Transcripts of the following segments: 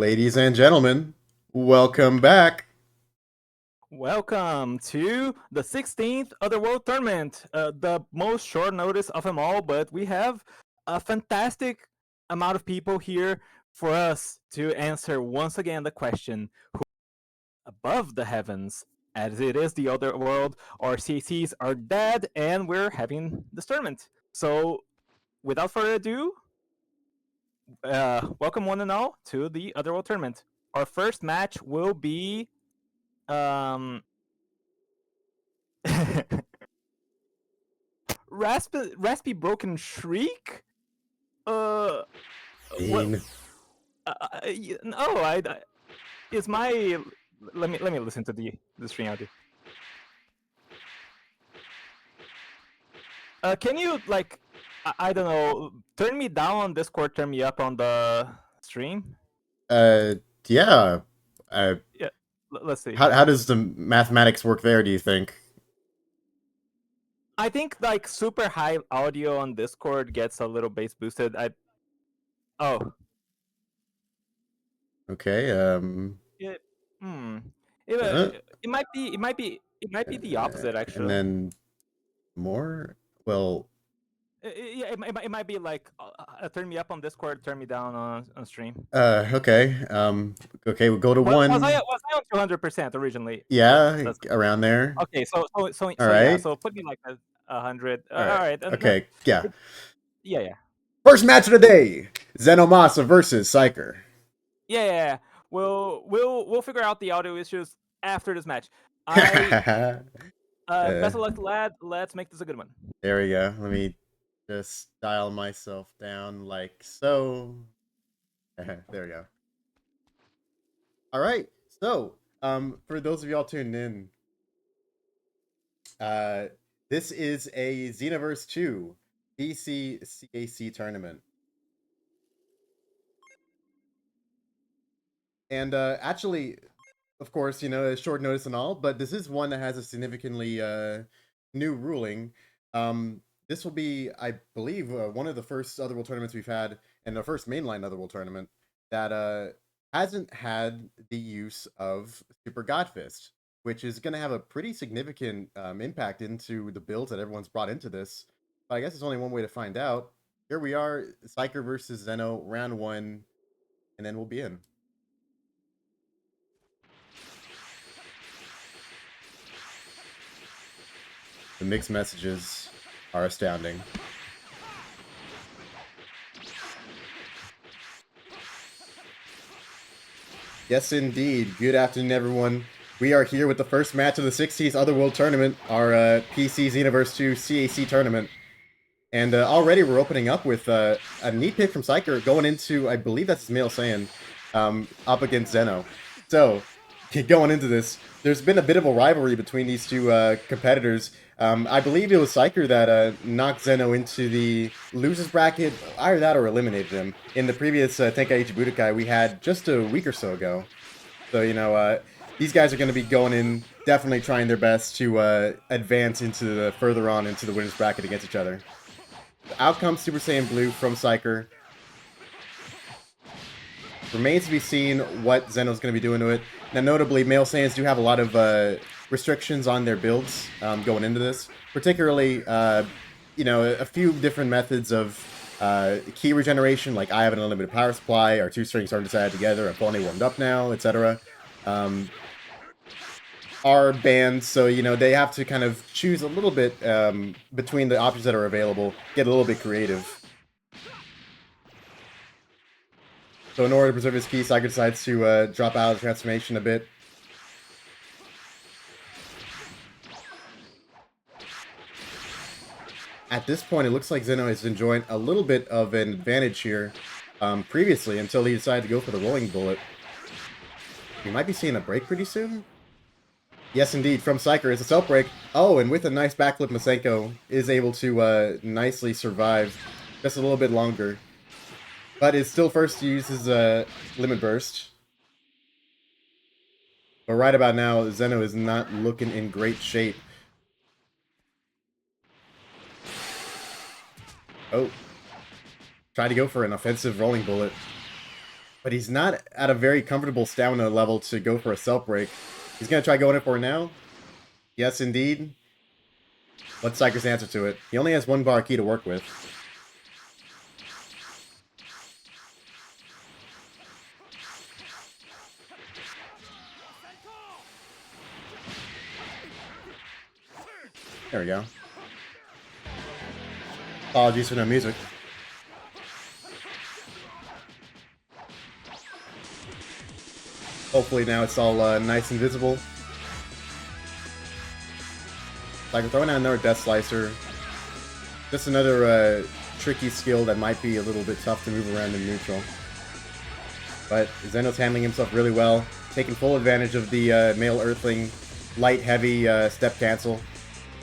Ladies and gentlemen, welcome back. Welcome to the 16th Otherworld tournament, the most short notice of them all, but we have a fantastic amount of people here for us to answer once again the question who above the heavens, as it is the Otherworld, our CCs are dead, and we're having this tournament. So, without further ado, welcome one and all to the Otherworld tournament. Our first match will be um Raspy Broken Shriek? Uh, what? Mean. No, I it's my. Let me listen to the stream audio. Can you I don't know, turn me down on Discord, turn me up on the stream? Uh, yeah. Uh, Yeah, let's see. how does the mathematics work there, do you think? I think like super high audio on Discord gets a little bass boosted. Oh Okay, yeah. Hmm. uh, It might be the opposite and actually. then more? Well, Yeah, it might be like turn me up on Discord, turn me down on stream. okay, okay, we'll go to Was I one. was I on 200% originally? Yeah, That's around there. okay. So yeah. Alright, So put me like a hundred. All alright, right. okay, yeah. Yeah, yeah, First match of the day! Xenomasa versus Psyker. yeah, yeah, yeah. We'll figure out the audio issues after this match. I uh, best of luck, lad. Let's make this a good one. there we go. Let me just dial myself down like so. There we go. All right. So, for those of y'all tuned in, uh, this is a Xenoverse 2 PC CAC tournament. And actually, of course, short notice and all, but this is one that has a significantly new ruling. This will be, I believe, one of the first Otherworld tournaments we've had, and the first mainline Otherworld tournament that hasn't had the use of Super Godfist, which is going to have a pretty significant impact into the builds that everyone's brought into this. But I guess it's only one way to find out. Here we are, Psyker versus Zeno, round one, and then we'll be in. The mixed messages are astounding. Yes, indeed. Good afternoon, everyone. We are here with the first match of the 60s Otherworld Tournament, our PC Xenoverse 2 CAC tournament. And already we're opening up with a neat pick from Psyker going into, I believe that's his male Saiyan, up against Zeno. So, going into this, there's been a bit of a rivalry between these two competitors. I believe it was Psyker that knocked Zeno into the losers bracket, either that or eliminated him. In the previous Tenkaichi Budokai we had just a week or so ago. So, these guys are going to be going in, definitely trying their best to advance into the further on into the winners bracket against each other. Out comes Super Saiyan Blue from Psyker. Remains to be seen what Zeno's going to be doing to it. Now, notably, male Saiyans do have a lot of restrictions on their builds going into this. Particularly, a few different methods of key regeneration, like I have an unlimited power supply, our two strings are decided together, I'm fully warmed up now, etc. Are banned, so they have to kind of choose a little bit between the options that are available, get a little bit creative. So in order to preserve his ki, Psyker decides to drop out of the transformation a bit. At this point, it looks like Zeno is enjoying a little bit of an advantage here previously until he decided to go for the rolling bullet. We might be seeing a break pretty soon. Yes, indeed, from Psyker, it's a self break. Oh, and with a nice backflip, Masenko is able to nicely survive just a little bit longer. But is still first to use his limit burst. But right about now, Zeno is not looking in great shape. Oh. Tried to go for an offensive rolling bullet. but he's not at a very comfortable stamina level to go for a self break. He's gonna try going in for it now. Yes, indeed. What's Psyker's answer to it? He only has one bar key to work with. There we go. Apologies for no music. Hopefully now it's all nice and visible. Like, throwing out another Death Slicer. Just another tricky skill that might be a little bit tough to move around in neutral. But Zeno's handling himself really well, taking full advantage of the male Earthling light-heavy step cancel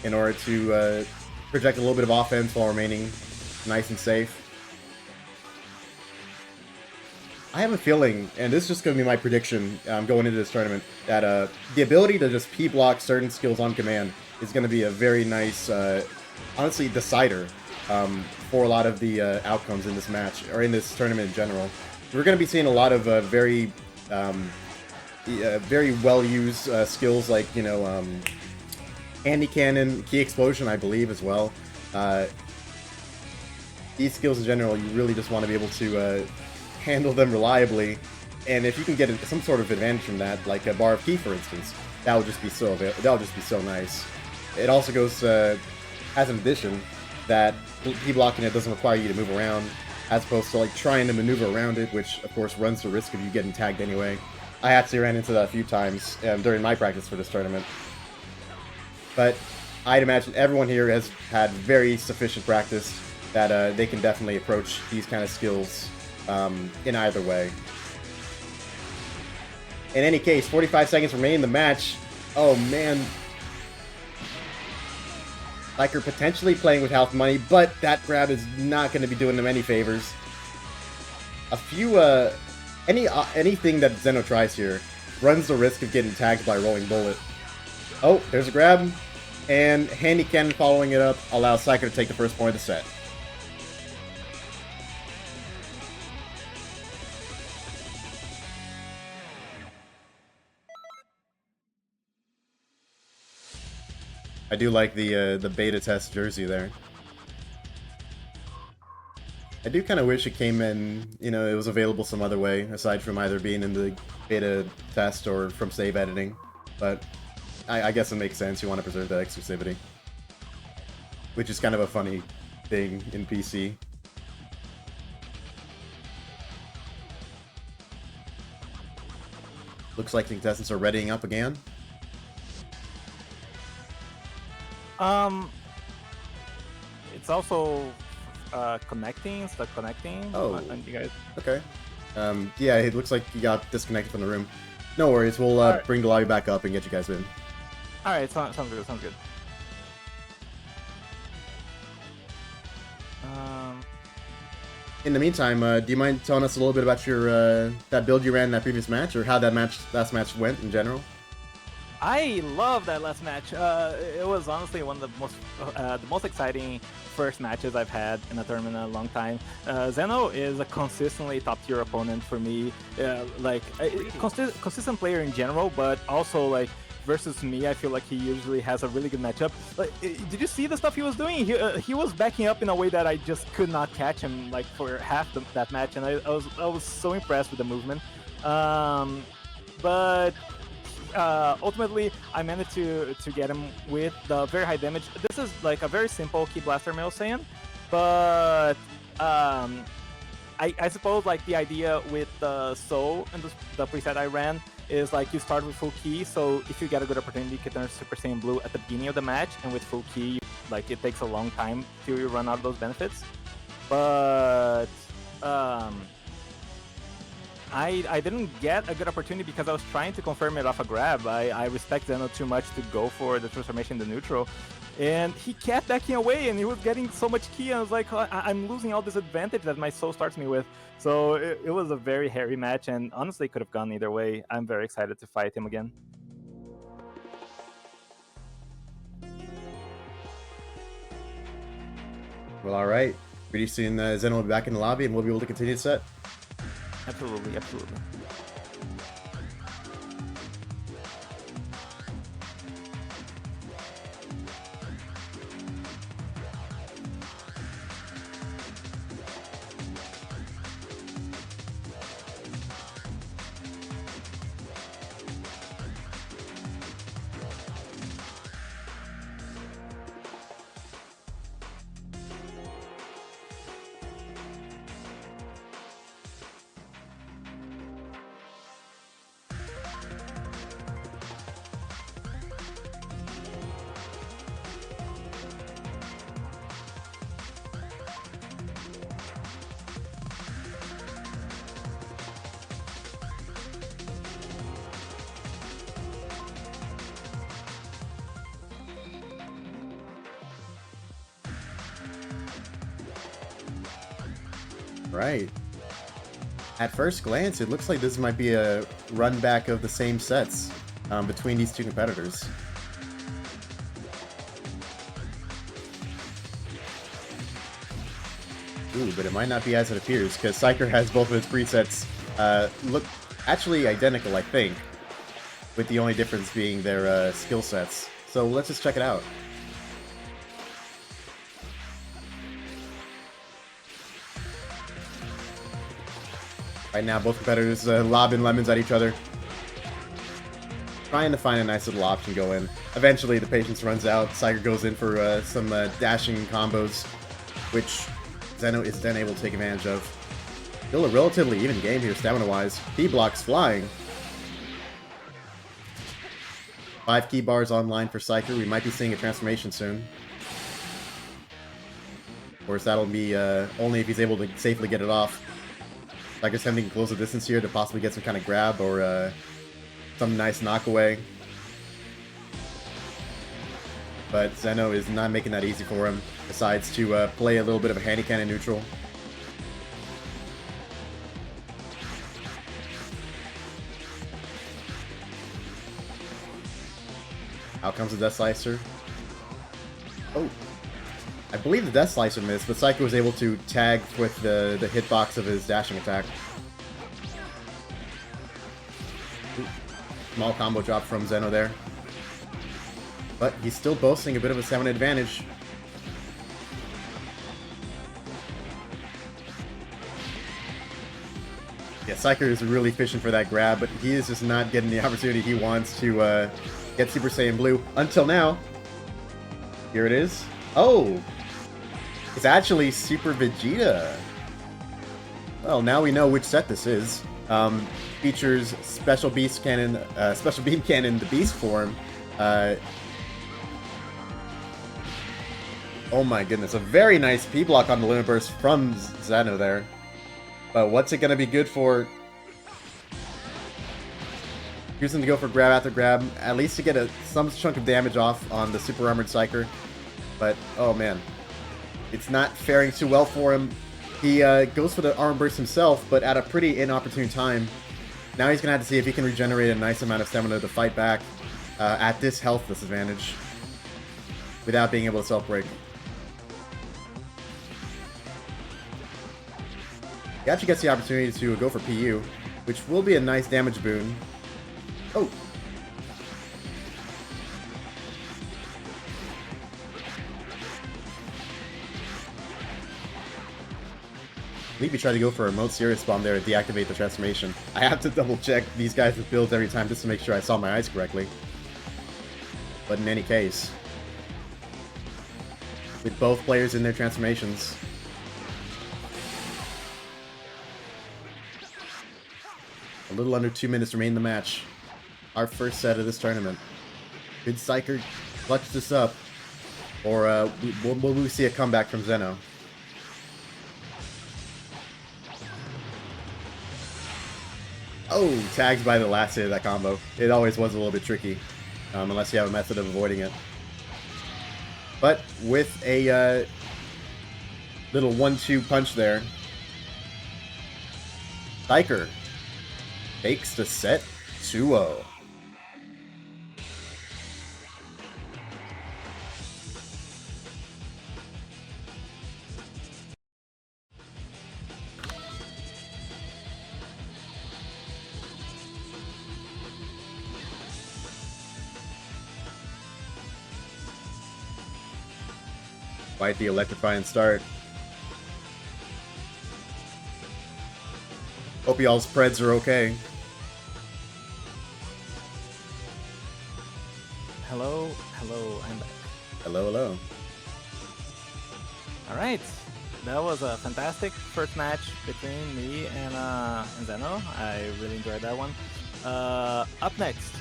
in order to project a little bit of offense while remaining nice and safe. I have a feeling, and this is just going to be my prediction going into this tournament, that the ability to just P-block certain skills on command is going to be a very nice, honestly, decider for a lot of the outcomes in this match, or in this tournament in general. We're going to be seeing a lot of very well-used skills like, you know, Handy Cannon, Key Explosion, I believe, as well. These skills in general, you really just want to be able to handle them reliably, and if you can get some sort of advantage from that, like a bar of key, for instance, that would just be so nice. It also goes as an addition that key blocking it doesn't require you to move around, as opposed to like trying to maneuver around it, which of course runs the risk of you getting tagged anyway. I actually ran into that a few times during my practice for this tournament. But I'd imagine everyone here has had very sufficient practice that they can definitely approach these kind of skills in either way. In any case, 45 seconds remain in the match. Oh man. Liker potentially playing with health money, but that grab is not going to be doing them any favors. A few, anything that Zeno tries here runs the risk of getting tagged by Rolling Bullet. Oh, there's a grab, and Handy Cannon following it up allows Psyker to take the first point of the set. I do like the beta test jersey there. I do kind of wish it came in, you know, it was available some other way, aside from either being in the beta test or from save editing. But I guess it makes sense, you want to preserve that exclusivity. Which is kind of a funny thing in PC. Looks like the contestants are readying up again. It's also connecting, stuck connecting. Oh, you guys. Okay. Yeah, it looks like you got disconnected from the room. No worries, we'll right. bring the lobby back up and get you guys in. Alright, sounds good, sounds good. In the meantime, do you mind telling us a little bit about your that build you ran in that previous match, or how that last match went in general? I love that last match. It was honestly one of the most exciting first matches I've had in a tournament in a long time. Zeno is a consistently top tier opponent for me, like consistent player in general, but also like versus me, I feel like he usually has a really good matchup. Like, did you see the stuff he was doing? He was backing up in a way that I just could not catch him like for half that match, and I was so impressed with the movement. But ultimately, I managed to get him with the very high damage. This is like a very simple Key Blaster Male Saiyan, but I suppose like the idea with the Soul and the preset I ran is like you start with full key, so if you get a good opportunity, you can turn Super Saiyan Blue at the beginning of the match, and with full key, like it takes a long time till you run out of those benefits. But I didn't get a good opportunity because I was trying to confirm it off a grab. I respect Zeno too much to go for the transformation in the neutral. And he kept backing away and he was getting so much key. I was like, I'm losing all this advantage that my soul starts me with. So it was a very hairy match and honestly could have gone either way. I'm very excited to fight him again. Well, alright. Pretty soon Zeno will be back in the lobby and we'll be able to continue the set. Absolutely, absolutely. Right. At first glance, it looks like this might be a run back of the same sets between these two competitors. Ooh, but it might not be as it appears, because Psyker has both of his presets look actually identical, I think, with the only difference being their skill sets. So let's just check it out. Right now, both competitors lobbing lemons at each other. Trying to find a nice little option to go in. Eventually, the patience runs out. Psyker goes in for some dashing combos, which Zeno is then able to take advantage of. Still a relatively even game here, stamina-wise. P-blocks flying. 5 key bars online for Psyker. We might be seeing a transformation soon. Of course, that'll be only if he's able to safely get it off. Psyker's attempting to close the distance here to possibly get some kind of grab or some nice knockaway. But Zeno is not making that easy for him. Decides to play a little bit of a handy cannon neutral. Out comes the Death Slicer. Oh. I believe the Death Slicer missed, but Psycho was able to tag with the hitbox of his dashing attack. Ooh. Small combo drop from Zeno there. But he's still boasting a bit of a stamina advantage. Yeah, Psyker is really fishing for that grab, but he is just not getting the opportunity he wants to get Super Saiyan Blue until now. Here it is. Oh! It's actually Super Vegeta. Well, now we know which set this is. Features Special Beast Cannon, Special Beam Cannon, the Beast form. Oh my goodness, a very nice P-block on the Limit Burst from Zeno there. But what's it going to be good for? Choosing to go for grab after grab, at least to get some chunk of damage off on the Super Armored Psyker. But, oh man. It's not faring too well for him. He goes for the Armor Burst himself, but at a pretty inopportune time. Now he's going to have to see if he can regenerate a nice amount of stamina to fight back at this health disadvantage without being able to self-break. He actually gets the opportunity to go for PU, which will be a nice damage boon. Oh! I believe he tried to go for a remote serious bomb there to deactivate the transformation. I have to double check these guys' builds every time just to make sure I saw my eyes correctly. But in any case, with both players in their transformations, a little under 2 minutes remain in the match. Our first set of this tournament. Could Psyker clutch this up? Or will we see a comeback from Zeno? Oh, tags by the last hit of that combo. It always was a little bit tricky, unless you have a method of avoiding it. But with a little 1-2 punch there, Psyker takes the set 2-0. Quite the electrifying start. Hope y'all's Preds are okay. Hello, hello, I'm back. Hello, hello. Alright, that was a fantastic first match between me and Zeno. I really enjoyed that one. Up next,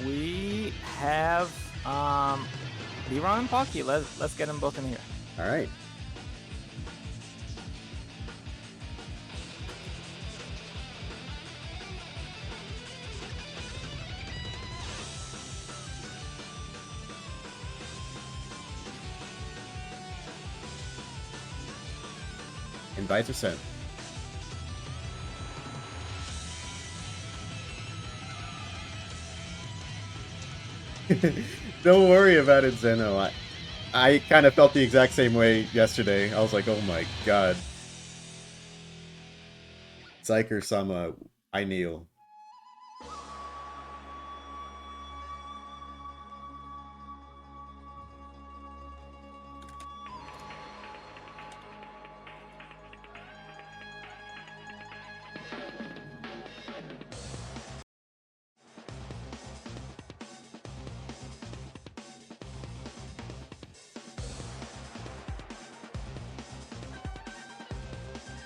we have Liron and Pocky. Let's get them both in here. Alright. Invites are sent. Don't worry about it, Zeno. I kind of felt the exact same way yesterday. I was like, oh my god. Psyker-sama, I kneel.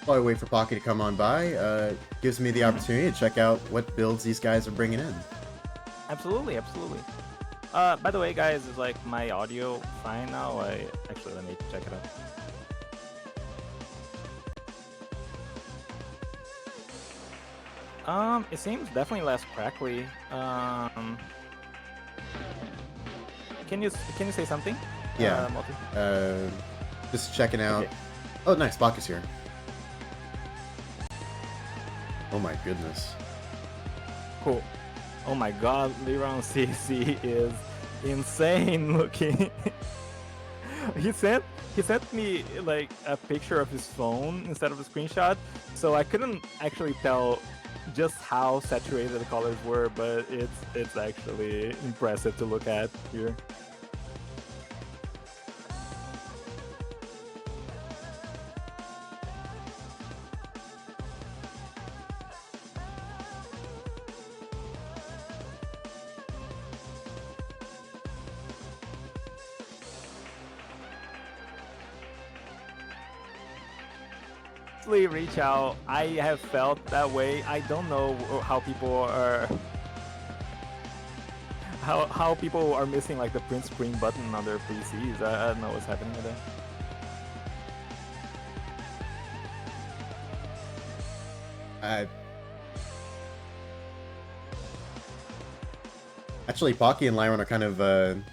While I wait for Pocky to come on by, gives me the opportunity to check out what builds these guys are bringing in. Absolutely, absolutely. By the way, guys, is like my audio fine now? Actually, let me check it out. It seems definitely less crackly. Can you say something? Yeah. Multi? Just checking out. Okay. Oh, nice. Pocky's here. Oh my goodness. Cool. Oh my god, Liron CC is insane looking. he sent me like a picture of his phone instead of a screenshot, so I couldn't actually tell just how saturated the colors were, but it's actually impressive to look at here. Reach out. I have felt that way. I don't know how people are how people are missing like the print screen button on their PCs. I don't know what's happening with that. Actually, Pocky and Liron are kind of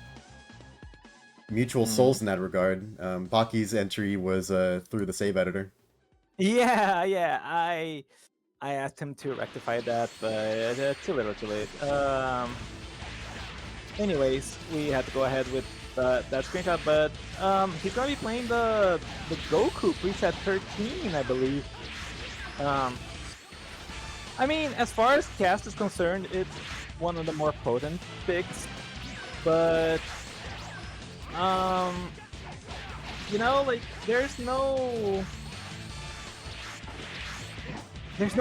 mutual souls in that regard. Pocky's entry was through the save editor. Yeah. I asked him to rectify that, but too little, too late. Anyways, we had to go ahead with that screenshot, but he's gonna be playing the Goku preset 13, I believe. I mean, as far as cast is concerned, it's one of the more potent picks, but you know, like there's no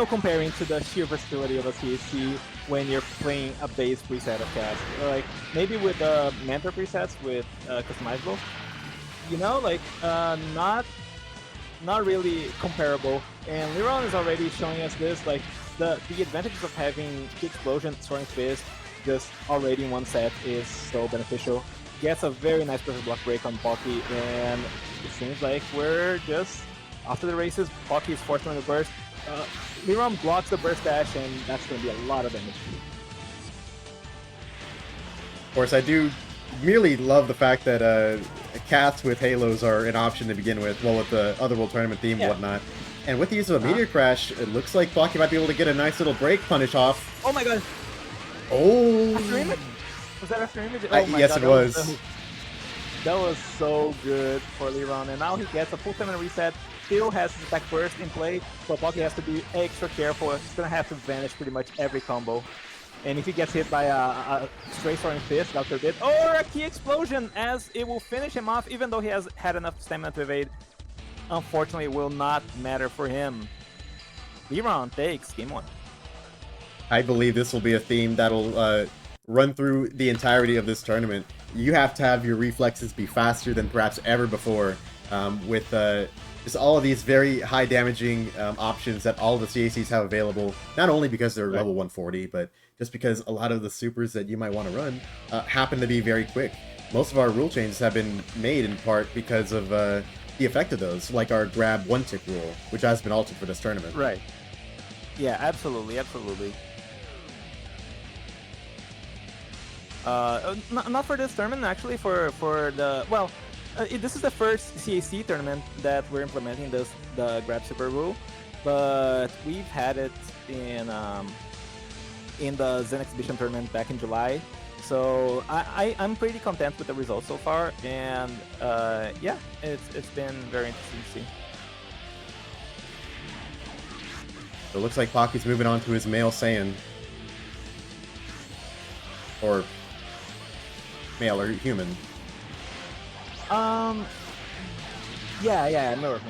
comparing to the sheer versatility of a CAC when you're playing a base preset of cast. Like maybe with the mentor presets with customizable, you know, like not really comparable. And Liron is already showing us this, like the advantages of having Key Explosion, Soaring Fist just already in one set is so beneficial. Gets a very nice perfect block break on Pocky, and it seems like we're just after the races. Pocky is forced on the burst. Liron blocks the burst dash, and that's going to be a lot of damage. Of course, I do merely love the fact that cats with halos are an option to begin with, well, with the Otherworld tournament theme and whatnot. And with the use of a Meteor Crash, it looks like Pocky might be able to get a nice little break punish off. Oh my god! Oh! After image? Was that after image? Oh my yes, god, it was. That was so good for Liron, and now he gets a full 7 reset. Still has his back burst in play, so Pocky has to be extra careful. He's gonna have to vanish pretty much every combo. And if he gets hit by a straight soaring fist, God forbid, or a key explosion, as it will finish him off, even though he has had enough stamina to evade. Unfortunately, it will not matter for him. Liron takes game 1. I believe this will be a theme that'll run through the entirety of this tournament. You have to have your reflexes be faster than perhaps ever before, with just all of these very high damaging options that all the CACs have available, not only because they're level 140, but just because a lot of the supers that you might want to run happen to be very quick. Most of our rule changes have been made in part because of the effect of those, like our grab one tick rule, which has been altered for this tournament. Right. Yeah, absolutely, absolutely. Not for this tournament, actually. For the this is the first CAC tournament that we're implementing the grab super rule, but we've had it in the Zen Exhibition tournament back in July. So I'm pretty content with the results so far, and yeah, it's been very interesting to see. So it looks like Pocky's moving on to his male Saiyan. Or male or human. Yeah, Mirror.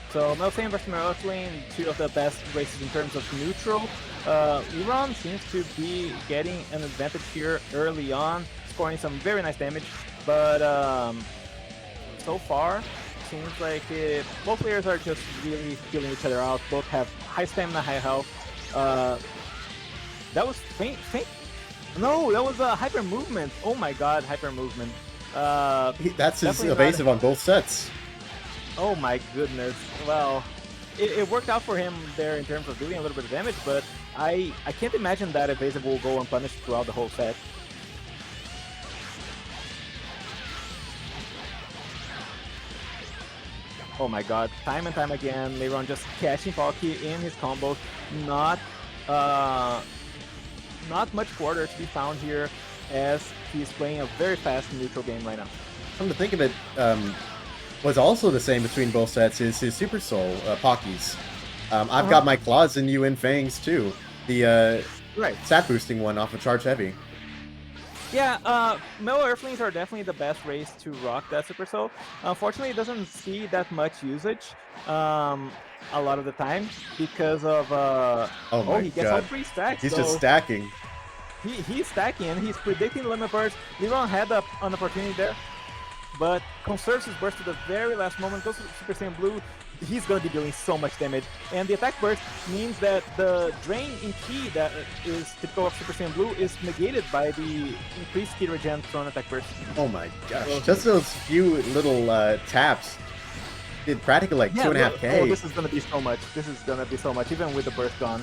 So Male Saiyan versus Mirror Earthling, two of the best races in terms of neutral. Liron seems to be getting an advantage here early on, scoring some very nice damage, but so far, seems like both players are just really feeling each other out. Both have high stamina, high health. That was faint. No, that was a hyper movement. Oh my god, hyper movement. That's his evasive on both sets. Oh my goodness. Well, it worked out for him there in terms of doing a little bit of damage, but I can't imagine that evasive will go unpunished throughout the whole set. Oh my god, time and time again, Liron just catching Pocky in his combos. Not much quarter to be found here, as he's playing a very fast neutral game right now. Come to think of it, what's also the same between both sets is his Super Soul, Pocky's. I've got my claws in you in Fangs too. The stat boosting one off of Charge Heavy. Yeah, Metal Earthlings are definitely the best race to rock that Super Soul. Unfortunately, it doesn't see that much usage a lot of the time because of he gets all 3 stacks. He's just stacking. He's stacking and he's predicting limit burst. Liron had an opportunity there, but conserves his burst to the very last moment, goes to Super Saiyan Blue. He's going to be doing so much damage, and the attack burst means that the drain in ki that is typical of Super Saiyan Blue is negated by the increased ki regen from attack burst. Oh my gosh, just those few little taps did practically like 2.5k. Oh, this is going to be so much. This is going to be so much, even with the burst gone.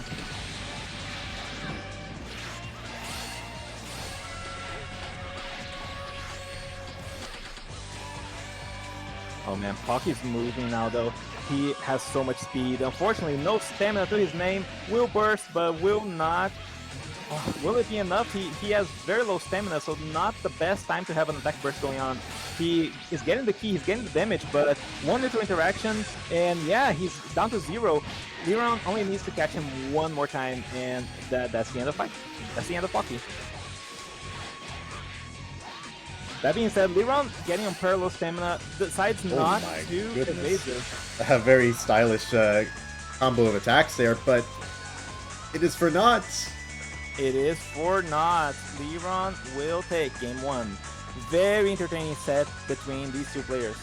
Oh man, Pocky's moving now though. He has so much speed. Unfortunately, no stamina to his name. Will burst, but will not. Oh, will it be enough? He has very low stamina, so not the best time to have an attack burst going on. He is getting the key, he's getting the damage, but one or two interactions, and yeah, he's down to 0. Liron only needs to catch him one more time, and that's the end of fight. That's the end of Pocky. That being said, Liron getting unparalleled stamina, decides not to evasive. A very stylish combo of attacks there, but it is for naught. It is for naught. Liron will take game 1. Very entertaining set between these two players.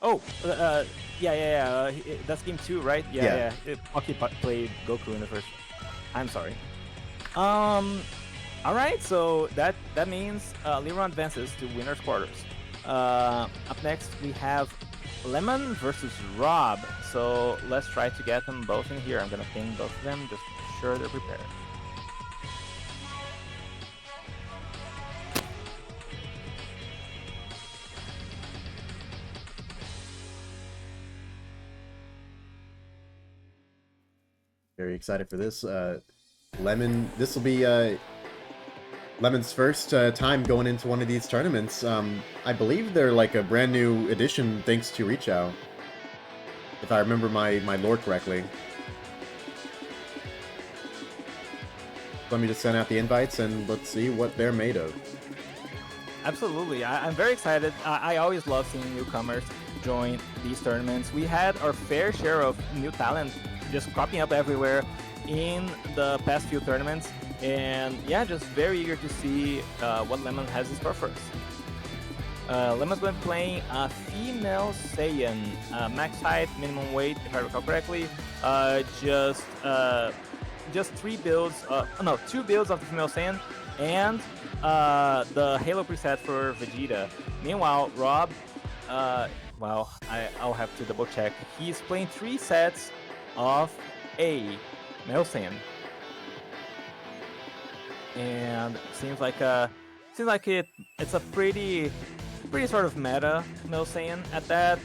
Oh, yeah. That's game 2, right? Yeah. Pocky played Goku in the first. I'm sorry. All right. So that means Liron advances to winners quarters. Up next we have Lemon versus Rob. So let's try to get them both in here. I'm gonna ping both of them just to be sure they're prepared. Very excited for this. Lemon, this will be Lemon's first time going into one of these tournaments. I believe they're like a brand new addition thanks to Reach Out, if I remember my lore correctly. Let me just send out the invites and let's see what they're made of. Absolutely. I'm very excited. I always love seeing newcomers join these tournaments. We had our fair share of new talent just cropping up everywhere in the past few tournaments. And yeah, just very eager to see what Lemon has in store for us. Lemon's going to be playing a female Saiyan, max height, minimum weight, if I recall correctly. Just two builds of the female Saiyan, and the Halo preset for Vegeta. Meanwhile, Rob, well, I'll have to double check. He's playing 3 sets of a male Saiyan, and seems like it's a pretty sort of meta male Saiyan at that.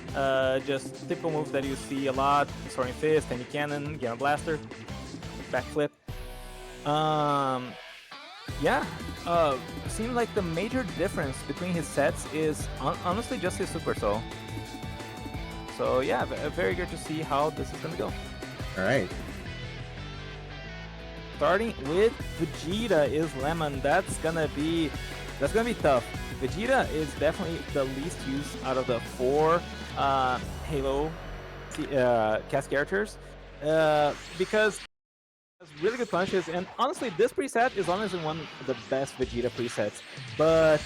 Just typical moves that you see a lot: Soaring Fist, Tiny Cannon, Gamma Blaster, backflip. Yeah, seems like the major difference between his sets is honestly just his Super Soul. So yeah, very good to see how this is gonna go. All right. Starting with Vegeta is Lemon. That's gonna be tough. Vegeta is definitely the least used out of the 4 Halo cast characters because really good punches, and honestly this preset is honestly one of the best Vegeta presets, but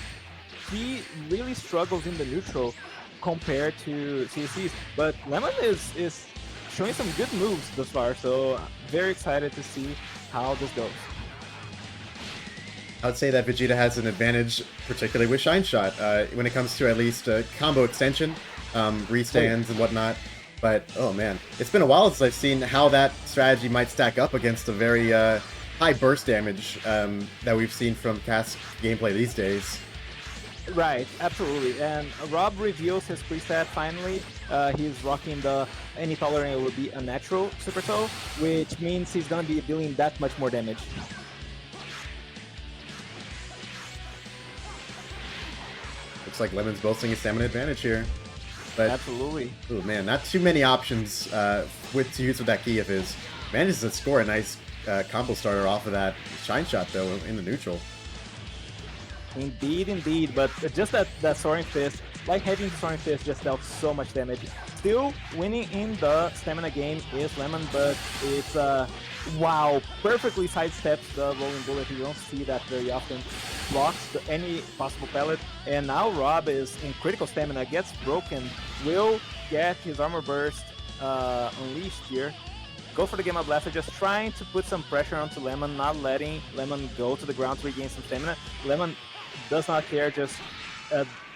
he really struggles in the neutral compared to CCs. But Lemon is showing some good moves thus far, so very excited to see how this goes. I would say that Vegeta has an advantage, particularly with Shine Shot, when it comes to at least combo extension, restands and whatnot. But, oh man, it's been a while since I've seen how that strategy might stack up against the very high burst damage that we've seen from cast gameplay these days. Right, absolutely. And Rob reveals his preset finally. He's rocking the any tolerant will be a natural Super Soul, which means he's gonna be dealing that much more damage. Looks like Lemon's boasting a stamina advantage here. But, absolutely. Oh man, not too many options to use with that key of his. Manages to score a nice combo starter off of that Shine Shot though in the neutral. Indeed, but just that Soaring Fist, like having Soaring Fist just dealt so much damage. Still winning in the stamina game is Lemon, but it's wow, perfectly sidesteps the rolling bullet. You don't see that very often. Blocks any possible pellet, and now Rob is in critical stamina, gets broken, will get his armor burst unleashed here. Go for the Gamma Blaster, just trying to put some pressure onto Lemon, not letting Lemon go to the ground to regain some stamina. Lemon does not care, just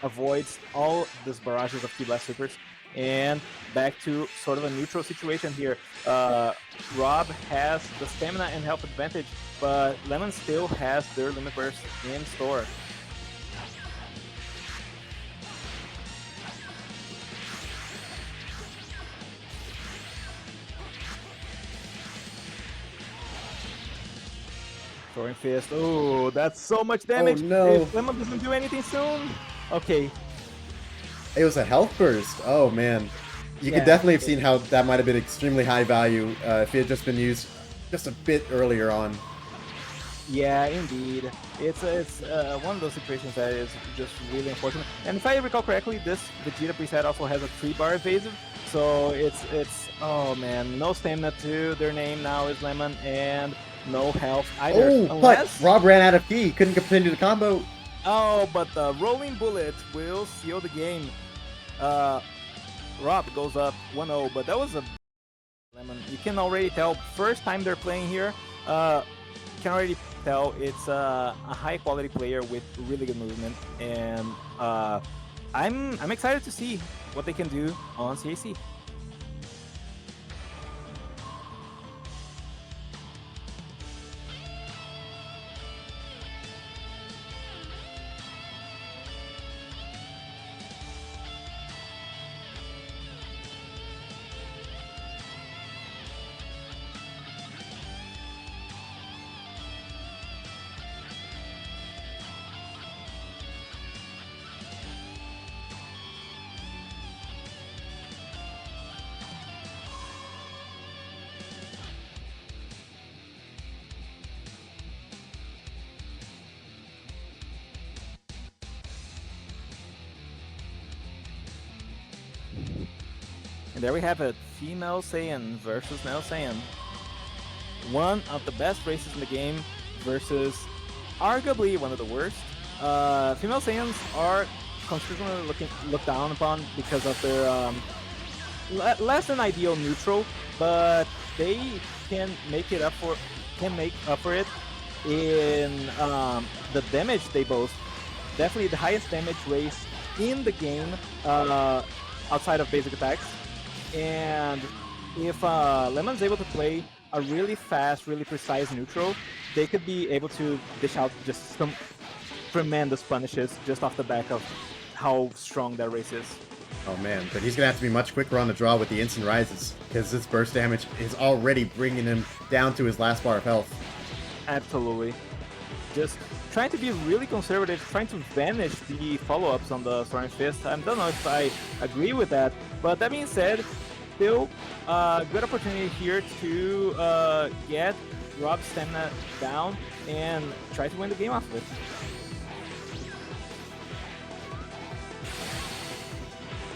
avoids all these barrages of T-Blast Supers. And back to sort of a neutral situation here. Rob has the stamina and health advantage, but Lemon still has their limit burst in store. Soaring Fist. Oh, that's so much damage. Oh no. If Lemon doesn't do anything soon. Okay. It was a health burst. Oh man. You could definitely have seen how that might have been extremely high value if it had just been used just a bit earlier on. Yeah, indeed. It's one of those situations that is just really unfortunate. And if I recall correctly, this Vegeta preset also has a 3-bar evasive. So it's oh man, no stamina to their name now is Lemon, and no health either. Oh, but Rob ran out of key. Couldn't continue the combo. Oh, but the rolling bullet will seal the game. Rob goes up 1-0, but that was a Lemon. You can already tell, first time they're playing here, can already tell it's a high quality player with really good movement, and I'm excited to see what they can do on CAC. And there we have it, female Saiyan versus male Saiyan. One of the best races in the game versus arguably one of the worst. Female Saiyans are consistently looked down upon because of their less than ideal neutral, but they can make up for it in the damage they boast. Definitely the highest damage race in the game outside of basic attacks. And if Lemon's able to play a really fast, really precise neutral, they could be able to dish out just some tremendous punishes just off the back of how strong that race is. Oh man, but he's gonna have to be much quicker on the draw with the instant rises, because this burst damage is already bringing him down to his last bar of health. Absolutely. Just trying to be really conservative, trying to vanish the follow-ups on the Soaring Fist. I don't know if I agree with that, but that being said, still a good opportunity here to get Rob's stamina down and try to win the game off of it.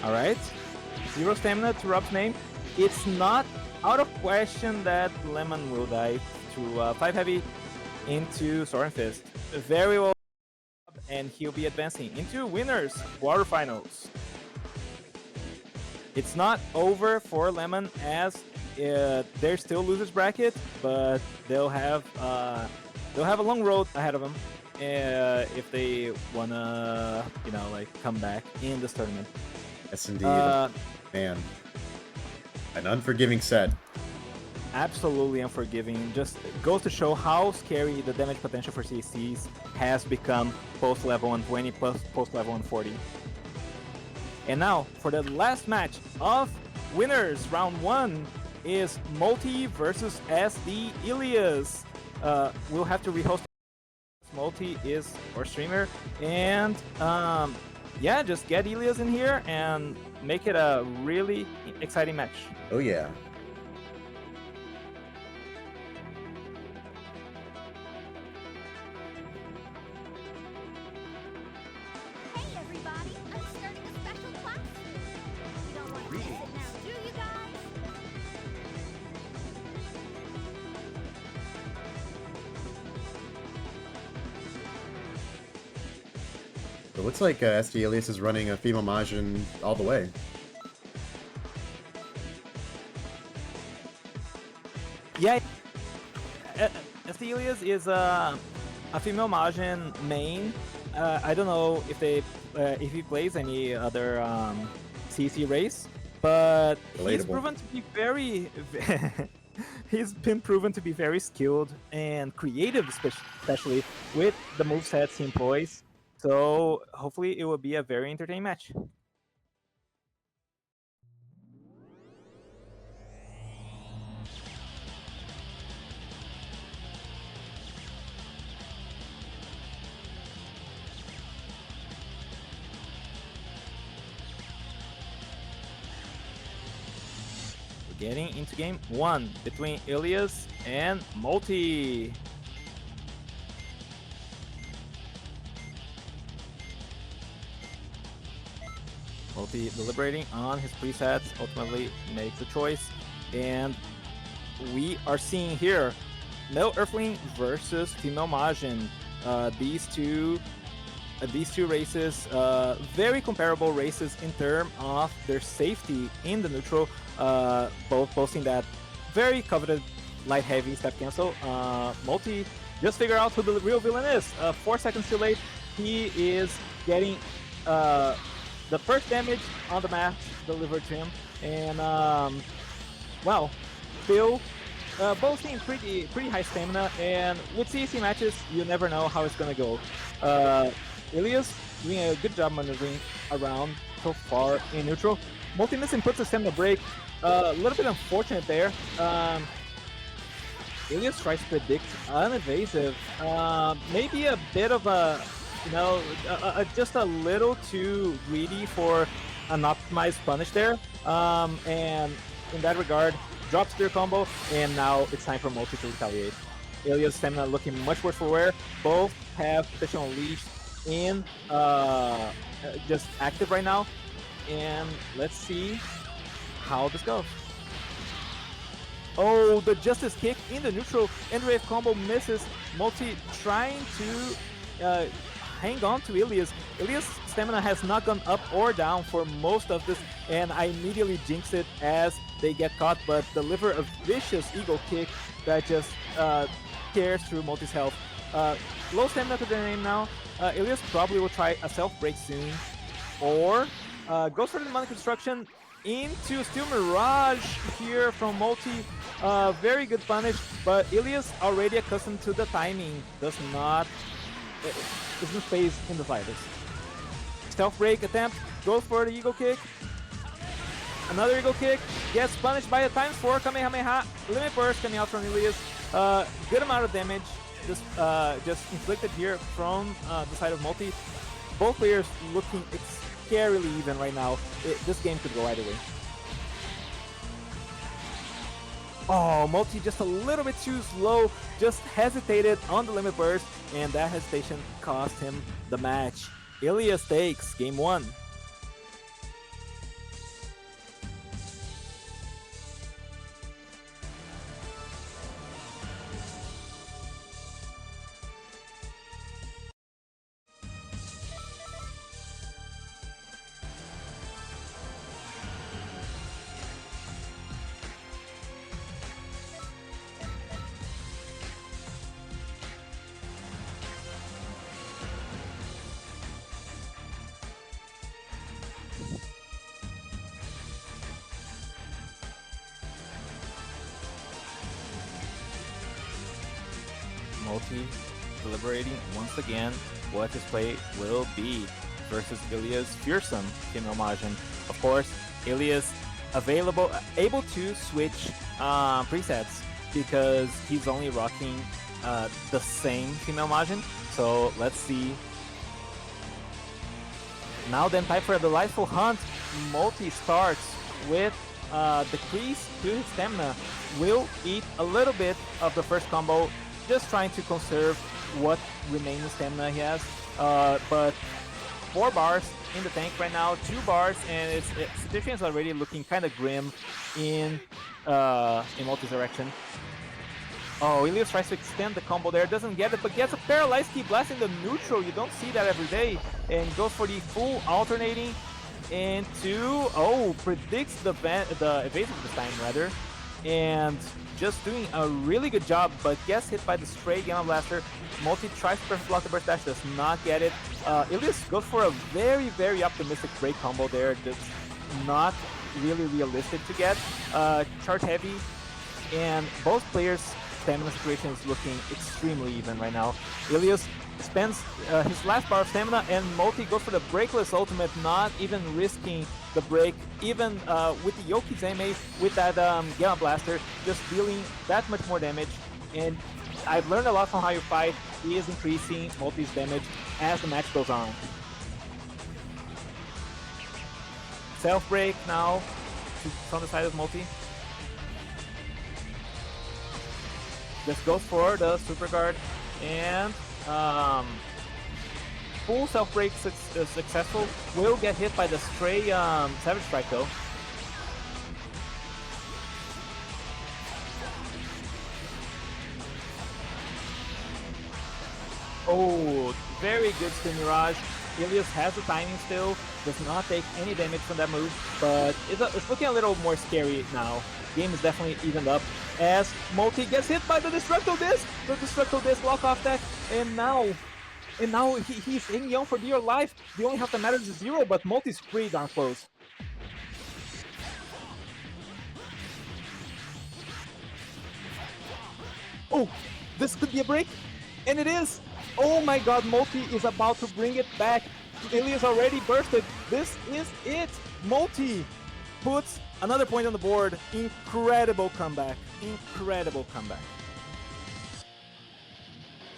Alright, 0 stamina to Rob's name. It's not out of question that Lemon will die to 5 heavy into Soaring Fist. Very well, and he'll be advancing into winners quarterfinals. It's not over for Lemon as they're still losers bracket, but they'll have a long road ahead of them if they wanna, come back in this tournament. Yes, indeed. Man, an unforgiving set. Absolutely unforgiving. Just goes to show how scary the damage potential for CACs has become post level 120 plus post level 140. And now for the last match of winners, round 1 is Multi versus SD Ilias. We'll have to rehost. Multi is our streamer, and yeah, just get Ilias in here and make it a really exciting match. Oh yeah. Hey everybody, I'm starting a special class. You don't want to miss it now, do you guys? It looks like SD Elias is running a female Majin all the way. Yeah, SD Ilias is a female Majin main. I don't know if he plays any other CC race, but he's Relatable. proven to be very. He's been proven to be very skilled and creative, especially with the movesets he employs. So hopefully it will be a very entertaining match. We're getting into game 1 between Ilias and Multi. Multi deliberating on his presets, ultimately makes a choice, and we are seeing here male Earthling versus female Majin. These two races, very comparable races in terms of their safety in the neutral, both boasting that very coveted light heavy step cancel. Multi just figure out who the real villain is. 4 seconds too late, he is getting the first damage on the match delivered to him, and well, Phil boasting pretty high stamina, and with CAC matches, you never know how it's gonna go. Ilias doing a good job maneuvering around so far in neutral. Multi missing puts a stamina break. A little bit unfortunate there. Ilias tries to predict unevasive. Maybe a bit of a just a little too greedy for an optimized punish there, and in that regard, drops their combo, and now it's time for Multi to retaliate. Ilias' stamina looking much worse for wear. Both have Petition Unleashed in just active right now, and let's see how this goes. Oh, the Justice Kick in the neutral. End-wave combo misses. Multi trying to hang on to Ilias. Ilias' stamina has not gone up or down for most of this, and I immediately jinx it as they get caught, but deliver a vicious Eagle Kick that just tears through Multi's health. Low stamina to their name now. Ilias probably will try a self-break soon, or goes for the demonic construction into Steel Mirage here from Multi. Very good punish, but Ilias already accustomed to the timing. Doesn't phase in the slightest. Stealth break attempt, goes for the Eagle Kick. Another Eagle Kick, gets punished by a ×4 Kamehameha. Limit Burst coming out from Ilias. Good amount of damage just inflicted here from the side of Multi. Both players looking scarily even right now. This game could go either way. Oh, Multi just a little bit too slow, just hesitated on the Limit Burst, and that hesitation cost him the match. Ilias takes game 1. Multi deliberating once again what his play will be versus Ilias' fearsome female Majin. Of course, Ilias able to switch presets because he's only rocking the same female Majin. So let's see. Now then, time for a delightful hunt. Multi starts with decrease to his stamina. Will eat a little bit of the first combo, just trying to conserve what remaining stamina he has. But 4 bars in the tank right now, 2 bars, and situation is already looking kind of grim in Multi's direction. Oh, Ilias tries to extend the combo there, doesn't get it, but gets a paralyzed Ki Blast in the neutral. You don't see that every day. And goes for the full alternating into, predicts the evasive this time rather. And just doing a really good job, but gets hit by the stray Gamma Blaster. Multi tries to perfect block the burst dash, does not get it. Ilias goes for a very, very optimistic break combo there. That's not really realistic to get. Charge heavy, and both players' stamina situation is looking extremely even right now. Ilias spends his last bar of stamina, and Multi goes for the breakless ultimate, not even risking the break, even with the Yokizeme, with that Gamma Blaster, just dealing that much more damage. And I've learned a lot from how you fight. He is increasing Multi's damage as the match goes on. Self-break now from the side of Multi. Just goes for the Super Guard, and full self-break successful. Will get hit by the stray Savage Strike though. Oh, very good Spin Mirage. Ilias has the timing still, does not take any damage from that move, but it's looking a little more scary now. Game is definitely evened up as Multi gets hit by the Destructo Disc. The Destructo Disc lock off that, and now he's hanging on for dear life. The only health that matters is 0, but Multi's pretty darn close. Oh, this could be a break, and it is. Oh my god, Multi is about to bring it back. Ilias already bursted. This is it. Multi puts another point on the board. Incredible comeback. Incredible comeback.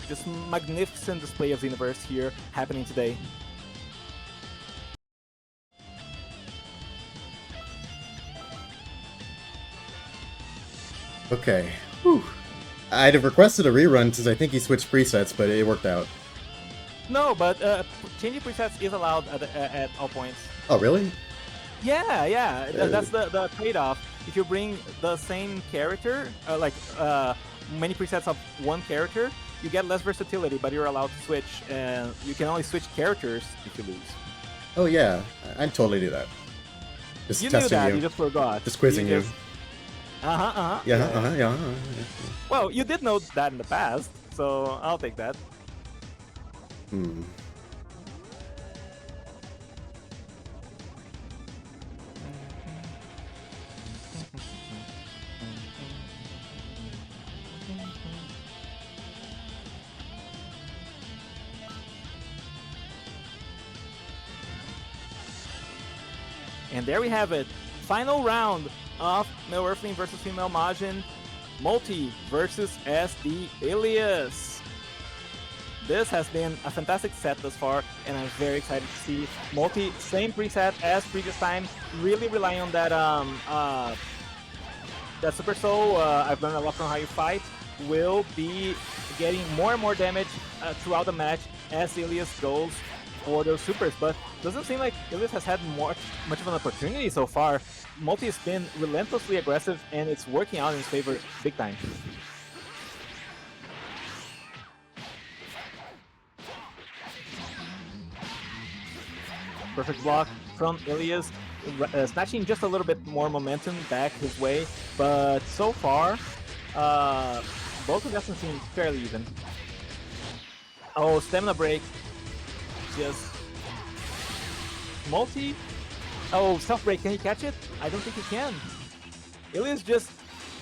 Just magnificent display of the universe here happening today. Okay. Whew. I'd have requested a rerun since I think he switched presets, but it worked out. No, but changing presets is allowed at all points. Oh, really? Yeah. That's the trade-off. If you bring the same character, many presets of one character, you get less versatility, but you're allowed to switch, and you can only switch characters if you lose. Oh yeah, I'd totally do that. Just You knew testing that, you. you just forgot. Just quizzing you. Yeah. Well, you did know that in the past, so I'll take that. Hmm. And there we have it. Final round of Male Earthling versus Female Majin. Multi versus SD Ilias. This has been a fantastic set thus far, and I'm very excited to see Multi, same preset as previous time, really relying on that that Super Soul. I've learned a lot from how you fight. Will be getting more and more damage throughout the match as Ilias goes for those supers, but doesn't seem like Ilias has had much of an opportunity so far. Multi has been relentlessly aggressive, and it's working out in his favor big time. Perfect block from Ilias, snatching just a little bit more momentum back his way, but so far, both of them seem fairly even. Oh, stamina break. Just Multi. Oh, self break. Can he catch it? I don't think he can. Ilias just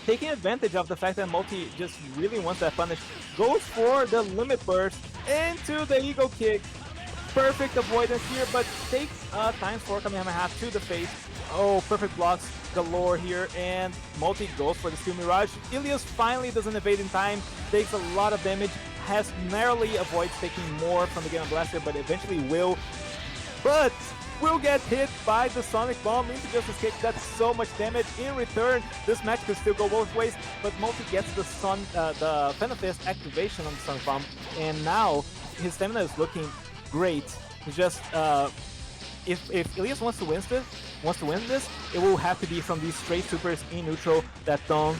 taking advantage of the fact that Multi just really wants that punish. Goes for the limit burst into the ego kick. Perfect avoidance here, but takes times 4 Kamehameha to the face. Oh, perfect blocks galore here, and Multi goes for the Steel Mirage. Ilias finally doesn't evade in time, takes a lot of damage, has narrowly avoids taking more from the Gamma Blaster, but eventually will. But will get hit by the Sonic Bomb into Justice Kick. That's so much damage in return. This match could still go both ways, but Multi gets the Fenafist activation on the Sonic Bomb, and now his stamina is looking great. It's just if Ilias wants to win this, it will have to be from these straight supers in neutral that don't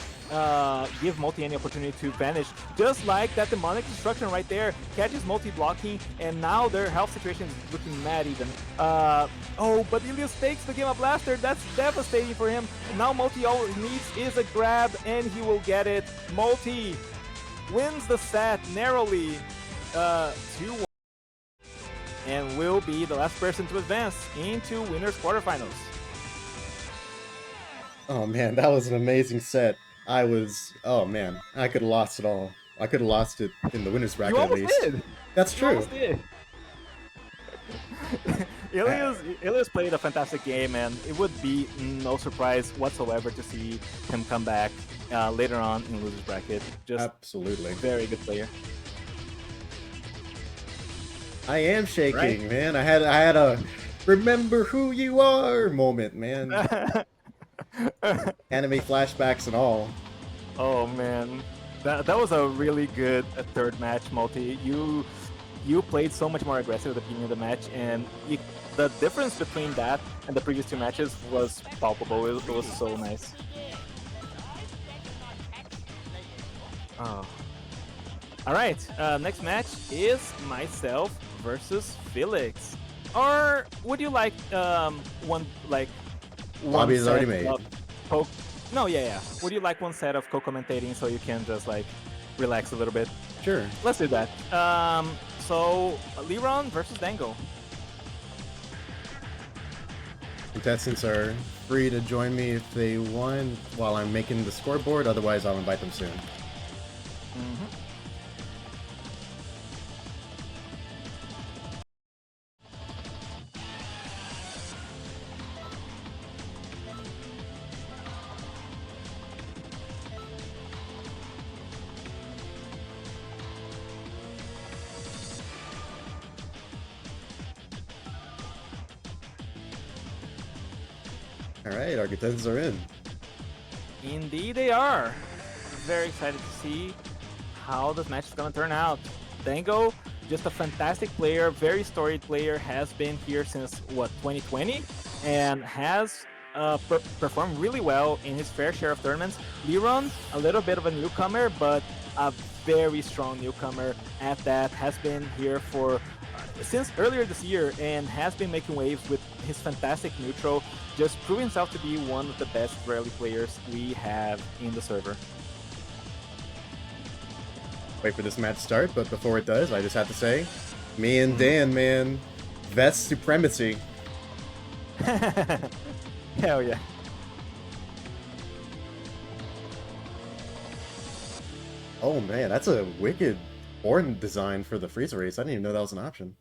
give Multi any opportunity to vanish. Just like that demonic destruction right there catches Multi blocking, and now their health situation is looking mad even. Oh, but Ilias takes the Gamma Blaster. That's devastating for him. Now Multi all he needs is a grab, and he will get it. Multi wins the set narrowly, 2-1. And will be the last person to advance into winners quarterfinals. Oh man, that was an amazing set. Oh man, I could have lost it all. I could have lost it in the winners bracket at least. Did. That's true. Ilias played a fantastic game, and it would be no surprise whatsoever to see him come back later on in losers bracket. Just absolutely very good player. I am shaking, man. I had a remember who you are moment, man. Anime flashbacks and all. Oh man, that was a really good third match, Multi. You played so much more aggressive at the beginning of the match, and the difference between that and the previous 2 matches was palpable. It was so nice. Oh. All right, next match is myself versus Felix. Or would you like one Lobby is already made. No, yeah. Would you like one set of co-commentating so you can just like relax a little bit? Sure. Let's do that. So Liron versus Dango. Contestants are free to join me if they want while I'm making the scoreboard. Otherwise, I'll invite them soon. Alright, our contestants are in. Indeed they are. Very excited to see how this match is going to turn out. Dango, just a fantastic player, very storied player, has been here since, what, 2020? and has performed really well in his fair share of tournaments. Liron, a little bit of a newcomer, but a very strong newcomer at that, has been here for since earlier this year and has been making waves with his fantastic neutral, just proving himself to be one of the best rally players we have in the server. Wait for this match to start, but before it does, I just have to say, me and Dan, man, Vest supremacy. Hell yeah. Oh man, that's a wicked board design for the freezer race. I didn't even know that was an option.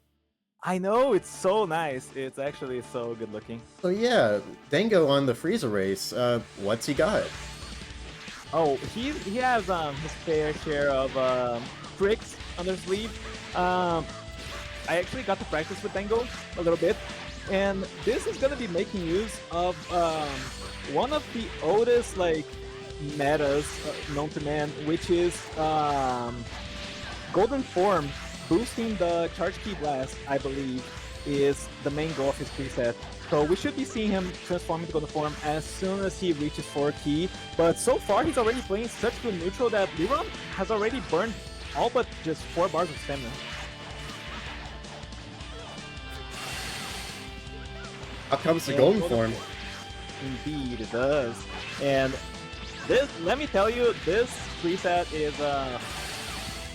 I know, it's so nice. It's actually so good looking. So yeah, Dango on the freezer race, what's he got? Oh, he has his fair share of tricks on their sleeve. I actually got to practice with Dango a little bit, and this is gonna be making use of one of the oldest like metas known to man, which is Golden Form. Boosting the Charge Key Blast, I believe, is the main goal of his preset. So we should be seeing him transform into Golden Form as soon as he reaches 4 key. But so far, he's already playing such good neutral that Liron has already burned all but just 4 bars of stamina. Up comes the Golden Form. Indeed, it does. And this, let me tell you, this preset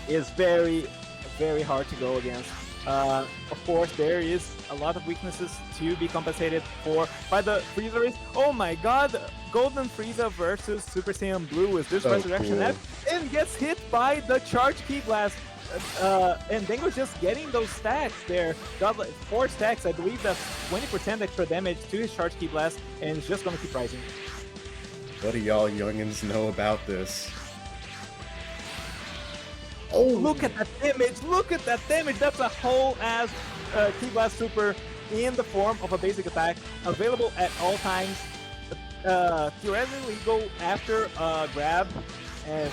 is very hard to go against. Of course, there is a lot of weaknesses to be compensated for by the Frieza race. Oh my god, Golden Frieza versus Super Saiyan Blue is this Resurrection cool. F, and gets hit by the Charge Key Blast. And Dango's just getting those stacks there. Got like 4 stacks, I believe that's 20% extra damage to his Charge Key Blast, and it's just gonna keep rising. What do y'all youngins know about this? Oh, Look at that damage! Look at that damage! That's a whole ass Key Blast Super in the form of a basic attack, available at all times. Theoretically, go after grab, as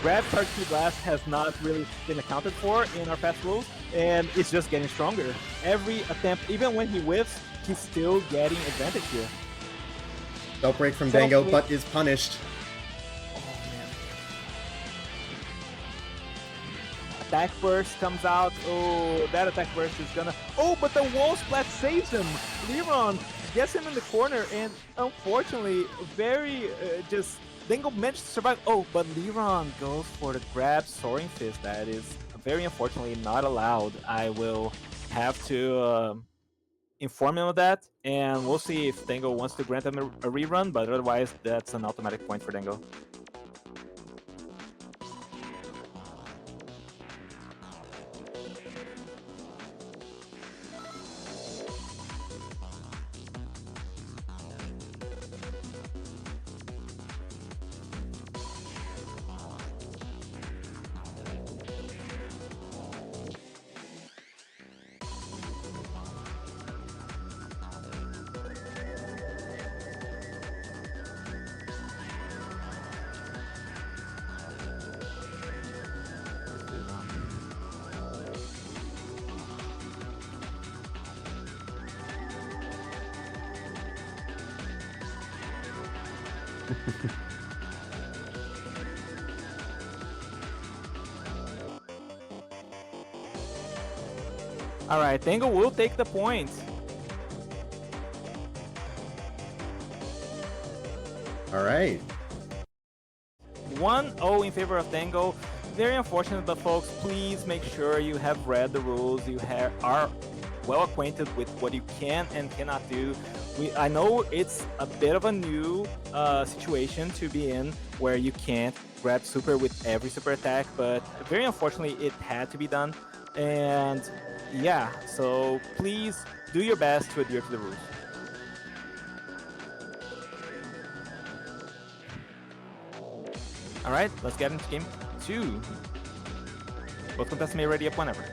grab Charge Key Blast has not really been accounted for in our past rules, and it's just getting stronger. Every attempt, even when he whiffs, he's still getting advantage here. don't break from Dango, but is punished. Attack burst comes out. Oh, that attack burst is gonna. Oh, but the wall splat saves him. Liron gets him in the corner, and unfortunately, very just Dango managed to survive. Oh, but Liron goes for the grab Soaring Fist. That is very unfortunately not allowed. I will have to inform him of that, and we'll see if Dango wants to grant him a rerun. But otherwise, that's an automatic point for Dango. All right, Dango will take the point. All right. 1-0 in favor of Dango. Very unfortunate, but folks, please make sure you have read the rules. You are well acquainted with what you can and cannot do. I know it's a bit of a new situation to be in, where you can't grab super with every super attack, but very unfortunately, it had to be done. And yeah, so please do your best to adhere to the rules. All right, let's get into game 2. Both contestants may ready up whenever.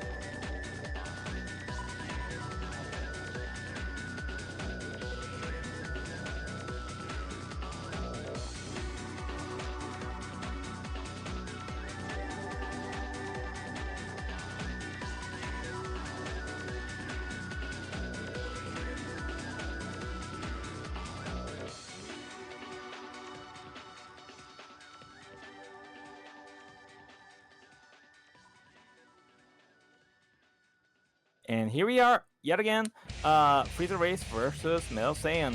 And here we are, yet again, Freezer Race versus Mel Saiyan.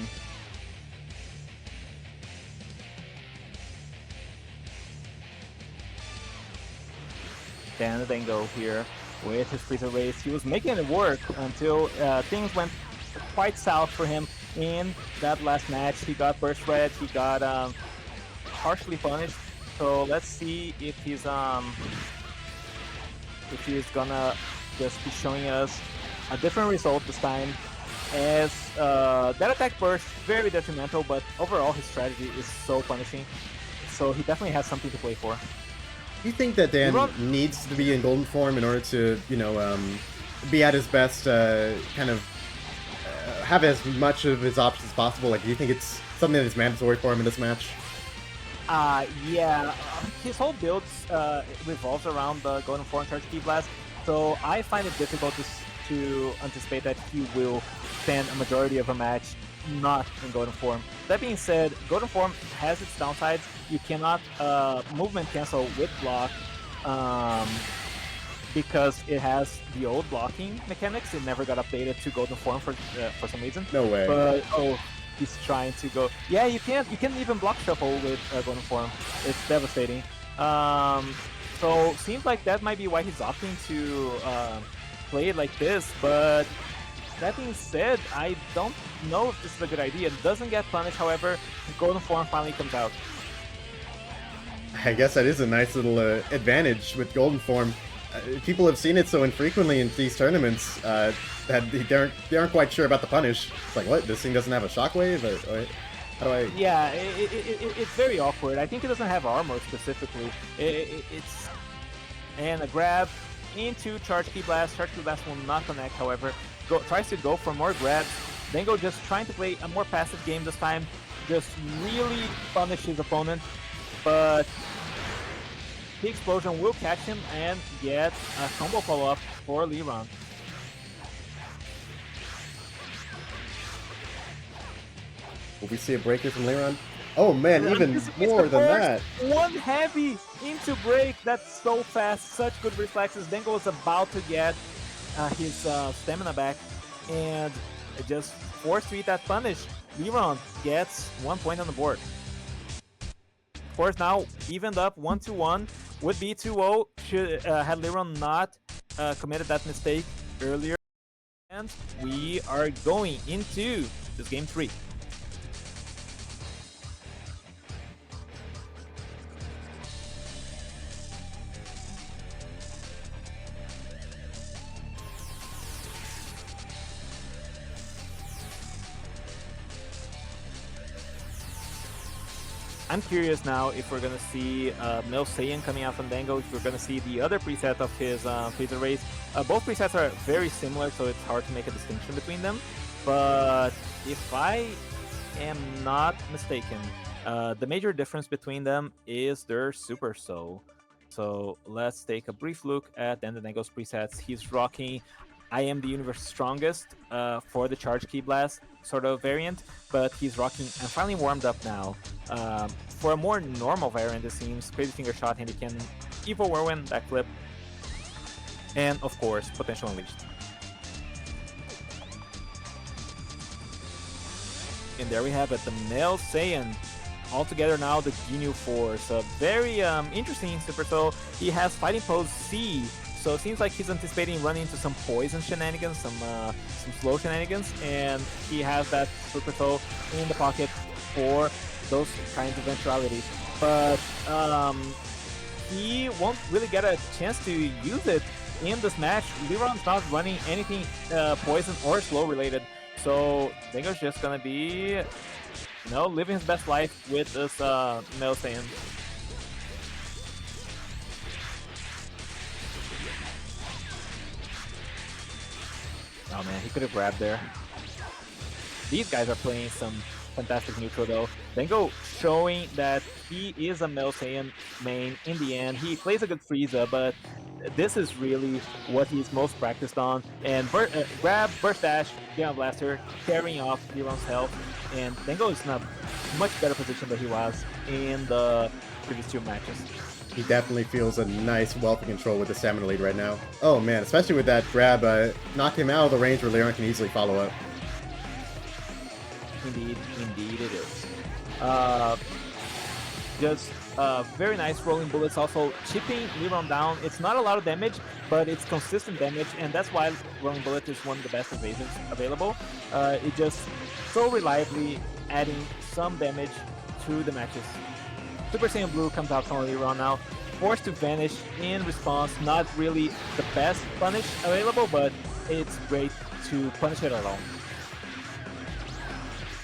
Then go here with his Freezer Race. He was making it work until things went quite south for him in that last match. He got burst red, he got harshly punished. So let's see if he's gonna just be showing us a different result this time. As that attack burst, very detrimental, but overall his strategy is so punishing. So he definitely has something to play for. Do you think that Dan needs to be in golden form in order to, you know, be at his best, kind of have as much of his options as possible? Like, do you think it's something that is mandatory for him in this match? Yeah, his whole build revolves around the golden form charge key blast, so I find it difficult to anticipate that he will spend a majority of a match not in golden form. That being said, golden form has its downsides. You cannot movement cancel with block because it has the old blocking mechanics. It never got updated to golden form for some reason. No way. But he's trying to go. Yeah, you can't even block shuffle with golden form. It's devastating. So seems like that might be why he's opting to play it like this. But that being said, I don't know if this is a good idea. It doesn't get punished, however. Golden form finally comes out. I guess that is a nice little advantage with golden form. People have seen it so infrequently in these tournaments that they aren't quite sure about the punish. It's like, what? This thing doesn't have a shockwave? Or how do I? Yeah, it's very awkward. I think it doesn't have armor specifically. It's and a grab into charge key blast. Charge key blast will not connect. However, tries to go for more grabs. Dengo just trying to play a more passive game this time. Just really punish his opponent, but the explosion will catch him and get a combo follow-up for Liron. Will we see a breaker from Liron? Oh man, even more than that. One heavy into break. That's so fast. Such good reflexes. Dengo is about to get his stamina back and just force to eat that punish. Liron gets 1 point on the board. Of course, now evened up 1-1. Would be 2-0 had Liron not committed that mistake earlier. And we are going into this game 3. I'm curious now if we're gonna see Mel Saiyan coming out from Dango, if we're gonna see the other preset of his Freezer Race. Both presets are very similar, so it's hard to make a distinction between them. But if I am not mistaken, the major difference between them is their Super Soul. So let's take a brief look at Dango's presets. He's rocking I am the universe strongest for the charge key blast sort of variant, but he's rocking and finally warmed up now. For a more normal variant, it seems Crazy Finger Shot, Handy Cannon, Evil Whirlwind, Backflip, and of course, Potential Unleashed. And there we have it, the Mel Saiyan. All together now, the Ginyu Force. A very interesting Super Soul. He has Fighting Pose C, so it seems like he's anticipating running into some poison shenanigans, some slow shenanigans, and he has that Super Soul in the pocket for those kinds of eventualities. But he won't really get a chance to use it in this match. Liron's not running anything poison or slow related, so Dango's just gonna be, living his best life with this Mel Saiyan. Oh man, he could have grabbed there. These guys are playing some fantastic neutral though. Dango showing that he is a Mel Saiyan main in the end. He plays a good Frieza, but this is really what he's most practiced on. And grab, burst dash, Gamma Blaster, carrying off Liron's health. And Dango is in a much better position than he was in the previous two matches. He definitely feels a nice wealth of control with the stamina lead right now. Oh man, especially with that grab, knock him out of the range where Leon can easily follow up. Indeed, indeed it is. Just very nice rolling bullets, also chipping Leron down. It's not a lot of damage, but it's consistent damage, and that's why rolling bullet is one of the best evasives available. It just so reliably adding some damage to the matches. Super Saiyan Blue comes out from Leron now, forced to vanish in response. Not really the best punish available, but it's great to punish it alone.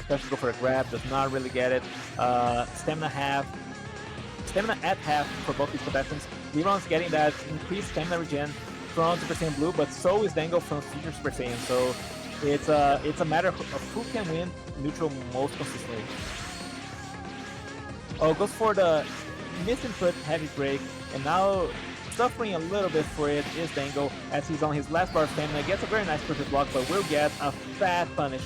Tries to go for a grab, does not really get it. Stamina at half for both these contestants. Leron's getting that increased stamina regen from Super Saiyan Blue, but so is Dango from Future Super Saiyan. So it's a matter of who can win neutral most consistently. Oh, goes for the misinput heavy break, and now suffering a little bit for it is Dango as he's on his last bar of stamina. Gets a very nice perfect block, but will get a fat punish.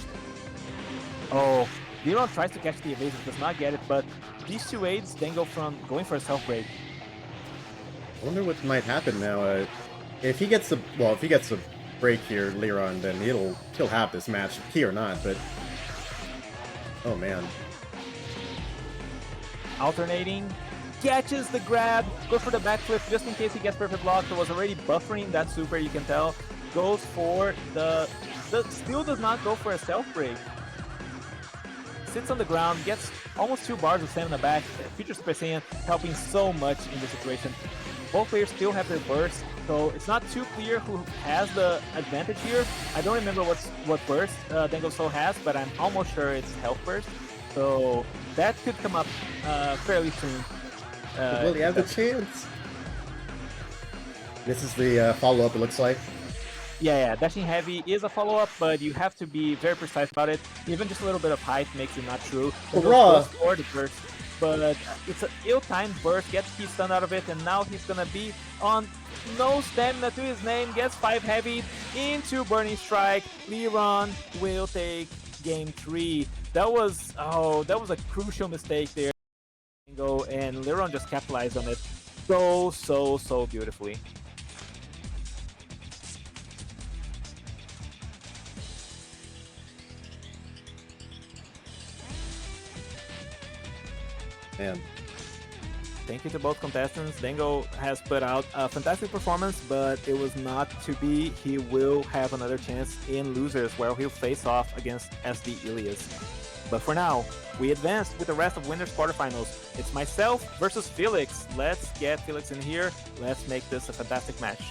Oh, Leron tries to catch the evasive, does not get it, but these two aids Dango from going for a self break. I wonder what might happen now. If he gets the break here, Leron, then he'll have this match, key or not. But oh man, Alternating, catches the grab, goes for the backflip just in case he gets perfect block. There was already buffering that super, you can tell. Goes for still does not go for a self break. Sits on the ground, gets almost 2 bars of stamina back. Future Super Saiyan helping so much in this situation. Both players still have their burst, so it's not too clear who has the advantage here. I don't remember what burst Dango Soul has, but I'm almost sure it's health burst. So that could come up fairly soon. will he have the chance? This is the follow-up, it looks like. Yeah, dashing heavy is a follow-up, but you have to be very precise about it. Even just a little bit of height makes it not true. Hurrah! Or the burst, but it's an ill-timed burst, gets key stun out of it, and now he's gonna be on no stamina to his name, gets 5 heavy into Burning Strike. Leron will take game 3. That was a crucial mistake there. And Leron just capitalized on it so beautifully. Man. Thank you to both contestants. Dango has put out a fantastic performance, but it was not to be. He will have another chance in losers where he'll face off against SD Ilias. But for now, we advanced with the rest of winners quarterfinals. It's myself versus Felix. Let's get Felix in here. Let's make this a fantastic match.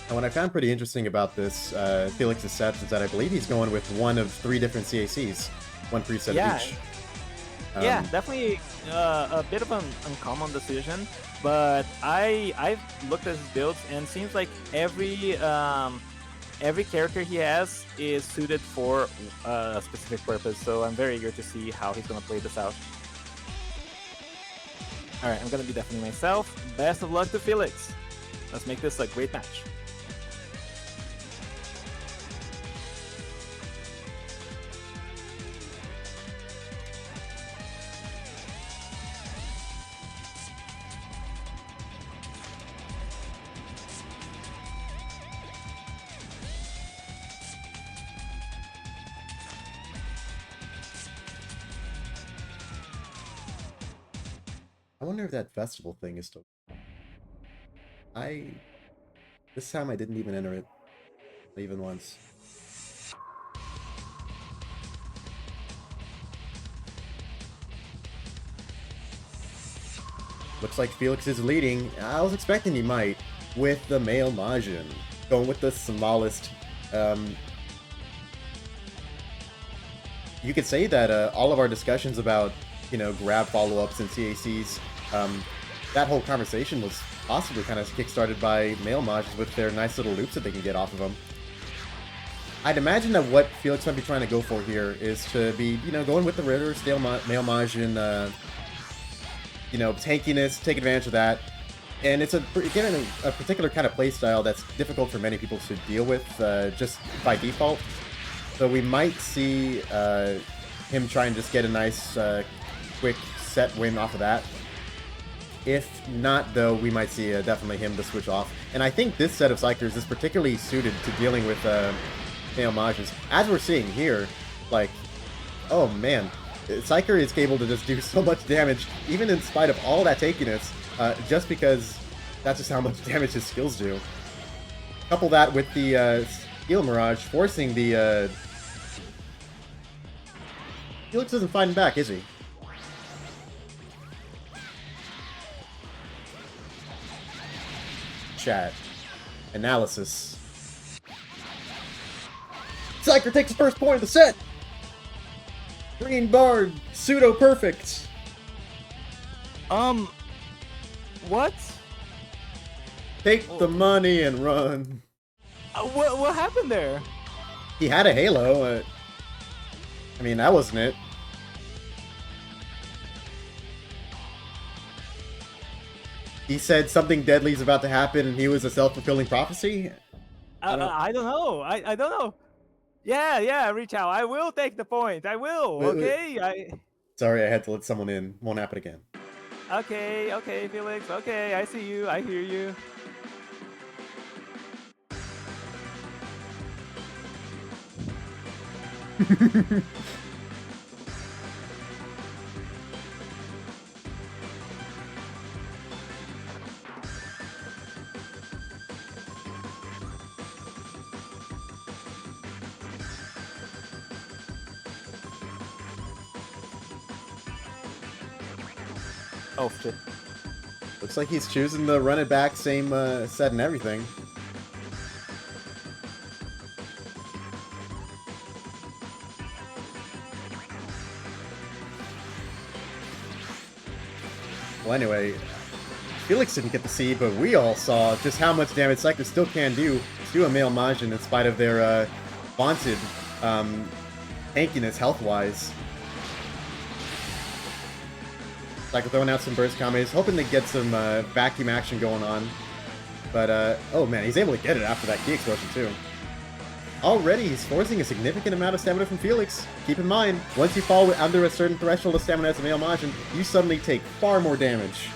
And what I found pretty interesting about this Felix's sets is that I believe he's going with one of 3 different CACs, one preset of each. Yeah, definitely a bit of an uncommon decision, but I've looked at his builds and it seems like every character he has is suited for a specific purpose. So I'm very eager to see how he's gonna play this out. All right, I'm gonna be definitely myself. Best of luck to Felix. Let's make this a great match. I wonder if that festival thing is still... This time I didn't even enter it. Not even once. Looks like Felix is leading. I was expecting he might. With the male Majin. Going with the smallest. You could say that all of our discussions about, grab follow-ups and CACs, that whole conversation was possibly kind of kickstarted by male Majins with their nice little loops that they can get off of them. I'd imagine that what Felix might be trying to go for here is to be, you know, going with the Ritter, stale male Majin, you know, tankiness, take advantage of that. And it's, again, a particular kind of playstyle that's difficult for many people to deal with just by default. So we might see him try and just get a nice, quick set win off of that. If not, though, we might see definitely him to switch off. And I think this set of Psychers is particularly suited to dealing with male Majins. As we're seeing here, like, oh man, Psyker is able to just do so much damage, even in spite of all that tankiness, just because that's just how much damage his skills do. Couple that with the Steel Mirage, forcing the... Felix isn't fighting back, is he? Chat. Analysis. Psyker takes the first point of the set! Green Bard, pseudo-perfect! What? Take the money and run. What happened there? He had a Halo. I mean, that wasn't it. He said something deadly is about to happen, and he was a self-fulfilling prophecy? I don't know. I don't know. Yeah, reach out. I will take the point. I will. Wait. Okay. Sorry, I had to let someone in. Won't happen again. Okay, Felix. Okay, I see you. I hear you. Oh shit. Looks like he's choosing to run it back, same set and everything. Well, anyway, Felix didn't get to see, but we all saw just how much damage Psyker still can do to a male Majin in spite of their vaunted tankiness health-wise. Psyker throwing out some burst combos, hoping to get some vacuum action going on. But, oh man, he's able to get it after that key explosion too. Already, he's forcing a significant amount of stamina from Felix. Keep in mind, once you fall under a certain threshold of stamina as a male Majin, you suddenly take far more damage.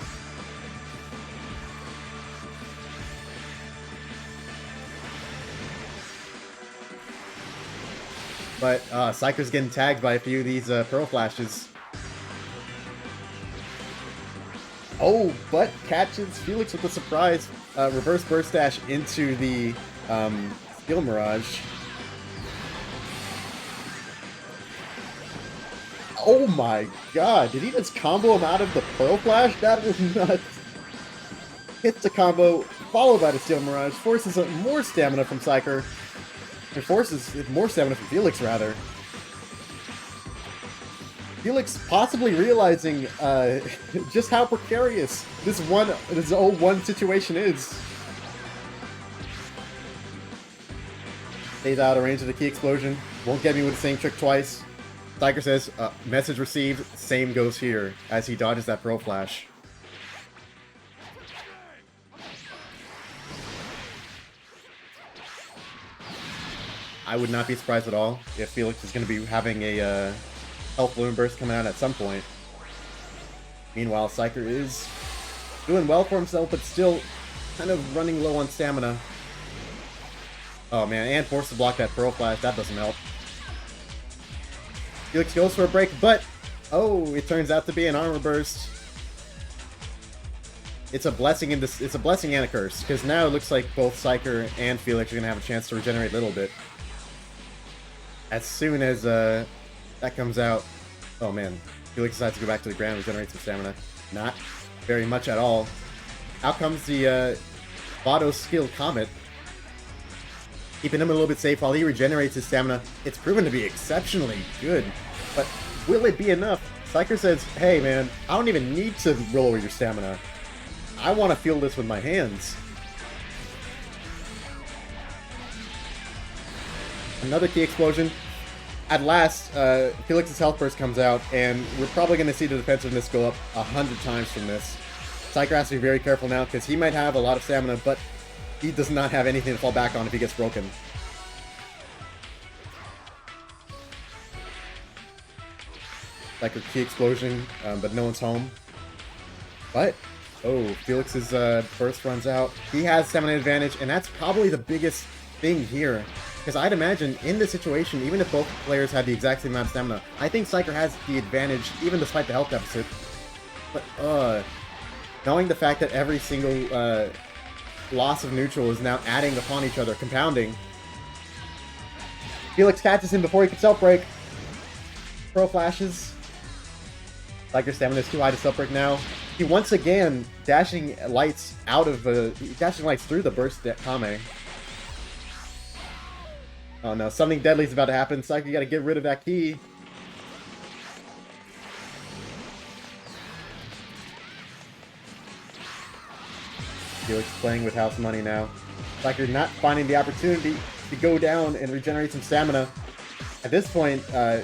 But, Psyker's getting tagged by a few of these Pearl Flashes. Oh, but catches Felix with a surprise reverse burst dash into the Steel Mirage. Oh my god, did he just combo him out of the Pearl Flash? That was nuts. Hits the combo, followed by the Steel Mirage, forces more stamina from Psyker. Or forces more stamina from Felix, rather. Felix possibly realizing just how precarious this 0-1 situation is. Stays out of range of the key explosion. Won't get me with the same trick twice. Psyker says, message received, same goes here, as he dodges that Pearl Flash. I would not be surprised at all if Felix is going to be having a health balloon burst coming out at some point. Meanwhile, Psyker is doing well for himself, but still kind of running low on stamina. Oh man, and forced to block that Pearl Flash, that doesn't help. Felix goes for a break, but oh, it turns out to be an armor burst. It's a blessing and a curse, because now it looks like both Psyker and Felix are gonna have a chance to regenerate a little bit. As soon as that comes out, oh man, Felix decides to go back to the ground and regenerate some stamina. Not very much at all. Out comes the Vado skill Comet, keeping him a little bit safe while he regenerates his stamina. It's proven to be exceptionally good, but will it be enough? Psyker says, hey man, I don't even need to roll over your stamina. I want to feel this with my hands. Another key explosion. At last, Felix's health burst comes out, and we're probably going to see the defensiveness go up 100 times from this. Psyker has to be very careful now, because he might have a lot of stamina, but he does not have anything to fall back on if he gets broken. Psyker key explosion, but no one's home. What? Oh, Felix's burst runs out. He has stamina advantage, and that's probably the biggest thing here. Because I'd imagine, in this situation, even if both players had the exact same amount of stamina, I think Psyker has the advantage, even despite the health deficit. But, knowing the fact that every single loss of neutral is now adding upon each other, compounding. Felix catches him before he can self-break. Pro flashes. Psyker's stamina is too high to self-break now. He once again dashing lights out of dashing lights through the burst Kame. Oh no, something deadly is about to happen. Psyker, you gotta get rid of that key. Felix playing with house money now. Psyker not finding the opportunity to go down and regenerate some stamina. At this point, a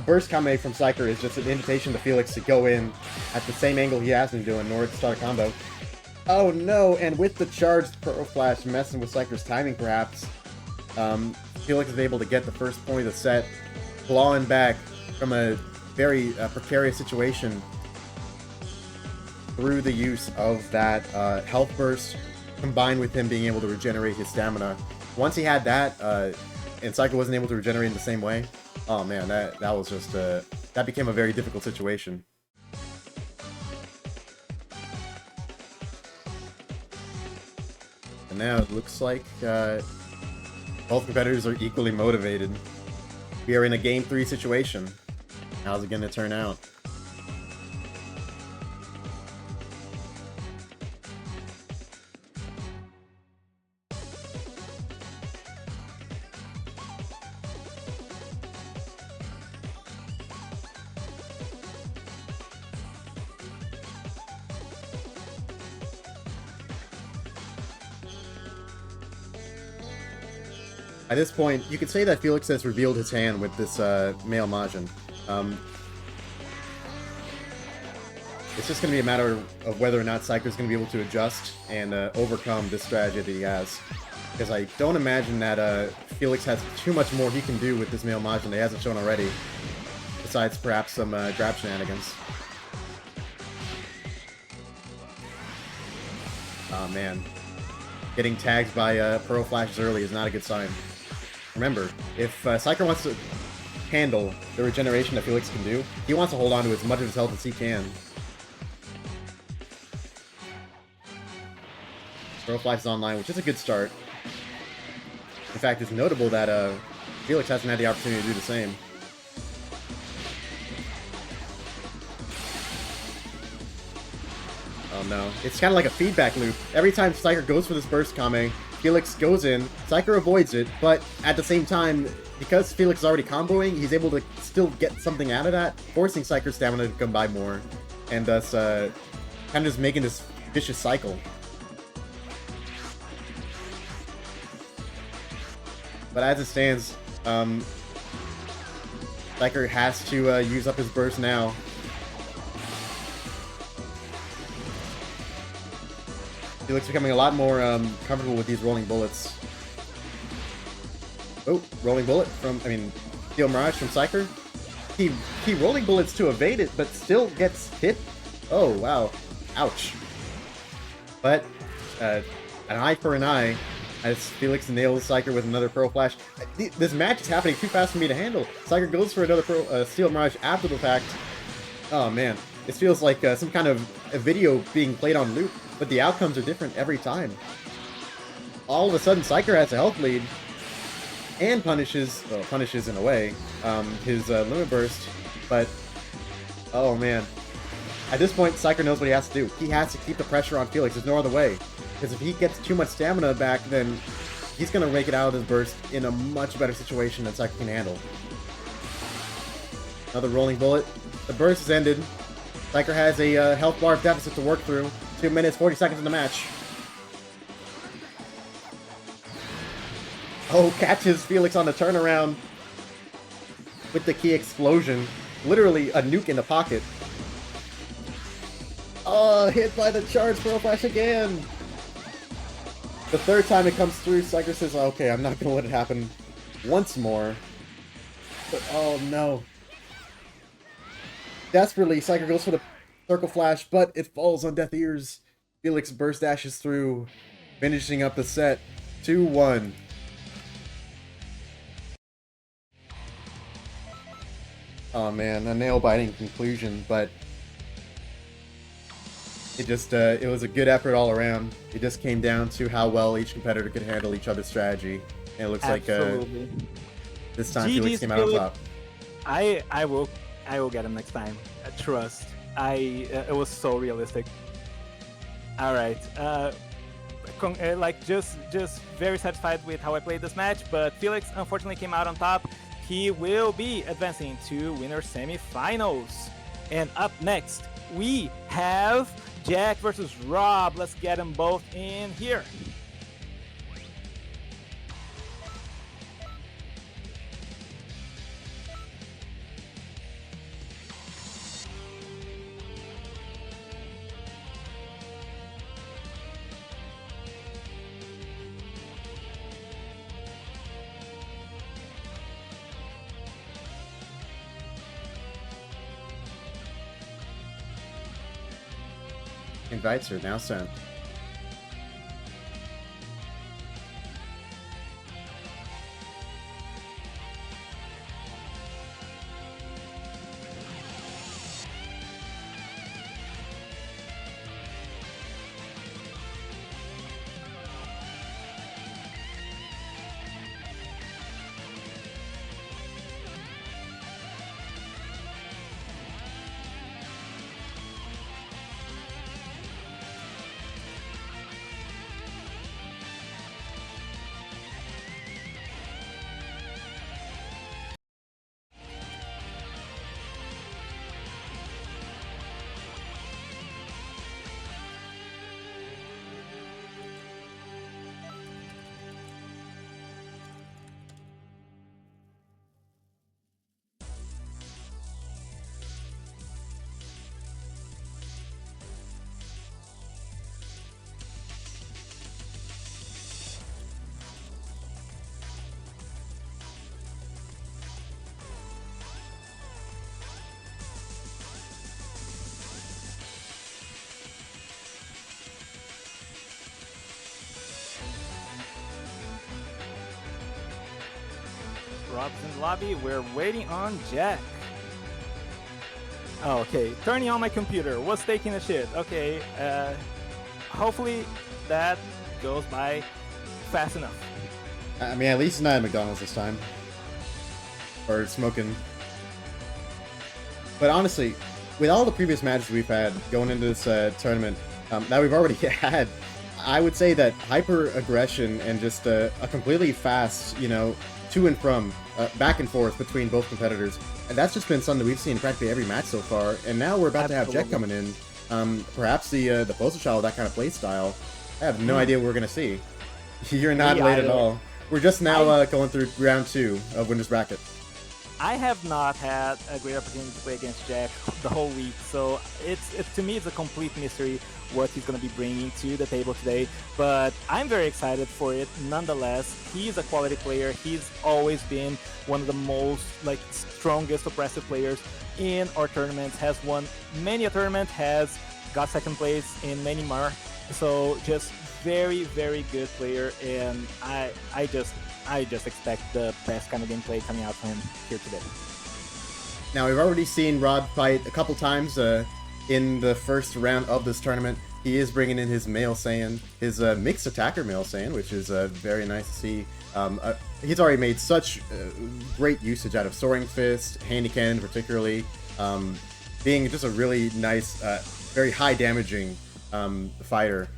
burst Kame from Psyker is just an invitation to Felix to go in at the same angle he has been doing in order to start a combo. Oh no, and with the charged Pro Flash messing with Psyker's timing perhaps, Felix is able to get the first point of the set, clawing back from a very precarious situation through the use of that health burst, combined with him being able to regenerate his stamina. Once he had that, and Psyker wasn't able to regenerate in the same way, oh man, that was just that became a very difficult situation. And now it looks like both competitors are equally motivated. We are in a Game 3 situation. How's it going to turn out? At this point, you could say that Felix has revealed his hand with this male Majin. It's just going to be a matter of whether or not Psyker's going to be able to adjust and overcome this strategy that he has. Because I don't imagine that Felix has too much more he can do with this male Majin that he hasn't shown already. Besides perhaps some grab shenanigans. Oh man. Getting tagged by Pearl Flashes early is not a good sign. Remember, if Psyker wants to handle the regeneration that Felix can do, he wants to hold on to as much of his health as he can. Pearl Flash is online, which is a good start. In fact, it's notable that Felix hasn't had the opportunity to do the same. Oh no. It's kind of like a feedback loop. Every time Psyker goes for this burst Kame, Felix goes in, Psyker avoids it, but at the same time, because Felix is already comboing, he's able to still get something out of that, forcing Psyker's stamina to come by more, and thus kind of just making this vicious cycle. But as it stands, Psyker has to use up his burst now. Felix becoming a lot more comfortable with these rolling bullets. Oh, rolling bullet from, Steel Mirage from Psyker. He rolling bullets to evade it, but still gets hit. Oh, wow. Ouch. But, an eye for an eye, as Felix nails Psyker with another Pearl Flash. This match is happening too fast for me to handle. Psyker goes for another Steel Mirage after the fact. Oh, man. This feels like some kind of a video being played on loop, but the outcomes are different every time. All of a sudden, Psyker has a health lead, and punishes in a way, his Limit Burst, but, oh man. At this point, Psyker knows what he has to do. He has to keep the pressure on Felix, there's no other way. Because if he gets too much stamina back, then he's going to make it out of this burst in a much better situation than Psyker can handle. Another rolling bullet. The burst is ended. Psyker has a health bar deficit to work through. 2 minutes, 40 seconds in the match. Oh, catches Felix on the turnaround with the key explosion. Literally a nuke in the pocket. Oh, hit by the charge Pearl Flash again. The third time it comes through, Psyker says, okay, I'm not going to let it happen once more. But, oh no. Desperately, Psyker goes for the Circle Flash, but it falls on deaf ears. Felix burst dashes through, finishing up the set 2-1. Oh man, a nail-biting conclusion, but it was a good effort all around. It just came down to how well each competitor could handle each other's strategy. And it looks Absolutely. like this time GG's Felix came out on Felix. top. I will get him next time. Trust. It was so realistic. All right. Like just very satisfied with how I played this match, but Felix unfortunately came out on top. He will be advancing to winner semifinals. And up next, we have Jack versus Rob. Let's get them both in here. Invites are now sent. Rob's in the lobby. We're waiting on Jack. Oh, okay. Turning on my computer. What's taking a shit? Okay. Hopefully that goes by fast enough. I mean, at least not at McDonald's this time. Or smoking. But honestly, with all the previous matches we've had going into this tournament that we've already had, I would say that hyper-aggression and just a completely fast, you know, to and from, back and forth between both competitors. And that's just been something we've seen in practically every match so far. And now we're about to have Jet coming in. Perhaps the poster child with that kind of play style. I have no idea what we're going to see. You're not late at all. We're just now going through round 2 of Winner's Bracket. I have not had a great opportunity to play against Jack the whole week, so to me it's a complete mystery what he's going to be bringing to the table today, but I'm very excited for it nonetheless. He's a quality player. He's always been one of the most strongest oppressive players in our tournaments, has won many a tournament, has got second place in many more, so just very, very good player, and I just expect the best kind of gameplay coming out from him here today. Now, we've already seen Rod fight a couple times in the first round of this tournament. He is bringing in his male Saiyan, his mixed attacker male Saiyan, which is very nice to see. He's already made such great usage out of Soaring Fist, Handy Cannon particularly, being just a really nice, very high damaging fighter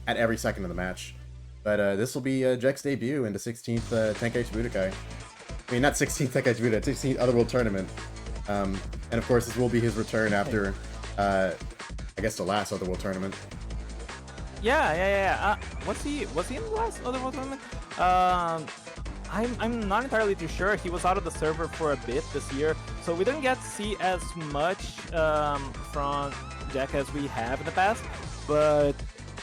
at every second of the match. But this will be Jek's debut in the 16th Tenkaichi Budokai. I mean, not 16th Tenkaichi Budokai, 16th Otherworld Tournament. And of course, this will be his return after, I guess, the last Otherworld Tournament. Yeah. Was he in the last Otherworld Tournament? I'm not entirely too sure. He was out of the server for a bit this year, so we didn't get to see as much from Jack as we have in the past. But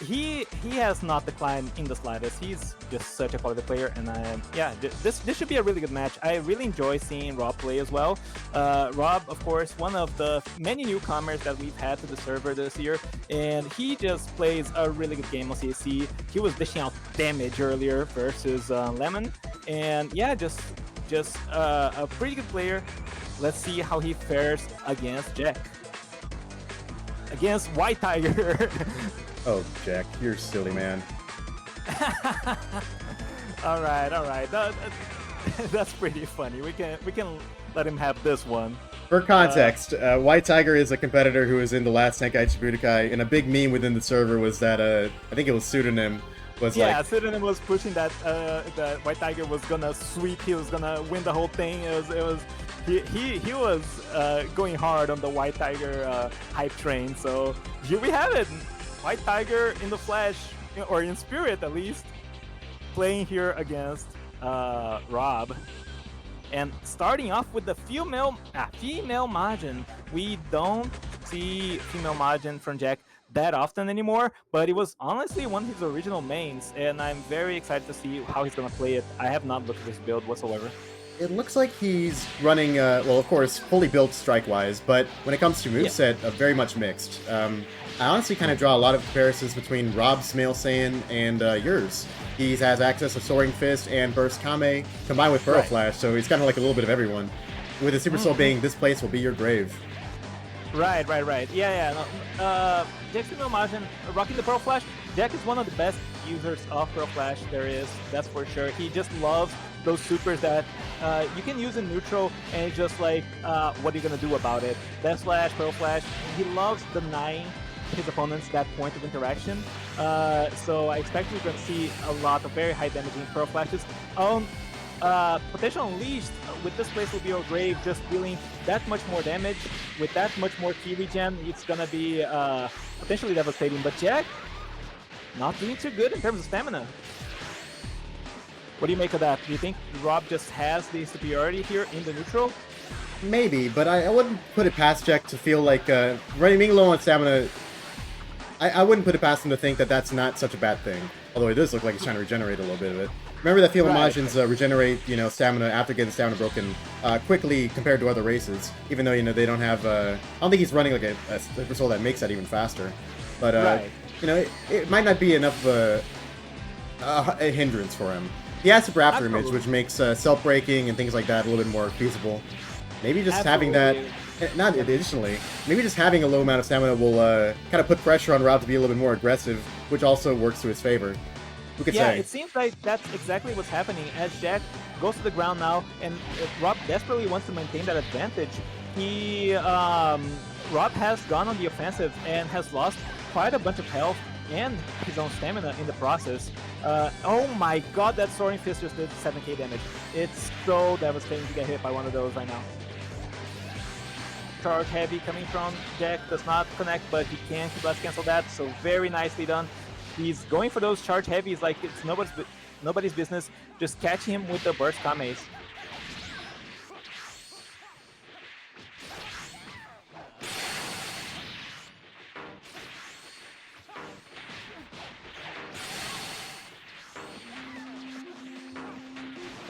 he has not declined in the slightest. He's just such a quality player, and yeah, this should be a really good match. I really enjoy seeing Rob play as well. Rob, of course, one of the many newcomers that we've had to the server this year, and he just plays a really good game on CAC. He was dishing out damage earlier versus Lemon, and yeah, just a pretty good player. Let's see how he fares against Jack. Against White Tiger. Oh, Jack, you're silly, man. all right. That's pretty funny. We can let him have this one. For context, White Tiger is a competitor who was in the last Tenkaichi Budokai, and a big meme within the server was that I think it was Pseudonym was like, Pseudonym was pushing that that White Tiger was gonna sweep. He was gonna win the whole thing. He was going hard on the White Tiger hype train. So here we have it. White Tiger in the flesh, or in spirit at least, playing here against Rob. And starting off with the female Majin. We don't see female Majin from Jack that often anymore, but it was honestly one of his original mains, and I'm very excited to see how he's gonna play it. I have not looked at his build whatsoever. it looks like he's running, well, of course, fully built strike-wise, but when it comes to moveset, very much mixed. I honestly kind of draw a lot of comparisons between Rob's Male Saiyan and yours. He has access to Soaring Fist and Burst Kame, combined with Pearl Flash, so he's kind of like a little bit of everyone. With the Super Soul being, this place will be your grave. Right. Yeah. No, Jack's female Majin rocking the Pearl Flash. Jack is one of the best users of Pearl Flash there is, that's for sure. He just loves those supers that you can use in neutral, and it's just like, what are you gonna do about it? Death Slash, Pearl Flash. He loves denying his opponents that point of interaction. So I expect we're gonna see a lot of very high damaging Pearl Flashes. Potential Unleashed with this place will be your grave, just dealing that much more damage with that much more key regen. It's gonna be potentially devastating. But Jack, not doing too good in terms of stamina. What do you make of that? Do you think Rob just has the superiority here in the neutral? Maybe, but I wouldn't put it past Jack to feel like being low on stamina. I wouldn't put it past him to think that that's not such a bad thing. Although it does look like he's trying to regenerate a little bit of it. Remember that female Majins regenerate, stamina after getting stamina broken quickly compared to other races. Even though they don't have. I don't think he's running like a Super Soul that makes that even faster. But it might not be enough of a hindrance for him. He has Super After Image, which makes self-breaking and things like that a little bit more feasible. Maybe just having that, not additionally, maybe just having a low amount of stamina will kind of put pressure on Rob to be a little bit more aggressive, which also works to his favor. Who could say? It seems like that's exactly what's happening as Jack goes to the ground now, and Rob desperately wants to maintain that advantage. Rob has gone on the offensive and has lost quite a bunch of health and his own stamina in the process. Oh my god, that Soaring Fist just did 7k damage. It's so devastating to get hit by one of those right now. Charge Heavy coming from Jack does not connect, but he can blast cancel that, so very nicely done. He's going for those Charge Heavies like it's nobody's business, just catching him with the Burst Kames.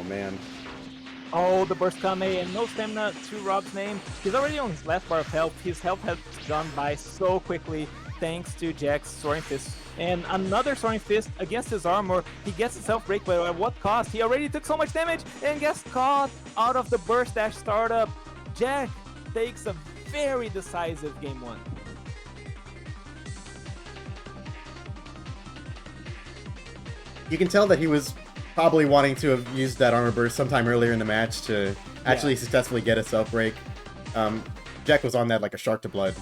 Oh man. Oh, the Burst Kame and no stamina to Rob's name. He's already on his last bar of health. His health has gone by so quickly thanks to Jack's Soaring Fist. And another Soaring Fist against his armor. He gets a self-break, but at what cost? He already took so much damage and gets caught out of the Burst Dash startup. Jack takes a very decisive game 1. You can tell that he was probably wanting to have used that armor burst sometime earlier in the match to actually successfully get a self-break. Jack was on that like a shark to blood.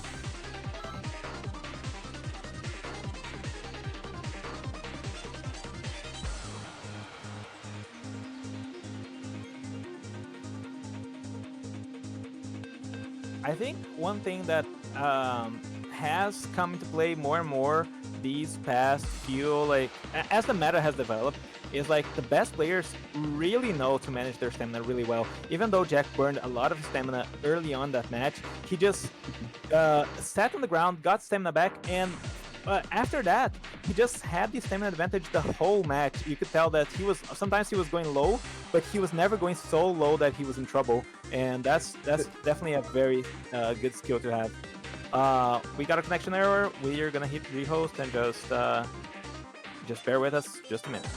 I think one thing that has come into play more and more these past few, as the meta has developed, is like the best players really know to manage their stamina really well. Even though Jack burned a lot of stamina early on that match, he just sat on the ground, got stamina back, and after that, he just had the stamina advantage the whole match. You could tell that sometimes he was going low, but he was never going so low that he was in trouble. And that's definitely a very good skill to have. We got a connection error. We are gonna hit rehost and just bear with us just a minute.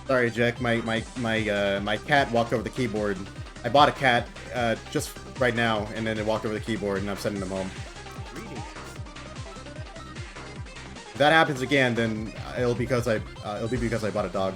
Sorry, Jack. My cat walked over the keyboard. I bought a cat just right now, and then it walked over the keyboard, and I'm sending him home. If that happens again, then it'll be because I bought a dog.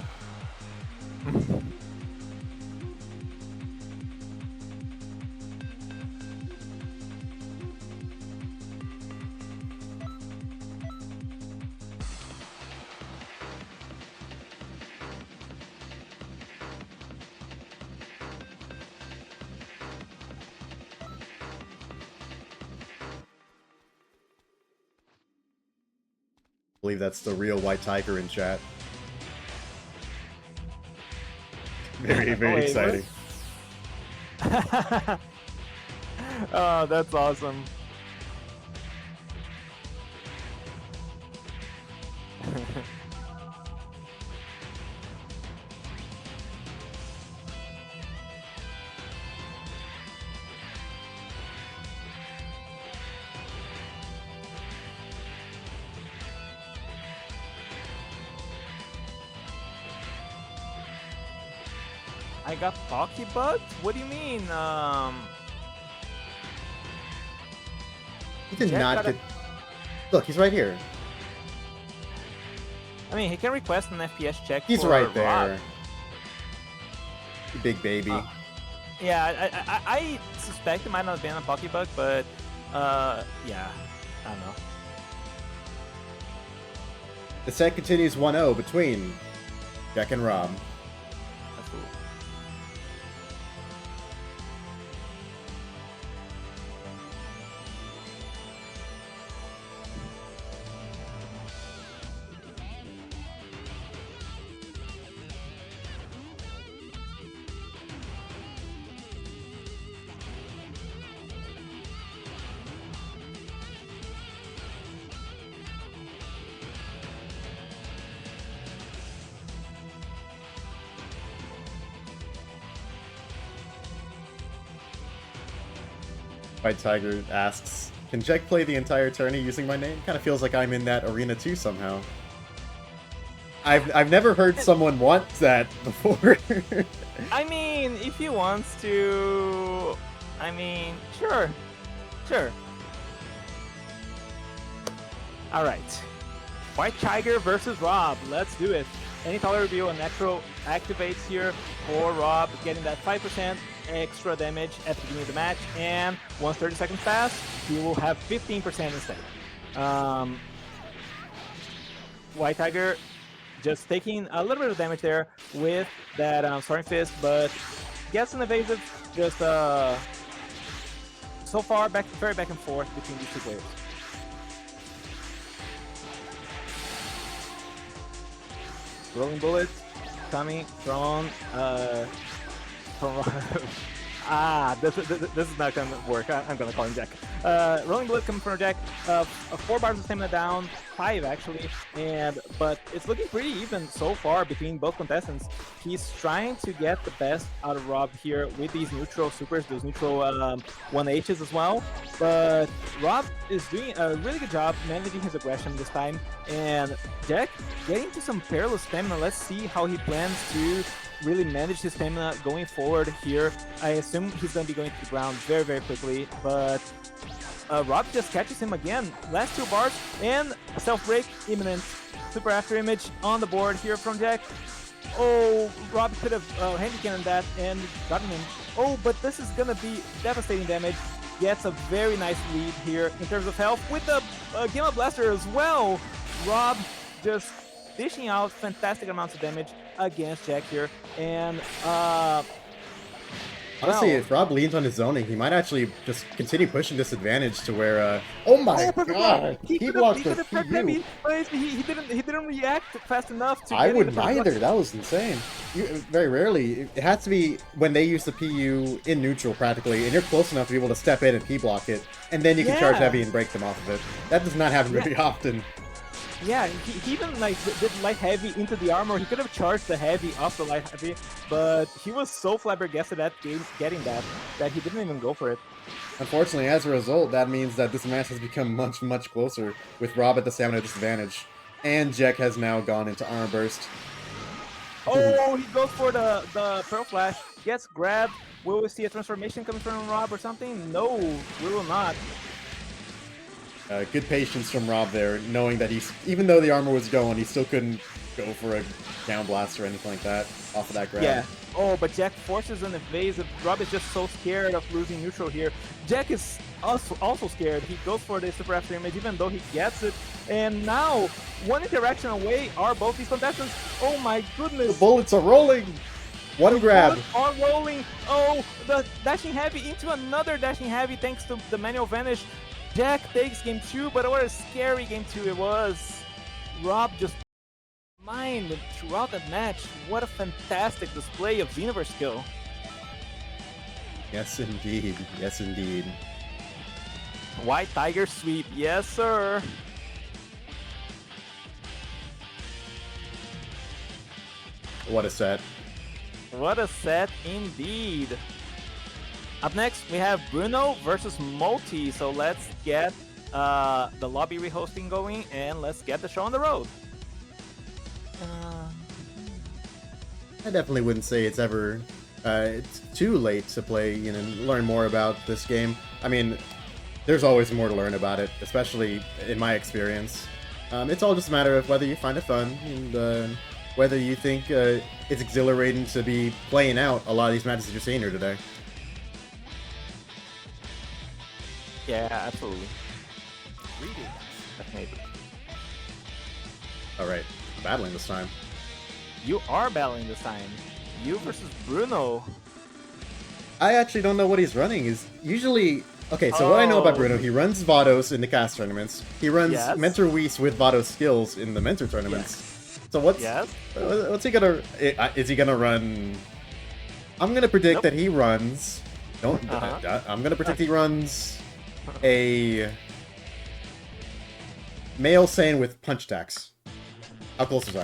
I believe that's the real white tiger in chat. Very, very Wait, exciting. Oh, that's awesome. I got Pocky Butt? What do you mean? He did Jack not got a- get... Look, he's right here. I mean, he can request an FPS check. He's for right Rob. there. You big baby. Yeah, I suspect it might not have been a Pocky Bug, but yeah, I don't know. The set continues 1-0 between Jack and Rob. That's cool. White Tiger asks, can Jack play the entire tourney using my name? Kind of feels like I'm in that arena too somehow. I've never heard someone want that before. I mean, if he wants to, I mean, sure. All right, White Tiger versus Rob. Let's do it. Any color reveal and Necro activates here for Rob, getting that 5% extra damage at the beginning of the match, and once 30 seconds pass, he will have 15% instead. White Tiger just taking a little bit of damage there with that Soaring Fist, but gets an evasive, just so far very back and forth between these two players. Rolling Bullet coming from this is not gonna work. I'm gonna call him Jack. Rolling Bullet coming from Jack. 4 bars of stamina down, 5 actually, but it's looking pretty even so far between both contestants. He's trying to get the best out of Rob here with these neutral supers, those neutral 1Hs as well. But Rob is doing a really good job managing his aggression this time, and Jack getting to some perilous stamina. Let's see how he plans to really manage his stamina going forward here. I assume he's going to be going to the ground very, very quickly, but Rob just catches him again. Last 2 bars, and self-break imminent. Super after image on the board here from Jack. Oh, Rob could have handy cannoned that and gotten him. Oh, but this is going to be devastating damage. Gets a very nice lead here in terms of health with the Gamma Blaster as well. Rob just dishing out fantastic amounts of damage against Jack here, and Honestly, well. if Rob leans on his zoning, he might actually just continue pushing this advantage to where, oh my Perfect block. god, He he could have blocked the prepped PU. heavy, but he didn't react fast enough to I getting the wouldn't perfect either, block. that was insane. Very rarely, it has to be when they use the PU in neutral practically, and you're close enough to be able to step in and P-block it, and then you can charge Yeah. heavy and break them off of it. That does not happen very often. Yeah, he even like did light heavy into the armor. He could have charged the heavy off the light heavy, but he was so flabbergasted at getting that he didn't even go for it. Unfortunately, as a result, that means that this match has become much, much closer, with Rob at the stamina disadvantage. And Jack has now gone into Armor Burst. Oh, he goes for the Pearl Flash, gets grabbed. Will we see a transformation coming from Rob or something? No, we will not. Good patience from Rob there, knowing that even though the armor was going, he still couldn't go for a down blast or anything like that off of that grab. Yeah. Oh, but Jack forces an evasive. Rob is just so scared of losing neutral here. Jack is also scared. He goes for the super after image even though he gets it. And now, one interaction away are both these contestants. Oh my goodness. The bullets are rolling! One grab. Bullets are rolling. Oh, the dashing heavy into another dashing heavy thanks to the manual vanish. Jack takes game 2, but what a scary game 2 it was. Rob just mind throughout that match. What a fantastic display of Xenoverse skill. Yes, indeed. Yes, indeed. White Tiger sweep, yes sir. What a set. What a set indeed. Up next, we have Bruno versus Multi. So let's get the lobby rehosting going and let's get the show on the road. I definitely wouldn't say it's ever it's too late to play, learn more about this game. I mean, there's always more to learn about it, especially in my experience. It's all just a matter of whether you find it fun and whether you think it's exhilarating to be playing out a lot of these matches that you're seeing here today. Yeah, absolutely. Definitely. Alright, battling this time. You are battling this time. You versus Bruno. I actually don't know what he's running. Is usually okay. So what I know about Bruno, he runs Vados in the cast tournaments. He runs Mentor Whis with Vados skills in the Mentor tournaments. So what's he gonna? Is he gonna run? I'm gonna predict that he runs. I'm gonna predict he runs a male Saiyan with punch attacks. How close was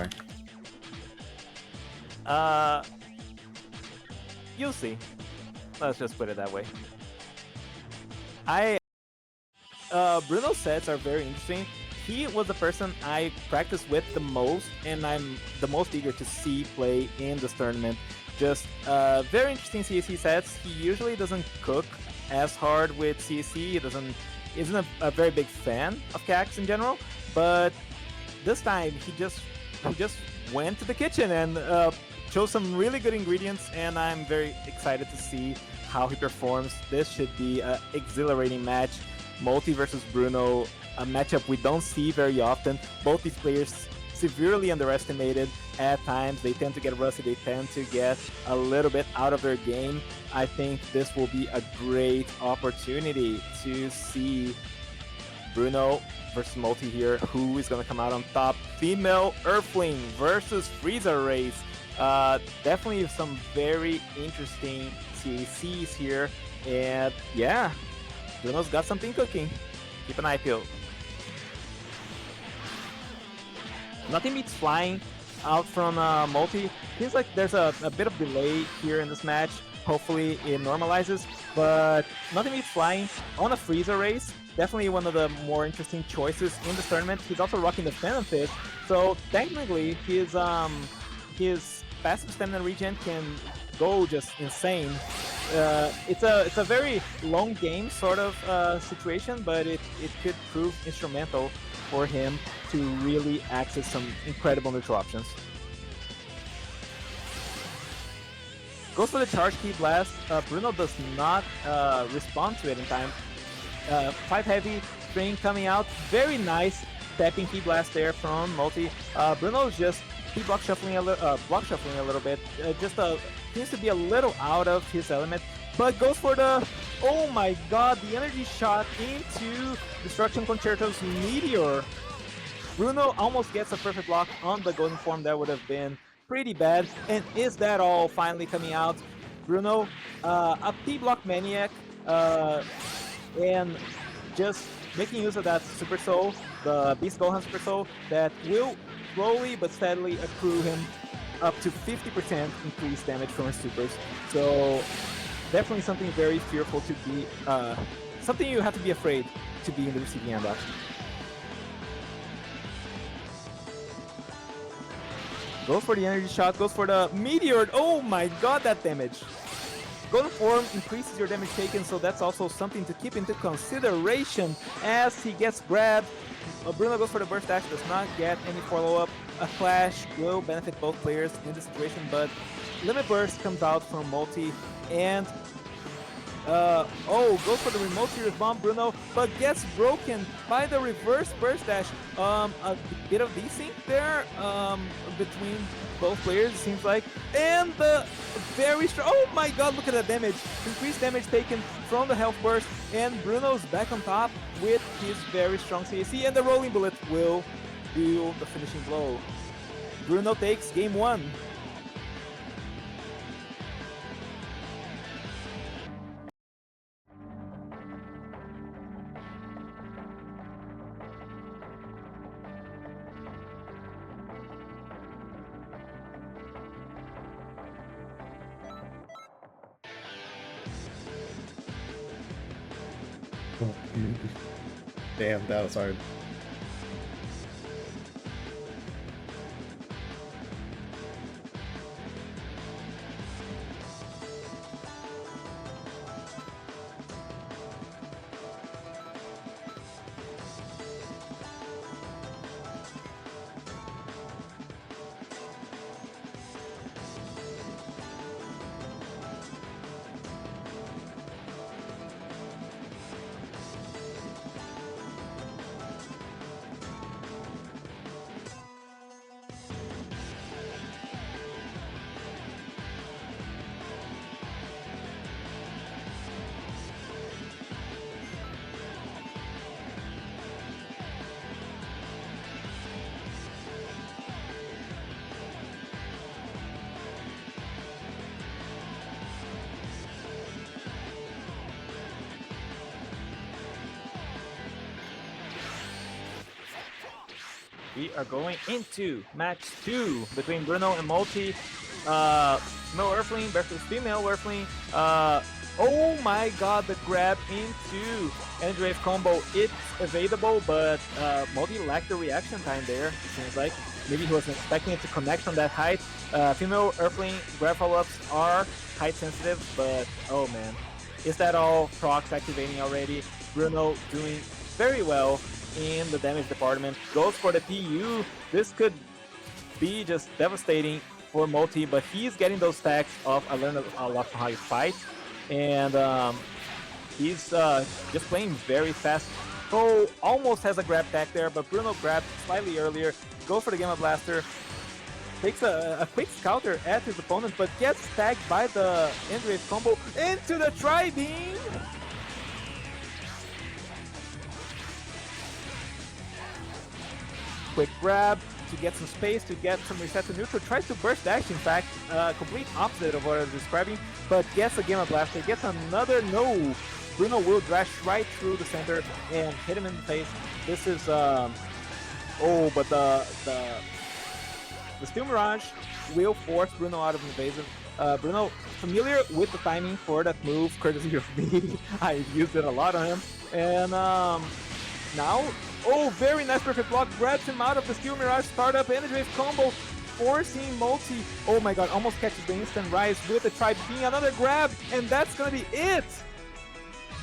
I? You'll see. Let's just put it that way. Bruno's sets are very interesting. He was the person I practiced with the most, and I'm the most eager to see play in this tournament. Just very interesting CAC sets. He usually doesn't cook as hard with CAC. He isn't a very big fan of CACs in general, but this time he just went to the kitchen and chose some really good ingredients, and I'm very excited to see how he performs. This should be an exhilarating match. Multi versus Bruno, a matchup we don't see very often. Both these players severely underestimated at times. They tend to get rusty, they tend to get a little bit out of their game. I think this will be a great opportunity to see Bruno versus Multi here. Who is going to come out on top? Female Earthling versus Frieza race. Definitely some very interesting CACs here. And yeah, Bruno's got something cooking. Keep an eye peeled. Nothing beats flying out from Multi. Feels like there's a bit of delay here in this match. Hopefully it normalizes, but nothing beats flying on a Frieza race. Definitely one of the more interesting choices in this tournament. He's also rocking the Phantom Fist, so technically his passive stamina regen can go just insane. It's a very long game sort of situation, but it could prove instrumental for him to really access some incredible neutral options. Goes for the charge key blast. Bruno does not respond to it in time. 5 heavy string coming out. Very nice tapping key blast there from Multi. Bruno's just block shuffling a little bit. Seems to be a little out of his element, but goes for the, oh my god, the energy shot into Destruction Concerto's Meteor. Bruno almost gets a perfect block on the golden form. That would have been pretty bad. And is that all finally coming out? Bruno, a P-block maniac, and just making use of that Super Soul, the Beast Gohan Super Soul, that will slowly but steadily accrue him up to 50% increased damage from his supers. So definitely something very fearful to be, something you have to be afraid to be in the receiving end of. Goes for the energy shot, goes for the meteor. Oh my god, that damage. Golden form increases your damage taken, so that's also something to keep into consideration as he gets grabbed. Bruno goes for the burst dash, does not get any follow-up. A flash will benefit both players in this situation, but limit burst comes out from Multi, and goes for the remote serious bomb, Bruno, but gets broken by the reverse burst dash. A bit of desync there between both players, it seems like, and the very strong, oh my god, look at that damage, increased damage taken from the health burst, and Bruno's back on top with his very strong CAC, and the rolling bullet will deal the finishing blow. Bruno takes game 1. Damn, that was hard. We are going into match 2 between Bruno and Multi. Male Earthling versus female Earthling. Oh my god, the grab into Energy Wave combo. It's evadable, but Multi lacked the reaction time there, it seems like. Maybe he wasn't expecting it to connect from that height. Female Earthling grab follow-ups are height sensitive, but oh man. Is that all procs activating already? Bruno doing very well in the damage department, goes for the PU. This could be just devastating for Multi, but he's getting those stacks of I learned a lot from how you fight, and he's just playing very fast. Cole almost has a grab tag there, but Bruno grabbed slightly earlier, goes for the Gamma Blaster, takes a quick counter at his opponent, but gets tagged by the Energy Wave combo into the Tri-Beam. Quick grab to get some space, to get some reset to neutral, tries to burst dash, in fact, complete opposite of what I was describing, but gets a Gamma Blaster, gets another no. Bruno will dash right through the center and hit him in the face. This is, but the Steel Mirage will force Bruno out of evasive. Bruno, familiar with the timing for that move, courtesy of me. I used it a lot on him. And now, very nice perfect block, grabs him out of the Steel Mirage startup, Energy Wave combo, forcing Multi. Oh my god, almost catches the instant rise with the Tri-Beam, another grab, and that's gonna be it!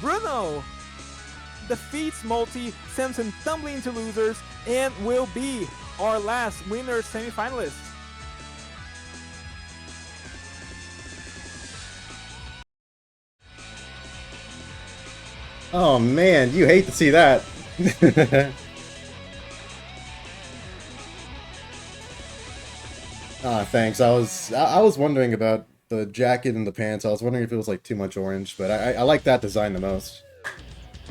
Bruno defeats Multi, sends him tumbling to losers, and will be our last winner semi-finalist. Oh man, you hate to see that. Ah, thanks. I was wondering about the jacket and the pants. I was wondering if it was like too much orange, but I like that design the most.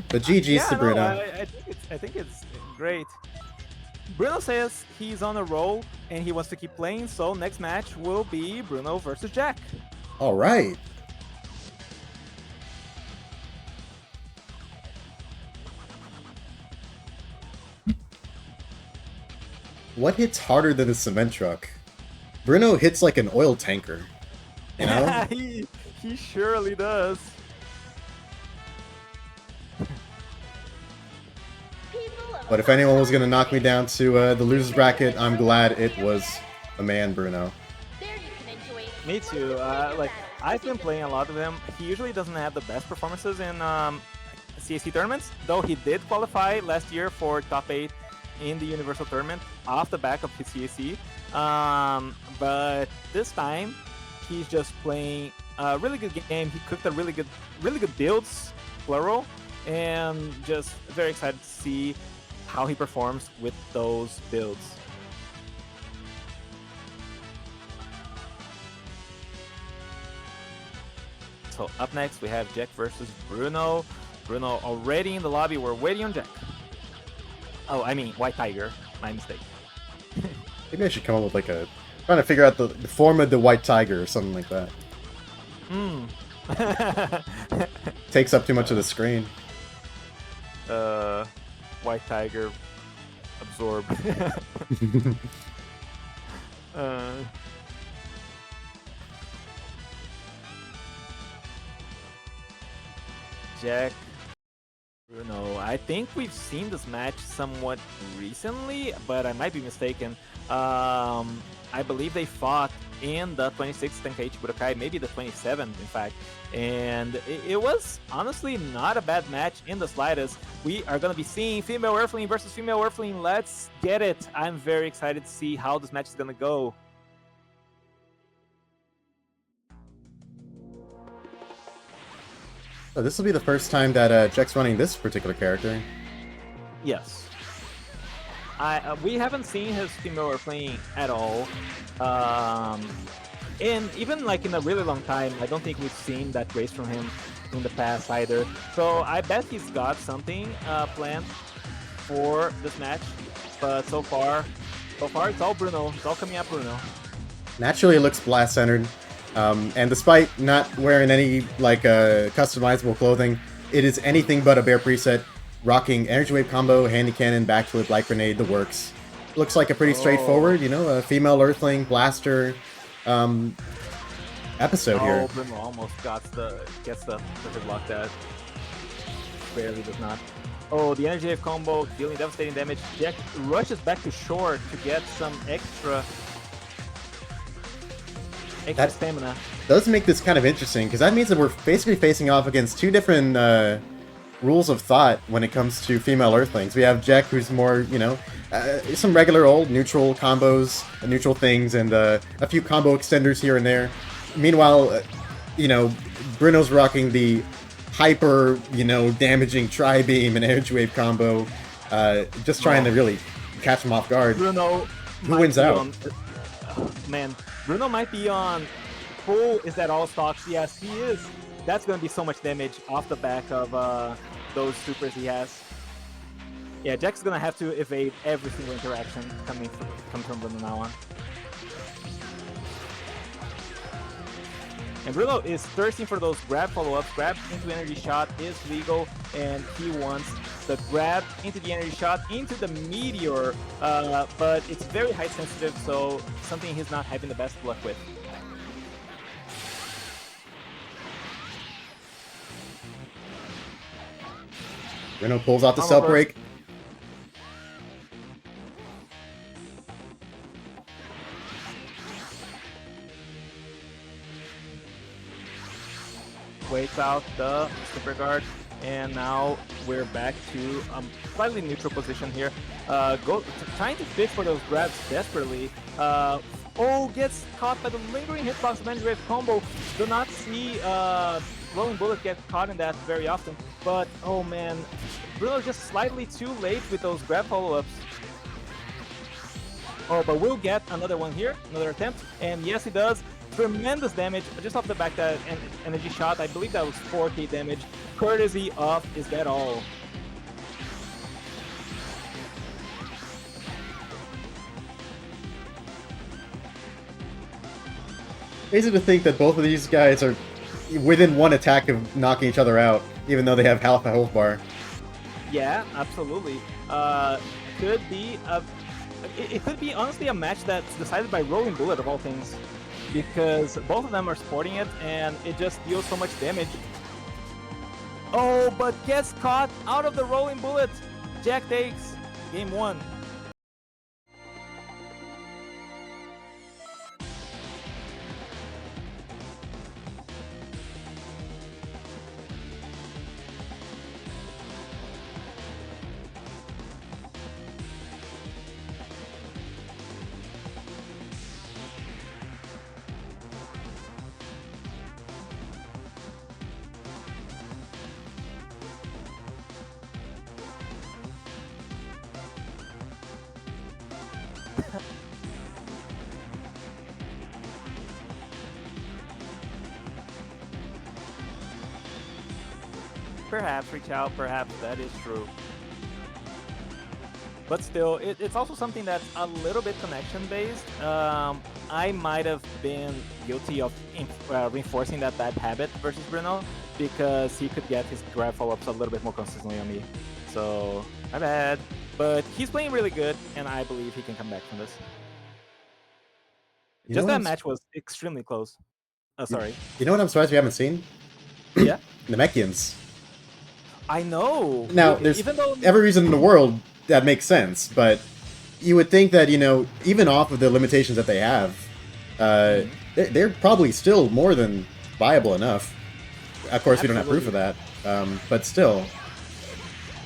But GG's Yeah, to no, Bruno. I think it's great. Bruno says he's on a roll and he wants to keep playing, so next match will be Bruno versus Jack. All right. What hits harder than a cement truck? Bruno hits like an oil tanker. You know? he surely does. But if anyone was gonna knock me down to the losers bracket, I'm glad it was a man, Bruno. Me too. Like I've been playing a lot of him. He usually doesn't have the best performances in CAC tournaments, though he did qualify last year for top 8 in the Universal Tournament off the back of his CAC. But this time, he's just playing a really good game. He cooked a really good builds, plural, and just very excited to see how he performs with those builds. So up next we have Jack versus Bruno. Bruno already in the lobby. We're waiting on Jack. Oh, I mean White Tiger. My mistake. Maybe I should come up with like a... trying to figure out the form of the white tiger or something like that. Takes up too much of the screen. White Tiger absorb. Jack, Bruno. I think we've seen this match somewhat recently, but I might be mistaken. I believe they fought in the 26th Tenkaichi Budokai, maybe the 27th, in fact. And it was honestly not a bad match in the slightest. We are going to be seeing female Earthling versus female Earthling. Let's get it. I'm very excited to see how this match is going to go. Oh, this will be the first time that Jack's running this particular character. Yes. We haven't seen his female Earthling at all. And even like in a really long time, I don't think we've seen that race from him in the past either. So I bet he's got something planned for this match. But so far it's all Bruno. It's all coming out Bruno. Naturally, it looks blast centered. And despite not wearing any like customizable clothing, it is anything but a bare preset. Rocking energy wave combo, handy cannon, backflip, light grenade, the works. Looks like a pretty straightforward, you know, a female Earthling blaster episode here. Bruno almost gets the block that barely does not. Oh, the energy wave combo dealing devastating damage. Jack rushes back to shore to get some extra stamina. Does make this kind of interesting, because that means that we're basically facing off against two different rules of thought when it comes to female Earthlings. We have Jack, who's more, you know, some regular old neutral combos, neutral things, and a few combo extenders here and there. Meanwhile, you know, Bruno's rocking the hyper, you know, damaging tri-beam and energy wave combo, just trying to really catch him off guard. Bruno, who wins out? Man, Bruno might be on full. Is that all stocks? Yes, he is. That's going to be so much damage off the back of those supers he has. Yeah, Jack's going to have to evade every single interaction coming from Bruno now on. And Bruno is thirsting for those grab follow-ups. Grab into energy shot is legal, and he wants the grab into the energy shot into the meteor, but it's very height sensitive, so something he's not having the best luck with. Bruno pulls out the cell break. Waits out the super guard, and now we're back to a slightly neutral position here. Trying to fish for those grabs desperately. Gets caught by the lingering hitbox of energy wave combo. Do not see Rolling Bullet get caught in that very often, but oh man, Bruno's just slightly too late with those grab follow-ups. Oh, but we'll get another one here, another attempt, and yes he does. tremendous damage just off the back. That energy shot, I believe that was 4k damage, courtesy of Is That All? Crazy to think that both of these guys are within one attack of knocking each other out, even though they have half a health bar. Yeah, absolutely. Could be it could be honestly a match that's decided by Rolling Bullet of all things, because both of them are sporting it and it just deals so much damage. Oh, but gets caught out of the Rolling Bullet. Jack takes game 1. Perhaps reach out, perhaps that is true. But still, it's also something that's a little bit connection-based. I might have been guilty of reinforcing that bad habit versus Bruno, because he could get his grab follow-ups a little bit more consistently on me. So, my bad. But he's playing really good, and I believe he can come back from this. Just that match was extremely close. Sorry. You know what I'm surprised we haven't seen? Yeah? Namekians. I know! Now, there's every reason in the world that makes sense, but you would think that, you know, even off of the limitations that they have, they're probably still more than viable enough. Of course, we don't have proof of that, but still.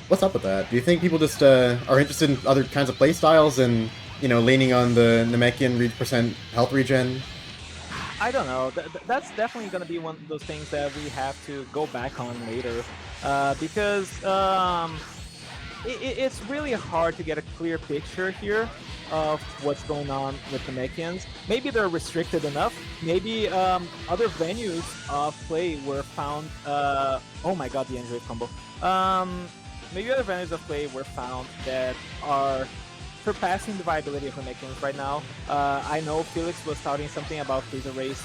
What's up with that? Do you think people just are interested in other kinds of playstyles and, you know, leaning on the Namekian percent health regen? I don't know. That's definitely going to be one of those things that we have to go back on later, because it's really hard to get a clear picture here of what's going on with the Namekians. Maybe they're restricted enough. Maybe other venues of play were found. Oh my god, the Android combo. Maybe other venues of play were found that are surpassing the viability of the Namekians right now. I know Felix was touting something about Freezer Race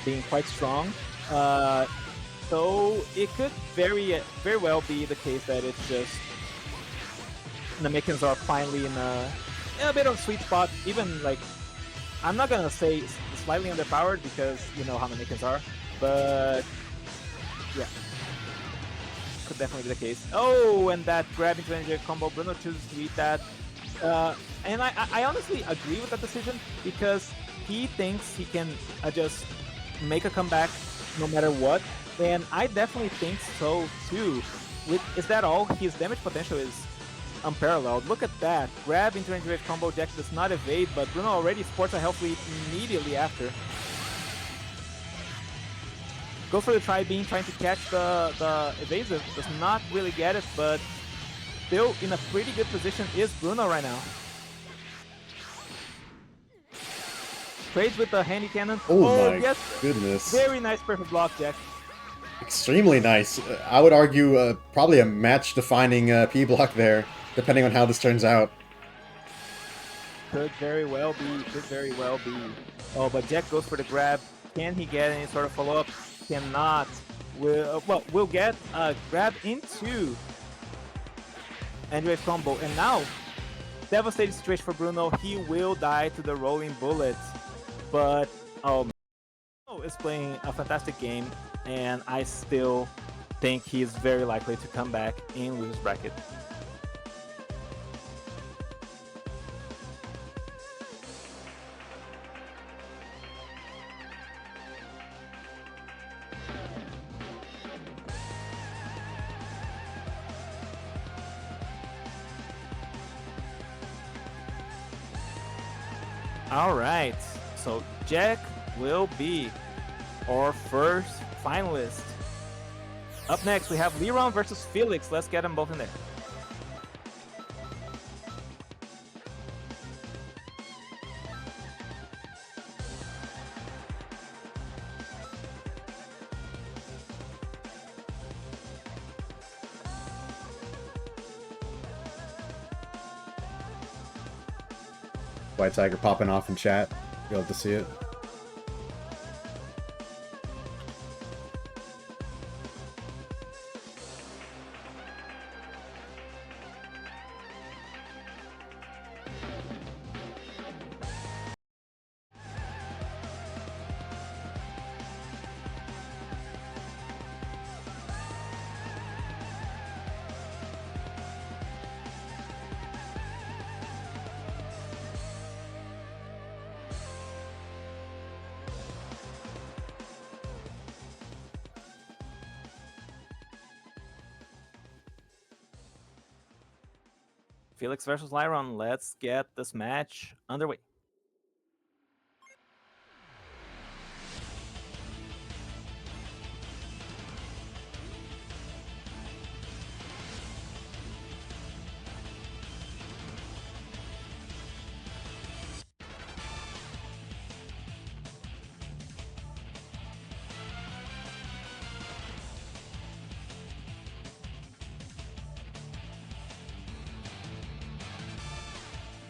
being quite strong. So it could very well be the case that it's just the Namekians are finally in a bit of a sweet spot. Even like, I'm not gonna say slightly underpowered because you know how the Namekians are, but yeah, could definitely be the case. Oh, and that grab into energy combo, Bruno chooses to eat that. And I honestly agree with that decision, because he thinks he can just make a comeback no matter what, and I definitely think so too. Is That All? His damage potential is unparalleled. Look at that. Grab into range wave combo, Jack does not evade, but Bruno already sports a health lead immediately after. Goes for the tri-beam, trying to catch the evasive, does not really get it, but still in a pretty good position is Bruno right now. Trades with the handy cannon. Oh my yes. goodness. Very nice perfect block, Jack. Extremely nice. I would argue probably a match-defining P-block there, depending on how this turns out. Could very well be. Could very well be. Oh, but Jack goes for the grab. Can he get any sort of follow-up? Cannot. We'll get a grab into Android combo, and now devastating situation for Bruno. He will die to the rolling bullets, but Bruno is playing a fantastic game, and I still think he is very likely to come back in losers bracket. Alright, so Jack will be our first finalist. Up next, we have Liron versus Felix. Let's get them both in there. White Tiger popping off in chat. You'll have to see it. Felix versus Lyron. Let's get this match underway.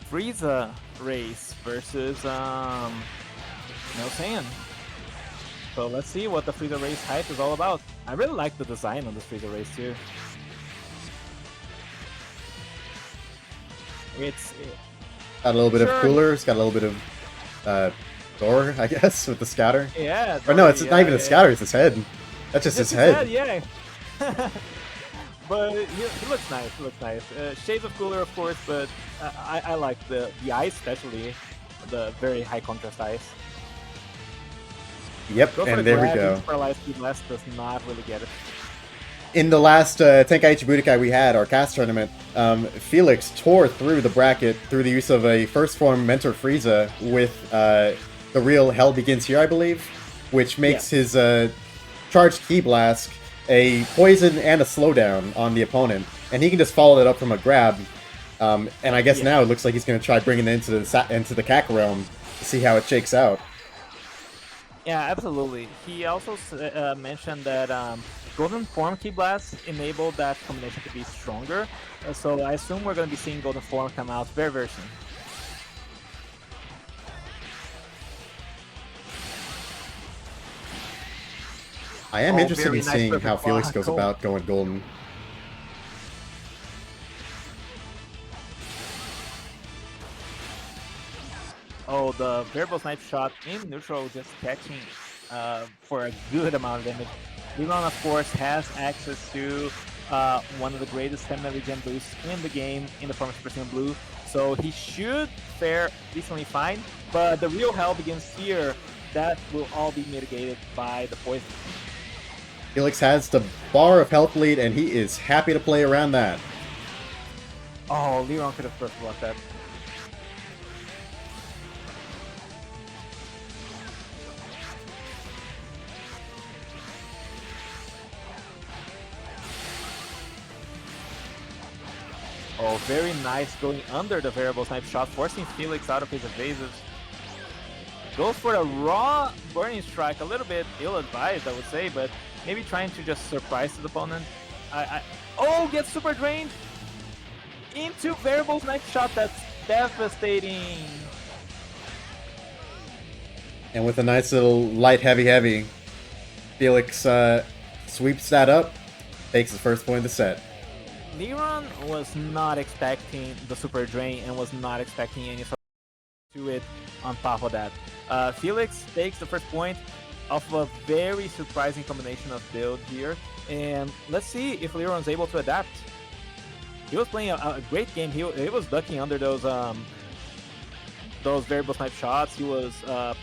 Frieza race versus No Saiyan. So let's see what the Frieza race hype is all about. I really like the design on this Frieza race too. It's Got a little bit Sure. of cooler. It's got a little bit of Thor, I guess, with the scatter. yeah. Or no, it's yeah, not even a yeah. scatter. It's his head. That's just his head. Yeah. But he looks nice. He looks nice. Shades of cooler, of course, but I like the eyes, especially the very high contrast eyes. Yep, Go for and the there we grab, go. Paralyzed Blast does not really get it. In the last Tenkaichi Budokai we had, our cast tournament, Felix tore through the bracket through the use of a first form Mentor Frieza with the real Hell Begins Here, I believe, which makes his charged Ki Blast a poison and a slowdown on the opponent, and he can just follow that up from a grab. And I guess now it looks like he's going to try bringing it into the CAC realm to see how it shakes out. Yeah, absolutely. He also mentioned that Golden Form Ki Blast enabled that combination to be stronger. So I assume we're going to be seeing Golden Form come out very, very soon. I am interested very in nice seeing perfect how Felix block. goes Cool. about going golden. Oh, the variable snipe shot in neutral, just catching for a good amount of damage. Leon, of course, has access to one of the greatest stamina regen boosts in the game in the form of Super Saiyan Blue, so he should fare decently fine. But the real hell begins here. That will all be mitigated by the poison. Felix has the bar of health lead, and he is happy to play around that. Oh, Leon could have first blocked that. Oh, very nice going under the variable snipe shot, forcing Felix out of his evasives. Goes for the raw burning strike, a little bit ill-advised, I would say, but maybe trying to just surprise his opponent. Oh, gets super drained into variable snipe shot. That's devastating. And with a nice little light heavy, Felix sweeps that up, takes the first point of the set. Neron was not expecting the super drain and was not expecting any sort of to it on top of that. Felix takes the first point of a very surprising combination of build here, and let's see if Leron's able to adapt. He was playing a great game. He was ducking under those variable snipe shots. He was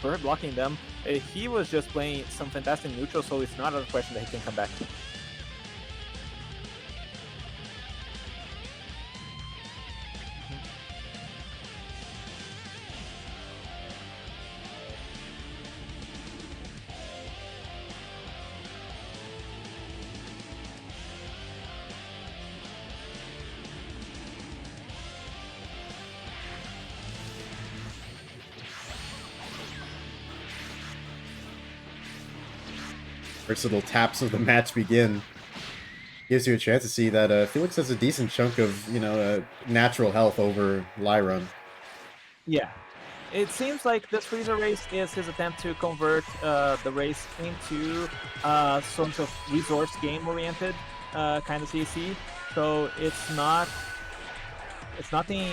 perfect blocking them. He was just playing some fantastic neutral, so it's not out of question that he can come back. First little taps of the match begin. Gives you a chance to see that Felix has a decent chunk of, natural health over Lyron. Yeah, It seems like this freezer race is his attempt to convert the race into sort of resource game oriented kind of CAC. So it's nothing.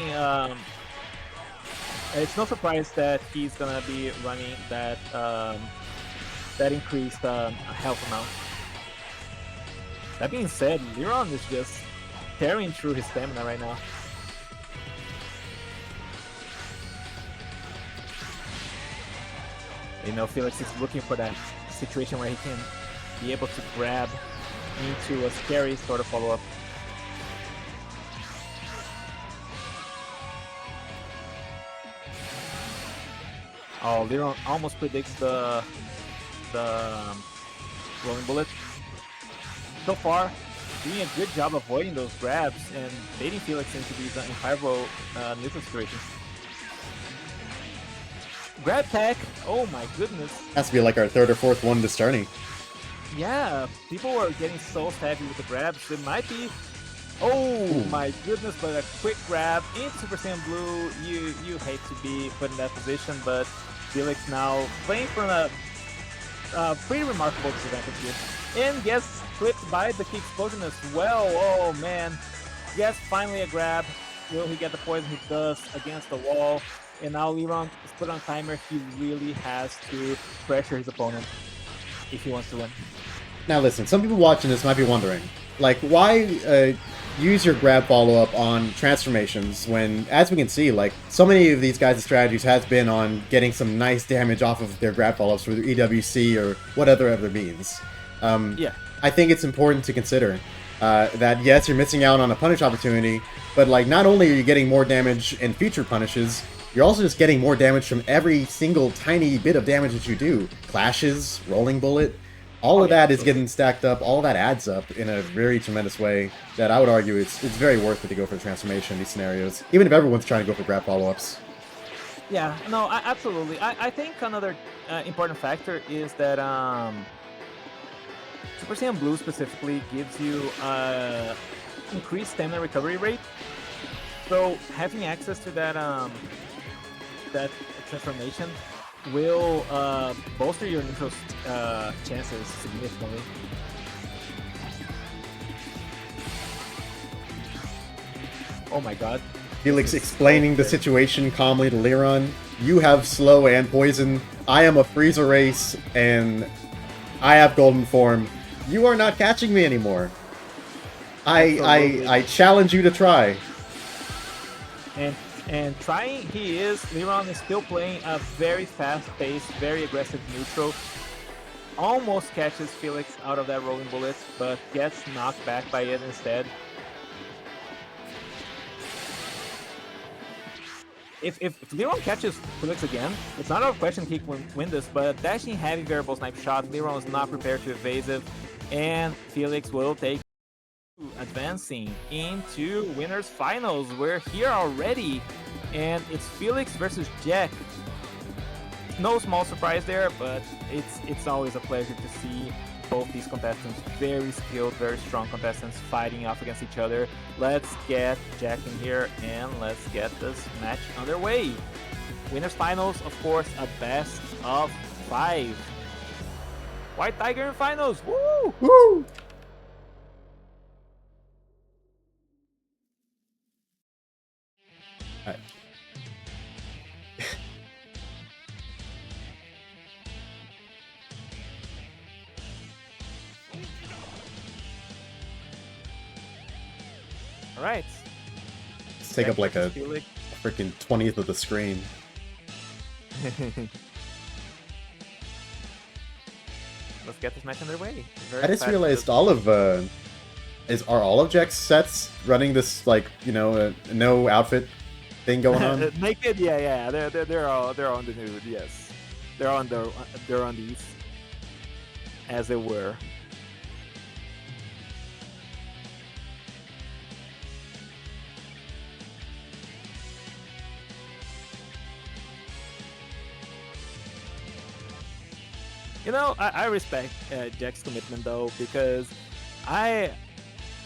It's no surprise that he's gonna be running that that increased health amount. That being said, Liron is just tearing through his stamina right now. You know, Felix is looking for that situation where he can be able to grab into a scary sort of follow-up. Oh, Liron almost predicts the rolling bullet. So far, doing a good job avoiding those grabs and baiting Felix into these impossible neutral situations. Grab tech! Oh my goodness. Has to be like our third or fourth one this tourney. Yeah, people are getting so savvy with the grabs. It might be... Oh Ooh. my goodness, but a quick grab in Super Saiyan Blue. You hate to be put in that position, but Felix now playing from a pretty remarkable disadvantage here. And yes, flipped by the key explosion as well. Oh man. Yes, finally a grab. Will he get the poison? He does against the wall. And now Liron is put on timer. He really has to pressure his opponent if he wants to win. Now listen, some people watching this might be wondering, like, why use your grab follow-up on transformations when, as we can see, like, so many of these guys' strategies has been on getting some nice damage off of their grab follow-ups through EWC or whatever other means. Yeah. I think it's important to consider that, yes, you're missing out on a punish opportunity, but, like, not only are you getting more damage in future punishes, you're also just getting more damage from every single tiny bit of damage that you do. Clashes, rolling bullet, all of that is getting stacked up, all that adds up in a very tremendous way that I would argue it's very worth it to go for transformation in these scenarios, even if everyone's trying to go for grab follow-ups. Yeah, no, absolutely. I think another important factor is that Super Saiyan Blue specifically gives you increased stamina recovery rate. So having access to that that transformation will bolster your neutral chances significantly. Oh my god. Felix explaining the situation calmly to Liron. You have slow and poison. I am a freezer race, and I have golden form. You are not catching me anymore. I challenge you to try. And trying he is, Liron is still playing a very fast-paced, very aggressive neutral. Almost catches Felix out of that rolling bullet, but gets knocked back by it instead. If Liron catches Felix again, it's not out of question he can win this, but dashing heavy variable snipe shot, Liron is not prepared to evasive, and Felix will take advancing into winners finals. We're here already, and it's Felix versus Jack. No small surprise there, but it's always a pleasure to see both these contestants, very skilled, very strong contestants, fighting off against each other. Let's get Jack in here and let's get this match underway. Winners finals, of course, a best of 5. White Tiger in finals. Woo! Woo! All right. Let's take up like a Felix. freaking 20th of the screen. Let's get this match underway. I just realized all of are all of Jack's sets running this, like, you know, no outfit thing going on? Naked, yeah. They're all on the nude, yes. They're on these, as it were. You know, I respect Jack's commitment though, because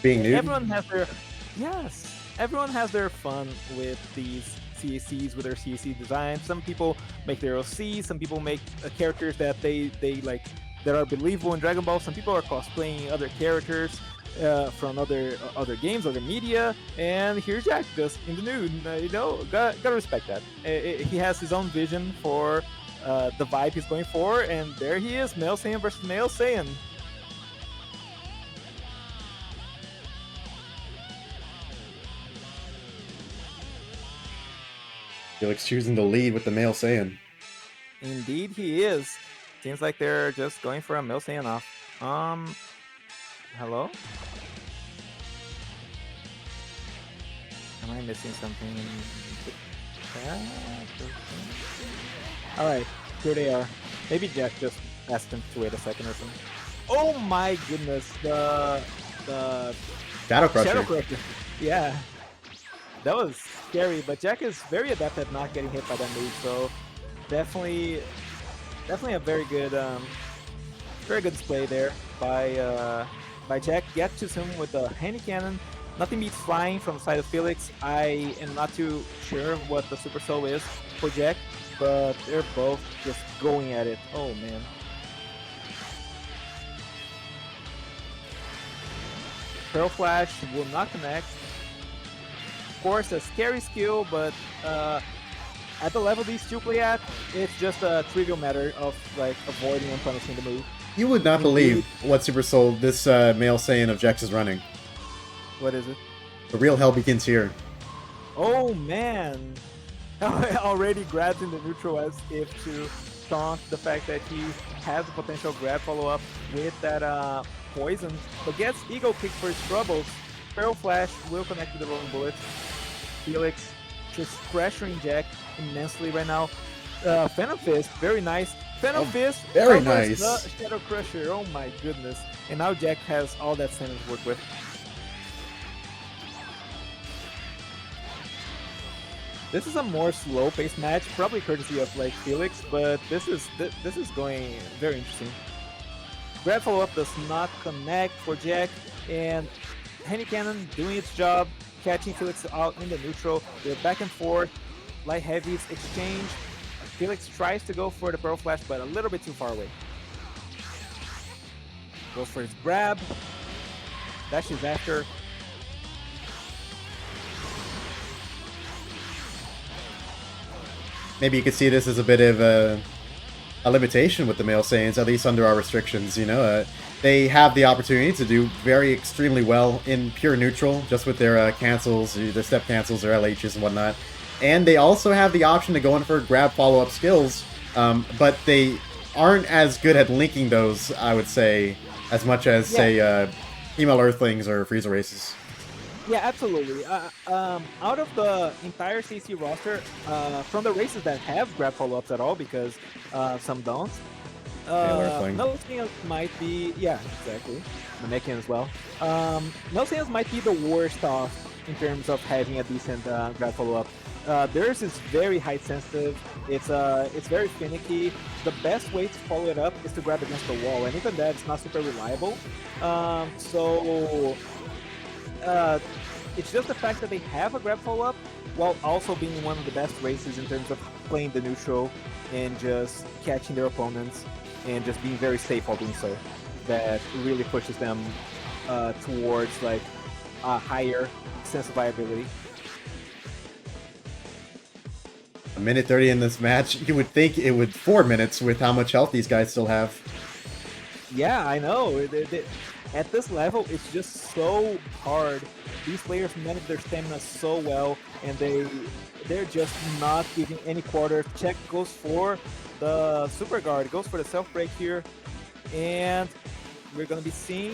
Being nude? everyone has their everyone has their fun with these CACs, with their CAC design. Some people make their OC, some people make characters that they like that are believable in Dragon Ball. Some people are cosplaying other characters from other games, other media, and here's Jack just in the nude. You know, gotta respect that. He has his own vision for the vibe he's going for, and there he is, Male Saiyan versus Male Saiyan. Felix choosing to lead with the male Saiyan. Indeed, he is. Seems like they're just going for a Male Saiyan off. Hello? Am I missing something? Alright, here they are. Maybe Jack just asked him to wait a second or something. Oh my goodness, the Shadow Crusher. Shadow Crusher. Yeah. That was scary, but Jack is very adept at not getting hit by that move, so definitely a very good display there by Jack. Catches him with the handy cannon. Nothing beats flying from the side of Felix. I am not too sure what the Super Soul is for Jack, but they're both just going at it. Oh man. Pearl Flash will not connect. Of course, a scary skill, but at the level these two play at, it's just a trivial matter of like avoiding and punishing the move. You would not believe what Super Soul this male Saiyan of Jex is running. What is it? The real hell begins here. Oh man! Already grabbed in the neutral as if to taunt the fact that he has a potential grab follow-up with that poison, but gets ego kick for his troubles. Pearl Flash will connect with the rolling bullets. Felix just pressuring Jack immensely right now. Phantom Fist, very nice. Phantom Fist, very covers nice. The Shadow Crusher, oh my goodness. And now Jack has all that stamina to work with. This is a more slow-paced match, probably courtesy of like Felix, but this is going very interesting. Grab follow-up does not connect for Jack, and Handy Cannon doing its job, catching Felix out in the neutral. They're back and forth, light heavies exchange. Felix tries to go for the Pearl Flash, but a little bit too far away. Goes for his grab, dashes after. Maybe you could see this as a bit of a limitation with the male Saiyans, at least under our restrictions, you know. They have the opportunity to do very extremely well in pure neutral, just with their cancels, their step cancels, their LHs and whatnot. And they also have the option to go in for grab follow-up skills, but they aren't as good at linking those, I would say, as much as, say, female Earthlings or Frieza races. Yeah, absolutely. Out of the entire CC roster, from the races that have grab follow-ups at all, because some don't, Melsians might be, yeah, exactly, Namekian as well. Melsians might be the worst off in terms of having a decent grab follow-up. Theirs is very height sensitive. It's very finicky. The best way to follow it up is to grab against the wall, and even that's not super reliable. It's just the fact that they have a grab follow-up while also being one of the best races in terms of playing the neutral and just catching their opponents and just being very safe while doing so. That really pushes them towards like a higher sense of viability. A minute 30 in this match, you would think it would 4 minutes with how much health these guys still have. Yeah, I know. At this level, it's just so hard. These players manage their stamina so well, and they're just not giving any quarter. Check goes for the super guard, goes for the self break here, and we're gonna be seeing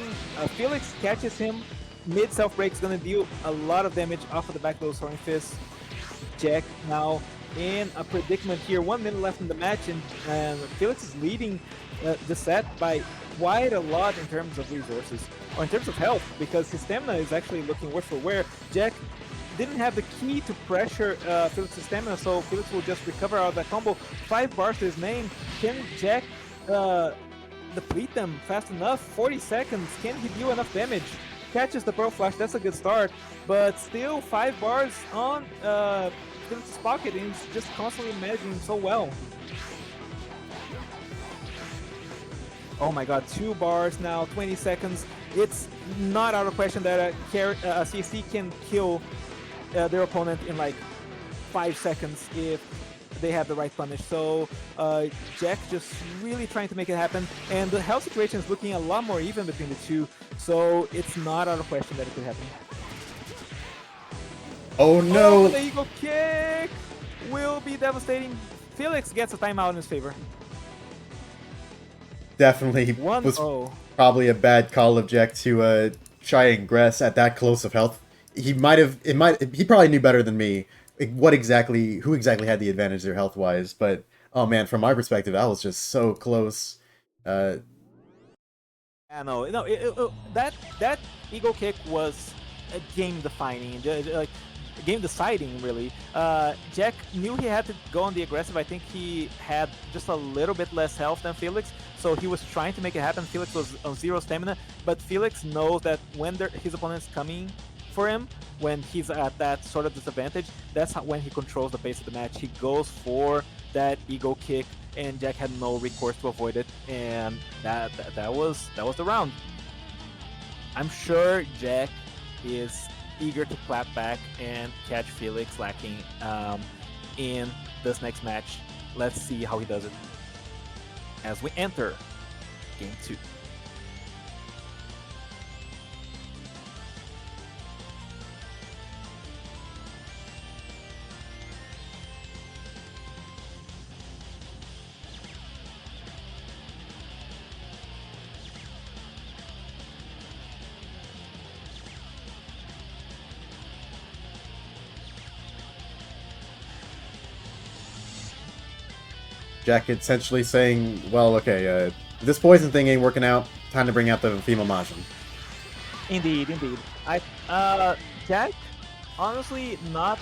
Felix catches him mid self break. Is gonna deal a lot of damage off of the back of those Soaring Fists. Jack now in a predicament here. 1 minute left in the match, and Felix is leading the set by quite a lot in terms of resources, or in terms of health, because his stamina is actually looking worse for wear. Jack didn't have the key to pressure Felix's stamina, so Felix will just recover out of that combo. 5 bars to his name. Can Jack deplete them fast enough? 40 seconds. Can he deal enough damage? catches the Pearl Flash. That's a good start, but still 5 bars on Felix's pocket, and he's just constantly managing so well. Oh my god, 2 bars now, 20 seconds. It's not out of question that a CC can kill their opponent in like 5 seconds if they have the right punish. So Jack just really trying to make it happen, and the health situation is looking a lot more even between the two, so it's not out of question that it could happen. Oh no! Oh, the eagle kick will be devastating. Felix gets a timeout in his favor. Definitely 1-0. was probably a bad call of Jack to try and ingress at that close of health. He probably knew better than me who exactly had the advantage there health wise. But oh man, from my perspective, that was just so close. Yeah, no, that eagle kick was a game defining, like game deciding really. Jack knew he had to go on the aggressive. I think he had just a little bit less health than Felix, so he was trying to make it happen. Felix was on 0 stamina, but Felix knows that when his opponent's coming for him, when he's at that sort of disadvantage, that's when he controls the pace of the match. He goes for that eagle kick, and Jack had no recourse to avoid it, and that was the round. I'm sure Jack is eager to clap back and catch Felix lacking in this next match. Let's see how he does it as we enter Game 2. Jack essentially saying, well, okay, this poison thing ain't working out. Time to bring out the female Majin. Indeed. Jack, honestly, not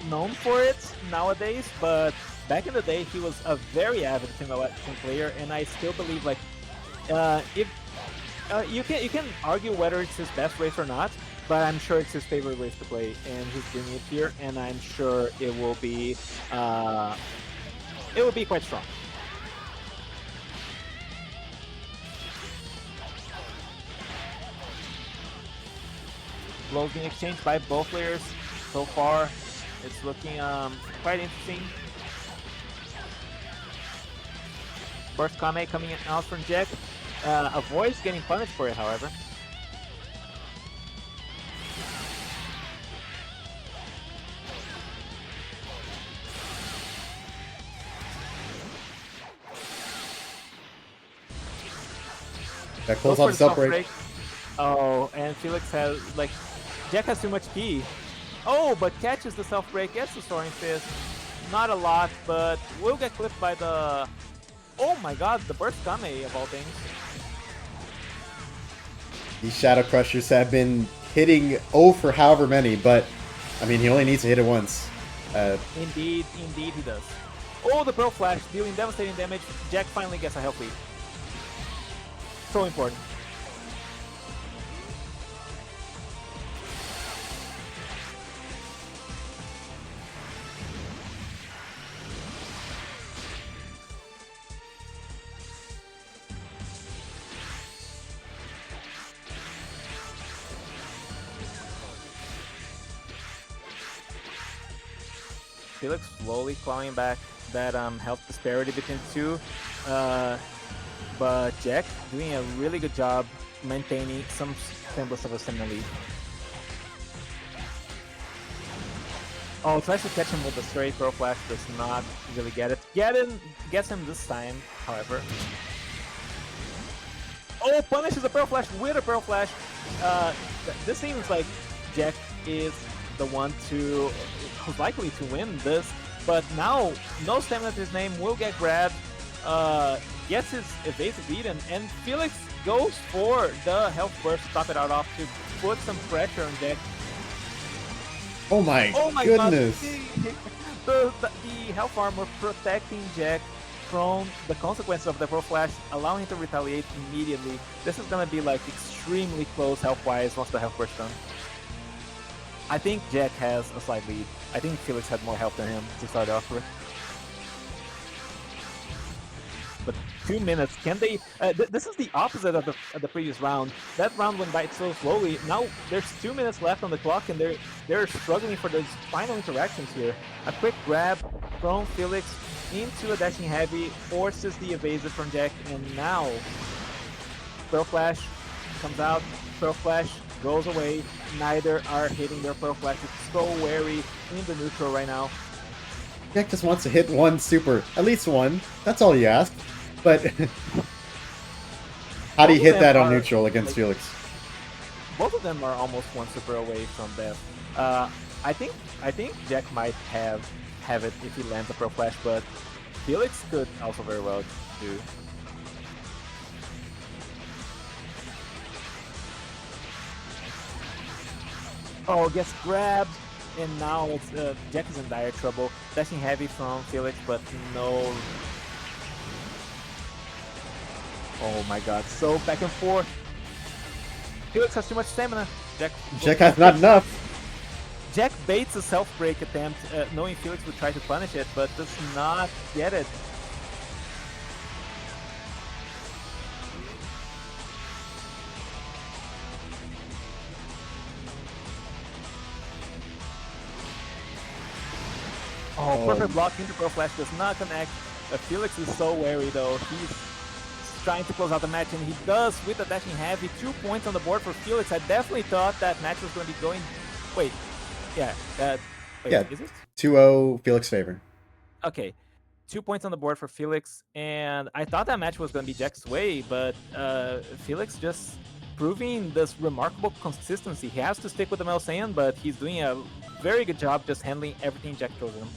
known for it nowadays, but back in the day, he was a very avid female player, and I still believe, like, if you can argue whether it's his best race or not, but I'm sure it's his favorite race to play, and he's bringing it here, and I'm sure it will be quite strong. Blows being exchanged by both players so far. It's looking quite interesting. Burst Kame coming out from Jack. Avoids getting punished for it, however. That close off the self-break. Oh, and Felix has, like, Jack has too much ki. Oh, but catches the self-break, gets the Soaring Fist. Not a lot, but will get clipped by the... Oh my god, the Burst Kame of all things. These Shadow Crushers have been hitting for however many, but, I mean, he only needs to hit it once. Indeed he does. Oh, the Pearl Flash dealing devastating damage. Jack finally gets a health lead. So important. Felix slowly clawing back that health disparity between the two. But Jack doing a really good job maintaining some semblance of a stamina lead. Oh, tries to catch him with a straight Pearl Flash, does not really get it. Gets him this time, however. Oh, punishes a Pearl Flash with a Pearl Flash. This seems like Jack is the one who's likely to win this, but now no stamina to his name, will get grabbed. Gets his evasive lead, and Felix goes for the health burst to top it out off to put some pressure on Jack. Oh my goodness! God. The health armor protecting Jack from the consequences of the Pro Flash, allowing him to retaliate immediately. This is gonna be like extremely close health-wise once the health burst done. I think Jack has a slight lead. I think Felix had more health than him to start off with. But 2 minutes, can they? This is the opposite of the previous round. That round went by so slowly. Now there's 2 minutes left on the clock, and they're struggling for those final interactions here. A quick grab from Felix into a dashing heavy forces the evasive from Jack, and now Pro Flash comes out. Pro Flash goes away. Neither are hitting their Pro Flash. It's so wary in the neutral right now. Jack just wants to hit one super, at least one. That's all you ask. But how do you hit that on neutral against Felix? Both of them are almost one super away from death. I think Jack might have it if he lands a Pro Flash, but Felix could also very well do. Oh, gets grabbed, and now it's Jack is in dire trouble. Dashing heavy from Felix, but no. Oh my god, so back and forth. Felix has too much stamina. Jack has not enough. Jack baits a self-break attempt, knowing Felix would try to punish it, but does not get it. Oh, perfect block into Pro Flash does not connect. Felix is so wary though. He's trying to close out the match, and he does with the dashing heavy. 2 points on the board for Felix. I definitely thought that match was going to be going. Wait, yeah, wait, yeah, is it 2-0 Felix favor? Okay, 2 points on the board for Felix, and I thought that match was going to be Jack's way, but Felix just proving this remarkable consistency. He has to stick with the Mel Saiyan, but he's doing a very good job just handling everything Jack throws at him.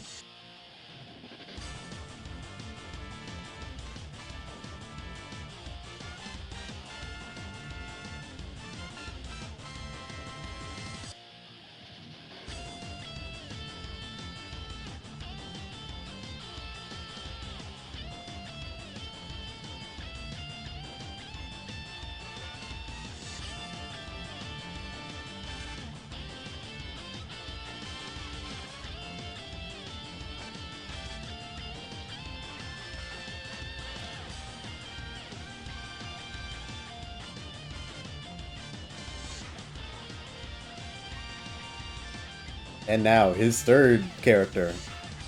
And now, his third character,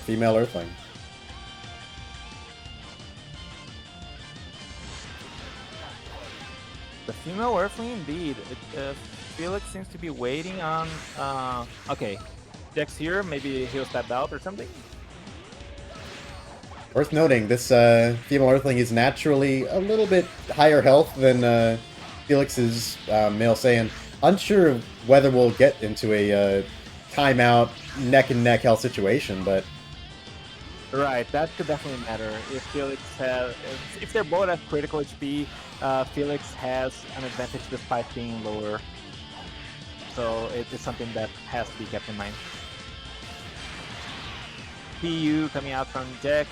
female Earthling. The female Earthling, indeed. Felix seems to be waiting on... okay, Jack's here, maybe he'll step out or something? Worth noting, this female Earthling is naturally a little bit higher health than Felix's male Saiyan. Unsure of whether we'll get into a timeout, neck-and-neck health situation, but... Right, that could definitely matter. If Felix has... If they're both at critical HP, Felix has an advantage despite being lower. So it's something that has to be kept in mind. PU coming out from Jack.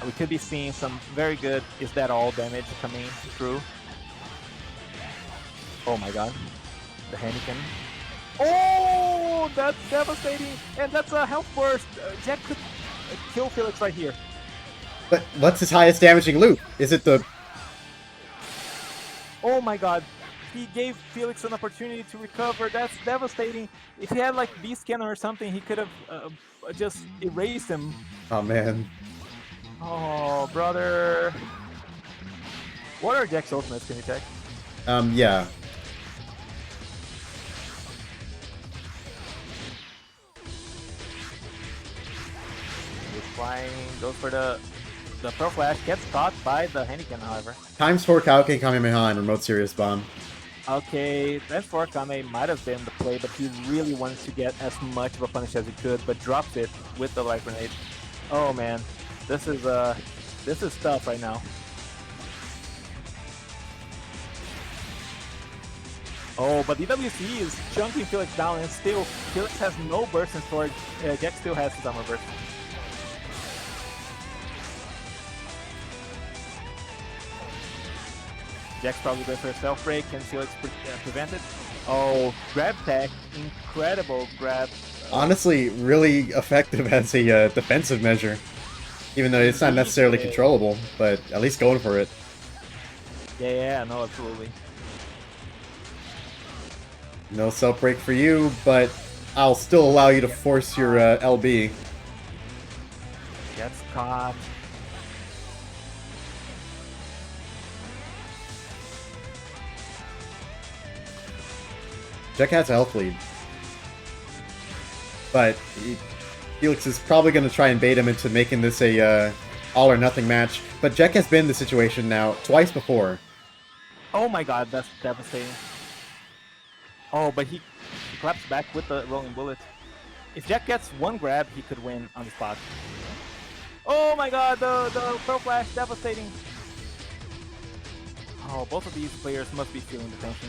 We could be seeing some very good Is That All damage coming through. Oh my god. The Heineken. Oh, that's devastating! And that's a health burst! Jack could kill Felix right here. But what's his highest damaging loop? Is it the... Oh my god. He gave Felix an opportunity to recover. That's devastating. If he had like B-Scanner or something, he could have just erased him. Oh man. Oh, brother. What are Jack's ultimates? Can you check? Yeah. Flying, goes for the Pro Flash, gets caught by the Heineken, however. ×4 Kaoken Kamehameha and Remote Serious Bomb. Okay, that 4 Kame might have been the play, but he really wanted to get as much of a punish as he could, but dropped it with the light grenade. Oh man, this is tough right now. Oh, but DWC is chunking Felix down, and still Felix has no burst in storage. Jack still has his armor burst. Jack's probably going for a self break. Can Felix prevent it? Oh, grab tech. Incredible grab. Honestly, really effective as a defensive measure. Even though it's not necessarily controllable, but at least going for it. Yeah, no, absolutely. No self break for you, but I'll still allow you to force your LB. Gets caught. Jack has a health lead. But Felix is probably going to try and bait him into making this a all or nothing match. But Jack has been in this situation now twice before. Oh my god, that's devastating. Oh, but he claps back with the rolling bullet. If Jack gets one grab, he could win on the spot. Oh my god, the pro flash, devastating. Oh, both of these players must be feeling the tension.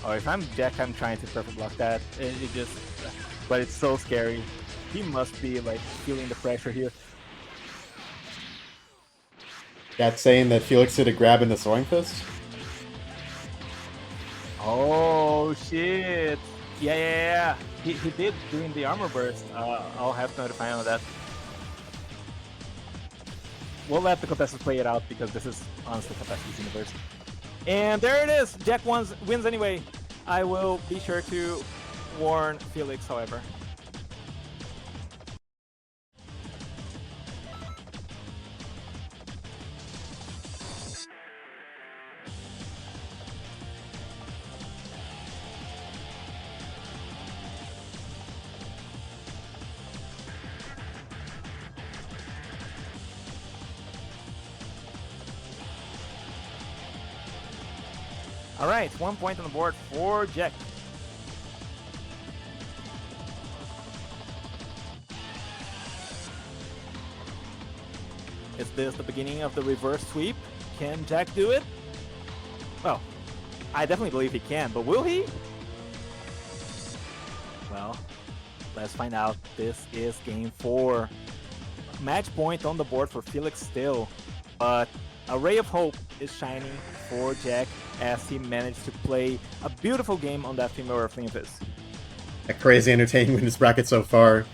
Oh, if I'm Jack, I'm trying to perfect block that. It just, but it's so scary. He must be like feeling the pressure here. That's saying that Felix did a grab in the soaring fist. Oh shit! Yeah. He did during the armor burst. I'll have to notify him of that. We'll let the contestants play it out because this is honestly contestants universe. And there it is! Jack wins anyway. I will be sure to warn Felix, however. Alright, 1 point on the board for Jack. Is this the beginning of the reverse sweep? Can Jack do it? Well, I definitely believe he can, but will he? Well, let's find out. This is game 4. Match point on the board for Felix still, but a ray of hope is shining for Jack as he managed to play a beautiful game on that female Earthling of his. A crazy entertaining in this bracket so far.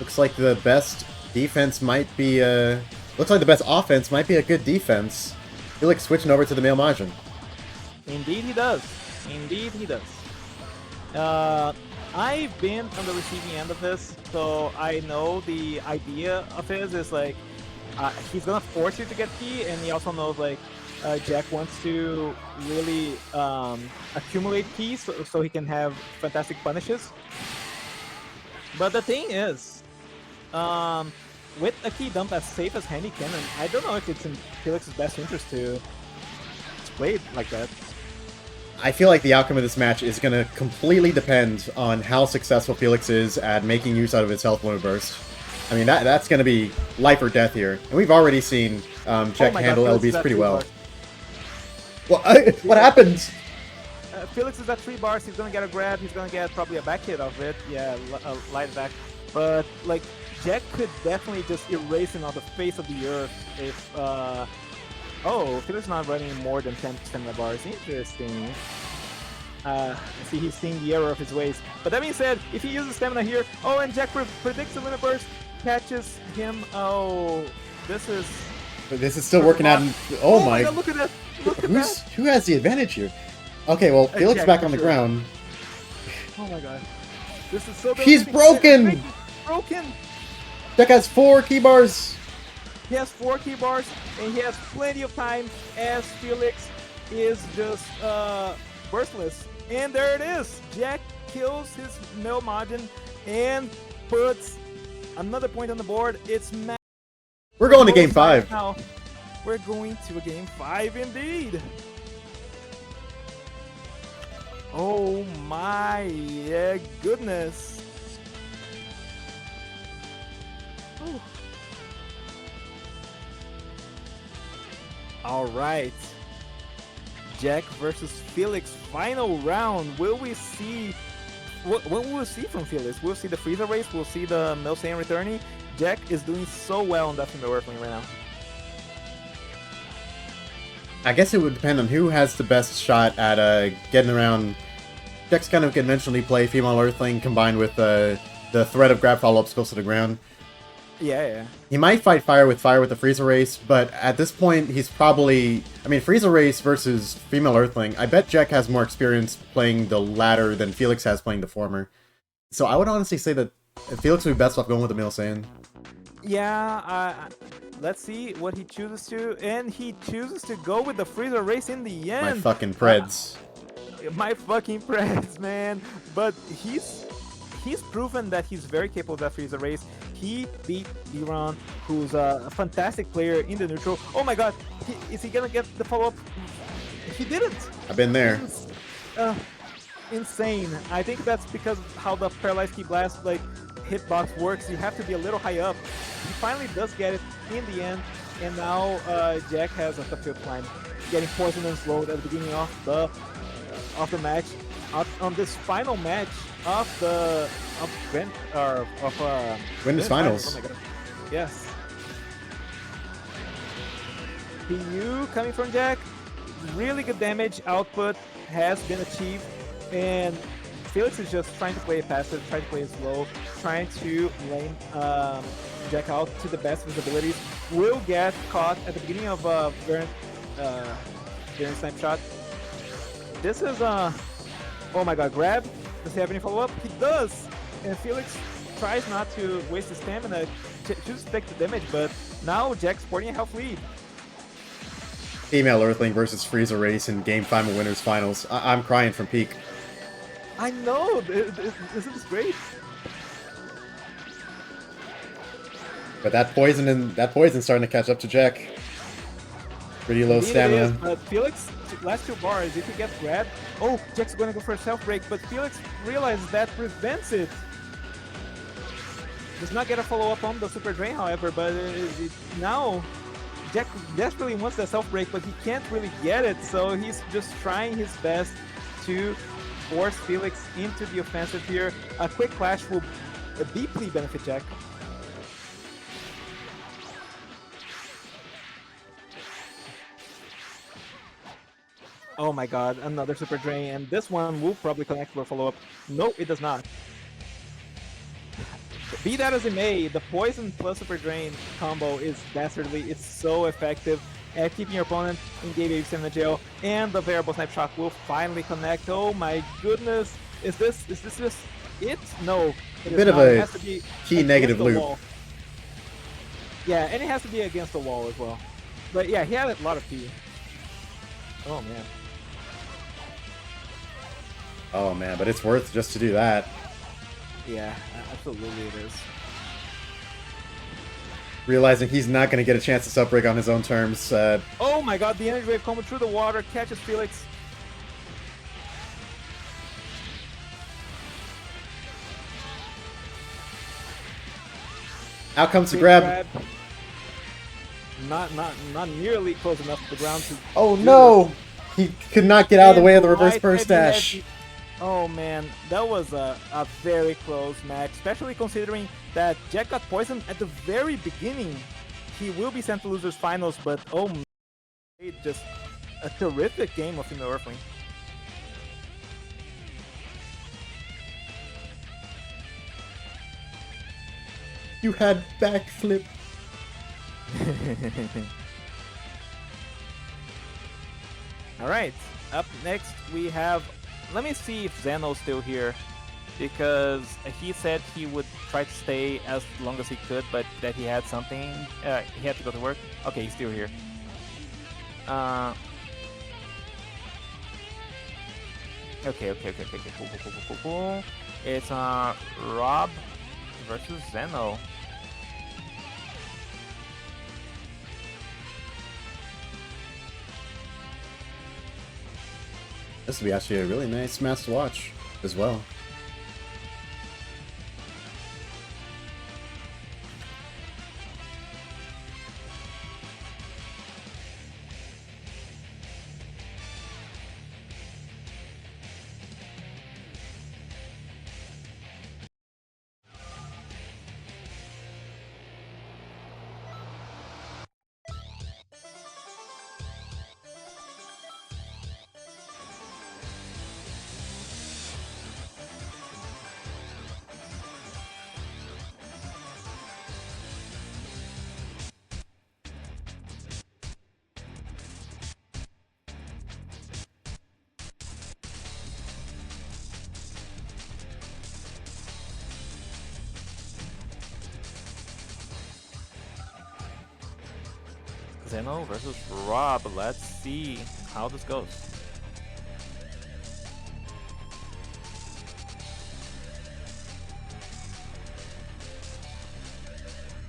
Looks like the best defense might be looks like the best offense might be a good defense. Felix switching over to the male margin. Indeed he does. Indeed he does. I've been on the receiving end of this, so I know the idea of his is like he's gonna force you to get key, and he also knows like Jack wants to really accumulate keys so he can have fantastic punishes. But the thing is, with a key dump as safe as Handy Cannon, I don't know if it's in Felix's best interest to play it like that. I feel like the outcome of this match is going to completely depend on how successful Felix is at making use out of his health limit burst. I mean, that's going to be life or death here. And we've already seen Jack handle LBs pretty well. Well, what happened? Felix is at 3 bars, he's going to get a grab, he's going to get probably a back hit of it. Yeah, a light back. But, like, Jack could definitely just erase him on the face of the earth if, oh, Felix is not running more than 10% of the bars. Interesting. See, he's seeing the error of his ways. But that being said, if he uses stamina here, oh, and Jack predicts the limit burst, catches him. Oh, this is... But this is still working out. Oh my God, look at that. Look at that. Who has the advantage here? Okay, well, Felix Jack, back on the sure. ground. Oh my god. This is so He's broken! Broken! Jack has 4 key bars. He has 4 key bars, and he has plenty of time as Felix is just burstless. And there it is! Jack kills his male margin and puts another point on the board. It's We're going to game 5. Now. We're going to a game 5 indeed. Oh my goodness. Ooh. All right. Jack versus Felix, final round. Will we see? What will we see from Felix? We'll see the freezer race. We'll see the Milsane returning. Jack is doing so well on that female Earthling right now. I guess it would depend on who has the best shot at getting around. Jack's kind of conventionally play female Earthling combined with the threat of grab follow-ups close to the ground. Yeah. He might fight fire with the Freezer Race, but at this point, he's probably... I mean, Freezer Race versus female Earthling, I bet Jack has more experience playing the latter than Felix has playing the former. So I would honestly say that Felix would be best off going with the Male Saiyan. Yeah, let's see what he chooses to, and he chooses to go with the Freezer Race in the end. My fucking Preds. My fucking Preds, man. But he's proven that he's very capable of that Freezer Race. He beat Iran, who's a fantastic player in the neutral. Oh my god, is he gonna get the follow-up? He didn't! I've been there. Insane. I think that's because of how the Paralyzed Key Blast hitbox works. You have to be a little high up. He finally does get it in the end, and now Jack has a tough field climb, getting poisoned and slowed at the beginning of the match. On this final match of Winners Finals. Oh my god. Yes. PU coming from Jack. Really good damage output has been achieved, and Felix is just trying to play it passive, trying to play it slow, trying to lane Jack out to the best of his abilities. Will get caught at the beginning of Variant Snipe Shot. This is oh my god, grab. Does he have any follow-up? He does! And Felix tries not to waste his stamina, chooses to take the damage, but now Jack's sporting a health lead. Female Earthling versus Freezer Race in Game 5 of Winners Finals. I'm crying from peak. I know! This is great! But that poison's starting to catch up to Jack. Pretty low stamina. Is, but Felix, last two bars, if he gets grabbed, oh, Jack's gonna go for a self-break, but Felix realizes that prevents it. Does not get a follow-up on the Super Drain, however, but now Jack desperately wants the self-break, but he can't really get it, so he's just trying his best to force Felix into the offensive here. A quick clash will deeply benefit Jack. Oh my god, another Super Drain, and this one will probably connect to a follow-up. No, it does not. Be that as it may, the Poison plus Super Drain combo is dastardly. It's so effective at keeping your opponent in game 87 in jail, and the Variable Snipe Shock will finally connect. Oh my goodness, is this just it? No, it a bit is of not. a It has to be key negative against the loop. wall. Yeah, and it has to be against the wall as well. But yeah, he had a lot of key. Oh man. Oh man, but it's worth just to do that. Yeah, absolutely it is. Realizing he's not going to get a chance to self-break on his own terms. Oh my god, the energy wave coming through the water catches Felix. Out comes the Big grab. Not nearly close enough to the ground to. Oh do no! He could not get out of the way of the And reverse right burst heavy, dash. heavy. Oh man, that was a very close match, especially considering that Jack got poisoned at the very beginning. He will be sent to losers finals, but oh man, just a terrific game of Female Earthling. You had backflip. Alright, up next we have... Let me see if Zeno's still here, because he said he would try to stay as long as he could, but that he had something... he had to go to work. Okay, he's still here. Okay, cool. It's Rob versus Zeno. This will be actually a really nice match to watch as well. Zeno versus Rob. Let's see how this goes.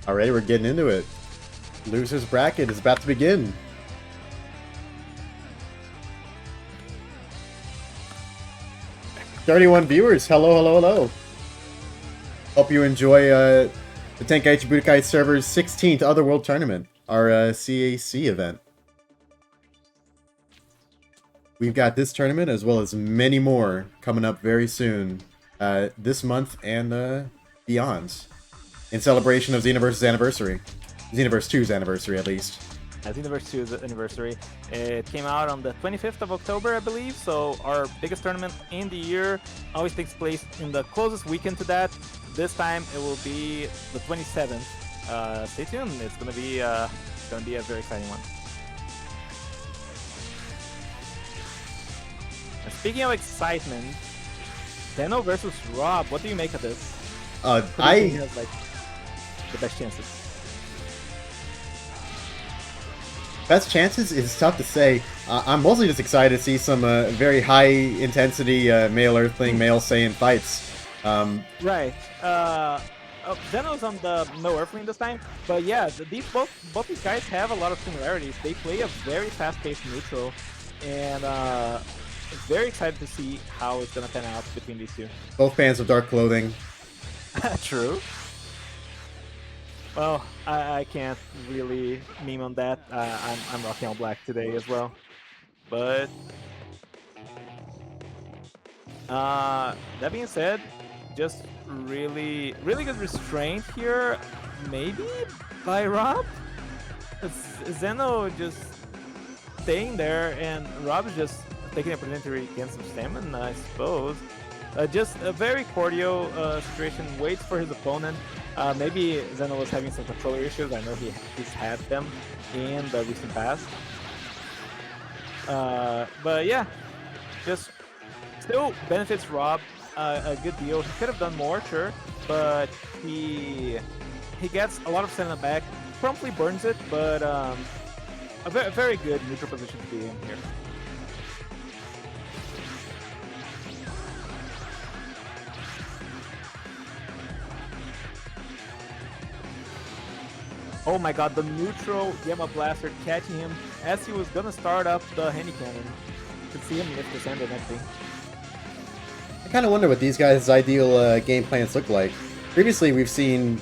Alrighty, we're getting into it. Losers bracket is about to begin. "31 viewers, hello, hello, hello. Hope you enjoy the Tenkaichi Budokai server's 16th Otherworld tournament, our CAC event. We've got this tournament as well as many more coming up very soon, this month and beyond, in celebration of Xenoverse's anniversary. Xenoverse 2's anniversary, at least. Xenoverse 2's anniversary. It came out on the 25th of October, I believe, so our biggest tournament in the year always takes place in the closest weekend to that. This time it will be the 27th. Stay tuned, it's gonna be a very exciting one. And speaking of excitement, Zeno versus Rob, what do you make of this? Who do you think has, like, the best chances? Best chances is tough to say. I'm mostly just excited to see some very high-intensity male Earthling, male Saiyan fights. Right. Zeno's on the no Earthling this time, but yeah, both these guys have a lot of similarities. They play a very fast-paced neutral, and very excited to see how it's gonna pan out between these two. Both fans of dark clothing. True. Well, I can't really meme on that. I'm rocking all black today as well, but that being said, just really good restraint here, maybe by Rob. Zeno just staying there, and Rob is just taking an opportunity to gain some stamina, I suppose. Just a very cordial situation, waits for his opponent. Maybe Zeno was having some controller issues. I know he's had them in the recent past. But yeah, just still benefits Rob a good deal. He could have done more, sure, but he gets a lot of stamina back, promptly burns it, but a very good neutral position to be in here. Oh my god, the neutral Gamma Blaster catching him as he was gonna start up the Handy Cannon. You could see him lift his hand and everything. I kind of wonder what these guys' ideal game plans look like. Previously, we've seen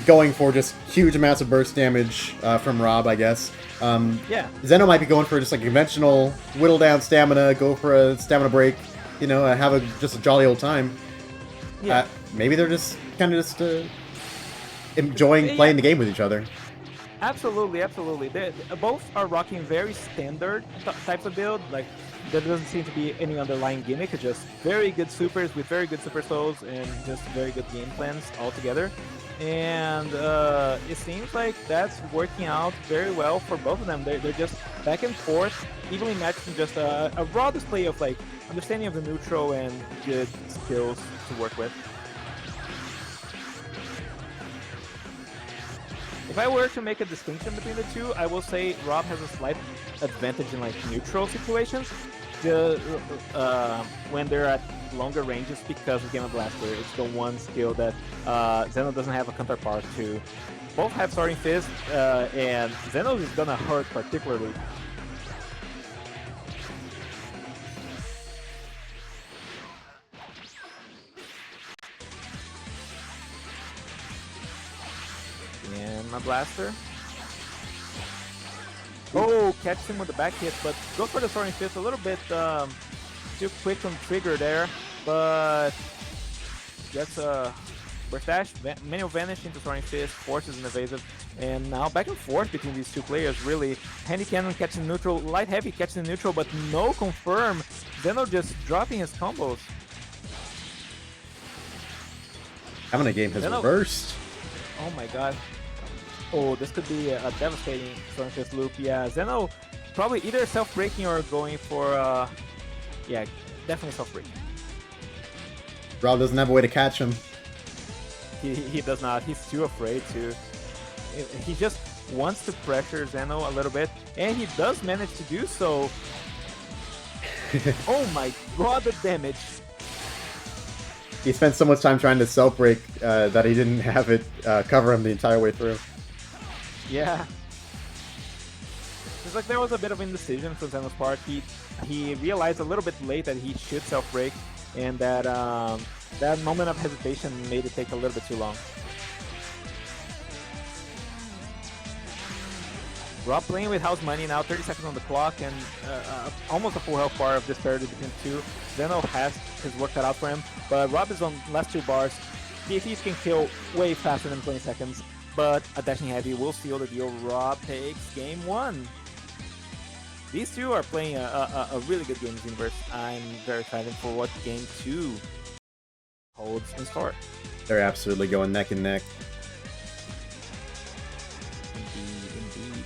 going for just huge amounts of burst damage from Rob, I guess. Yeah. Zeno might be going for just like conventional whittle down stamina, go for a stamina break, you know, have just a jolly old time. Yeah. Maybe they're just kind of enjoying playing the game with each other. Absolutely. They both are rocking very standard types of build. Like, there doesn't seem to be any underlying gimmick. It's just very good supers with very good super souls and just very good game plans altogether. And it seems like that's working out very well for both of them. They're just back and forth, evenly matched, in just a raw display of like understanding of the neutral and good skills to work with. If I were to make a distinction between the two, I will say Rob has a slight advantage in like neutral situations, when they're at longer ranges because of Gamma Blaster. It's the one skill that Zeno doesn't have a counterpart to. Both have Soaring Fist, and Zeno is gonna hurt particularly. Gamma Blaster. Oh, catch him with the back hit, but goes for the Soaring Fist. A little bit too quick on trigger there, but that's a burst dash, manual vanish into Soaring Fist, forces an evasive, and now back and forth between these two players, really. Handy Cannon catching neutral, light heavy catching neutral, but no confirm. Zeno just dropping his combos. Having a game has Zeno. reversed. Oh my god. Oh, this could be a devastating Soaring Fist loop. Yeah, Zeno probably either self-breaking or going for, yeah, definitely self-breaking. Rob doesn't have a way to catch him. He does not. He's too afraid to. He's just wants to pressure Zeno a little bit, and he does manage to do so. Oh my god, the damage! He spent so much time trying to self break that he didn't have it cover him the entire way through. Yeah. It's like there was a bit of indecision from Zeno's part. He realized a little bit late that he should self break, and that that moment of hesitation made it take a little bit too long. Rob playing with house money now, 30 seconds on the clock, and almost a full health bar of disparity between two. Zeno has his work cut out for him, but Rob is on last 2 bars. PFEs can kill way faster than 20 seconds, but a dashing heavy will seal the deal. Rob takes game 1. These two are playing a really good game in the universe. I'm very excited for what game 2 holds in store. They're absolutely going neck and neck. Indeed.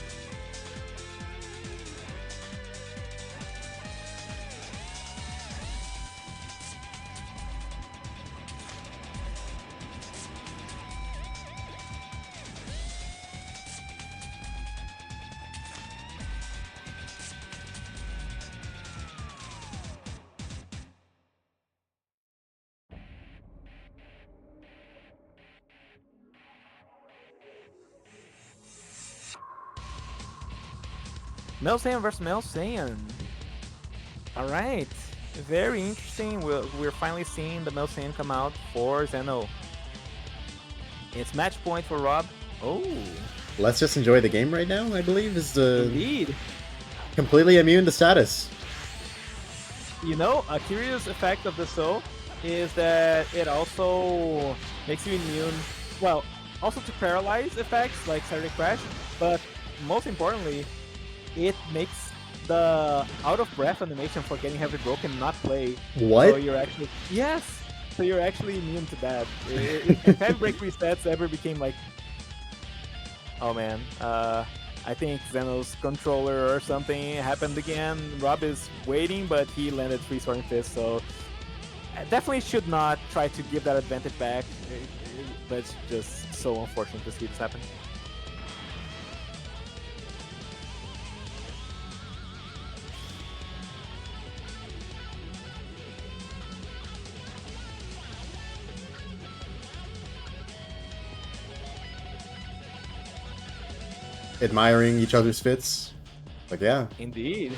Mel Saiyan versus Mel Saiyan. Alright. Very interesting. We're finally seeing the Mel Saiyan come out for Zeno. It's match point for Rob. Oh. Let's just enjoy the game right now, I believe, is the Indeed. completely immune to status. You know, a curious effect of the soul is that it also makes you immune, well, also to paralyze effects like Saturday Crash, but most importantly, it makes the out of breath animation for getting heavy broken not play. What? So you're actually, yes, so you're actually immune to that. If heavy break resets ever became like, oh man, I think Zeno's controller or something happened again. Rob is waiting, but he landed 3 Soaring Fists, so I definitely should not try to give that advantage back. But it's just so unfortunate to see this happen. Admiring each other's fits. Like, yeah. Indeed.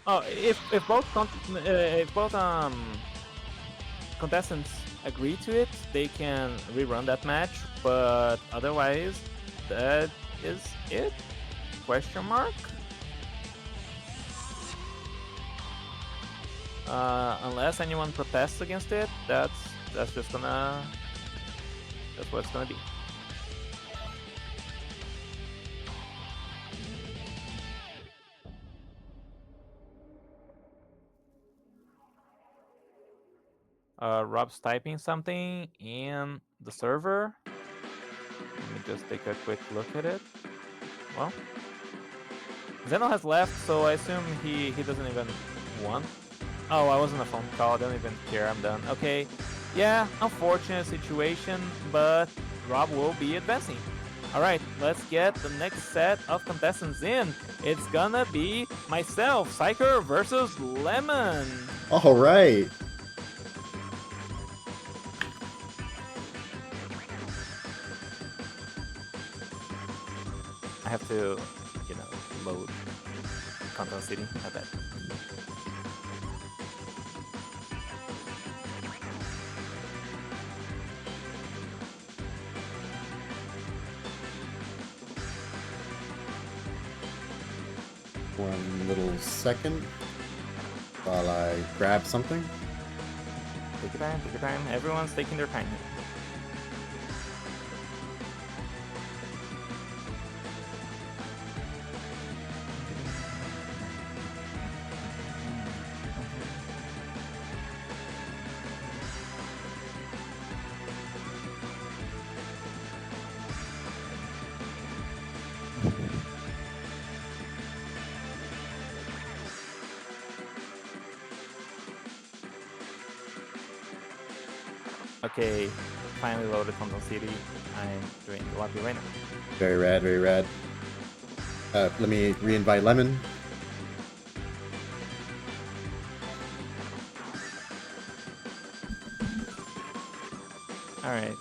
Oh, if both contestants agree to it, they can rerun that match. But otherwise, that is it? Question mark. Unless anyone protests against it, that's just gonna, that's what it's gonna be. Rob's typing something in the server. Let me just take a quick look at it. Well, Zeno has left, so I assume he doesn't even want. Oh, I was on a phone call. I don't even care. I'm done. Okay. Yeah, unfortunate situation, but Rob will be advancing. Alright, let's get the next set of contestants in. It's gonna be myself, Psyker versus Lemon. Alright. I have to, you know, load Content City. I bet. One little second while I grab something. Take your time, take your time. Everyone's taking their time. Okay, finally loaded Condom City. I'm doing the lobby right now. Very rad, very rad. Let me re-invite Lemon. Alright.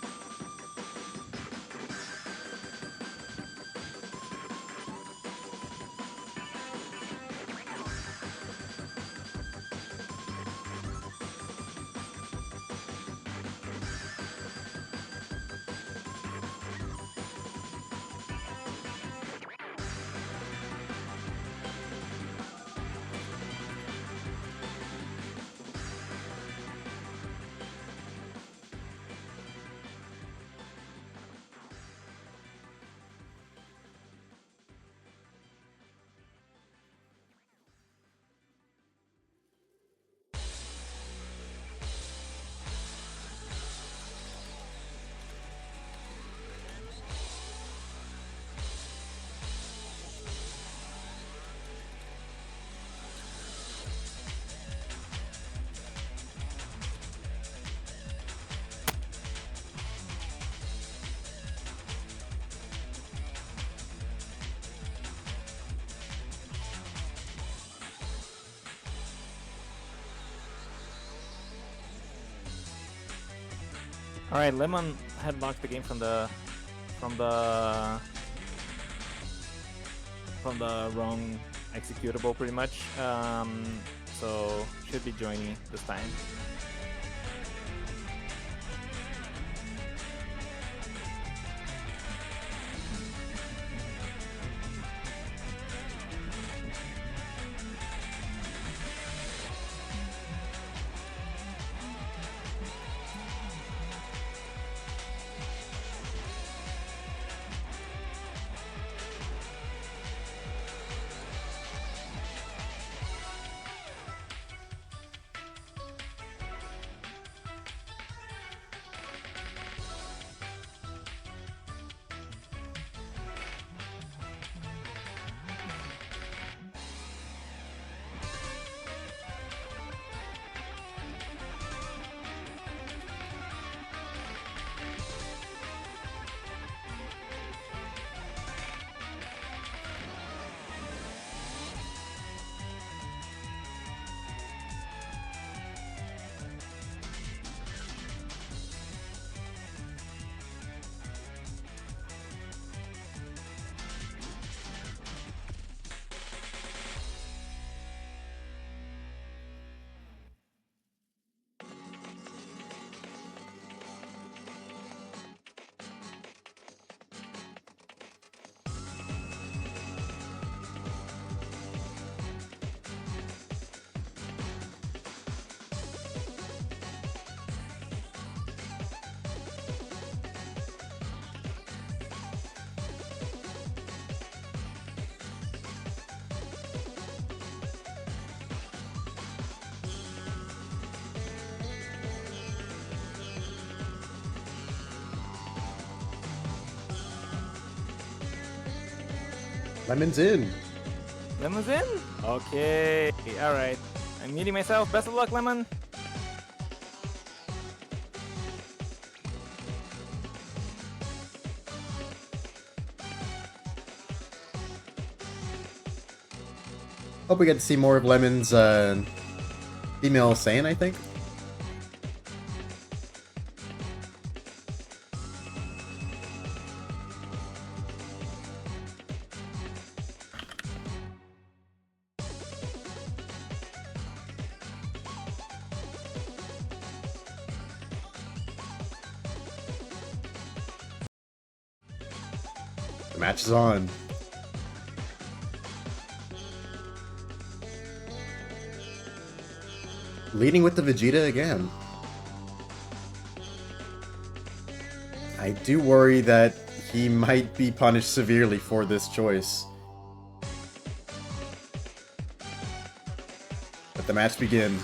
Alright, Lemon had locked the game from the wrong executable pretty much. So should be joining this time. Lemon's in. Lemon's in? Okay, alright. I'm muting myself. Best of luck, Lemon. Hope we get to see more of Lemon's female Saiyan, I think. The match is on. Leading with the Vegeta again. I do worry that he might be punished severely for this choice. Let the match begin.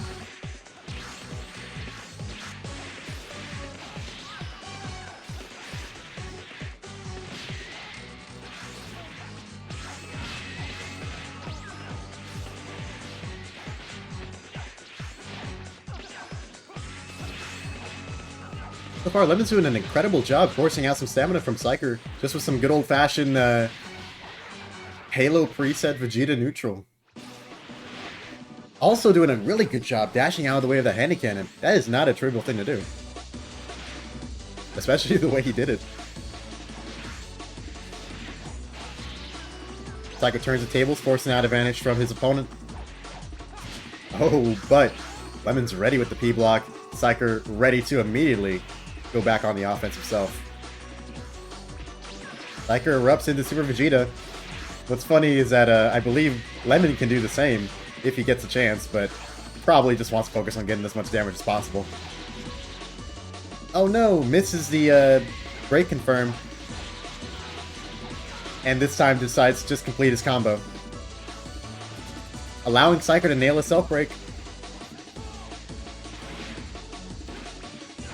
So far, Lemon's doing an incredible job forcing out some stamina from Psyker, just with some good old-fashioned Halo preset Vegeta neutral. Also doing a really good job dashing out of the way of the handy cannon. That is not a trivial thing to do. Especially the way he did it. Psyker turns the tables, forcing out advantage from his opponent. Oh, but Lemon's ready with the P block. Psyker ready to immediately go back on the offense himself. Psyker erupts into Super Vegeta. What's funny is that I believe Lemon can do the same if he gets a chance, but probably just wants to focus on getting as much damage as possible. Oh no, misses the break confirm. And this time decides to just complete his combo, allowing Psyker to nail a self-break.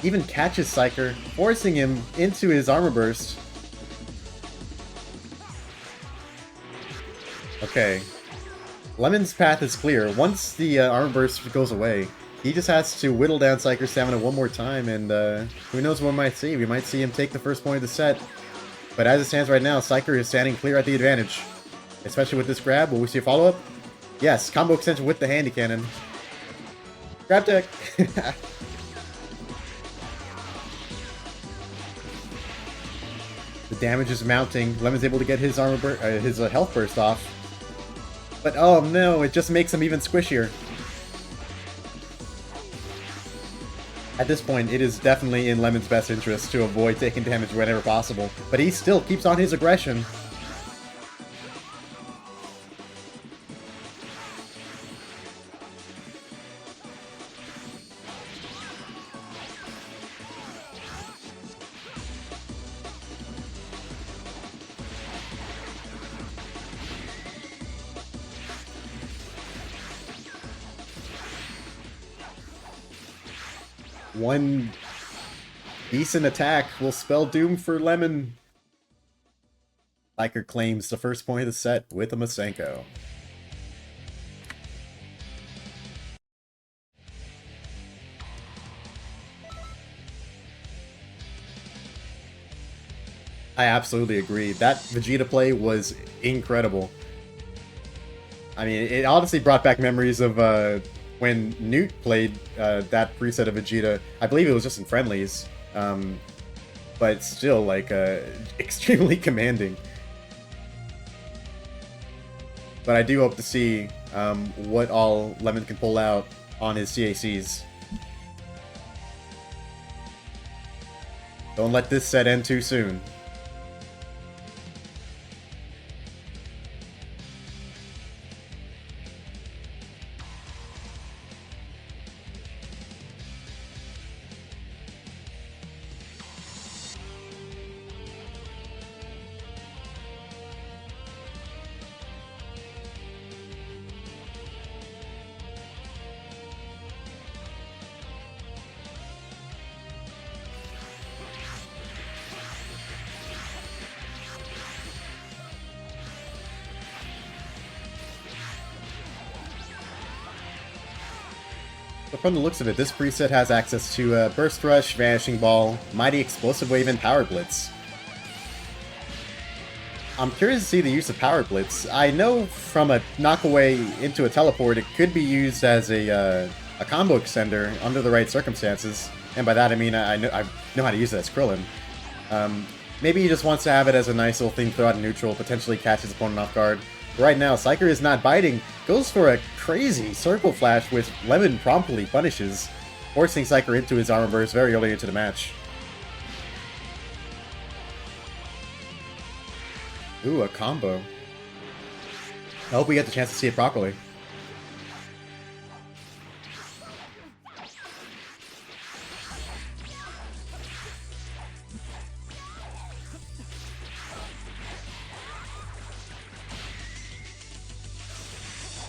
Even catches Psyker, forcing him into his armor burst. Okay. Lemon's path is clear. Once the armor burst goes away, he just has to whittle down Psyker's stamina one more time, and who knows what we might see. We might see him take the first point of the set. But as it stands right now, Psyker is standing clear at the advantage. Especially with this grab. Will we see a follow-up? Yes, combo extension with the handy cannon. Grab tech! The damage is mounting. Lemon's able to get his his health burst off. But oh no, it just makes him even squishier. At this point, it is definitely in Lemon's best interest to avoid taking damage whenever possible. But he still keeps on his aggression. One decent attack will spell doom for Lemon. Psyker claims the first point of the set with a Masenko. I absolutely agree. That Vegeta play was incredible. I mean, it honestly brought back memories of when Newt played that preset of Vegeta. I believe it was just in friendlies, but still, like, extremely commanding. But I do hope to see what all Lemon can pull out on his CACs. Don't let this set end too soon. But from the looks of it, this preset has access to Burst Rush, Vanishing Ball, Mighty Explosive Wave, and Power Blitz. I'm curious to see the use of Power Blitz. I know from a knockaway into a teleport, it could be used as a combo extender under the right circumstances. And by that I mean I know how to use it as Krillin. Maybe he just wants to have it as a nice little thing throughout neutral, potentially catch his opponent off guard. Right now, Psyker is not biting, goes for a crazy circle flash, which Lemon promptly punishes, forcing Psyker into his armor burst very early into the match. Ooh, a combo. I hope we get the chance to see it properly.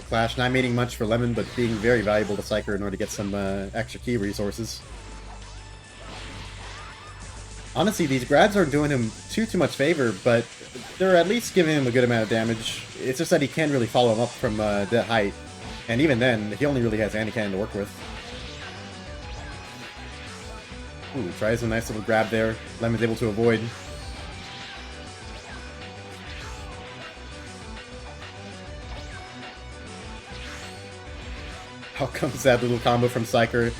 Flash not meaning much for Lemon, but being very valuable to Psyker in order to get some extra key resources. Honestly, these grabs aren't doing him too much favor, but they're at least giving him a good amount of damage. It's just that he can't really follow him up from that height, and even then, he only really has Anti-Cannon to work with. Ooh, tries a nice little grab there. Lemon's able to avoid. Out comes that little combo from Psyker.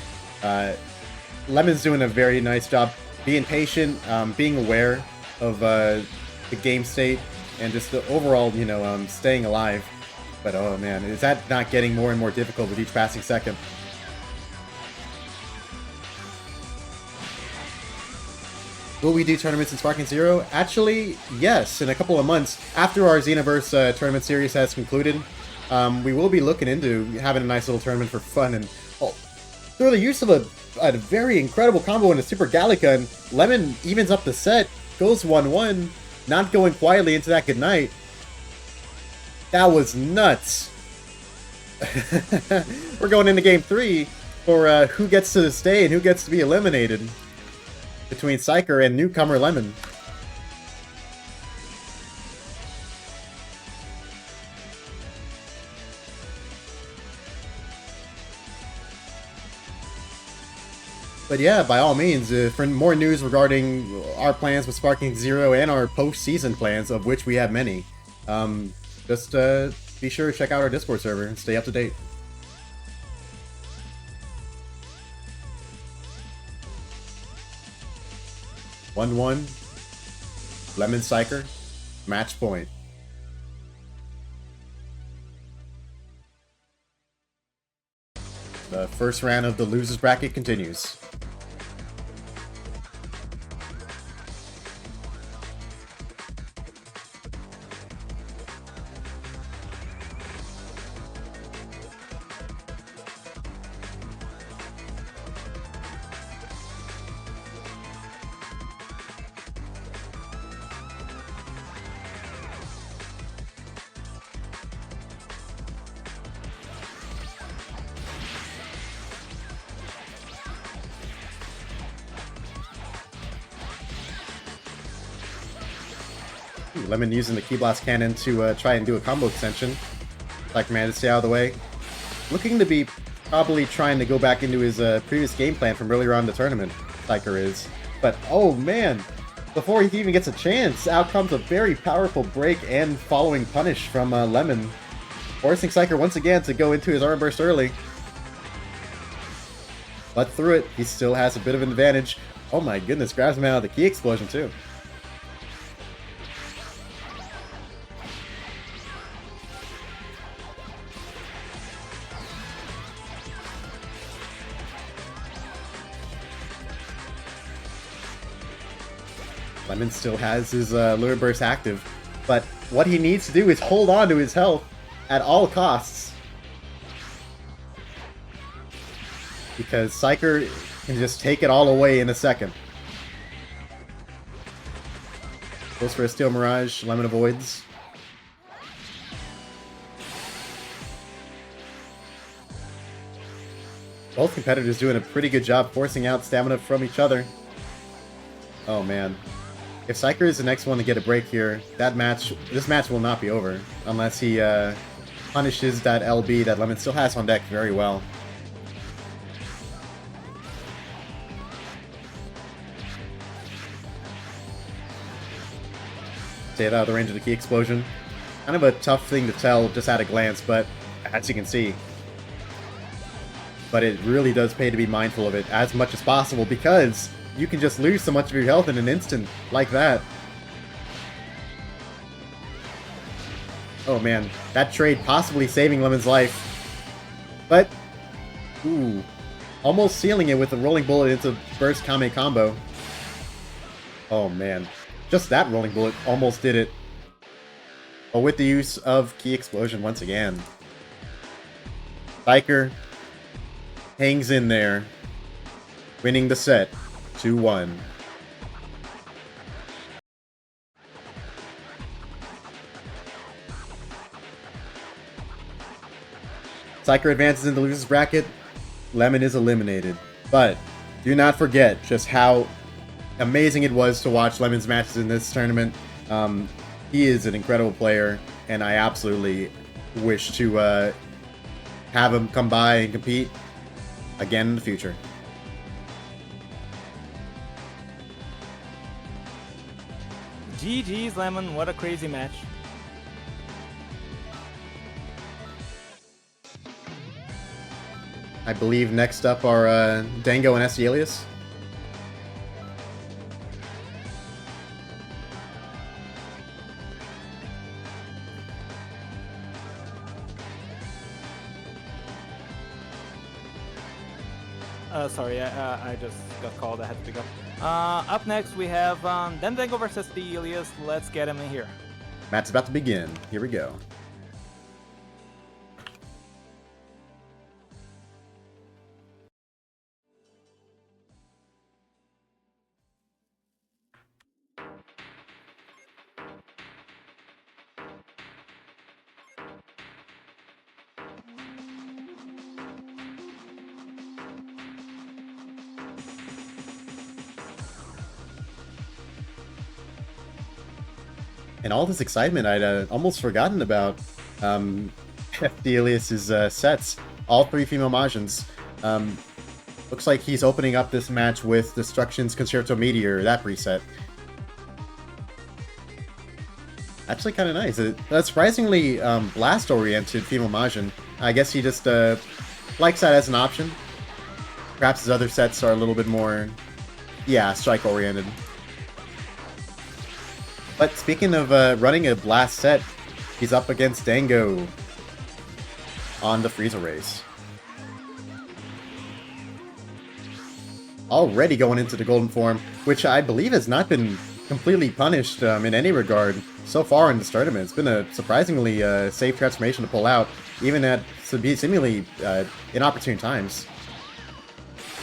Lemon's doing a very nice job being patient, being aware of the game state, and just the overall, you know, staying alive. But oh man, is that not getting more and more difficult with each passing second? Will we do tournaments in Sparking Zero? Actually, yes. In a couple of months, after our Xenoverse tournament series has concluded, we will be looking into having a nice little tournament for fun. And through the use of a very incredible combo in a Super Gallica, Lemon evens up the set, goes 1-1, not going quietly into that goodnight. That was nuts. We're going into Game 3 for who gets to stay and who gets to be eliminated between Psyker and newcomer Lemon. But yeah, by all means, for more news regarding our plans with Sparking Zero and our post-season plans, of which we have many, just be sure to check out our Discord server and stay up to date. One, Lemon Psyker, match point. The first round of the losers bracket continues. Lemon using the Key Blast Cannon to try and do a combo extension. Like man to stay out of the way. Looking to be probably trying to go back into his previous game plan from earlier on in the tournament, Psyker is. But oh man, before he even gets a chance, out comes a very powerful break and following punish from Lemon, forcing Psyker once again to go into his arm burst early. But through it, he still has a bit of an advantage. Oh my goodness, grabs him out of the key explosion too. Lemon still has his Lure Burst active, but what he needs to do is hold on to his health at all costs. Because Psyker can just take it all away in a second. Goes for a Steel Mirage, Lemon avoids. Both competitors doing a pretty good job forcing out stamina from each other. Oh man. If Psyker is the next one to get a break here, this match will not be over unless he punishes that LB that Lemon still has on deck very well. Stay out of the range of the key explosion. Kind of a tough thing to tell just at a glance, but as you can see. But it really does pay to be mindful of it as much as possible because you can just lose so much of your health in an instant like that. Oh man, that trade possibly saving Lemon's life. But, ooh, almost sealing it with a rolling bullet into burst Kame combo. Oh man, just that rolling bullet almost did it. But with the use of key explosion once again. Psyker hangs in there, winning the set 2-1. Psyker advances in the losers bracket. Lemon is eliminated. But do not forget just how amazing it was to watch Lemon's matches in this tournament. He is an incredible player, and I absolutely wish to have him come by and compete again in the future. GG's, Lemon. What a crazy match. I believe next up are Dango and SC Alias. Sorry, I just got called. I had to pick up. Up next, we have Dango versus the Elias. Let's get him in here. Match about to begin. Here we go. And all this excitement, I'd almost forgotten about FD Alias's sets. All 3 female Majins. Looks like he's opening up this match with Destruction's Concerto Meteor, that preset. Actually kind of nice. A surprisingly blast-oriented female Majin. I guess he just likes that as an option. Perhaps his other sets are a little bit more, yeah, strike-oriented. But speaking of running a blast set, he's up against Dango on the Frieza race. Already going into the golden form, which I believe has not been completely punished in any regard so far in this tournament. It's been a surprisingly safe transformation to pull out, even at seemingly inopportune times.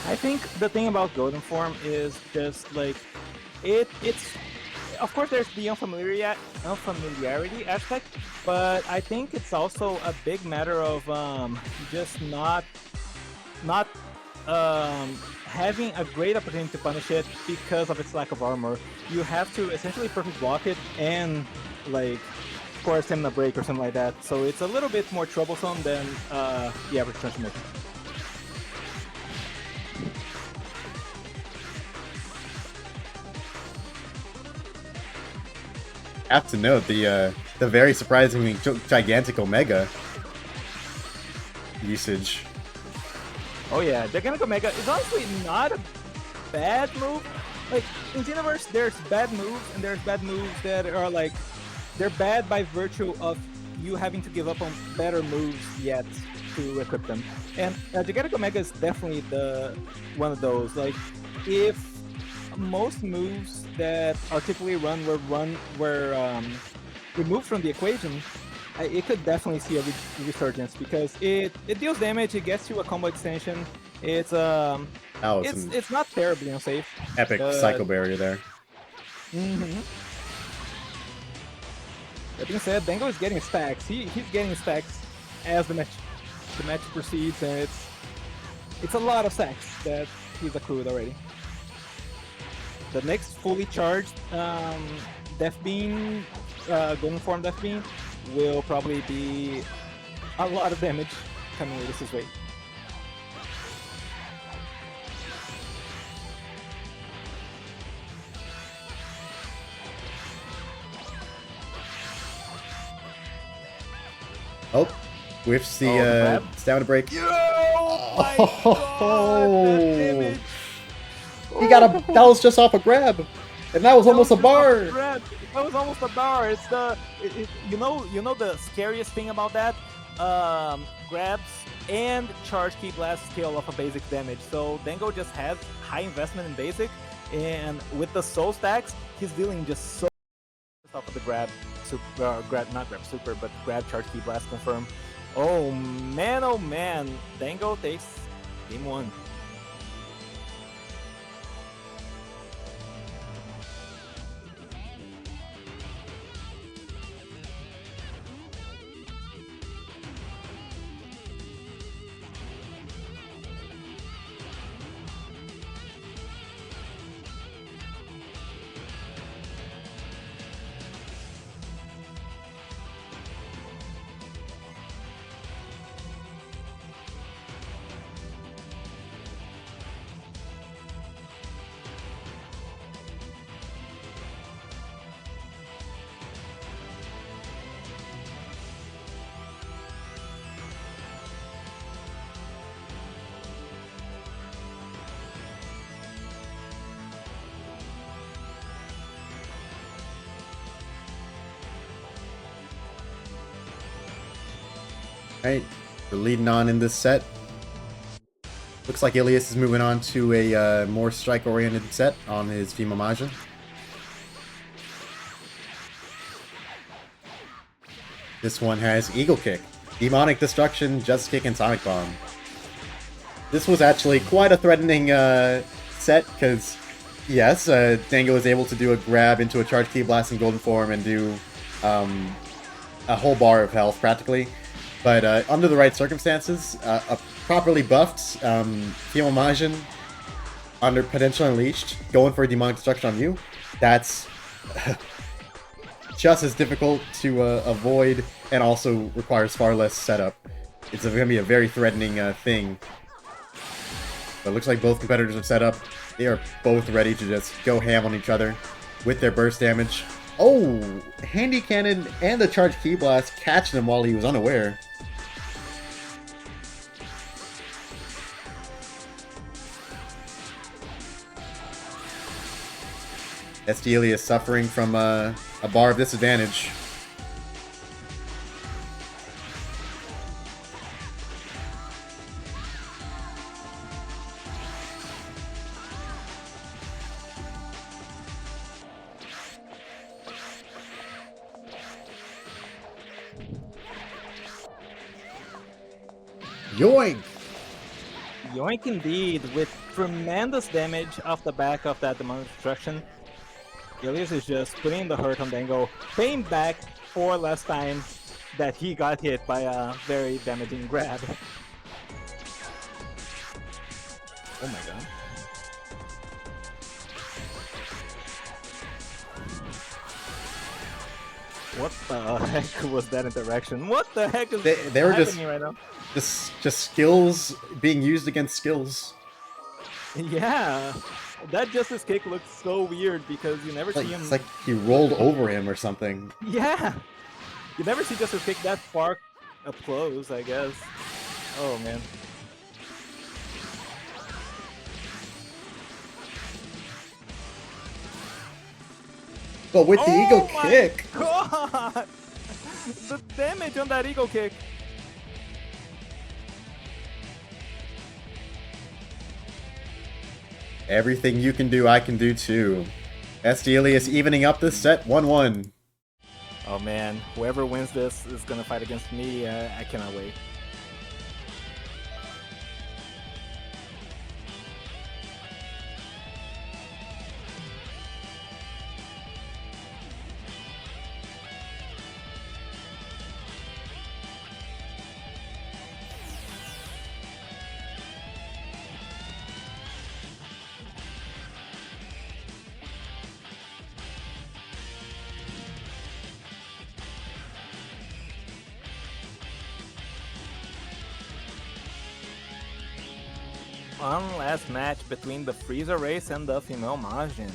I think the thing about golden form is just like it's. Of course, there's the unfamiliarity aspect, but I think it's also a big matter of just not having a great opportunity to punish it because of its lack of armor. You have to essentially perfect block it and, like, force him a break or something like that. So it's a little bit more troublesome than the average transformation. Have to note the very surprisingly gigantic Omega usage. Oh yeah, gigantic Omega is honestly not a bad move. Like, in Xenoverse, there's bad moves, and there's bad moves that are like, they're bad by virtue of you having to give up on better moves yet to equip them. And gigantic Omega is definitely one of those. Like, if most moves that are typically were removed from the equation, it could definitely see a resurgence because it deals damage, it gets you a combo extension. It's it's not terribly unsafe. Epic Psycho Barrier there. That being said, Dango is getting stacks. He's getting stacks as the match proceeds, and it's a lot of stacks that he's accrued already. The next fully charged Death Beam, Golden Form Death Beam, will probably be a lot of damage coming Alias's way. Oh, whiffs the stamina break. Oh my god, that damage! He got a. That was just off a grab, and that was almost a bar. That was almost a bar. It's you know the scariest thing about that, grabs and charge key blast scale off a basic damage. So Dango just has high investment in basic, and with the soul stacks, he's dealing just so off of the grab, not grab super, but grab charge key blast confirm. Oh man, Dango takes game 1. Right, we're leading on in this set. Looks like Ilias is moving on to a more strike-oriented set on his Fima Majin. This one has Eagle Kick, Demonic Destruction, Just Kick, and Sonic Bomb. This was actually quite a threatening set, because, yes, Dango is able to do a grab into a Charge Ki Blast in Golden Form and do a whole bar of health, practically. But under the right circumstances, a properly buffed Fima Majin under Potential Unleashed, going for a Demonic Destruction on you, that's just as difficult to avoid, and also requires far less setup. It's going to be a very threatening thing. But it looks like both competitors are set up. They are both ready to just go ham on each other with their burst damage. Oh! Handy Cannon and the Charge Ki Blast catching him while he was unaware. Estieli is suffering from a bar of disadvantage. Yoink! Yoink indeed, with tremendous damage off the back of that Demonic Destruction. Ilias is just putting the hurt on Dango, paying back for last time that he got hit by a very damaging grab. Oh my god. What the heck was that interaction? What the heck is They were happening right now? just skills being used against skills. Yeah, that Justice Kick looks so weird because you never see him. It's like he rolled over him or something. Yeah, you never see Justice Kick that far up close, I guess. Oh man. But with the Eagle Kick, God, the damage on that Eagle Kick. everything you can do, I can do too. Estielius evening up this set 1-1. Oh man, whoever wins this is gonna fight against me. I cannot wait. One last match between the Freezer Race and the female Majin.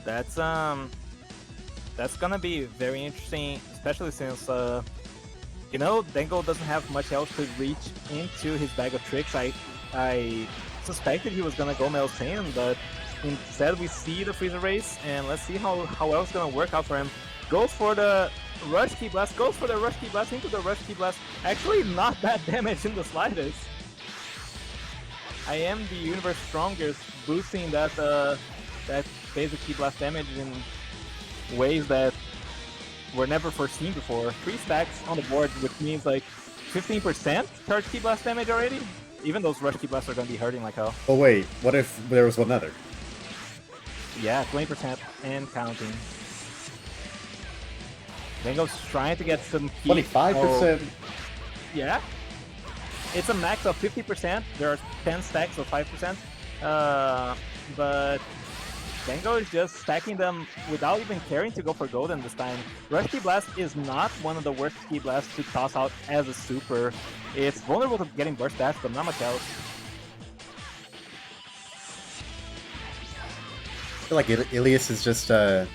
That's gonna be very interesting, especially since you know, Dango doesn't have much else to reach into his bag of tricks. I suspected he was gonna go Mel Saiyan, but instead we see the Freezer Race, and let's see how well it's gonna work out for him. Goes for the Rush Ki Blast, goes for the Rush Ki Blast into the Rush Ki Blast. Actually, not bad damage in the slightest. I am the universe strongest, boosting that that basic Ki Blast damage in ways that were never foreseen before. 3 stacks on the board, which means like 15% charge Ki Blast damage already. Even those Rush Ki Blasts are gonna be hurting like hell. Oh wait, what if there was one other? Yeah, 20% and counting. Dango's trying to get some Ki. 25%? Yeah. It's a max of 50%. There are 10 stacks of 5%. But Dango is just stacking them without even caring to go for golden this time. Rush Ki Blast is not one of the worst Ki Blasts to toss out as a super. It's vulnerable to getting burst dash, but not much else. I feel like Ilias is just, man,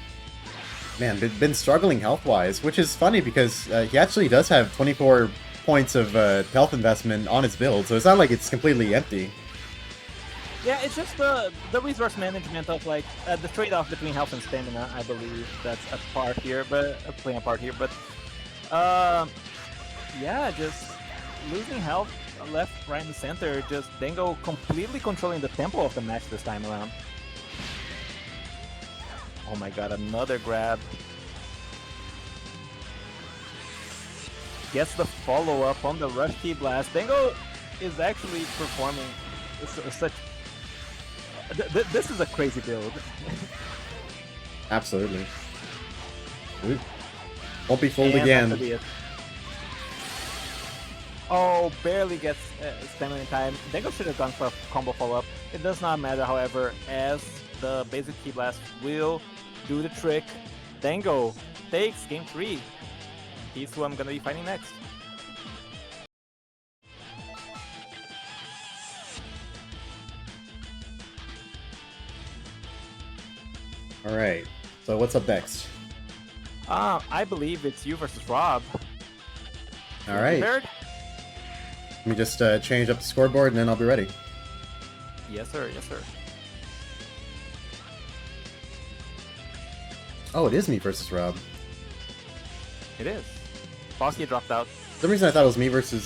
been struggling health-wise, which is funny because he actually does have 24 points of health investment on his build, so it's not like it's completely empty. Yeah, it's just the resource management of like the trade-off between health and stamina. I believe that's playing a part here. But yeah, just losing health left, right, and center. Just Dango completely controlling the tempo of the match this time around. Oh my god, another grab. Gets the follow-up on the rush key blast. Dango is actually performing such... This is a crazy build. Absolutely. Ooh. Won't be fooled And again. that could be it. Oh, barely gets stamina in time. Dango should have gone for a combo follow-up. It does not matter, however, as the basic key blast will do the trick. Dango takes game 3. He's who I'm gonna be fighting next. All right. So what's up next? I believe it's you versus Rob. All right. Prepared? Let me just change up the scoreboard and then I'll be ready. Yes, sir. Yes, sir. Oh, it is me versus Rob. It is. Bosky dropped out. For some reason I thought it was me versus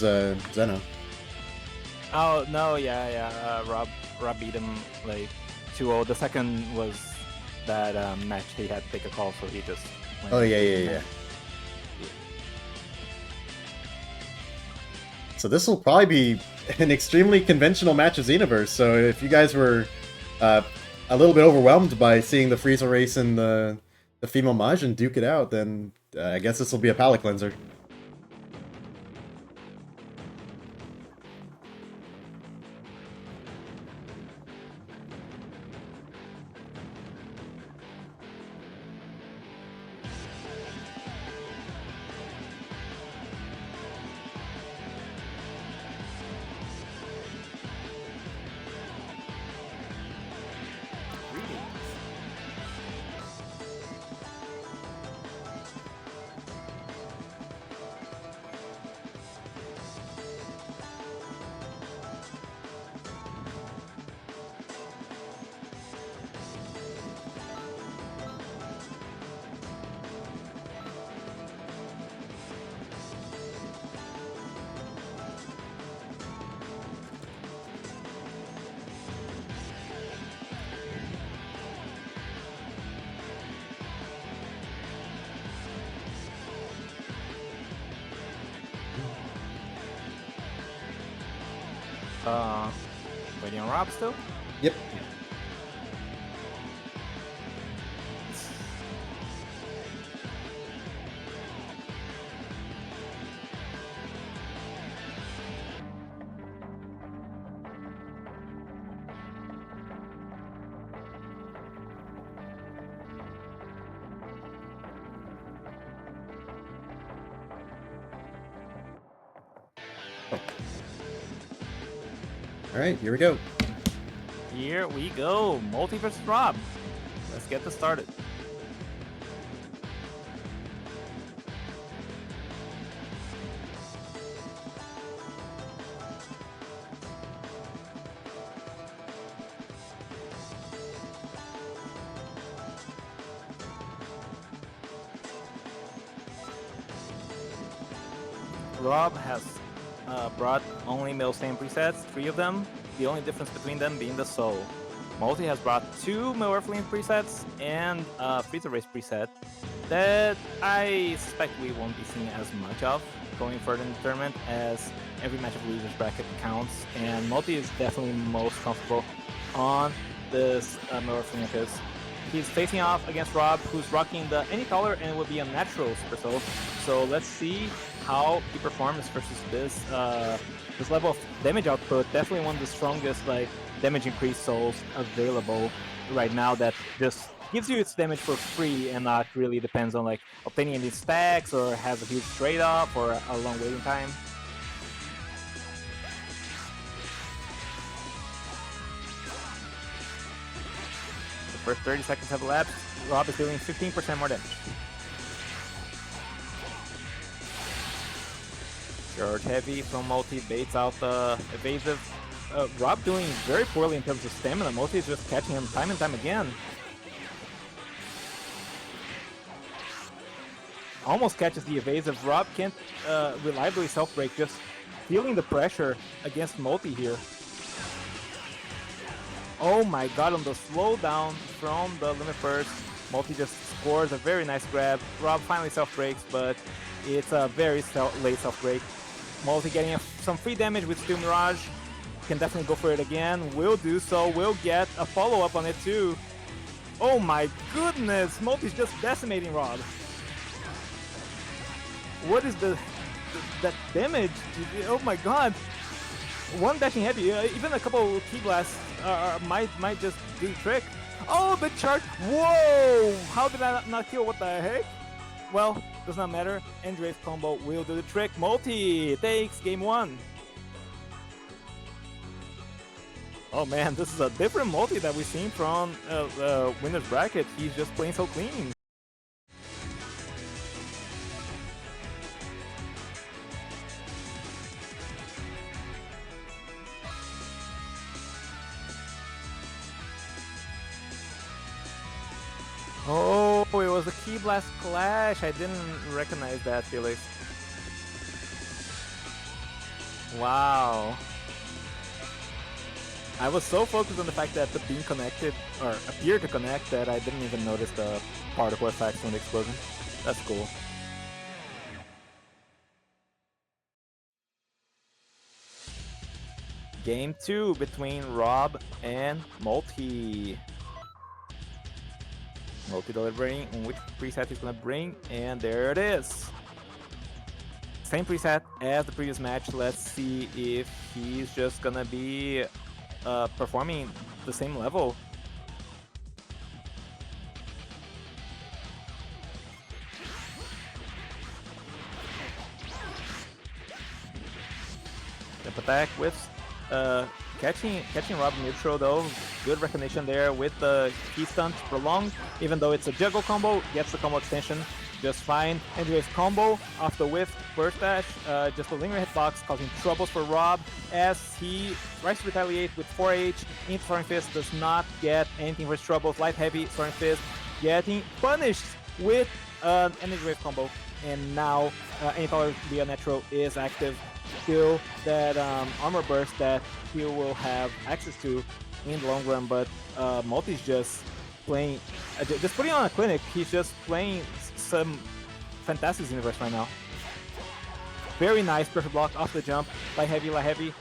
Zeno. Oh no, yeah. Rob beat him like 2-0. The second was that match he had to take a call, so he just. Went Oh yeah. So this will probably be an extremely conventional match of Xenoverse. So if you guys were a little bit overwhelmed by seeing the Frieza race and the female Majin duke it out, then I guess this will be a palate cleanser. Waiting on Rob still? Yep. All right, here we go. Here we go. Multi versus Rob. Let's get this started. Rob has brought only Milstain presets, 3 of them. The only difference between them being the soul. Multi has brought 2 Millerflame presets and Frieza Race preset that I suspect we won't be seeing as much of going further in the tournament, as every match of losers bracket counts, and Multi is definitely most comfortable on this Millerflame because he's facing off against Rob, who's rocking the any color, and it would be a natural Super Soul. So let's see how he performs versus this this level of damage output. Definitely one of the strongest damage increase souls available right now, that just gives you its damage for free and not really depends on obtaining any stacks or has a huge trade-off or a long waiting time. The first 30 seconds have elapsed. Rob is dealing 15% more damage. Charge heavy from Multi, baits out the evasive. Rob doing very poorly in terms of stamina. Multi is just catching him time and time again. Almost catches the evasive. Rob can't reliably self-break, just feeling the pressure against Multi here. Oh my god, on the slowdown from the limit first, Multi just scores a very nice grab. Rob finally self-breaks, but it's a very late self-break. Multi getting some free damage with Steel Mirage. Can definitely go for it again. Will do so. Will get a follow-up on it too. Oh my goodness! Multi's just decimating Rob. What is that damage? Oh my god! One dashing heavy, even a couple key blasts might just do the trick. Oh, the charge! Whoa! How did I not kill? What the heck? Well, does not matter. Andre's combo will do the trick. Multi takes game 1. Oh man, this is a different Multi that we've seen from winner's bracket. He's just playing so clean. Oh, it was a Key Blast Clash. I didn't recognize that, Felix. Wow. I was so focused on the fact that the beam connected, or appeared to connect, that I didn't even notice the particle effects from the explosion. That's cool. Game 2 between Rob and Multi. Multi delivering on which preset he's gonna bring, and there it is. Same preset as the previous match. Let's see if he's just gonna be performing the same level. Step attack with catching Rob neutral though. Good recognition there with the key stunt prolonged, even though it's a juggle combo, gets the combo extension just fine. Andre's combo off the whiff burst dash, just a lingering hitbox causing troubles for Rob as he tries to retaliate with 4H into Soaring Fist, does not get anything for his troubles. Light heavy, Soaring Fist getting punished with an Energy Wave combo, and now any power via natural is active. Still that armor burst that he will have access to in the long run, but Multi's just playing, just putting on a clinic. He's just playing some fantastic universe right now. Very nice perfect block off the jump. Light heavy.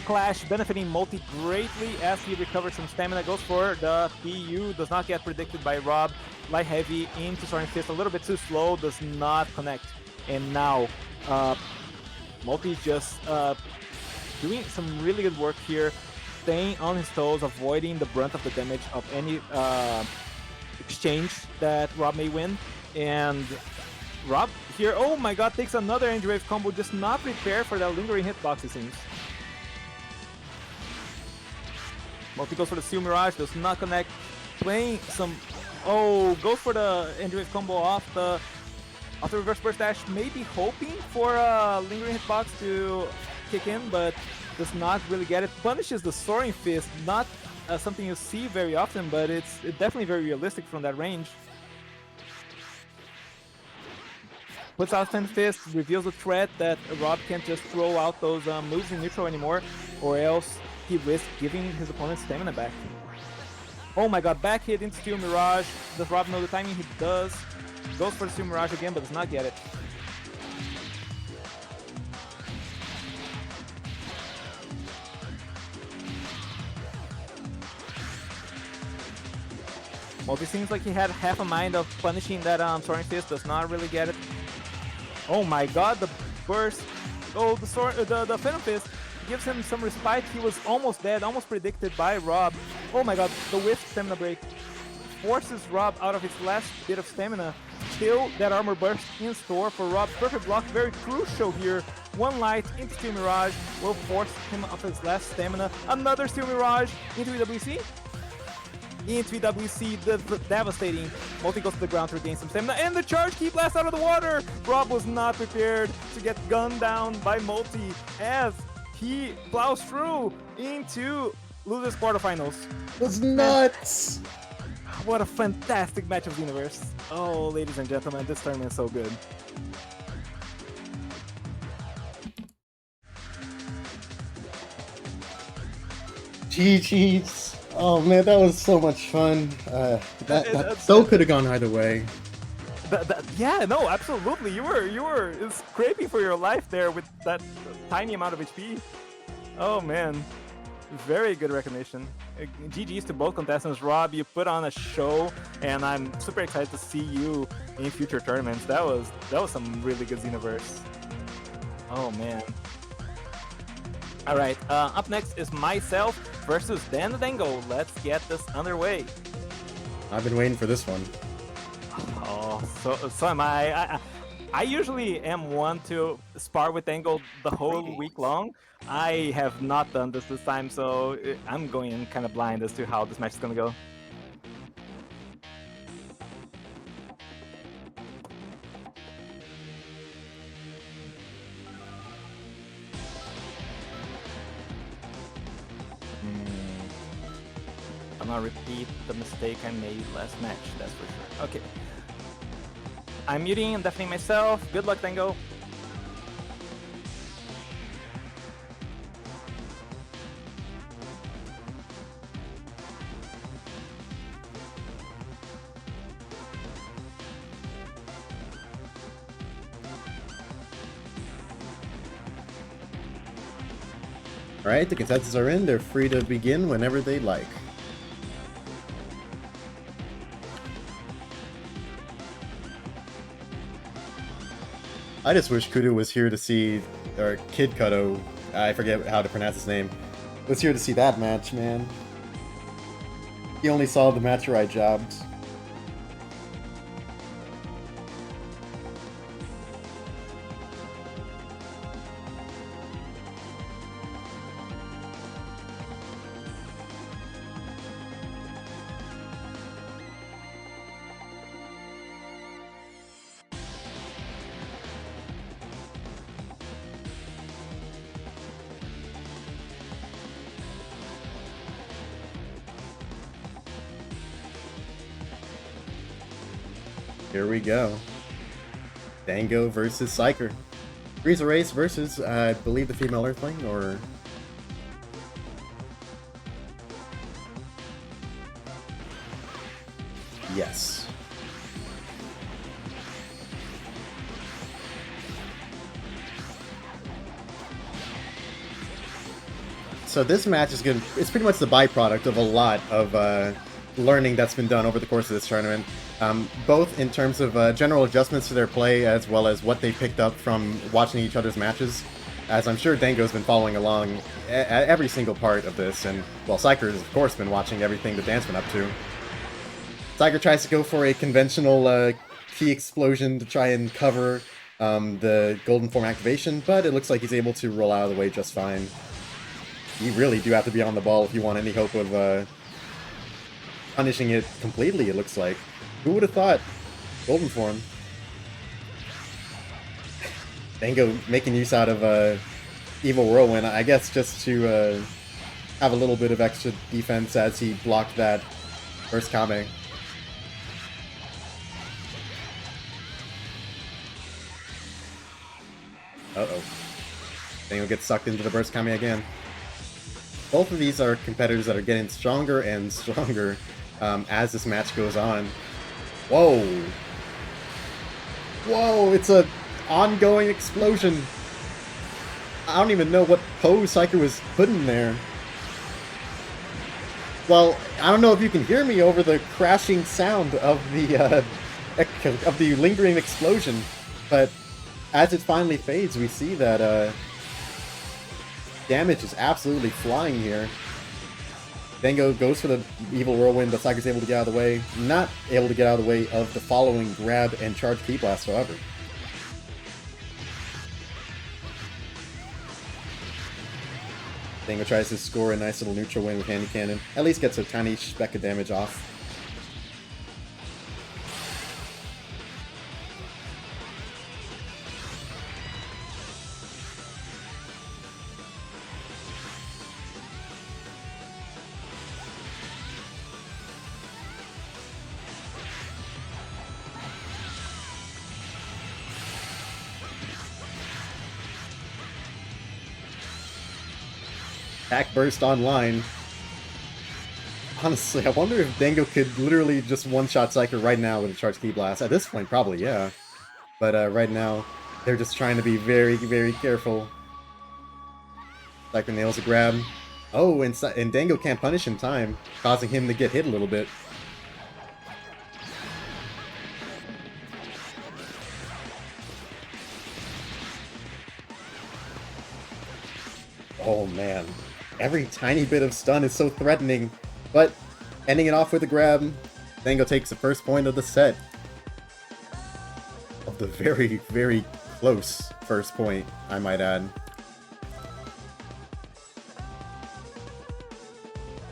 Clash benefiting Multi greatly as he recovers some stamina. Goes for the PU, does not get predicted by Rob. Light heavy into Soaring Fist, a little bit too slow, does not connect. And now Multi just doing some really good work here, staying on his toes, avoiding the brunt of the damage of any exchange that Rob may win. And Rob here, oh my god, takes another Energy Wave combo, just not prepared for that lingering hitbox, it seems. Multi goes for the Steel Mirage, does not connect, playing some, oh, goes for the Energy Wave combo off the reverse burst dash, maybe hoping for a lingering hitbox to kick in, but does not really get it. Punishes the Soaring Fist, not something you see very often, but it's definitely very realistic from that range. Puts out Soaring Fist, reveals the threat that Rob can't just throw out those moves in neutral anymore, or else he risks giving his opponent stamina back. Oh my god, back hit into Steel Mirage. Does Rob know the timing? He does. Goes for the Steel Mirage again, but does not get it. Multi seems like he had half a mind of punishing that Soaring Fist, does not really get it. Oh my god, the burst. Oh, the Phantom Fist gives him some respite. He was almost dead, almost predicted by Rob. Oh my god, the whiff stamina break forces Rob out of his last bit of stamina. Still, that armor burst in store for Rob. Perfect block, very crucial here. One light into Steel Mirage will force him off his last stamina. Another Steel Mirage into EWC. Into EWC, devastating. Multi goes to the ground to regain some stamina, and the charge key blast out of the water. Rob was not prepared to get gunned down by Multi as he plows through into losers quarterfinals. That's nuts! What a fantastic match of the universe. Oh, ladies and gentlemen, this tournament is so good. GG's. Oh man, that was so much fun. That so That's- could have gone either way. Yeah, no, absolutely. You were scraping for your life there with that tiny amount of HP. Oh man, very good recognition. GG's to both contestants. Rob, you put on a show, and I'm super excited to see you in future tournaments. That was some really good Xenoverse. Oh man. All right, up next is myself versus Dan the Dango. Let's get this underway. I've been waiting for this one. Oh, so am I. I usually am one to spar with Dango the whole week long. I have not done this time, so I'm going in kind of blind as to how this match is gonna go. I'm gonna repeat the mistake I made last match, that's for sure. Okay. I'm muting and deafening myself. Good luck, Dango. Alright, the contestants are in. They're free to begin whenever they like. I just wish Kudo was here to see, or Kid Kudo, I forget how to pronounce his name, was here to see that match, man. He only saw the match where I jobbed. Here we go. Dango versus Psyker. Frieza Race versus, I believe, the female Earthling, or... Yes. So this match is good. It's pretty much the byproduct of a lot of learning that's been done over the course of this tournament. Both in terms of general adjustments to their play, as well as what they picked up from watching each other's matches. As I'm sure Dango's been following along at every single part of this, and, well, Psyker has, of course, been watching everything that Dan's been up to. Psyker tries to go for a conventional key explosion to try and cover the golden form activation, but it looks like he's able to roll out of the way just fine. You really do have to be on the ball if you want any hope of punishing it completely, it looks like. Who would have thought? Golden form. Dango making use out of Evil Whirlwind, I guess just to have a little bit of extra defense as he blocked that first Kame. Uh-oh. Dango gets sucked into the burst Kame again. Both of these are competitors that are getting stronger and stronger as this match goes on. Whoa! Whoa, it's a ongoing explosion! I don't even know what pose Psyker was putting there. Well, I don't know if you can hear me over the crashing sound of the lingering explosion, but as it finally fades, we see that damage is absolutely flying here. Dango goes for the Evil Whirlwind, but Psyker's able to get out of the way. Not able to get out of the way of the following grab and charge Ki Blast, however. Dango tries to score a nice little neutral win with Handy Cannon. At least gets a tiny speck of damage off. Attack Burst online. Honestly, I wonder if Dango could literally just one-shot Psyker right now with a Charged Ki Blast. At this point, probably, yeah. But right now, they're just trying to be very, very careful. Psyker nails a grab. Oh, and Dango can't punish in time, causing him to get hit a little bit. Oh man, every tiny bit of stun is so threatening, but ending it off with a grab, Dango takes the first point of the set. Of the very, very close first point, I might add.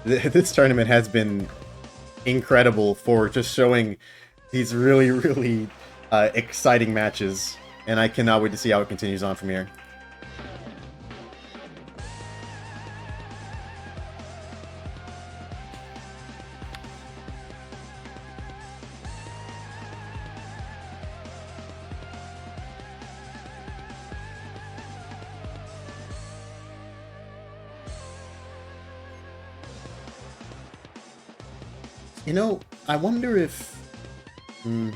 This tournament has been incredible for just showing these really, really exciting matches, and I cannot wait to see how it continues on from here. You know, I wonder if... I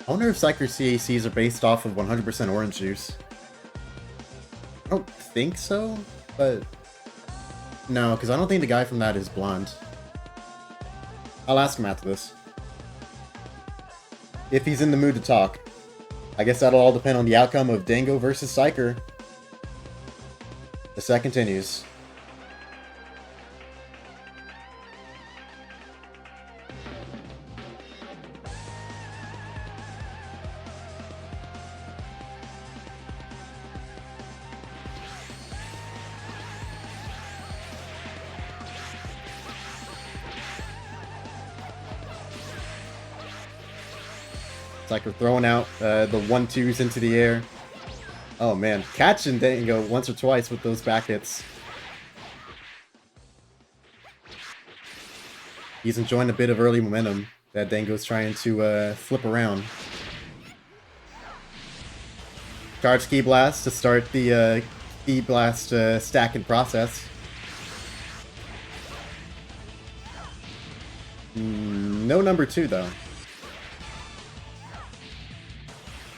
wonder if Psyker CACs are based off of 100% orange juice. I don't think so, but... No, because I don't think the guy from that is blonde. I'll ask him after this. If he's in the mood to talk. I guess that'll all depend on the outcome of Dango versus Psyker. The set continues. Psyker throwing out the 1-2s into the air. Oh man, catching Dango once or twice with those back hits. He's enjoying a bit of early momentum that Dango's trying to flip around. Charged Ki Blast to start the Ki Blast stacking process. No number 2 though.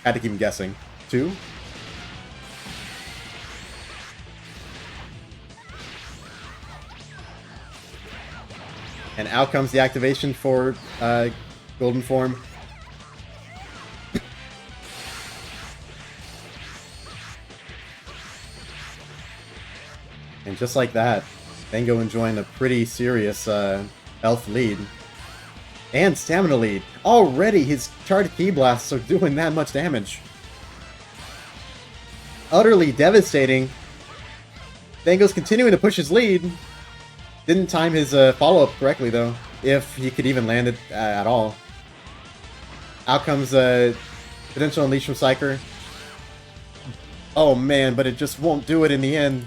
Had to keep him guessing. 2. And out comes the activation for Golden Form. And just like that, Dango enjoying a pretty serious health lead. And stamina lead. Already his Charged Ki Blasts are doing that much damage. Utterly devastating. Dango's continuing to push his lead. Didn't time his follow-up correctly though, if he could even land it at all. Out comes potential unleash from Psyker. Oh man, but it just won't do it in the end.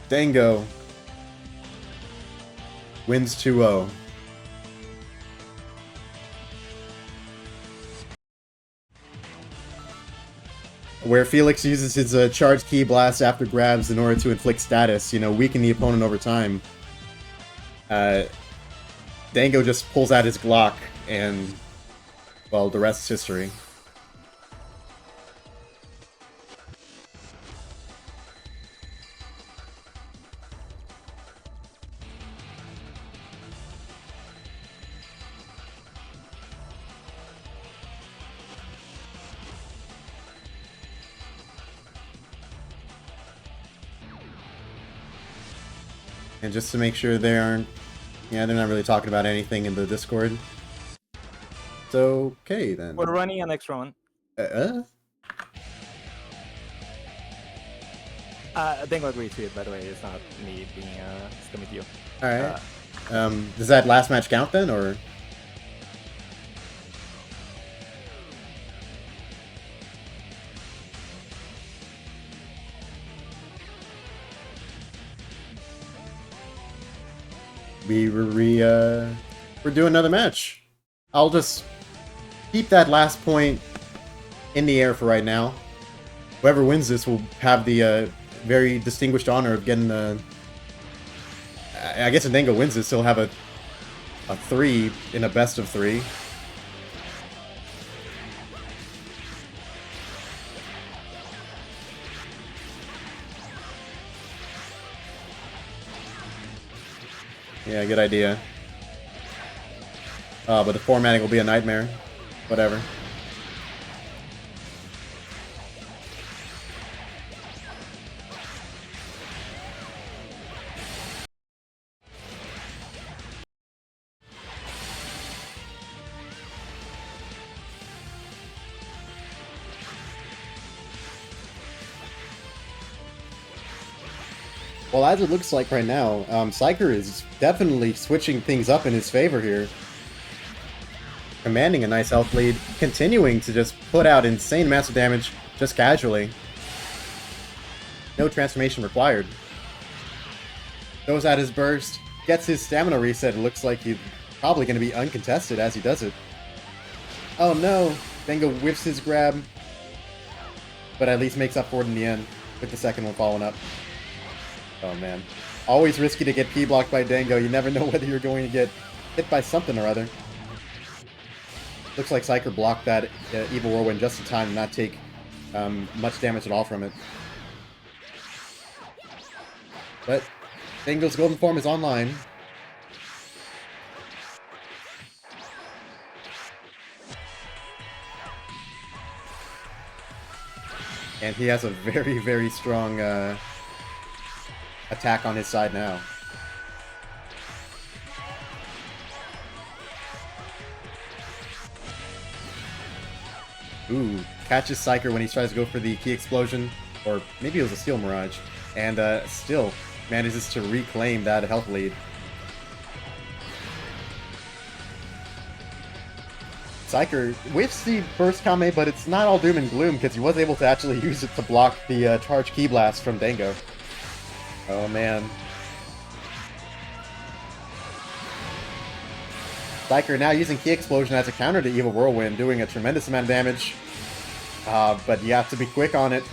Dango wins 2-0. Where Felix uses his Charged Ki Blast after grabs in order to inflict status, you know, weaken the opponent over time. Dango just pulls out his Glock, and, well, the rest is history. And just to make sure they aren't... Yeah, they're not really talking about anything in the Discord. So, okay, then. We're running an extra one. Dango agreed to it, by the way. It's not me being scum with you. Alright. Does that last match count then, or...? We're doing another match. I'll just keep that last point in the air for right now. Whoever wins this will have the very distinguished honor of getting I guess if Dango wins this, he'll have a 3 in a best of 3. Yeah, good idea. But the formatting will be a nightmare. Whatever. Well, as it looks like right now, Psyker is definitely switching things up in his favor here. Commanding a nice health lead, continuing to just put out insane amounts of damage, just casually. No transformation required. Goes at his burst, gets his stamina reset, it looks like he's probably going to be uncontested as he does it. Oh no, Dango whiffs his grab, but at least makes up for it in the end, with the second one following up. Oh man. Always risky to get P-blocked by Dango. You never know whether you're going to get hit by something or other. Looks like Psyker blocked that Evil Whirlwind just in time to not take much damage at all from it. But Dango's golden form is online. And he has a very, very strong attack on his side now. Ooh, catches Psyker when he tries to go for the key explosion, or maybe it was a Steel Mirage, and still manages to reclaim that health lead. Psyker whiffs the burst Kame, but it's not all doom and gloom because he was able to actually use it to block the charge Ki Blast from Dango. Oh man. Psyker now using Ki Explosion as a counter to Evil Whirlwind, doing a tremendous amount of damage. But you have to be quick on it.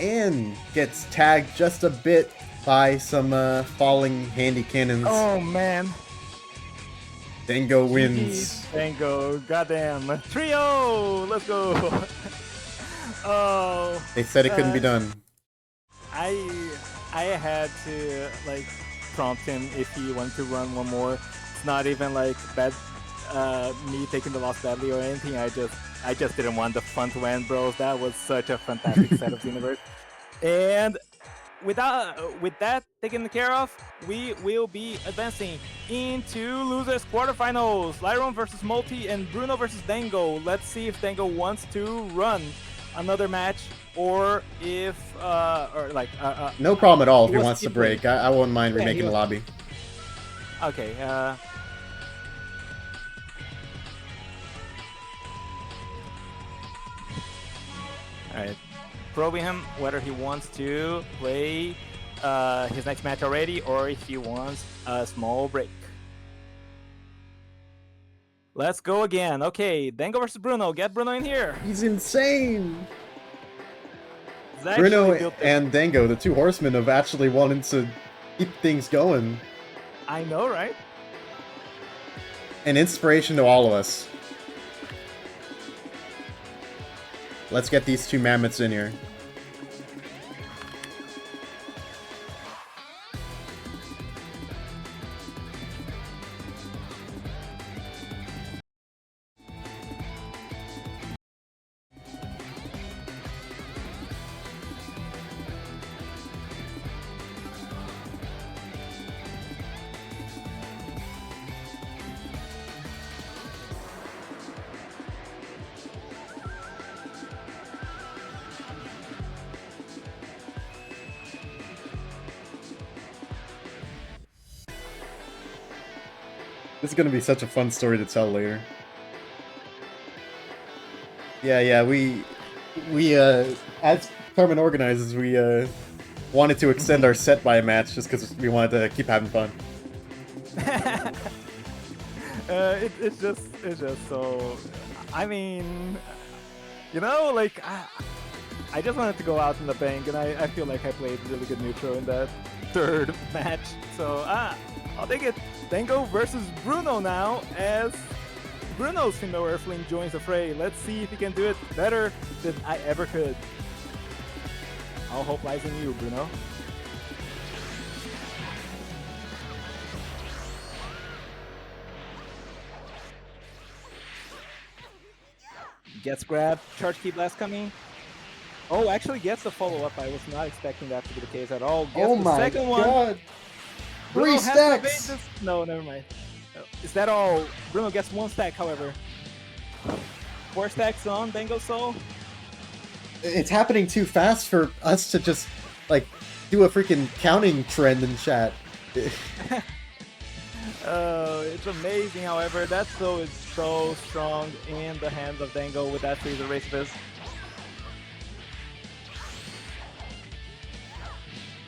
And gets tagged just a bit by some falling handy cannons. Oh man. Dango wins. Dango, goddamn. Trio! Let's go! Oh. They said it couldn't be done. I had to like prompt him if he wanted to run one more. It's not even like bad me taking the loss badly or anything. I just didn't want the fun to end, bros. That was such a fantastic set of universe. And with that taken care of, we will be advancing into losers quarterfinals. Lyron versus Multi and Bruno versus Dango. Let's see if Dango wants to run another match or if no problem at all if he wants to break. I wouldn't mind remaking the lobby. Okay. Alright. Probing him whether he wants to play his next match already or if he wants a small break. Let's go again. Okay, Dango versus Bruno. Get Bruno in here. He's insane. Bruno and Dango, the two horsemen, have actually wanted to keep things going. I know, right? An inspiration to all of us. Let's get these two mammoths in here. This is gonna be such a fun story to tell later. Yeah, we as tournament organizers, we wanted to extend our set by a match just because we wanted to keep having fun. It's just so. I mean, You know, like I just wanted to go out in the bank, and I feel like I played really good neutral in that third match. So I'll take it. Dango versus Bruno now, as Bruno's female Earthling joins the fray. Let's see if he can do it better than I ever could. All hope lies in you, Bruno. Gets grabbed, charge key blast coming. Oh, actually gets the follow-up. I was not expecting that to be the case at all. Gets Oh the my second one. god! Bruno 3 has to evade stacks! this. No, never mind. Is that all? Bruno gets 1 stack, however. 4 stacks on Dango Soul. It's happening too fast for us to just, like, do a freaking counting trend in chat. It's amazing, however. That soul is so strong in the hands of Dango with that freezer race fist.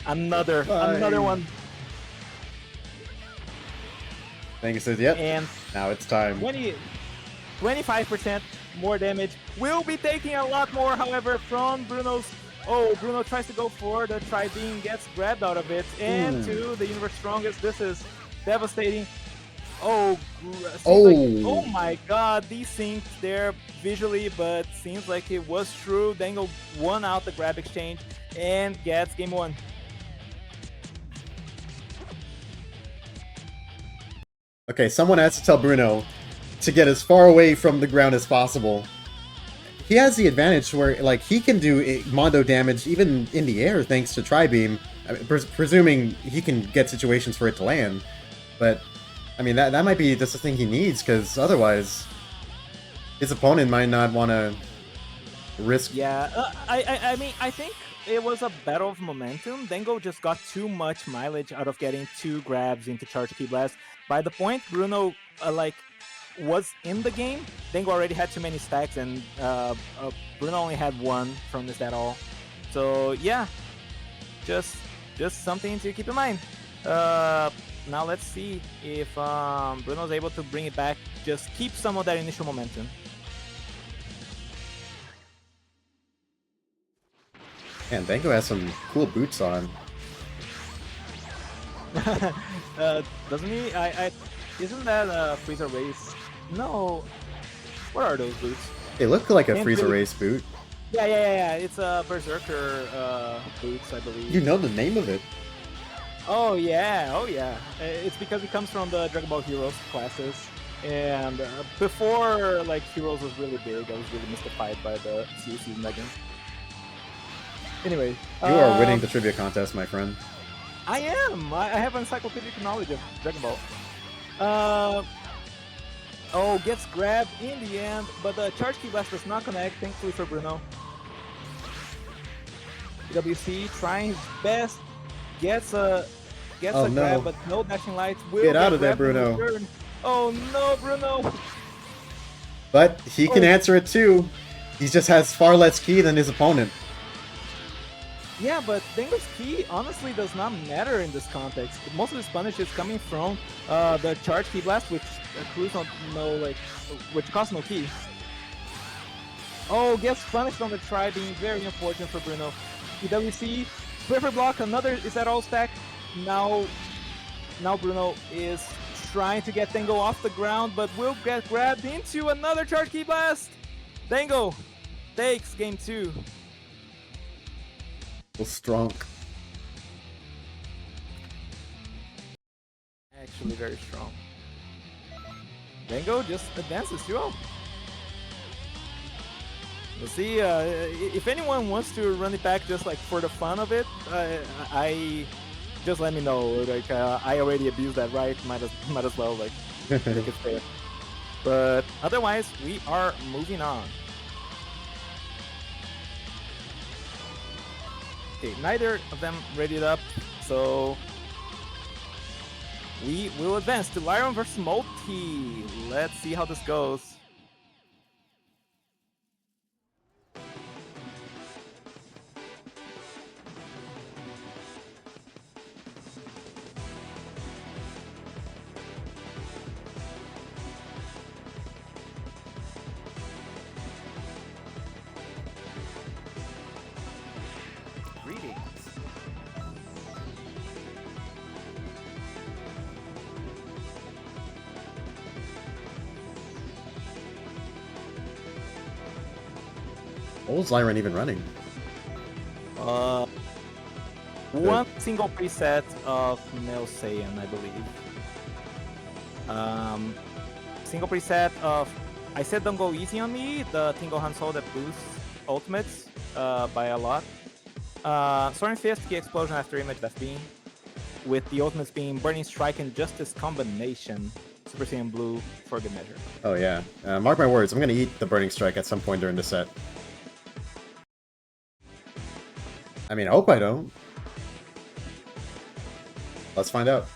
Another one. Dango says, yep, And now it's time. 25% more damage. Will be taking a lot more, however, from Bruno's. Oh, Bruno tries to go for the Tri-Beam, gets grabbed out of it. And to the Universe Strongest, this is devastating. Oh, oh my god, desynced there visually, but seems like it was true. Dango won out the grab exchange and gets game 1. Okay, someone has to tell Bruno to get as far away from the ground as possible. He has the advantage where, like, he can do Mondo damage even in the air thanks to Tri-Beam, I mean, presuming he can get situations for it to land. But, I mean, that might be just the thing he needs, because otherwise his opponent might not want to risk... Yeah, I mean, I think it was a battle of momentum. Dango just got too much mileage out of getting 2 grabs into Charge Key Blast. By the point Bruno, was in the game, Dango already had too many stacks, and Bruno only had 1 from this at all. So yeah, just something to keep in mind. Now let's see if Bruno's able to bring it back, just keep some of that initial momentum. Man, Dango has some cool boots on. Doesn't he? Isn't that a Freezer Race? No. What are those boots? They look like a Can't Freezer really- Race boot. Yeah. It's a Berserker boots, I believe. You know the name of it. Oh yeah. It's because it comes from the Dragon Ball Heroes classes, and before like Heroes was really big, I was really mystified by the CAC Megan. Anyway, You are winning the trivia contest, my friend. I am. I have encyclopedic knowledge of Dragon Ball. Oh, gets grabbed in the end, but the Charge Key Blast does not connect, thankfully for Bruno. WC trying his best, gets a Oh, no. grab, but no dashing lights. Will Get out of there, grabbed in Bruno. return. Oh no, Bruno! But he can answer it too. He just has far less ki than his opponent. Yeah, but Dango's ki honestly does not matter in this context. Most of his punish is coming from the Charge Key Blast, which which costs no ki. Oh, gets punished on the try, being very unfortunate for Bruno. EWC, Swift block, another, is that all stack? Now Bruno is trying to get Dango off the ground, but will get grabbed into another Charge Key Blast! Dango takes game 2. Strong. Actually very strong. Dango just advances 2-0. We'll see if anyone wants to run it back just like for the fun of it. I just let me know. Like I already abused that right. Might as well like make it fair. But otherwise, we are moving on. Okay, neither of them readied up, so we will advance to Lyron versus Multi. Let's see how this goes. Old Lyran even running? One single preset of Male Saiyan, I believe. Single preset of I said don't go easy on me, the Tingle Hansol that boosts ultimates by a lot. Soaring Fist, Key Explosion after image Death Beam, with the ultimates being Burning Strike and Justice combination. Super Saiyan Blue for good measure. Oh yeah. Mark my words, I'm gonna eat the Burning Strike at some point during the set. I mean, I hope I don't. Let's find out.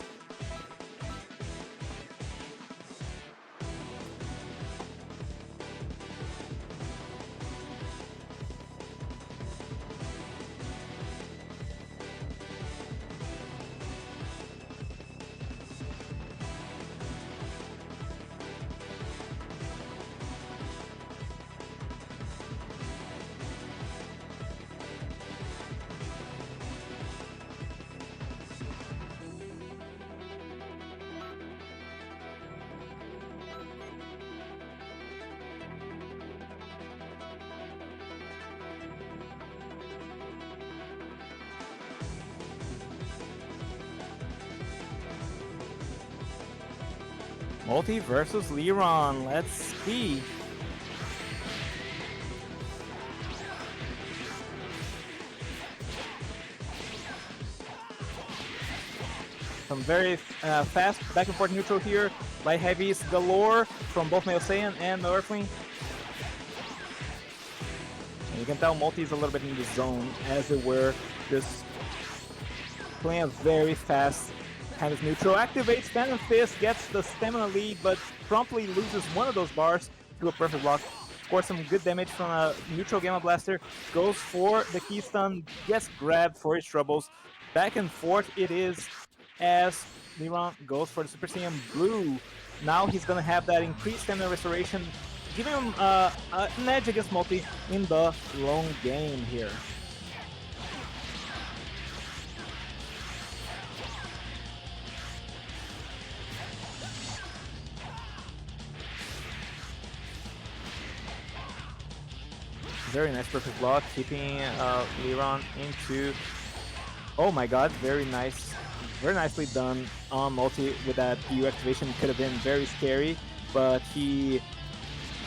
Multi versus Liron. Let's see. Some very fast back and forth neutral here. Light heavies galore from both Male Saiyan and the Earthling. And you can tell Multi is a little bit in the zone, as it were. Just playing a very fast kind of neutral. Activates Phantom Fist, gets the stamina lead, but promptly loses one of those bars to a perfect block. Scores some good damage from a neutral Gamma Blaster. Goes for the key stun, gets grabbed for his troubles. Back and forth it is as Liron goes for the Super Saiyan Blue. Now he's gonna have that increased stamina restoration, giving him an edge against Multi in the long game here. Very nice perfect block, keeping Liron into... Oh my god, very nice. Very nicely done on Multi with that PU activation. Could have been very scary, but he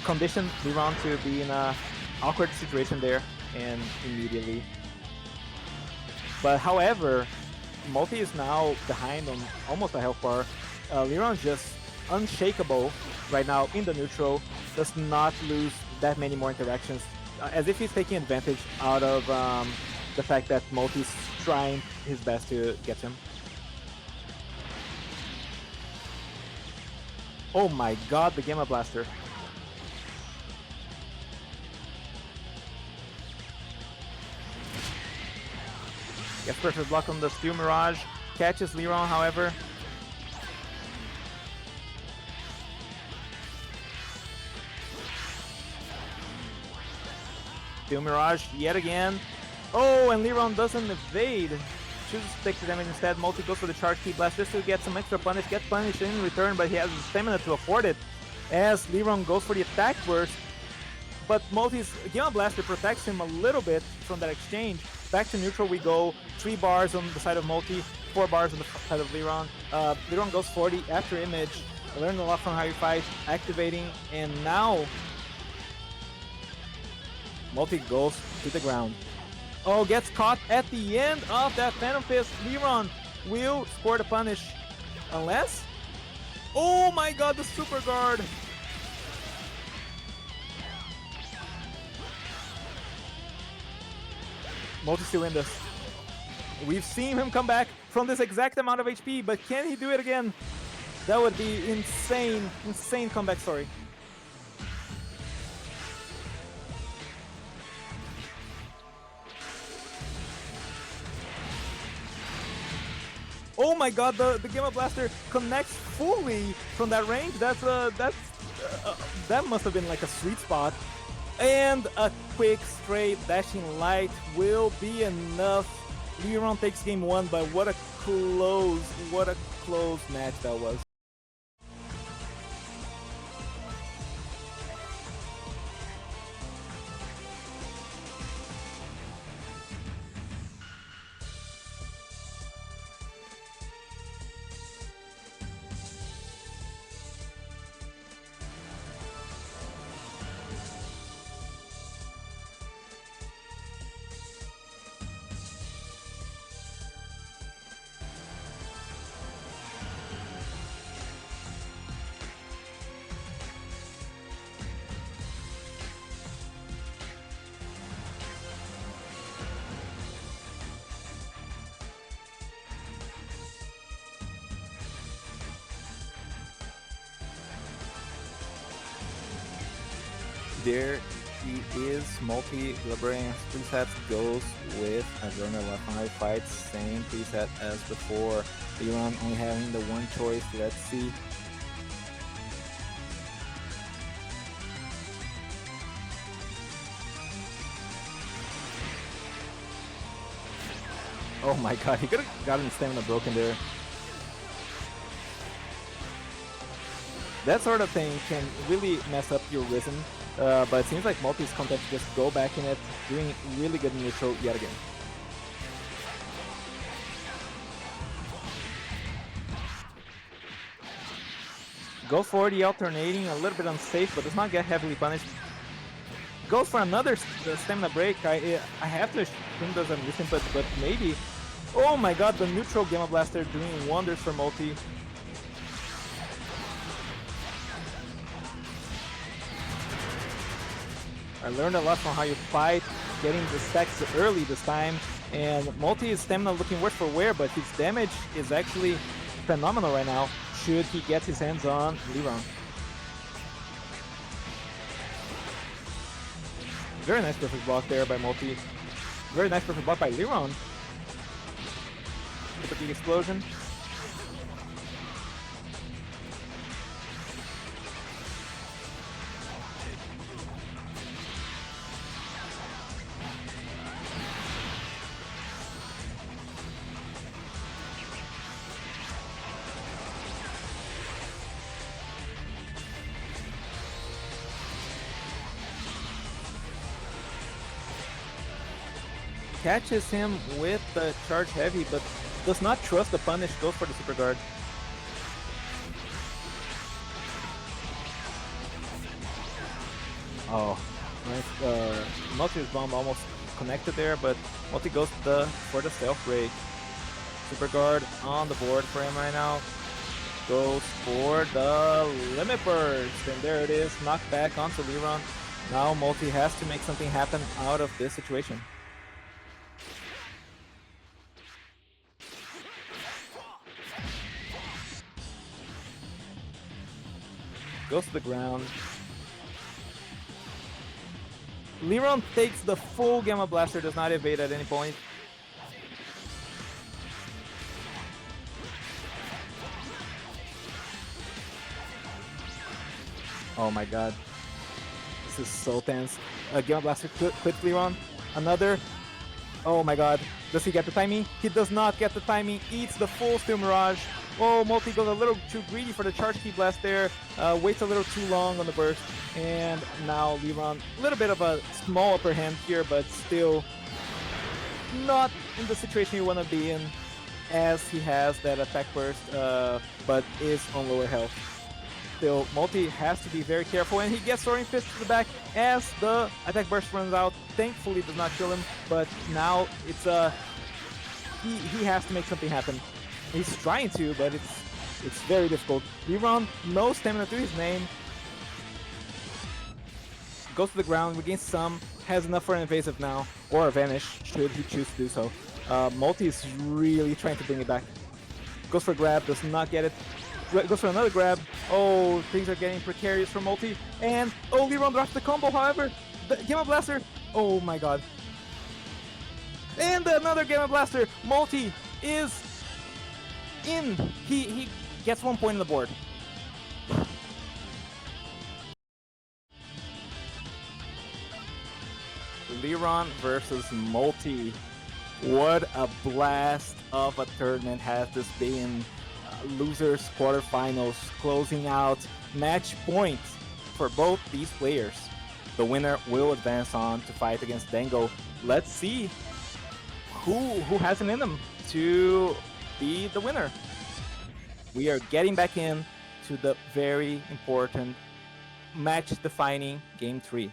conditioned Liron to be in a awkward situation there and immediately. But however, Multi is now behind on almost a health bar. Liron's just unshakable right now in the neutral, does not lose that many more interactions, as if he's taking advantage out of the fact that Multi's trying his best to get him. Oh my god, the Gamma Blaster. Gets perfect block on the Steel Mirage. Catches Liron, however. Steel Mirage yet again. Oh, and Liron doesn't evade. Chooses to take the damage instead. Multi goes for the Charge Key Blast just to get some extra punish. Gets punished in return, but he has the stamina to afford it. As Liron goes for the attack burst. But Multi's Gamma Blaster protects him a little bit from that exchange. Back to neutral we go. 3 bars on the side of Multi, 4 bars on the side of Liron. Liron goes 40 after image. Learned a lot from how you fight, activating, and now Multi goes to the ground. Oh, gets caught at the end of that Phantom Fist. Liron will score the punish. Unless... Oh my god, the Super Guard! Multi still in this. We've seen him come back from this exact amount of HP, but can he do it again? That would be insane, insane comeback story. Oh my god, the Gamma Blaster connects fully from that range. That must have been like a sweet spot. And a quick, straight, dashing light will be enough. Liron takes game 1, but what a close match that was. there he is. Multi deliberating presets goes with a runner left on right fights. Same preset as before. Elon only having the one choice. Let's see. Oh my god, he could have gotten his stamina broken there. That sort of thing can really mess up your rhythm, but it seems like Multi is content to just go back in it, doing really good neutral yet again. Goes for the alternating, a little bit unsafe, but does not get heavily punished. Goes for another stamina break. I have to assume there's a missing, but maybe. Oh my god, the neutral Gamma Blaster doing wonders for Multi. I learned a lot from how you fight, getting the stacks early this time, and Multi's stamina looking worse for wear, but his damage is actually phenomenal right now, should he get his hands on Liron. Very nice perfect block there by Multi. Very nice perfect block by Liron. Look at the explosion. Catches him with the charge heavy, but does not trust the punish, goes for the super guard. Oh, nice. Multi's bomb almost connected there, but Multi goes for the stealth break. Super guard on the board for him right now. Goes for the limit burst, and there it is, knocked back onto Liron. Now Multi has to make something happen out of this situation. Goes to the ground. Liron takes the full Gamma Blaster, does not evade at any point. Oh my god. This is so tense. Gamma Blaster clips Liron. Another. Oh my god. Does he get the timing? He does not get the timing. Eats the full Steel Mirage. Oh, Multi goes a little too greedy for the charge key blast there. Waits a little too long on the burst. And now Liron, a little bit of a small upper hand here, but still not in the situation you want to be in, as he has that attack burst, but is on lower health. Still, Multi has to be very careful, and he gets Soaring Fist to the back as the attack burst runs out. Thankfully, does not kill him, but now it's he has to make something happen. He's trying to, but it's very difficult. Liron, no stamina to his name. Goes to the ground, regains some, has enough for an evasive now, or a vanish, should he choose to do so. Multi is really trying to bring it back. Goes for a grab, does not get it. Goes for another grab. Oh, things are getting precarious for Multi. And, oh, Liron drops the combo, however. The Gamma Blaster, oh my god. And another Gamma Blaster. Multi is in. He gets 1 point on the board. Liron versus Multi. What a blast of a tournament has this been. Losers quarterfinals closing out match points for both these players. The winner will advance on to fight against Dango. Let's see who has it in them to be the winner. We are getting back in to the very important match-defining Game 3.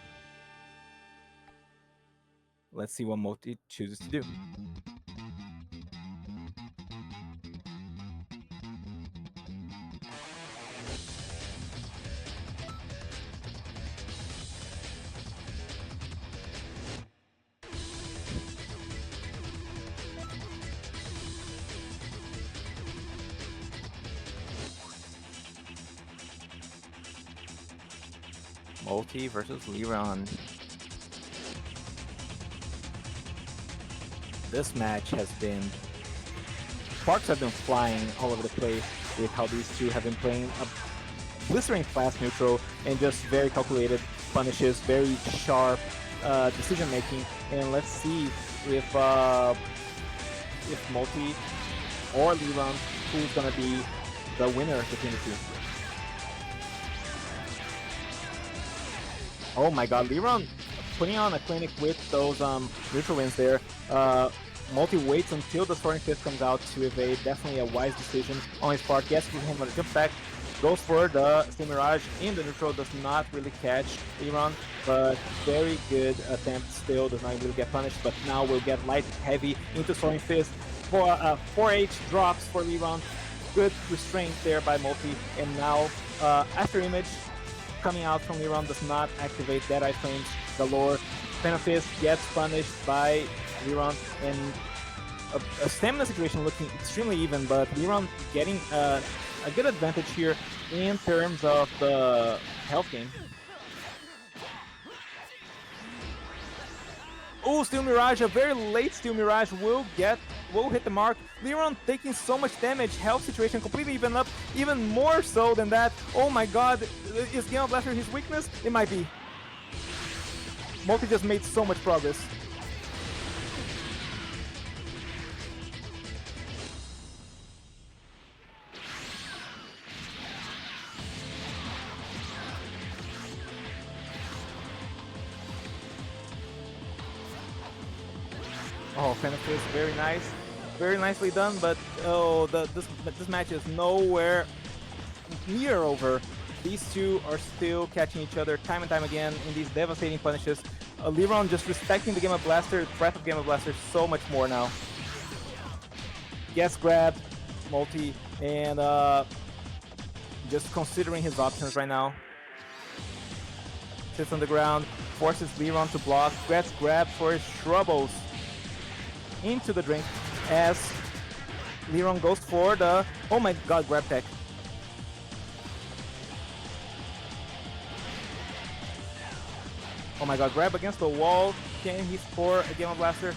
Let's see what Multi chooses to do. Multi versus Liron. This match has been... Sparks have been flying all over the place with how these two have been playing a blistering fast neutral and just very calculated punishes, very sharp decision making. And let's see if Multi or Liron, who's gonna be the winner between the two. Oh my god, Liron putting on a clinic with those neutral wins there. Multi waits until the Soaring Fist comes out to evade. Definitely a wise decision on his part. Gets to him on a jump back. Goes for the Steel Mirage in the neutral. Does not really catch Liron, but very good attempt still. Does not really get punished, but now we'll get light heavy into Soaring Fist. 4H drops for Liron. Good restraint there by Multi. And now After Image coming out from Liron does not activate Deadeye Flames galore. Fist gets punished by Liron, and a stamina situation looking extremely even, but Liron getting a good advantage here in terms of the health gain. Oh, Steel Mirage, a very late Steel Mirage will hit the mark. Liron taking so much damage, health situation completely even up, even more so than that. Oh my god, is Game of Blaster his weakness? It might be. Multi just made so much progress. Oh, Fenifist, very nice. Very nicely done, but oh, this match is nowhere near over. These two are still catching each other time and time again in these devastating punishes. Liron just respecting the Game of Blaster, the breath of Game of Blaster so much more now. Gets grabbed, Multi, and just considering his options right now. Sits on the ground, forces Liron to block, gets grabbed for his Shrubbles into the drink as Liron goes for the, oh my god, grab tech. Oh my god, grab against the wall. Can he score a Game of Blaster?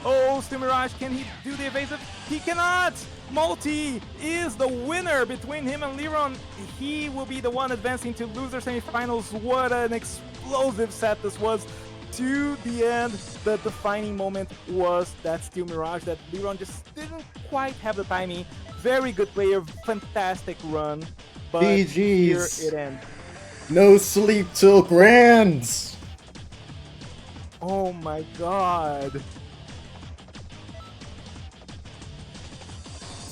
Oh, Steel Mirage, can he do the evasive? He cannot! Multi is the winner between him and Liron. He will be the one advancing to loser semifinals. What an explosive set this was. To the end, the defining moment was that Steel Mirage that Liron just didn't quite have the timing. Very good player, fantastic run, but here it ends. No sleep till grands! Oh my god.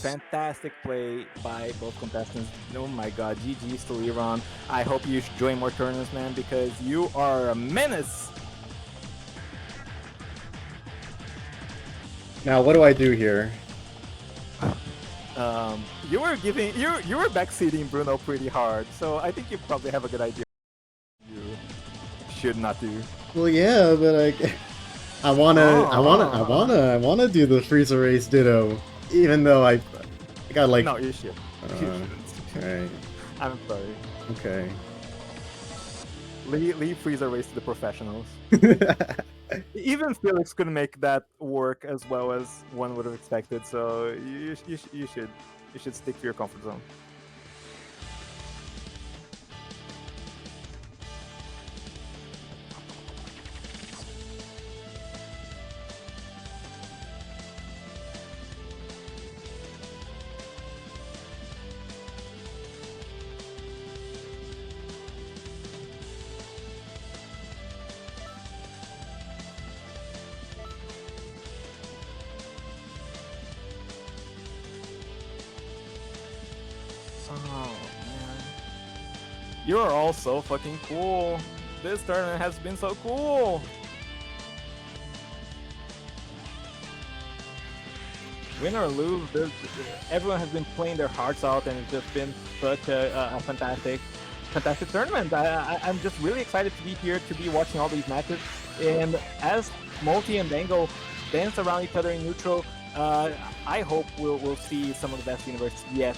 Fantastic play by both contestants. Oh my god, GG's to Liron. I hope you join more tournaments, man, because you are a menace. Now, what do I do here? You were backseating Bruno pretty hard, so I think you probably have a good idea. You should not do. Well, yeah, but I wanna do the Freezer Race Ditto, even though I got like. No, you should. Okay. I'm sorry. Okay. Leave Freezer Race to the professionals. Even Felix couldn't make that work as well as one would have expected, so you should stick to your comfort zone. Oh man, you are all so fucking cool. This tournament has been so cool. Win or lose, everyone has been playing their hearts out, and it's just been such a fantastic tournament. I'm just really excited to be here, to be watching all these matches. And as Multi and Dango dance around each other in neutral, I hope we'll see some of the best universe yet.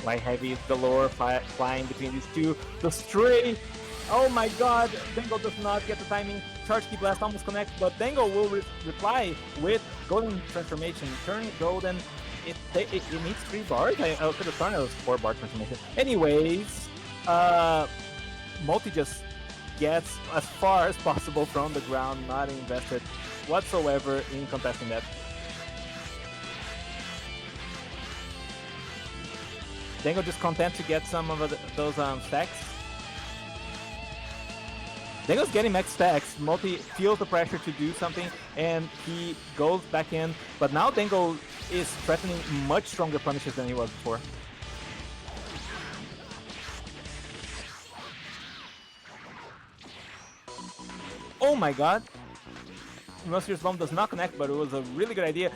Light heavy galore flying between these two. The stray. Oh my god, Dango does not get the timing. Charge Key Blast almost connects, but Dango will reply with Golden Transformation. Turn Golden. It needs 3 bars. I could have thought it was 4 bar transformation. Anyways, Multi just gets as far as possible from the ground, not invested whatsoever in contesting that. Dango just content to get some of those stacks. Dango's getting max stacks. Multi feels the pressure to do something, and he goes back in. But now Dango is threatening much stronger punishes than he was before. Oh my god! Monster's Bomb does not connect, but it was a really good idea.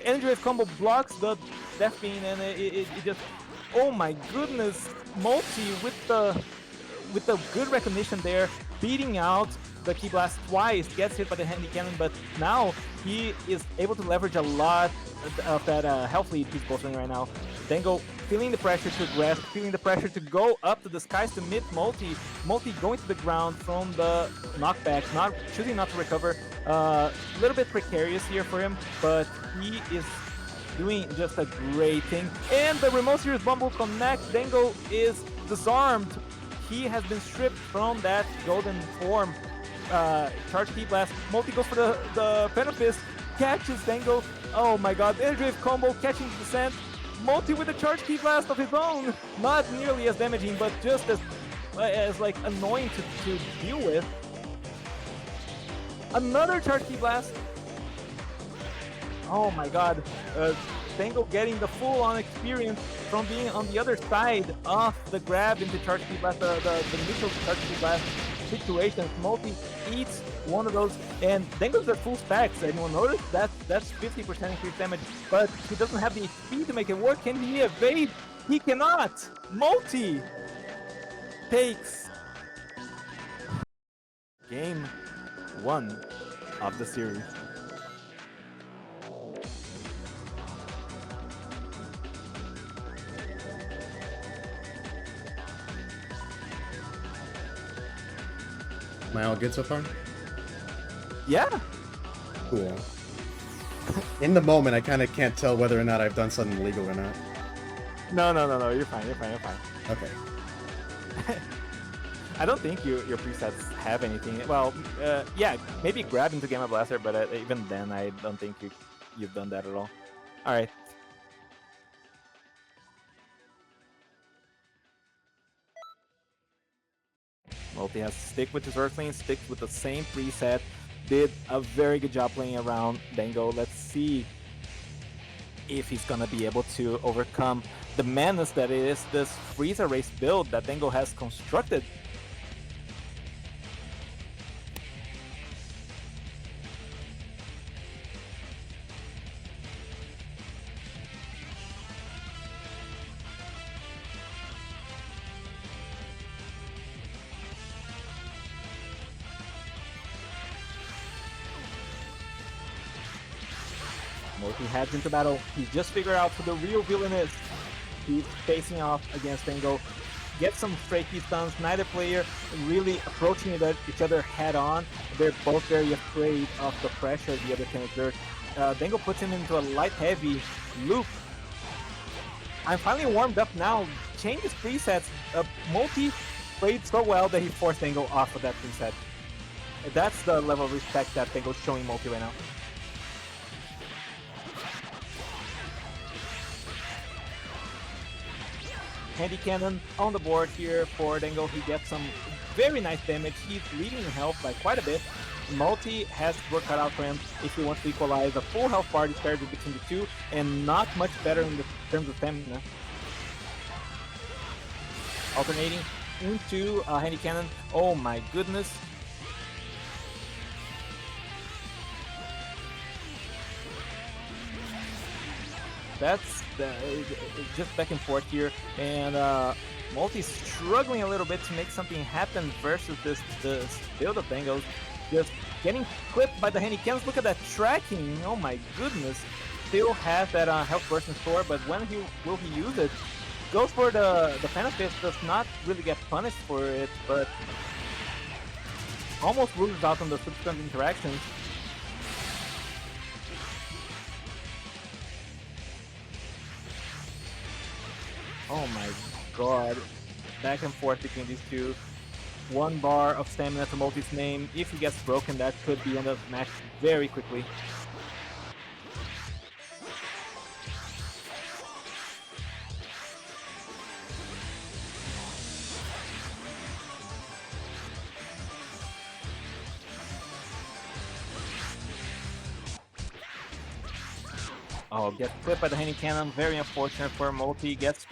Energy Wave combo blocks the Death Beam, and it just... Oh my goodness! Multi with the good recognition there, beating out the Key Blast twice, gets hit by the Handy Cannon, but now he is able to leverage a lot of that health lead he's bolstering right now. Dango feeling the pressure to aggress, feeling the pressure to go up to the skies to meet Multi. Multi going to the ground from the knockback, choosing not to recover. A little bit precarious here for him, but he is doing just a great thing. And the Remote Series Bomb will connect. Dango is disarmed. He has been stripped from that golden form. Charge Key Blast. Multi goes for the Phantom Fist. Catches Dango. Oh my god. Energy Wave combo catching Descent. Multi with a Charge Key Blast of his own. Not nearly as damaging, but just as like annoying to deal with. Another Charge Key Blast. Oh my god. Dango getting the full-on experience from being on the other side of the grab into Charge Key Blast, the initial Charge Key Blast situation. Multi eats one of those, and Dango's at full stacks. Anyone notice? That's 50% increased damage, but he doesn't have the speed to make it work. Can he evade? He cannot! Multi takes game 1 of the series. Am I all good so far? Yeah. Cool. In the moment, I kind of can't tell whether or not I've done something illegal or not. No. You're fine. Okay. I don't think your presets have anything. Well, yeah, maybe grab into Gamma Blaster, but even then, I don't think you've done that at all. All right. Multi has to stick with his Earthling, stick with the same preset. Did a very good job playing around Dango. Let's see if he's gonna be able to overcome the madness that is this Frieza race build that Dango has constructed. Multi heads into battle. He's just figured out who the real villain is. He's facing off against Dango. Gets some freaky stuns. Neither player really approaching each other head on. They're both very afraid of the pressure the other can exert. Dango puts him into a light heavy loop. I'm finally warmed up now. Changes presets. Multi played so well that he forced Dango off of that preset. That's the level of respect that Dango's showing Multi right now. Handy Cannon on the board here for Dango. He gets some very nice damage. He's leading in health by quite a bit. Multi has work cut out for him if he wants to equalize a full health bar disparity between the two, and not much better in terms of stamina. Alternating into Handy Cannon. Oh my goodness. That's just back and forth here, and Multi's struggling a little bit to make something happen versus this build of Dango's. Just getting clipped by the Handy Cannons. Look at that tracking! Oh my goodness! Still has that health burst in store, but when will he use it? goes for the Phantom Fist, does not really get punished for it, but almost loses out on the subsequent interactions. Oh my god. Back and forth between these two. 1 bar of stamina to Multi's name. If he gets broken, that could be end of the match very quickly. Oh, gets clipped by the Handing Cannon. Very unfortunate for Multi. Gets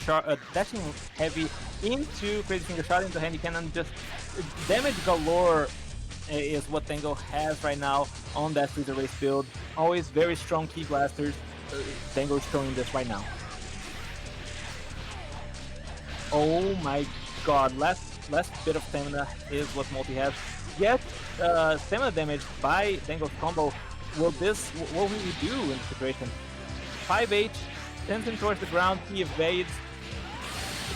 dashing heavy into Crazy Finger Shot into Handing Cannon. Just damage galore is what Tango has right now on that Freezer Race build. Always very strong Key Blasters. Tango is showing this right now. Oh my god. Last bit of stamina is what Multi has. Yet, stamina damage by Tango's combo. What will he do in this situation? 5H, sends him towards the ground, he evades.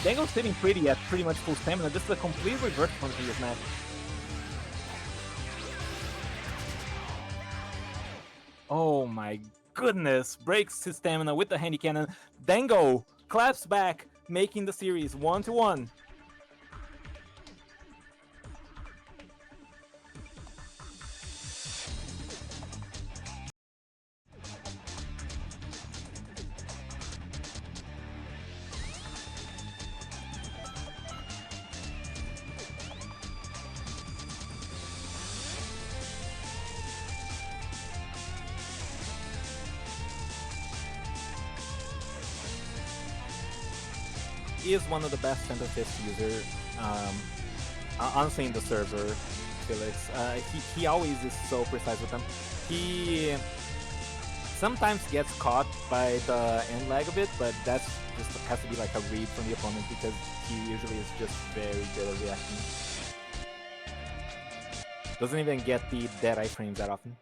Dango's sitting pretty at pretty much full stamina. This is a complete reverse from the previous match. Oh my goodness, breaks his stamina with the Handy Cannon. Dango claps back, making the series 1-1. Is one of the best center fist users, honestly, in the server, Felix. He always is so precise with them. He sometimes gets caught by the end lag a bit, but that's just has to be like a read from the opponent because he usually is just very good at reacting. Doesn't even get the dead eye frames that often.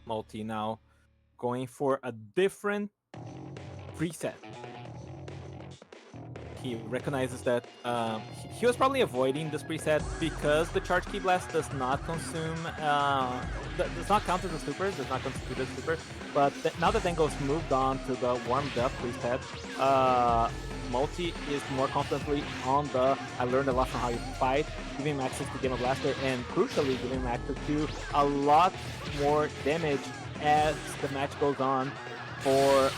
Multi now going for a different preset. He recognizes that he was probably avoiding this preset because the charge key blast does not consume, does not count as a super, does not constitute as a super. But now that Dango's moved on to the warmed up preset, Multi is more confidently on the I learned a lot from how you fight, giving him access to Game of Blaster, and crucially giving him access to a lot more damage as the match goes on for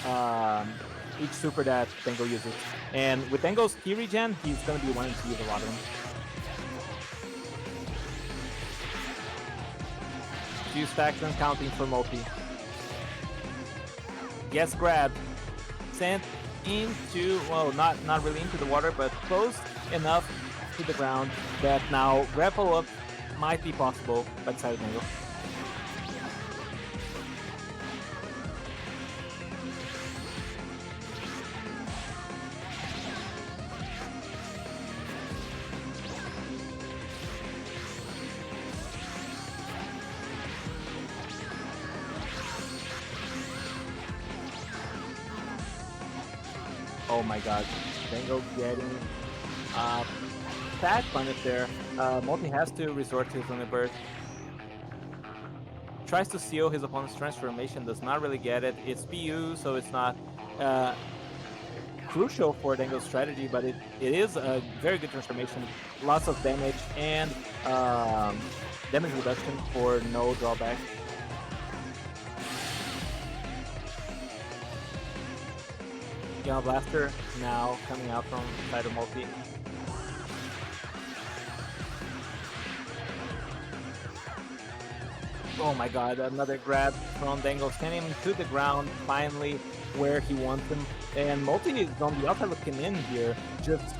each super that Dango uses. And with Dango's key regen, he's going to be wanting to use a lot of them. Few stacks and counting for Multi. Gets grabbed. Sent into, well, not really into the water, but close enough to the ground that now grapple up might be possible by the side of Dango. Oh my god, Dango getting fat punish there. Multi has to resort to his limit burst. Tries to seal his opponent's transformation, does not really get it. It's PU, so it's not crucial for Dango's strategy, but it is a very good transformation. Lots of damage and damage reduction for no drawback. Gamma Blaster now coming out from the side of Multi. Oh my god, another grab from Dango, sending him to the ground, finally where he wants him. And Multi is on the outside looking in here, just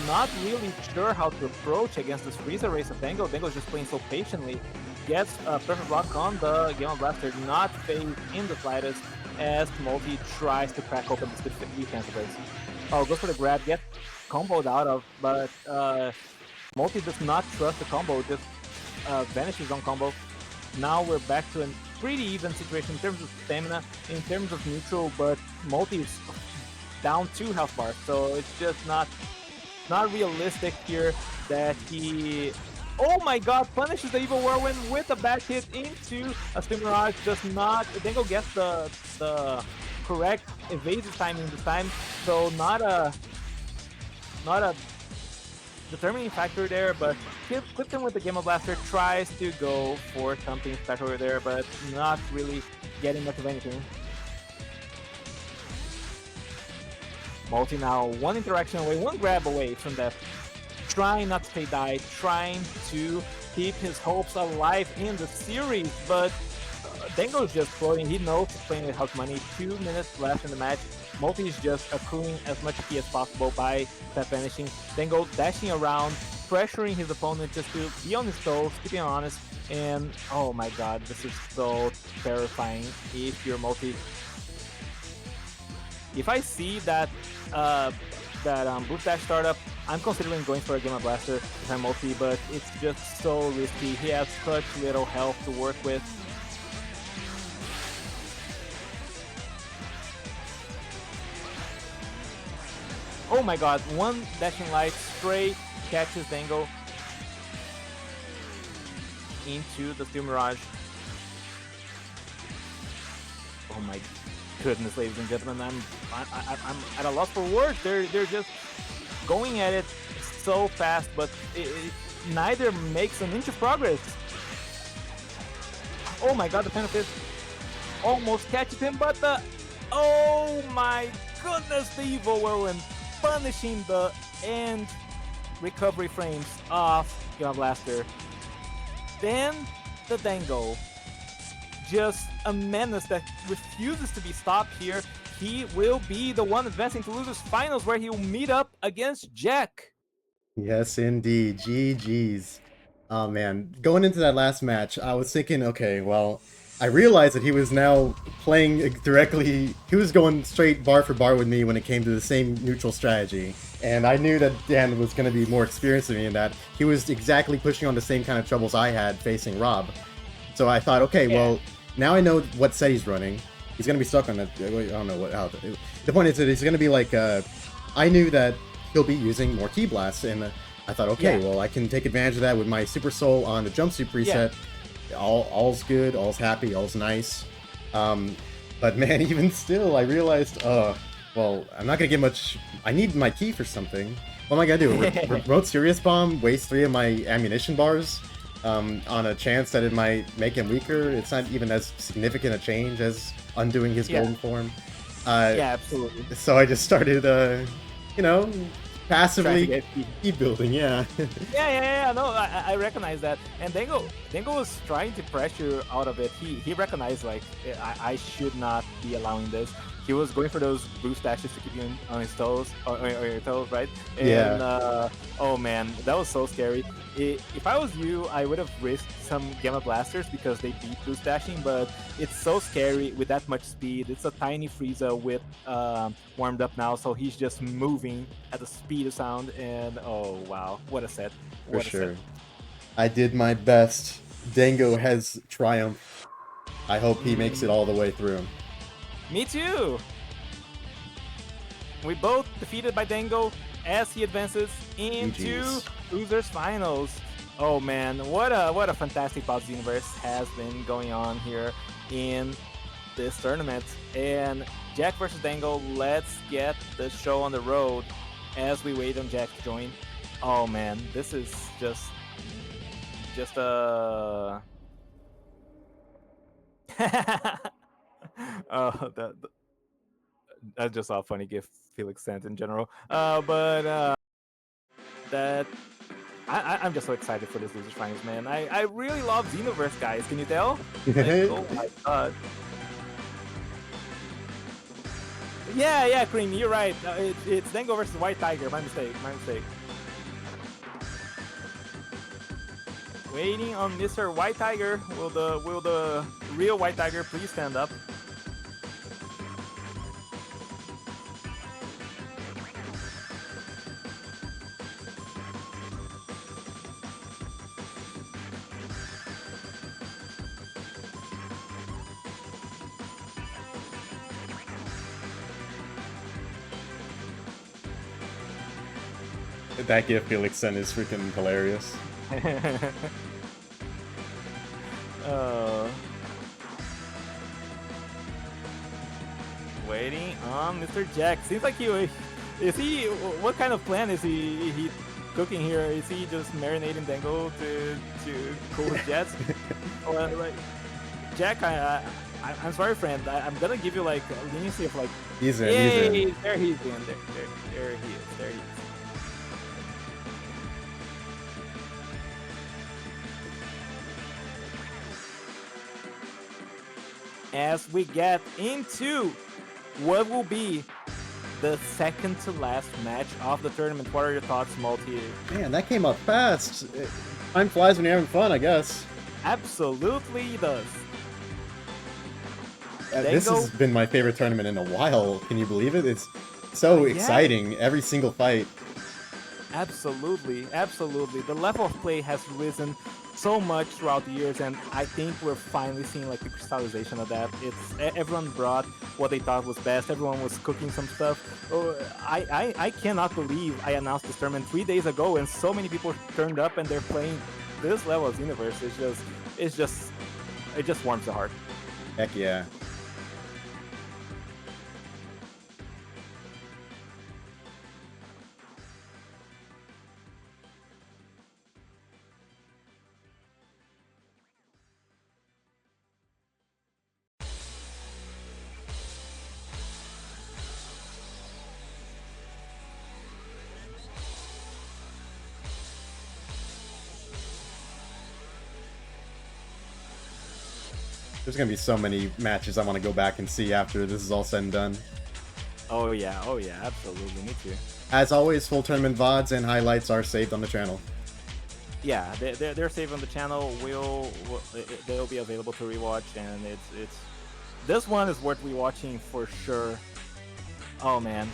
not really sure how to approach against this Freezer Race of Dango. Dango's just playing so patiently. Gets a perfect block on the Gamma Blaster, not phased in the slightest, as Multi tries to crack open this defense of his. Oh, goes for the grab, gets comboed out of, but Multi does not trust the combo, just vanishes on combo. Now we're back to a pretty even situation in terms of stamina, in terms of neutral, but Multi is down 2 health bars, so it's just not realistic here that he... Oh my god, punishes the Evil Whirlwind with a back hit into a Steel Mirage, does not... Dango gets the correct evasive timing this time, so not a determining factor there, but clips him with the Gamma Blaster, tries to go for something special there, but not really getting much of anything. Multi now one interaction away, one grab away from death. Trying not to stay die, trying to keep his hopes alive in the series, but Dango's just floating. He knows he's playing with house money. 2 minutes left in the match. Multi is just accruing as much HP as possible by step vanishing. Dango dashing around, pressuring his opponent just to be on his toes, keeping him honest. And oh my god, this is so terrifying if you're Multi. If I see that boost dash startup, I'm considering going for a Gamma Blaster if I'm Multi, but it's just so risky. He has such little health to work with. Oh my god, one dashing light straight catches Dango into the Steel Mirage. Oh my goodness, ladies and gentlemen, I'm at a loss for words. They're just going at it so fast, but neither makes an inch of progress. Oh my god, the Penalty almost catches him, but oh my goodness, the Evil Whirlwind punishing the end recovery frames of Gamma Blaster. Then the Dango, just a menace that refuses to be stopped here. He will be the one advancing to losers finals, where he will meet up against Jack. Yes, indeed. GG's. Oh man, going into that last match, I was thinking, okay, well, I realized that he was now playing directly, he was going straight bar for bar with me when it came to the same neutral strategy. And I knew that Dan was going to be more experienced than me in that. He was exactly pushing on the same kind of troubles I had facing Rob. So I thought, okay, well, now I know what set he's running. He's going to be stuck on that. I don't know how. The point is that he's going to be like, I knew that he'll be using more Ki Blasts, and I thought, okay, well, I can take advantage of that with my Super Soul on the Jumpsuit preset. All's good, all's happy, all's nice. But man, even still, I realized, well, I'm not gonna get much. I need my key for something. What am I gonna do? Remote Serious Bomb waste 3 of my ammunition bars on a chance that it might make him weaker. It's not even as significant a change as undoing his golden form. Yeah, absolutely. So I just started, you know, passively keep building, yeah. No, I recognize that. And Dango was trying to pressure out of it. He recognized, like, I should not be allowing this. He was going for those boost dashes to keep you on his toes, or your toes, right? And, oh man, that was so scary. If I was you, I would have risked some Gamma Blasters because they beat boost dashing, but it's so scary with that much speed. It's a tiny Frieza with warmed up now, so he's just moving at the speed of sound, and oh wow, what a set. For sure. I did my best. Dango has triumphed. I hope he makes it all the way through. Me too! We both defeated by Dango as he advances into losers finals. Oh man, what a fantastic VOD universe has been going on here in this tournament. And Jack versus Dango, let's get the show on the road as we wait on Jack to join. Oh man, this is just a oh, I just saw a funny gif Felix sent in general. But I'm just so excited for this losers finals, man. I really love Xenoverse, guys. Can you tell? Like, oh my god. Yeah, Cream, you're right. It's Dango versus White Tiger. My mistake. Waiting on Mr. White Tiger. Will the real White Tiger please stand up? That gif Felix sent is freaking hilarious. Waiting on Mr. Jack. Seems like is he? What kind of plan is he cooking here? Is he just marinating Dango to cool his jets? Or like Jack, I'm sorry, friend. I'm gonna give you like a leniency of like. He's in. Yay, He's in. there he's in. There he is. There he is. As we get into what will be the second to last match of the tournament. What are your thoughts, Multi? Man, that came up fast. Time flies when you're having fun, I guess. Absolutely does. This has been my favorite tournament in a while. Can you believe it? It's so exciting. Every single fight. Absolutely, absolutely. The level of play has risen so much throughout the years, and I think we're finally seeing like the crystallization of that. It's everyone brought what they thought was best. Everyone was cooking some stuff. Oh, I cannot believe I announced this tournament 3 days ago, and so many people turned up and they're playing this level of Universe. It just warms the heart. Heck yeah. There's gonna be so many matches I want to go back and see after this is all said and done. Oh yeah, absolutely, me too. As always, full tournament VODs and highlights are saved on the channel. Yeah, they're saved on the channel. They'll be available to rewatch, and it's this one is worth rewatching for sure. Oh man,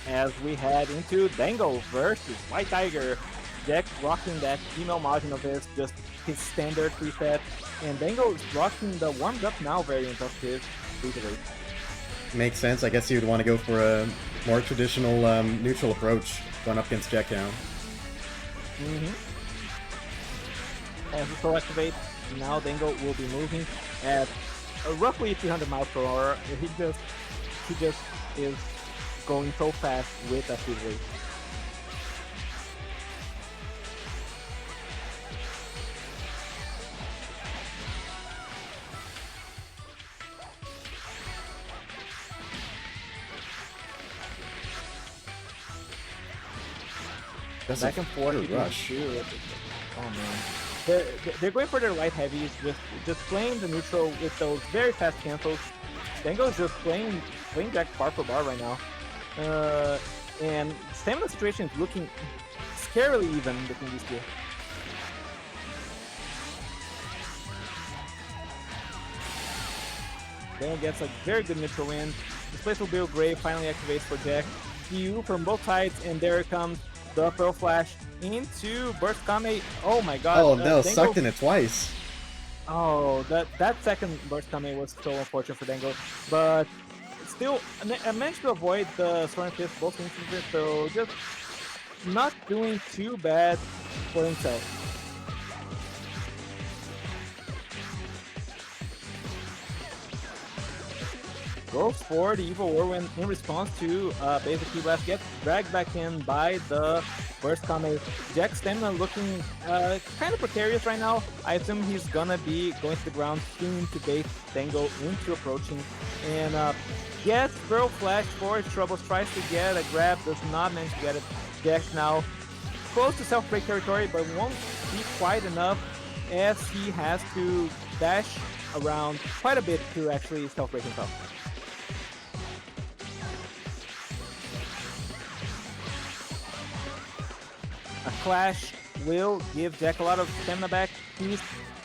as we head into Dango versus White Tiger, Jack rocking that female margin of his, just his standard preset, and Dango is rocking the warmed up now variant of his brutally. Makes sense. I guess he would want to go for a more traditional neutral approach going up against Jack down. As the slow activate, now Dango will be moving at roughly 300 miles per hour. He just is going so fast with that speed rate. That's Back and forth rush. Oh man, they're going for their light heavies, just playing the neutral with those very fast cancels. Dango's just playing Jack bar for bar right now, and stamina situation is looking scarily even between these two. Dango gets a very good neutral win. This place will be great. Finally activates for Jack. EU from both sides, and there it comes. The Pearl Flash into Burst Kame. Oh my god. Oh no, Dango, sucked in it twice. Oh, that second Burst Kame was so unfortunate for Dango. But still, I managed to avoid the Soaring Fist both instances, so just not doing too bad for himself. Goes for the Evil Whirlwind in response to basic Key Blast, gets dragged back in by the Burst Kame. Jack's stamina looking kind of precarious right now. I assume he's gonna be going to the ground soon to bait Dango into approaching. And gets Pearl Flash for his troubles, tries to get a grab, does not manage to get it. Jack now close to self-break territory, but won't be quite enough as he has to dash around quite a bit to actually self-break himself. A clash will give Jack a lot of stamina back.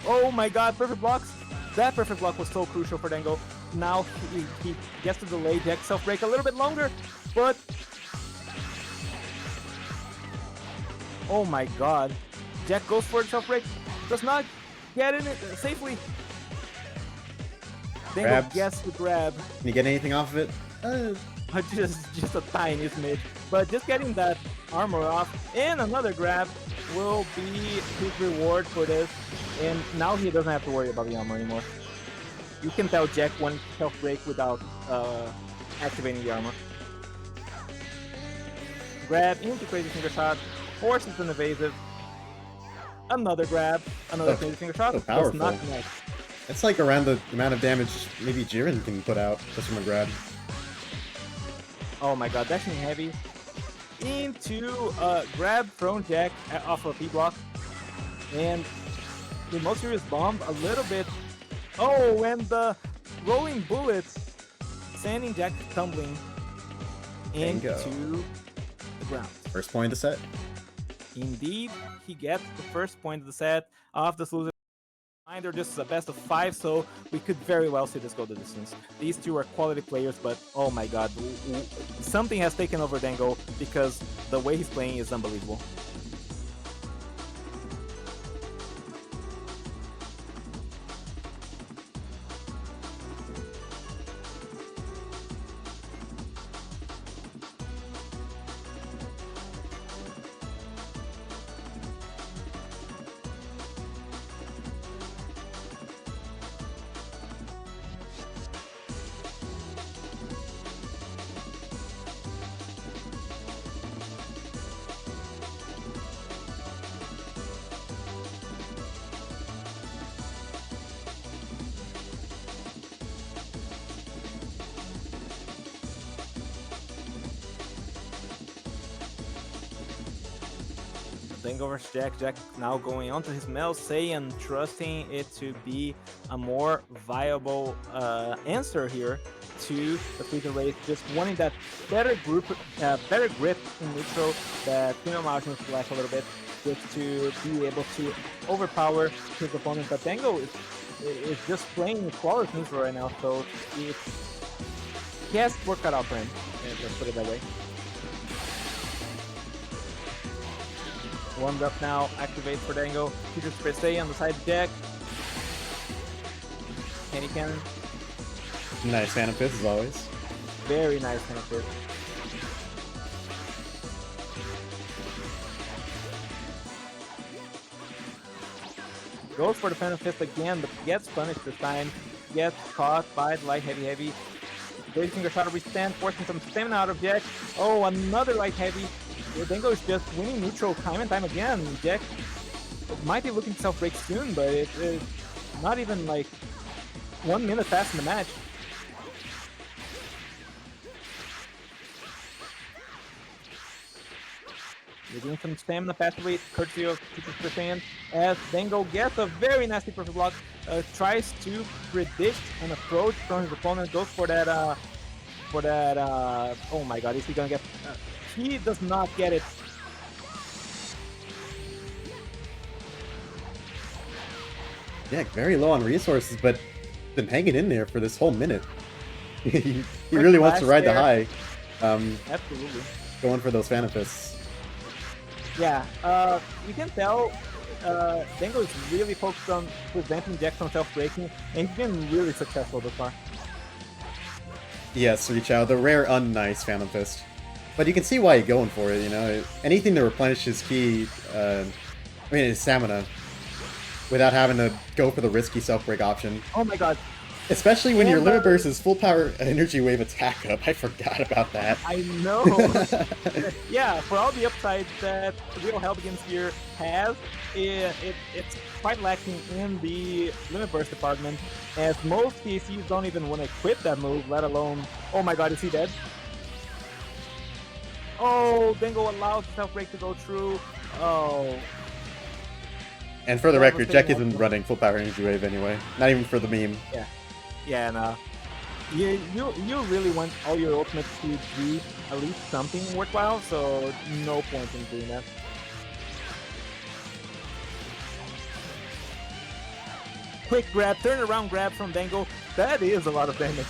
Oh my god, perfect blocks! That perfect block was so crucial for Dango. Now he gets to delay Jack self-break a little bit longer, but... Oh my god. Jack goes for the self-break, does not get in it safely. Dango gets the grab. Can you get anything off of it? Just a tiny smidge. But just getting that armor off, and another grab will be his reward for this. And now he doesn't have to worry about the armor anymore. You can tell Jack won't self-break without activating the armor. Grab into Crazy Finger Shot, forces an evasive. Another grab, another Oh, Crazy Finger Shot, so does powerful. not connect. It's like around the amount of damage maybe Jiren can put out just from a grab. Oh my god, dashing heavy into grab thrown Jack off of a block, and the most serious bomb a little bit. Oh, and the rolling bullets sending Jack tumbling Bingo. into the ground. First point of the set. Indeed, he gets the first point of the set off this loser. Reminder, this is a best of 5, so we could very well see this go the distance. These two are quality players, but oh my god, something has taken over Dango because the way he's playing is unbelievable. Dango versus Jack. Jack now going onto his Say and trusting it to be a more viable answer here to the Freezer race. Just wanting that better grip in neutral, that female margin flash a little bit, just to be able to overpower his opponent. But Dango is just playing flawless neutral right now, so he has work cut out for him. Let's put it that way. Warmed up now, activate for Dango. Future Spit Stay on the side of Jack. Candy Cannon. Nice Phantom Fist as always. Very nice Phantom Fist. Goes for the Phantom Fist again, but gets punished this time. Gets caught by the light heavy. Great Finger Shot restand, forcing some stamina out of Jack. Oh, another light heavy. Dango is just winning neutral time and time again. Jack might be looking to self-break soon, but it's not even like 1 minute past in the match. We're doing some stamina passively, courtesy of Super Saiyan, as Dango gets a very nasty perfect block, tries to predict an approach from his opponent, goes for that, oh my god, is he gonna get... he does not get it. Yeah, very low on resources, but been hanging in there for this whole minute. he really wants to ride the high. Absolutely. Going for those Phantom Fists. Yeah, you can tell Dango is really focused on preventing Jack from self-breaking, and he's been really successful so far. Yes, reach out. The rare unnice Phantom Fist. But you can see why he's going for it, you know? Anything to replenish his ki, his stamina, without having to go for the risky self-break option. Oh my god. Especially when your Limit Burst is full power energy wave attack up. I forgot about that. I know. Yeah, for all the upsides that Real Hellbegins here has, it's quite lacking in the Limit Burst department, as most PCs don't even want to equip that move, let alone... Oh my god, is he dead? Oh, Dango allows the self-break to go through. Oh. And for the record, Jack isn't running full power energy wave anyway. Not even for the meme. Yeah. Yeah, no. You really want all your ultimates to do at least something worthwhile, so no point in doing that. Quick grab, turn around grab from Dango. That is a lot of damage.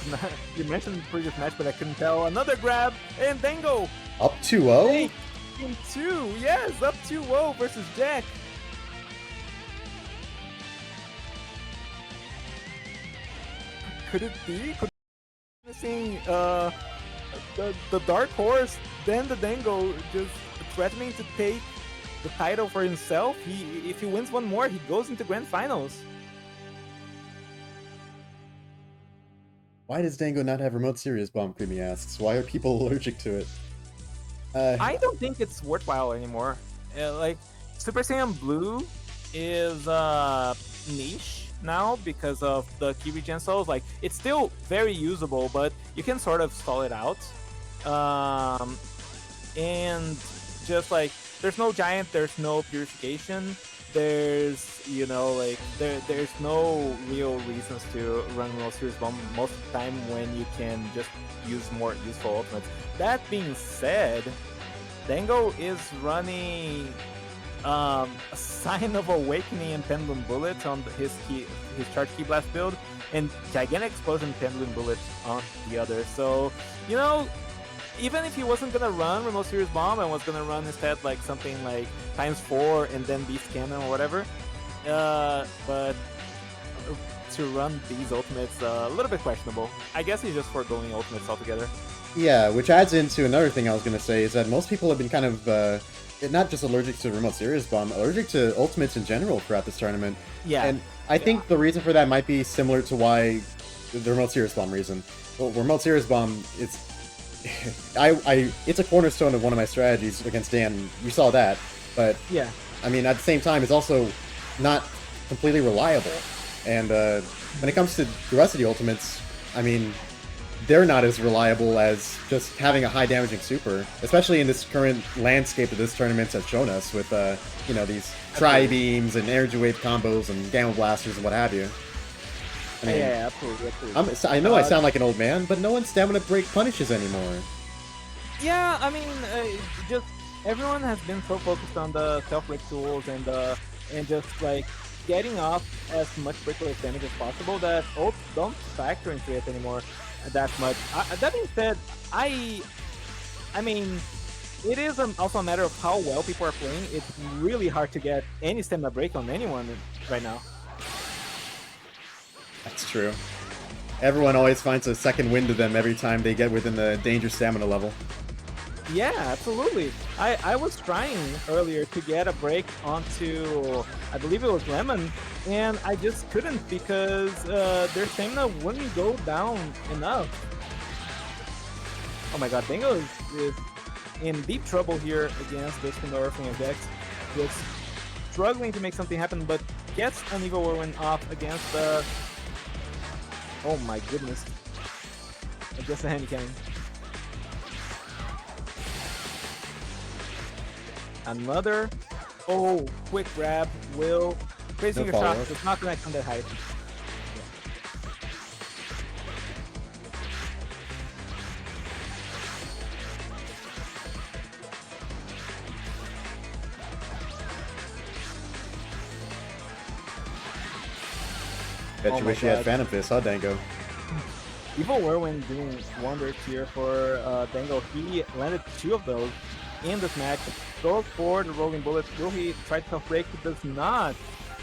You mentioned the previous match, but I couldn't tell. Another grab, and Dango! Up 2-0? In 2, yes, up 2-0 versus Jack. Could it be? Could it be missing the Dark Horse, then the Dango just threatening to take the title for himself. If he wins one more, he goes into Grand Finals. Why does Dango not have remote serious bomb? Creamy asks. Why are people allergic to it? I don't think it's worthwhile anymore. Like Super Saiyan Blue is niche now because of the Kiwi Gen Souls. Like it's still very usable, but you can sort of stall it out. And just like there's no giant, there's no purification. There's like there's no real reasons to run remote serious bomb most of the time when you can just use more useful ultimates. That being said, Dango is running a Sign of Awakening and Pendulum Bullet on his Charge Key Blast build, and Gigantic Explosion Pendulum Bullet on the other. So, even if he wasn't gonna run Remote Serious Bomb and was gonna run instead like something like ×4 and then Beast Cannon or whatever, but to run these ultimates a little bit questionable. I guess he's just foregoing ultimates altogether. Yeah, which adds into another thing I was going to say, is that most people have been kind of, not just allergic to Remote Serious Bomb, allergic to ultimates in general throughout this tournament. Yeah. And I think the reason for that might be similar to why the Remote Serious Bomb reason. Well, Remote Serious Bomb is... it's a cornerstone of one of my strategies against Dan. You saw that. But, yeah. I mean, at the same time, it's also not completely reliable. And when it comes to Duracity ultimates, I mean... they're not as reliable as just having a high damaging super, especially in this current landscape that this tournament has shown us with, these Tri-Beams and Energy Wave combos and Gamma Blasters and what have you. I mean, yeah, absolutely. I know I sound like an old man, but no one's Stamina Break punishes anymore. Yeah, I mean, just everyone has been so focused on the self-break tools and just like getting off as much breakless damage as possible that ults don't factor into it anymore that much. That being said, I mean, it is also a matter of how well people are playing. It's really hard to get any stamina break on anyone right now. That's true. Everyone always finds a second wind to them every time they get within the danger stamina level. Yeah, absolutely. I was trying earlier to get a break onto, I believe it was Lemon, and I just couldn't because their stamina wouldn't go down enough. Oh my god, Dango is in deep trouble here against this Earthling of Dex. Just struggling to make something happen, but gets an Evil Whirlwind off against the... Oh my goodness. Against the Handy Cannon. Another, quick grab, will, praising No your shot, follow-up. it's not connect on that height. Bet Oh you my wish you had God. Phantom Fist, huh, Dango? Evil Whirlwind doing wonders here for Dango. He landed 2 of those in this match. Goes for the Rolling Bullets. Will he try to self-break? He does not.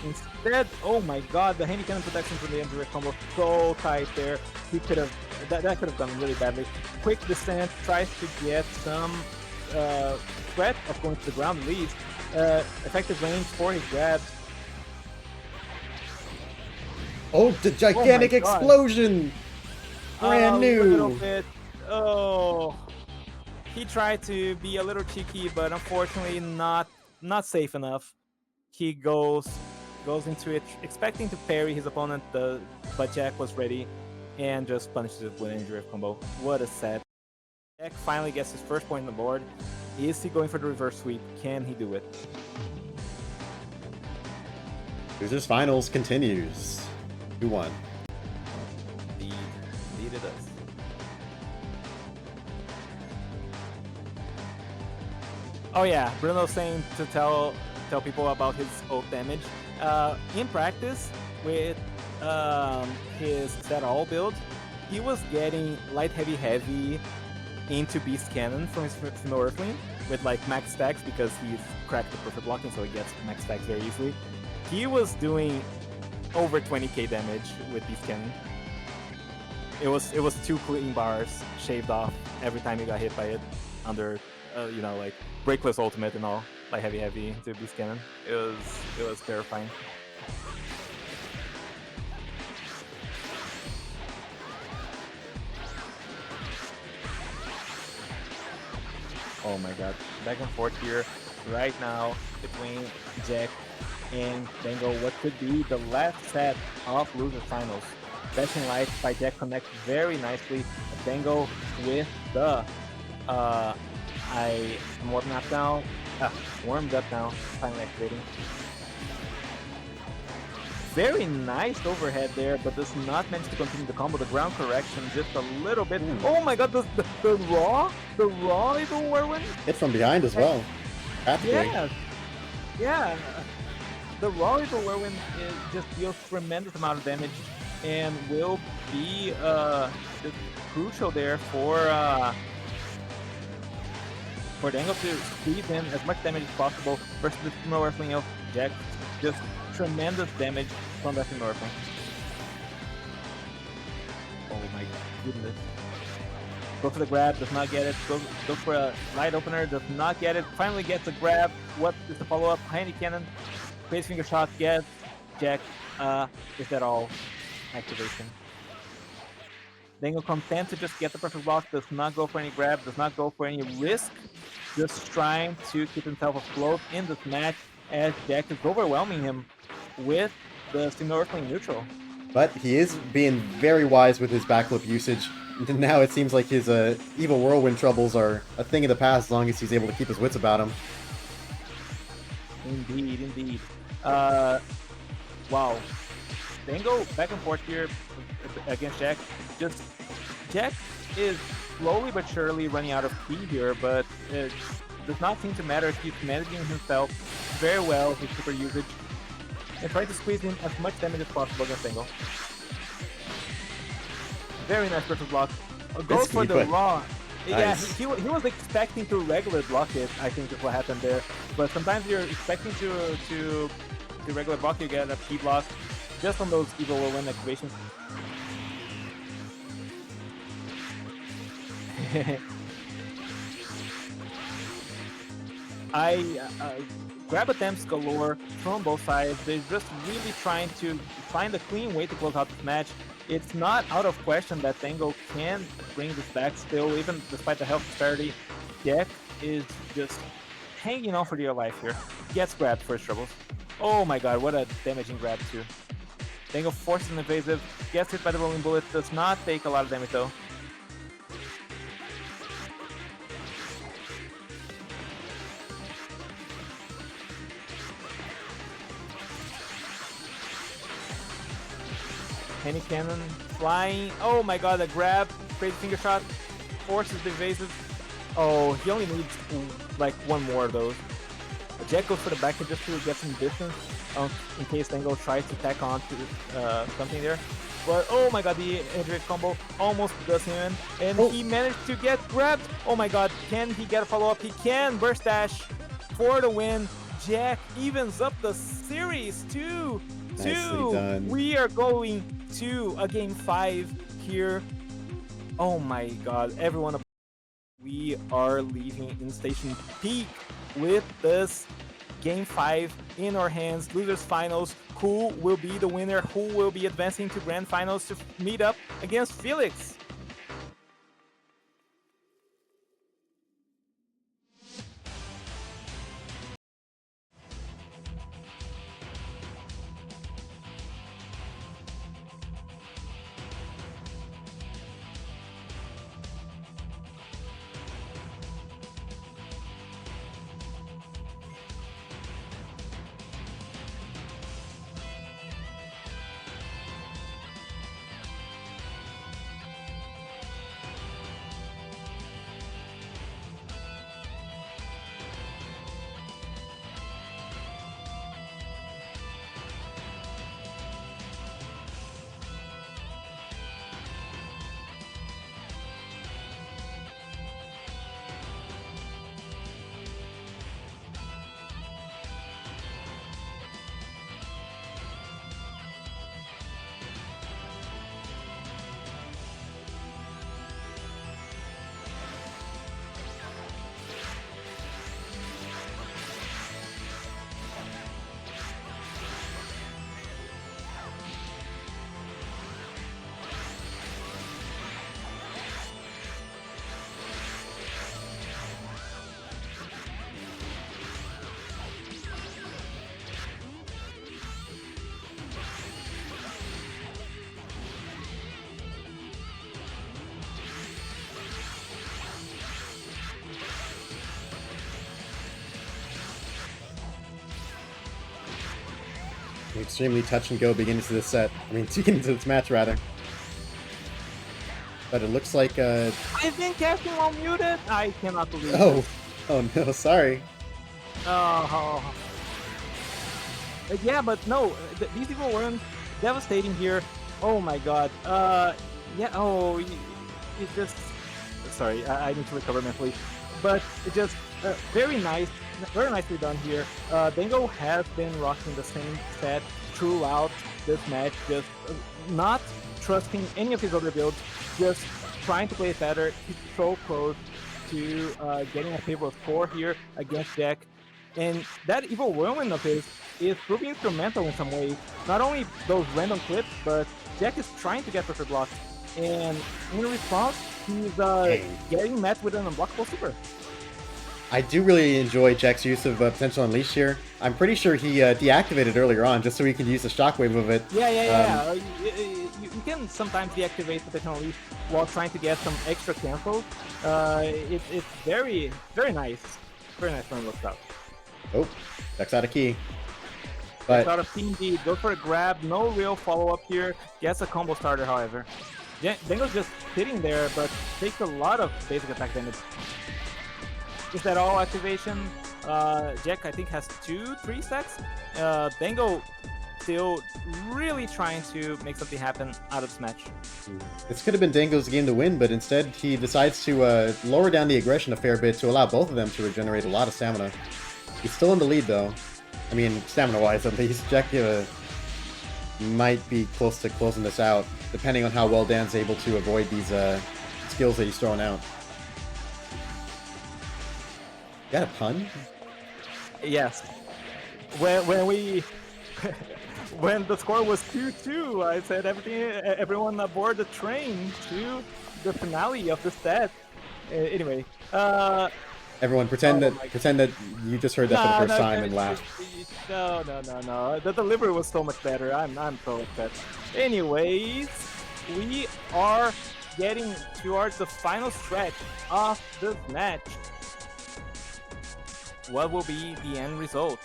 Instead, oh my god, the Handy Cannon protection from the Enduring combo so tight there. He could have, that could have gone really badly. Quick descent, tries to get some threat of going to the ground at least. Effective range for his grabs. Oh, the gigantic Oh my God. explosion! Brand A new! little bit. Oh. He tried to be a little cheeky, but unfortunately not safe enough. He goes into it expecting to parry his opponent, but Jack was ready and just punishes it with an injury combo. What a set. Jack finally gets his first point on the board. Is he going for the reverse sweep? Can he do it? Losers Finals continues. Who won? Indeed it does. Oh yeah, Bruno's saying to tell people about his ult damage. In practice, with his set all build, he was getting light heavy into Beast Cannon from his female Earthling with like max stacks because he's cracked the perfect blocking, so he gets max stacks very easily. He was doing over 20k damage with Beast Cannon. It was 2 clean bars shaved off every time you got hit by it under, you know, like breakless ultimate and all, like heavy to Beast Cannon. It was terrifying. Oh my god, back and forth here right now between Jack and Dango. What could be the last set of loser finals. Dashing Light by Jack connects very nicely. Dango with the I'm warming up now. Warmed up now, finally activating. Very nice overhead there, but does not manage to continue the combo. The ground correction just a little bit. Oh my god, the raw evil whirlwind. Hit from behind as well. Practically. Yeah. The raw evil whirlwind just deals tremendous amount of damage and will be just crucial there for Dango to squeeze in as much damage as possible versus the female Earthling of Jack. Just tremendous damage from that female Earthling. Oh my goodness. Go for the grab, does not get it. Go for a light opener, does not get it. Finally gets a grab. What is the follow-up? Handy cannon. Crazy finger shot, gets Jack. Is that all? Activation. Dango content to just get the perfect block, does not go for any grab, does not go for any risk. Just trying to keep himself afloat in this match as Jack is overwhelming him with the Steam Earthling neutral. But he is being very wise with his backflip usage. Now it seems like his evil whirlwind troubles are a thing of the past as long as he's able to keep his wits about him. Indeed. Wow. Dango back and forth here against Jack. Just Jack is slowly but surely running out of key here, but it does not seem to matter. He's managing himself very well, his super usage, and trying to squeeze in as much damage as possible against Dango. Very nice perfect block. Goes for the raw. Nice. Yeah, he was expecting to regular block it, I think is what happened there. But sometimes you're expecting to regular block, you get a key block just on those evil whirlwind activations. Grab attempts galore from both sides. They're just really trying to find a clean way to close out this match. It's not out of question that Dango can bring this back still, even despite the health disparity. Jack is just hanging on for dear life here. Gets grabbed first troubles. Oh my god, what a damaging grab too. Dango forces an evasive, gets hit by the rolling bullet, does not take a lot of damage though. Penny cannon flying. Oh my god, the grab. Crazy finger shot. Forces the evasive. Oh, he only needs like one more of those. Jack goes for the back just to get some distance in case Dango tries to tack on to something there. But oh my god, the Hedrick combo almost does him in. And he managed to get grabbed. Oh my god, can he get a follow-up? He can. Burst dash for the win. Jack evens up the series 2-2. Nicely done. We are going to a game 5 here. Oh my god, everyone. We are leaving in Station Peak with this game 5 in our hands. Losers finals. Who will be the winner? Who will be advancing to grand finals to meet up against Felix? extremely touch and go beginning to this set. I mean, beginning to this match rather. But it looks like I've been casting while muted. I cannot believe. oh, oh no, sorry. Oh. Yeah, but no, these people weren't devastating here. Oh my god. Yeah. Oh, it's just. Sorry, I need to recover mentally. But it's just very nice, very nicely done here. Dango has been rocking the same set throughout this match, just not trusting any of his other builds, just trying to play it better. He's so close to getting a favorable score here against Jack. And that evil whirlwind of his is proving instrumental in some ways. Not only those random clips, but Jack is trying to get perfect blocks. And in response, he's getting met with an unblockable super. I do really enjoy Jack's use of Potential Unleash here. I'm pretty sure he deactivated earlier on just so he can use the shockwave of it. Yeah. You can sometimes deactivate Potential Unleash while trying to get some extra cancels. It's very, very nice. Very nice when it looks out. Oh, Jack's out of key. But Out of Team D, goes for a grab, no real follow-up here. Gets a combo starter, however. Dango's just sitting there, but takes a lot of basic attack damage. Is that all activation? Jack, I think, has 2-3 stacks. Dango still really trying to make something happen out of this match. this could have been Dango's game to win, but instead he decides to lower down the aggression a fair bit to allow both of them to regenerate a lot of stamina. He's still in the lead, though. I mean, stamina-wise, at least. Jack might be close to closing this out, depending on how well Dan's able to avoid these skills that he's throwing out. You got a pun? Yes. When we when the score was 2-2, I said everyone aboard the train to the finale of the set. Anyway, Everyone, pretend that you just heard that for the first time and laugh. No. The delivery was so much better. I'm so upset. Anyways, we are getting towards the final stretch of this match. What will be the end result?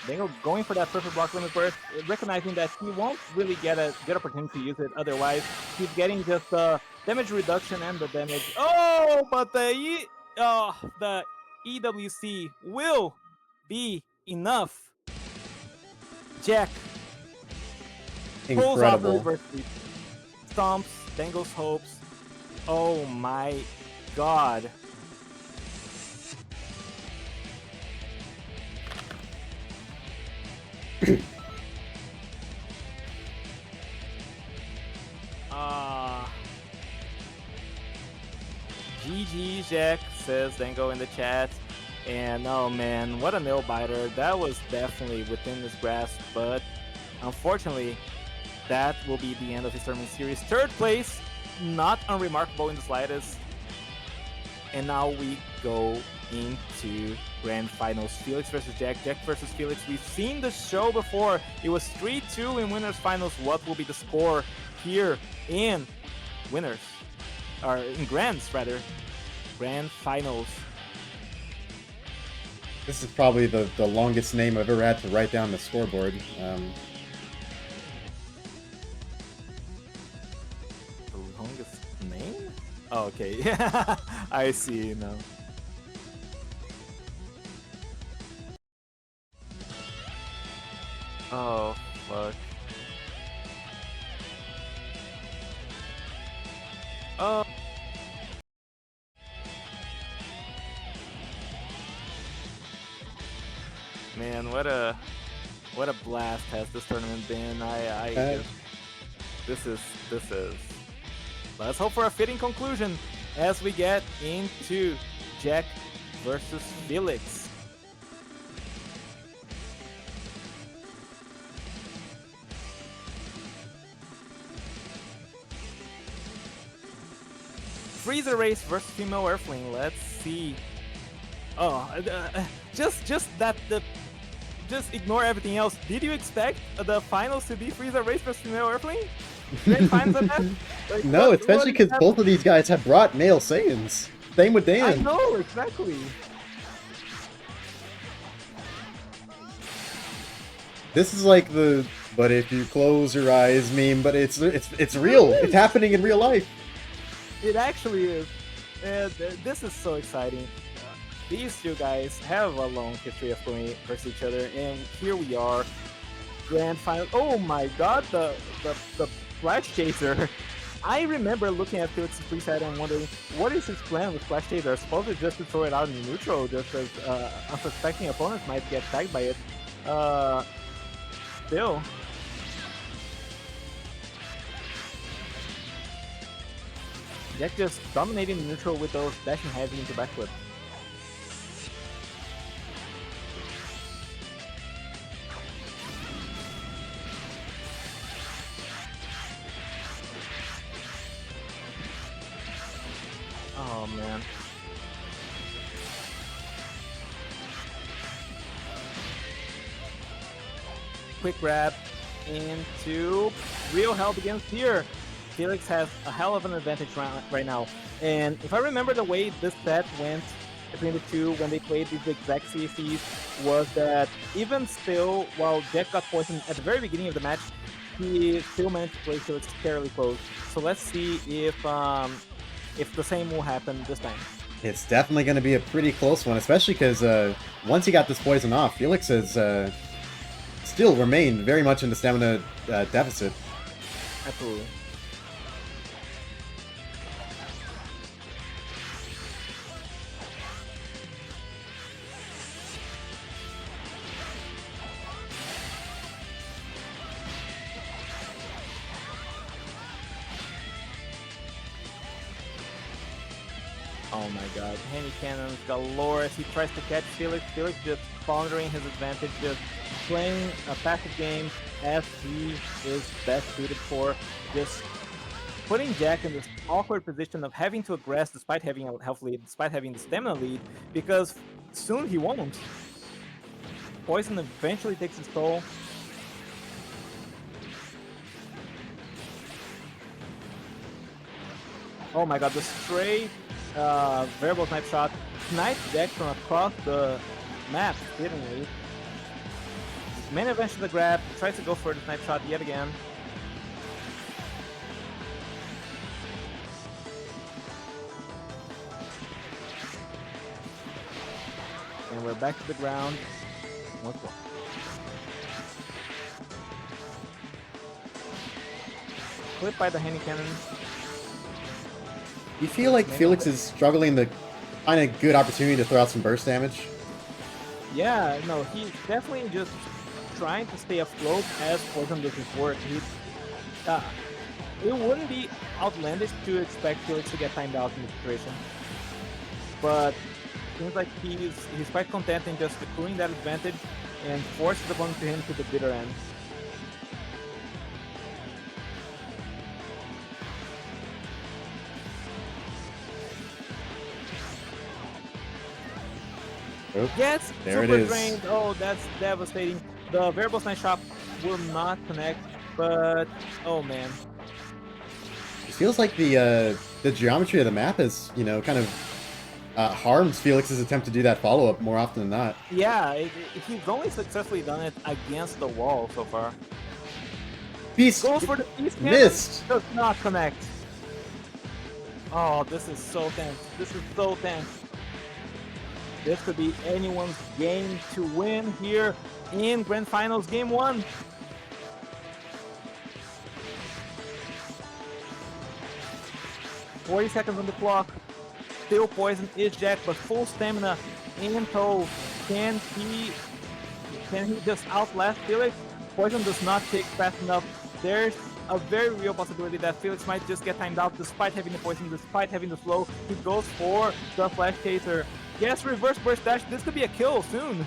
Dango going for that perfect block limit burst, recognizing that he won't really get a good opportunity to use it otherwise. He's getting just the damage reduction and the damage. Oh, but the EWC will be enough. Jack pulls off the Incredible. reverse sweep. Stomps Dango's hopes. Oh my god. GG Jack, says Dango in the chat. And oh man, what a nail biter. That was definitely within his grasp, but unfortunately, that will be the end of his tournament series. Third place, not unremarkable in the slightest. And now we go into grand finals. Felix versus Jack, Jack versus Felix. We've seen the show before. It was 3-2 in winners finals. What will be the score here in winners? Or in grands, rather. Grand finals. This is probably the longest name I've ever had to write down the scoreboard. The longest name? Oh, okay. I see now. Oh, fuck. Oh. Man, what a blast has this tournament been. This is. Let's hope for a fitting conclusion as we get into Jack versus Felix. Freezer race versus female Earthling. Let's see. Oh, just ignore everything else. Did you expect the finals to be Freezer race versus female Earthling? Grand finals of that? Like, No, especially because both of these guys have brought male Saiyans. Same with Dan. I know, exactly. This is like the "but if you close your eyes" meme, but it's real. It's happening in real life. It actually is. And this is so exciting. These two guys have a long history of going versus each other, and here we are, grand final. Oh my god, the Flash Chaser. I remember looking at Felix's preset and wondering, what is his plan with Flash Chaser? I suppose it's just to throw it out in neutral, just as unsuspecting opponents might get tagged by it. Still. Jack just dominating the neutral with those dashing heavy into backflip. Oh man. Quick grab into real hell begins here. Felix has a hell of an advantage right now. And if I remember the way this set went between the two when they played these exact CACs was that even still, while Jack got poisoned at the very beginning of the match, he still managed to play Felix fairly close. So let's see if the same will happen this time. It's definitely going to be a pretty close one, especially because once he got this poison off, Felix has still remained very much in the stamina deficit. Absolutely. Oh my god, Handy Cannons galore as he tries to catch Felix. Felix just pondering his advantage, just playing a passive game as he is best suited for. Just putting Jack in this awkward position of having to aggress despite having a health lead, despite having the stamina lead, because soon he won't. Poison eventually takes his toll. Oh my god, the stray variable snipe shot snipes Jack from across the map, fittingly. Main advantage to the grab, tries to go for the snipe shot yet again. And we're back to the ground once more. Clipped by the Handy Cannon. You feel like Felix is struggling to find a good opportunity to throw out some burst damage? Yeah, no, he's definitely just trying to stay afloat as Poison does his work. It wouldn't be outlandish to expect Felix to get timed out in this situation. But seems like he's quite content in just accruing that advantage and forces the opponent to him to the bitter end. Oh, Yes, there it super is. drained. Oh, that's devastating. The variable snipe shot will not connect, but oh man. It feels like the geometry of the map is, you know, kind of harms Felix's attempt to do that follow-up more often than not. Yeah, he's only successfully done it against the wall so far. Beast Goes for the beast cannon, missed. does not connect. Oh, this is so tense. This is so tense. This could be anyone's game to win here in Grand Finals Game 1. "40 seconds on the clock. Still poison is Jack, but full stamina in tow. Can he just outlast Felix? Poison does not take fast enough. There's a very real possibility that Felix might just get timed out despite having the poison, despite having the slow. He goes for the Flash Chaser. Yes, reverse burst dash. This could be a kill soon.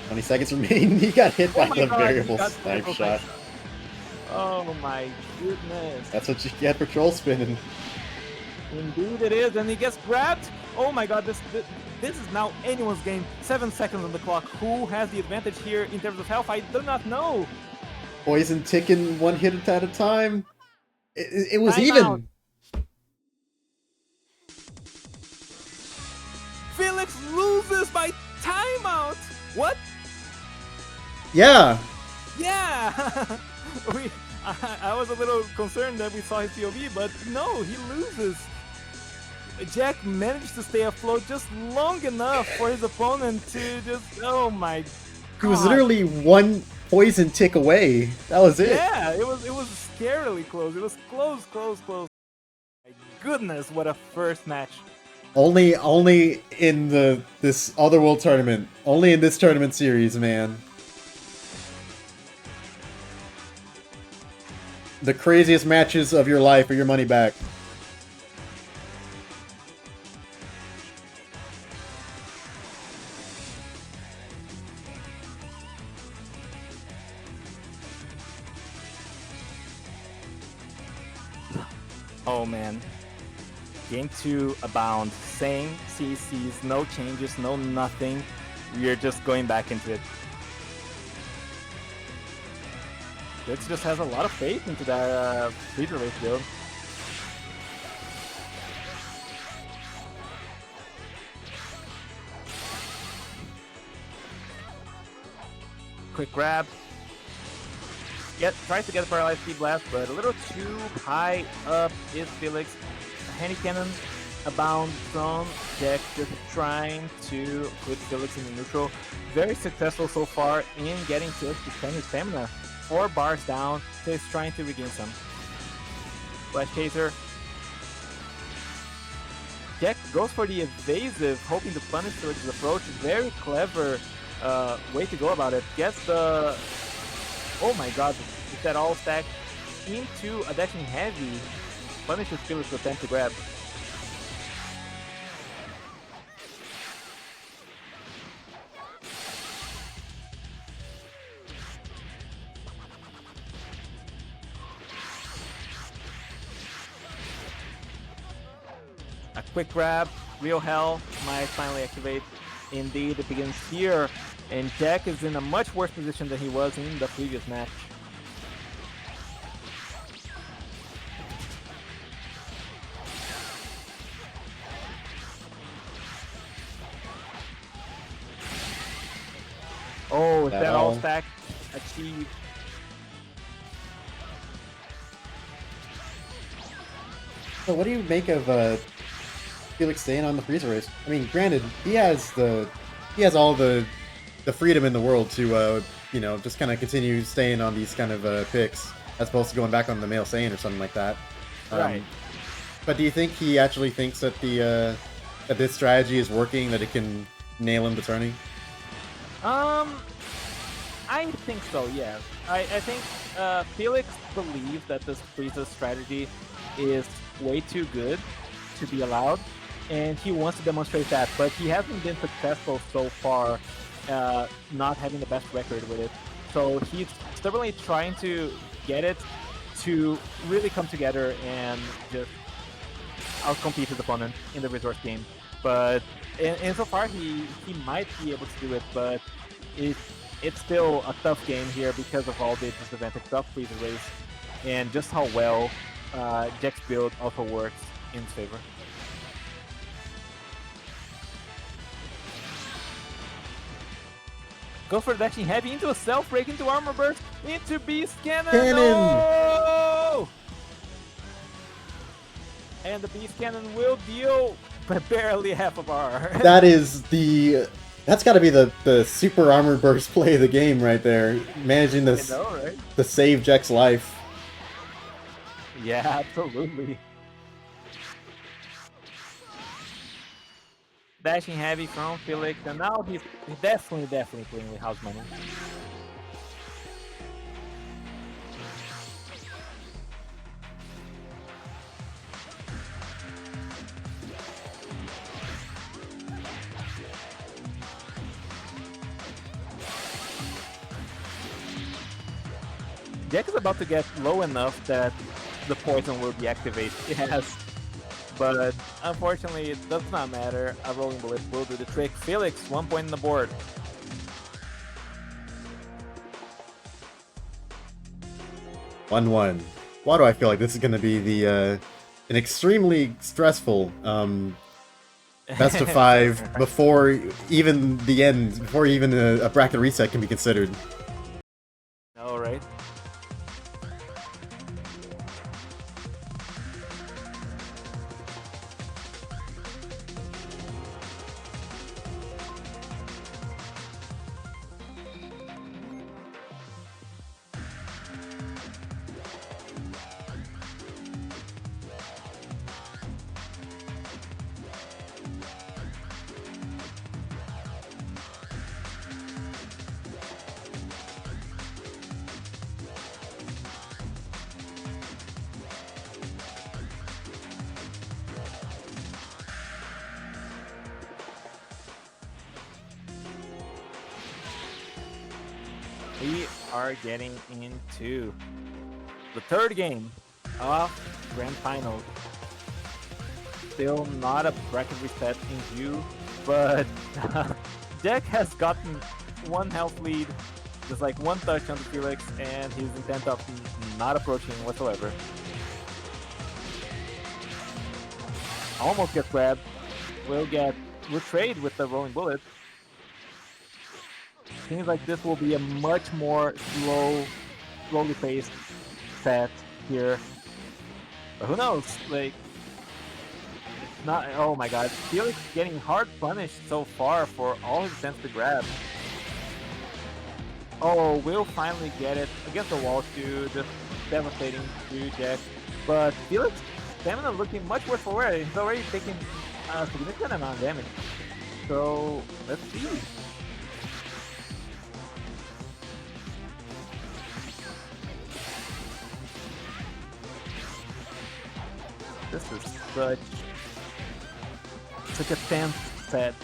20 seconds remain. He got hit by my the God, variable he got snipe variable shot. snipe. Oh my goodness. That's what you get for troll spinning. Indeed it is, and he gets grabbed. Oh my god, this is now anyone's game. 7 seconds on the clock. Who has the advantage here in terms of health? I do not know. Poison ticking one hit at a time. It was Time even. out. Felix loses by timeout. What? Yeah. Yeah! I was a little concerned that we saw his POV, but no, he loses. Jack managed to stay afloat just long enough for his opponent to just, oh my god. He was literally one poison tick away. That was it. Yeah, it was scarily close. It was close, close, close. My goodness, what a first match. Only in this Otherworld tournament. Only in this tournament series, man. The craziest matches of your life or your money back. Oh man. Game 2 Abound. Same CCs, no changes, no nothing. We're just going back into it. Dix just has a lot of faith into that freezer race build. Quick grab. Tries to get a paralyzed speed blast, but a little too high up is Felix. A handy cannon, Abound from Jack, just trying to put Felix in the neutral. Very successful so far in getting Felix to spend his stamina. 4 bars down, so he's trying to regain some. Flash Chaser. Jack goes for the evasive, hoping to punish Felix's approach. Very clever way to go about it. Gets the... Oh my god, is that all stacked into a dashing heavy? Punishes Felix with attempt to grab. A quick grab, real hell might finally activate. Indeed, it begins here. And Jack is in a much worse position than he was in the previous match. Oh, is that all stack achieved? So what do you make of Felix staying on the freezer race? I mean, granted, he has all the freedom in the world to you know, just kind of continue staying on these kind of picks as opposed to going back on the male Saiyan or something like that. Right. But do you think he actually thinks that the that this strategy is working, that it can nail him to tourney? I think so, yes. I think Felix believes that this Frieza strategy is way too good to be allowed, and he wants to demonstrate that, but he hasn't been successful so far, not having the best record with it. So he's stubbornly trying to get it to really come together and just outcompete his opponent in the resource game. But and so far he might be able to do it, but it's still a tough game here because of all the disadvantage of Freezer Race and just how well Jack's build also works in his favor. Go for the dashing heavy into a self break, into armor burst, into beast cannon. No! And the beast cannon will deal barely half a bar. That's got to be the super armor burst play of the game right there, managing this Right? to save Jack's life. Yeah, absolutely. Dashing heavy from Felix, and now he's definitely playing with house money. Jack is about to get low enough that the poison will deactivate. Yes. But unfortunately, it does not matter. A rolling bullet will do the trick. Felix, 1 point on the board. One. Why do I feel like this is going to be the an extremely stressful best of 5 before even the end, before even a bracket reset can be considered? right? We are getting into the third game of Grand Finals. Still not a bracket reset in view, but Jack has gotten one health lead, just like one touch on the Felix, and he's intent of not approaching whatsoever. Almost gets grabbed. Will trade with the rolling bullet. Seems like this will be a much more slowly paced set here. But who knows? Like, it's not. Oh my God, Felix getting hard punished so far for all his attempts to grab. Oh, will finally get it against the wall too, just devastating to Jack. But Felix stamina looking much worse for wear. He's already taking a significant amount of damage. So let's see. This is such a tense set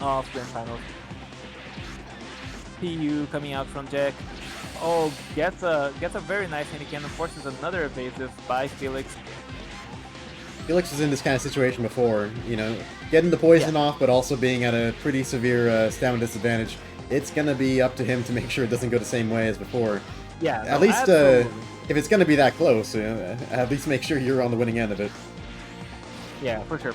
of Grand Finals. PU coming out from Jack. Oh, gets a very nice hand cannon, forces another evasive by Felix. Felix was in this kind of situation before, you know, getting the poison off, but also being at a pretty severe stamina disadvantage. It's gonna be up to him to make sure it doesn't go the same way as before. Yeah, at least if it's gonna be that close, at least make sure you're on the winning end of it. Yeah, for sure.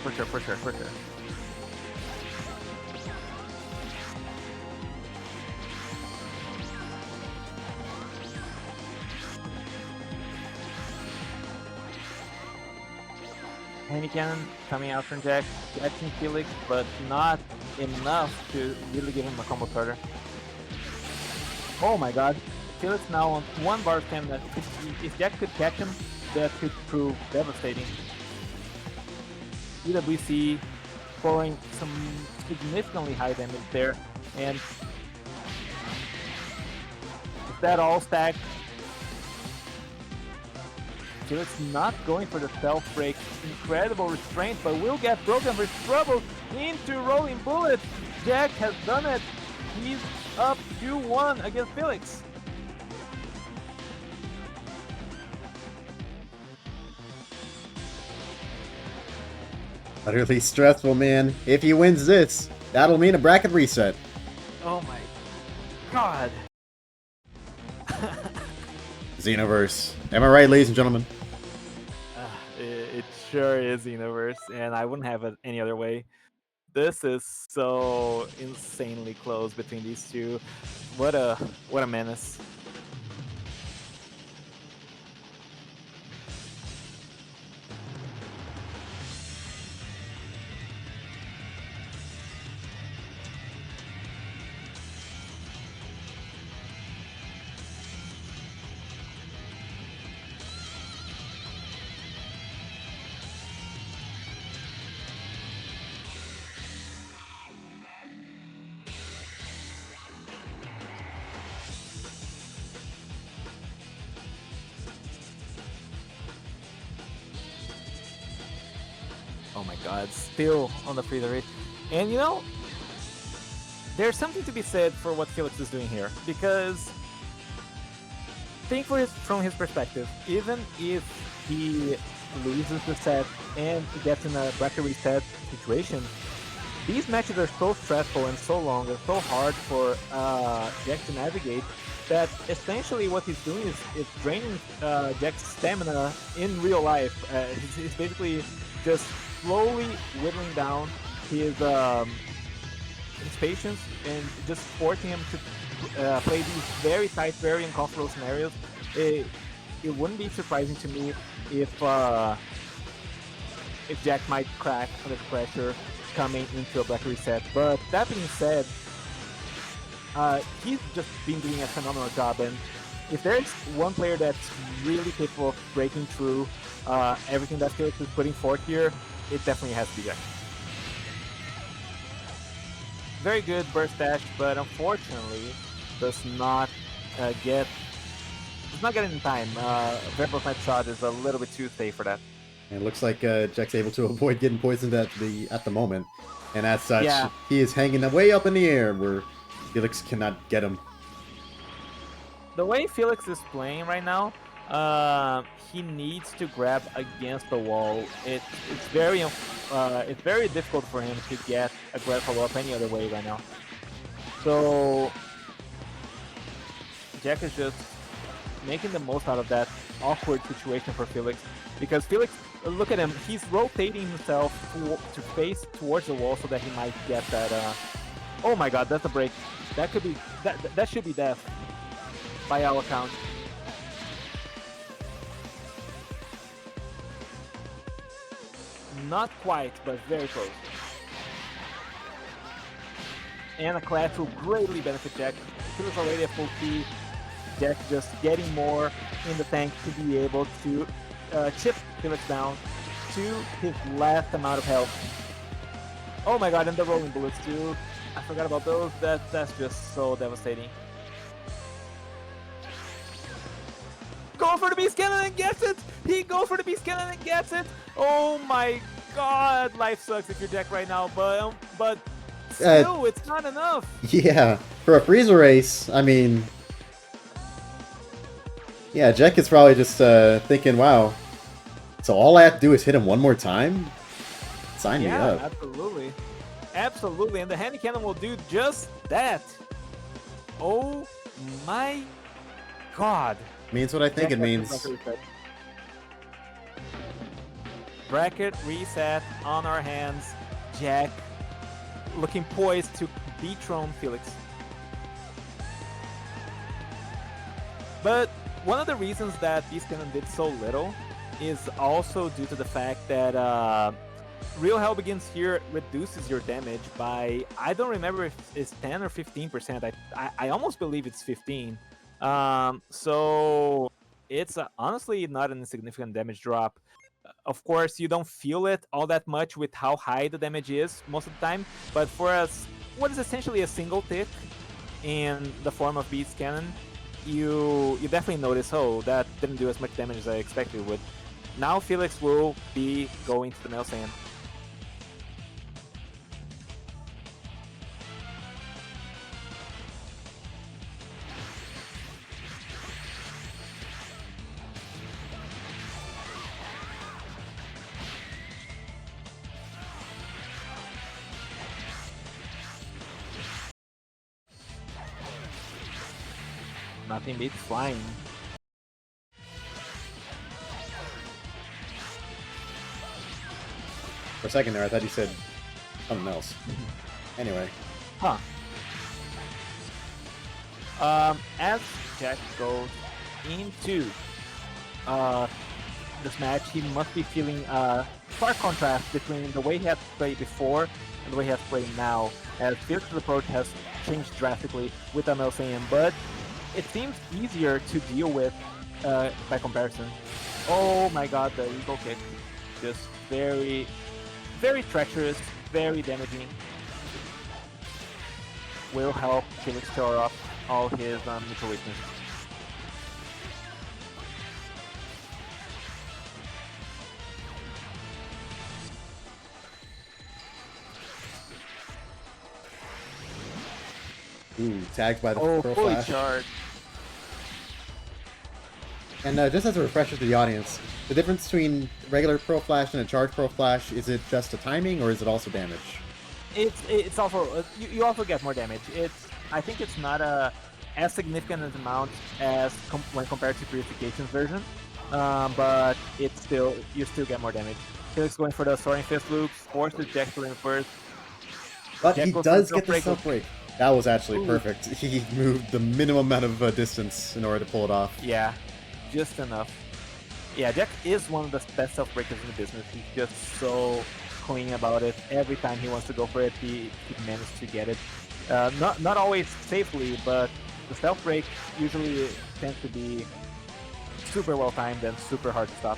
Hand cannon coming out from Jack, catching Felix, but not enough to really give him a combo starter. Oh my God, Felix now on one bar stamina. If Jack could catch him, that could prove devastating. EWC scoring some significantly high damage there, and is that all stacked? Felix not going for the stealth break. Incredible restraint, but will get broken for trouble into rolling bullet. Jack has done it. He's up 2-1 against Felix. Utterly stressful, man. If he wins this, that'll mean a bracket reset. Oh my God. Xenoverse. Am I right, ladies and gentlemen? It sure is Xenoverse, and I wouldn't have it any other way. This is so insanely close between these two. What a menace. Oh my God, still on the free race. And you know, there's something to be said for what Felix is doing here, because think from his perspective, even if he loses the set and gets in a bracket reset situation, these matches are so stressful and so long and so hard for Jack to navigate that essentially what he's doing is draining Jack's stamina in real life. He's basically just slowly whittling down his patience and just forcing him play these very tight, very uncomfortable scenarios, it wouldn't be surprising to me if Jack might crack under pressure coming into a black reset. But that being said, he's just been doing a phenomenal job, and if there's one player that's really capable of breaking through everything that Felix is putting forth here, it definitely has to be Jack. Very good burst dash, but unfortunately does not get it in time. Variable Snipe shot is a little bit too safe for that. And it looks like Jack's able to avoid getting poisoned at the moment, and as such, Yeah. he is hanging way up in the air where Felix cannot get him. The way Felix is playing right now, he needs to grab against the wall. It's very difficult for him to get a grab follow-up any other way right now. So Jack is just making the most out of that awkward situation for Felix, because Felix, look at him, he's rotating himself to face towards the wall so that he might get that. Oh my God, that's a break. That could be that should be death by our count. Not quite, but very close. And a clash will greatly benefit Jack. Felix already at full key. Jack just getting more in the tank to be able to chip Felix down to his last amount of health. Oh my God, and the rolling bullets too. I forgot about those. That's just so devastating. Going for the beast cannon and gets it! He goes for the beast cannon and gets it! Oh my God, life sucks if you're Jack right now, but still, it's not enough. Yeah, for a freezer race, I mean, yeah, Jack is probably just thinking, wow, so all I have to do is hit him one more time? Sign me up. Absolutely. Absolutely, and the handy cannon will do just that. Oh my God. Means what I think it means. Bracket reset on our hands. Jack looking poised to dethrone Felix. But one of the reasons that Beast Cannon did so little is also due to the fact that Real Hell Begins here reduces your damage by, I don't remember if it's 10 or 15%. I almost believe it's 15. So it's honestly not an insignificant damage drop. Of course, you don't feel it all that much with how high the damage is most of the time, but for us, what is essentially a single tick in the form of Beast Cannon, you definitely notice, oh, that didn't do as much damage as I expected it would. Now Felix will be going to the Mel Sand. Nothing beats flying. For a second there, I thought you said something else. Anyway. Huh. As Jack goes into this match, he must be feeling stark contrast between the way he had to play before and the way he has to play now, as Felix's approach has changed drastically with MLCM, but it seems easier to deal with by comparison. Oh my God, the eagle kick. Just very, very treacherous, very damaging. Will help Felix tear off all his neutral weaknesses. Ooh, tagged by the Pro fully Flash. charged. And just as a refresher to the audience, the difference between regular Pro Flash and a charged Pro Flash, is it just a timing or is it also damage? It's also you also get more damage. I think it's not as significant an amount as when compared to Purification's version, but you still get more damage. Felix going for the Soaring Fist loops, forces Jack to in first. But Jack he goes does for get the self break. That was actually Ooh. perfect. He moved the minimum amount of distance in order to pull it off. Yeah, just enough. Yeah, Jack is one of the best self-breakers in the business. He's just so clean about it. Every time he wants to go for it, he manages to get it. Not always safely, but the self-break usually tends to be super well timed and super hard to stop.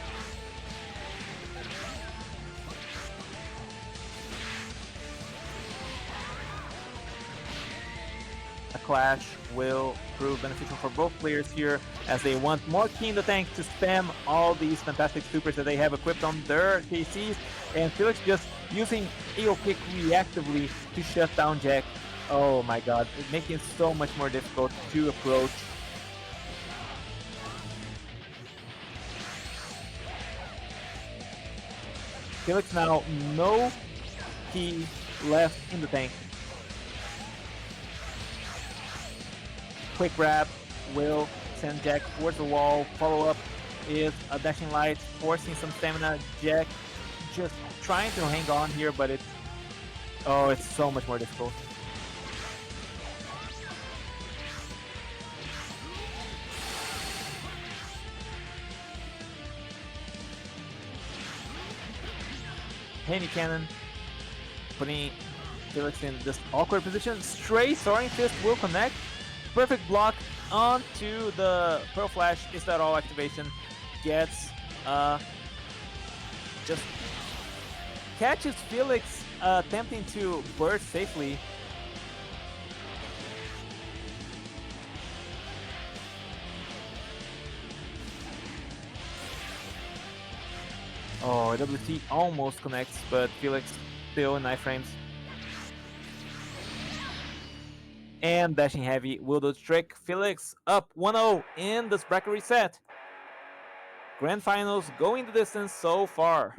A clash will prove beneficial for both players here, as they want more Ki in the tank to spam all these fantastic supers that they have equipped on their KCs, and Felix just using AO Kick reactively to shut down Jack. Oh my god, it's making it so much more difficult to approach. Felix now no Ki left in the tank. Quick grab will send Jack towards the wall. Follow up is a dashing light, forcing some stamina. Jack just trying to hang on here, but it's so much more difficult. Penny Cannon putting Felix in this awkward position. Stray Soaring Fist will connect. Perfect block onto the Pearl Flash. Is that all activation? Gets just catches Felix attempting to burst safely. Oh, WT almost connects, but Felix still in knife frames. And dashing heavy will do the trick. Felix up 1-0 in this bracket reset. Grand finals going the distance so far.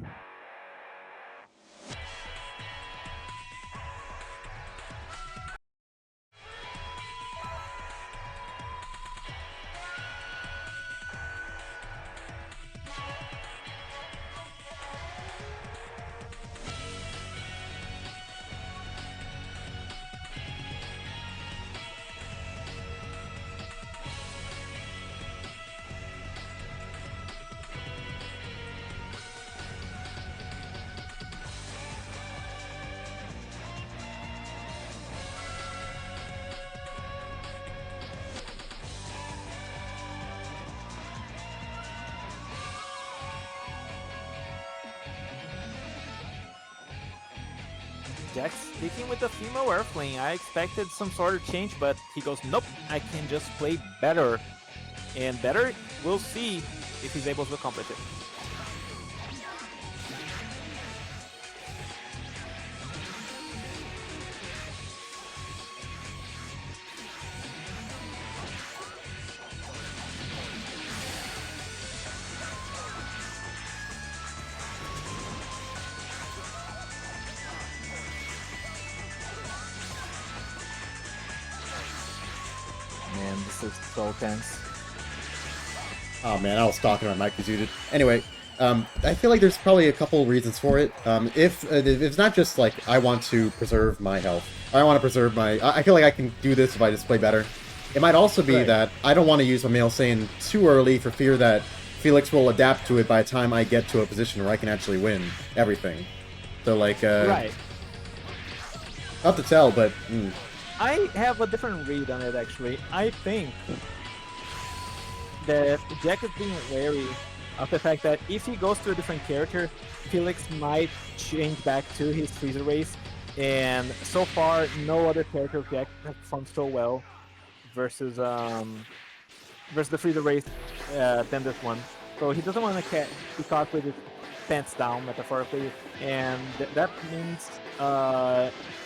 Jack's sticking with the female Earthling. I expected some sort of change, but he goes, nope, I can just play better. And better, we'll see if he's able to accomplish it. Man, this is so tense. Oh man, I was talking about Mike Kazuda. Anyway, I feel like there's probably a couple reasons for it. If it's not just like I want to preserve my health, or I want to preserve my. I feel like I can do this if I just play better. It might also be that I don't want to use my male Saiyan too early for fear that Felix will adapt to it by the time I get to a position where I can actually win everything. So like, Right. tough to tell, but. I have a different read on it actually. I think that Jack is being wary of the fact that if he goes to a different character, Felix might change back to his Freezer race, and so far no other character of Jack has performed so well versus the Freezer race than this one. So he doesn't want to be caught with his pants down, metaphorically, and that means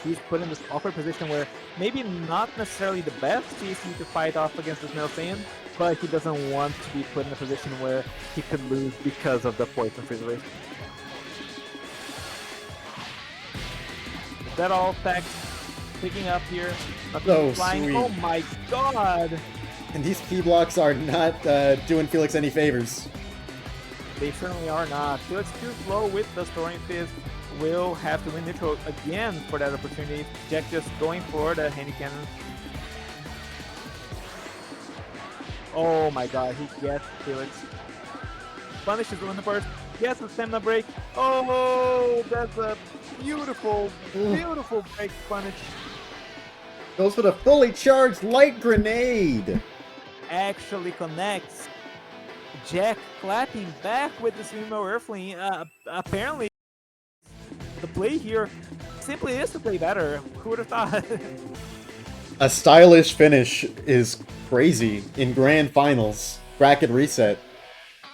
he's put in this awkward position where maybe not necessarily the best CC to fight off against this male Saiyan, but he doesn't want to be put in a position where he could lose because of the poison freezer race. Is that all stacks picking up here? Oh, flying. sweet. Oh my god! And these P blocks are not doing Felix any favors. They certainly are not. Felix too slow with the Storing Fist. will have to win neutral again for that opportunity. Jack just going for the handy cannon. Oh my god, he gets Felix. Punishes on the first. Gets a stamina break. Oh, that's a beautiful, beautiful break punish. Goes for the fully charged light grenade. Actually connects. Jack clapping back with the female Earthling. Apparently, the play here simply is to play better. Who would have thought? A stylish finish is crazy in grand finals. Bracket reset.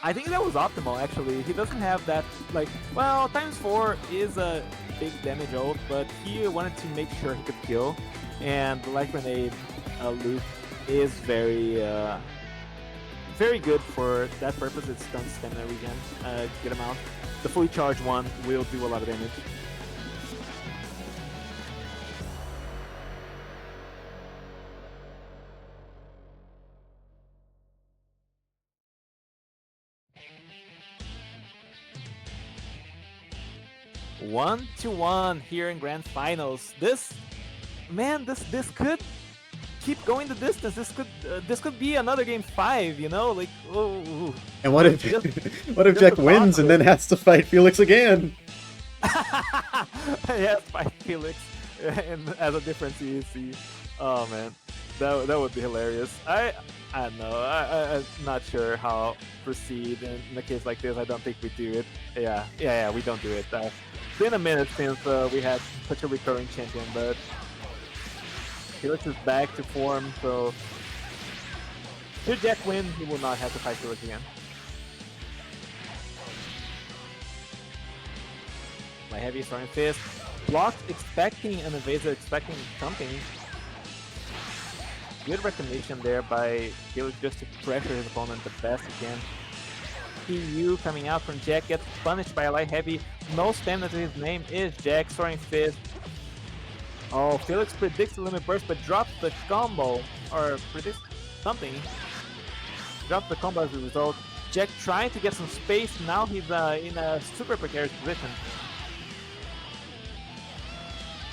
I think that was optimal, actually. He doesn't have that, like, well, ×4 is a big damage ult, but he wanted to make sure he could kill. And the light grenade loop is very good for that purpose. It stuns stamina regen, good amount. The fully charged one will do a lot of damage. One to one here in grand finals. This could keep going the distance. This could be another game 5, you know, like oh. And what if what if Jack wins and then has to fight Felix again? Yes, fight Felix and as a different CAC. Oh man, that would be hilarious. I don't know. I'm not sure how proceed in a case like this. I don't think we do it. Yeah, we don't do it. It's been a minute since we had such a recurring champion, but Felix is back to form, so should Jack win, he will not have to fight Felix again. My heavy throwing fist. Blocked, expecting an evasive, expecting something. Good recognition there by Felix just to pressure his opponent the best he can. PU coming out from Jack, gets punished by a light heavy. No stamina to his name is Jack, throwing fist. Oh, Felix predicts the limit burst, but drops the combo, or predicts something. Drops the combo as a result. Jack trying to get some space, now he's in a super precarious position.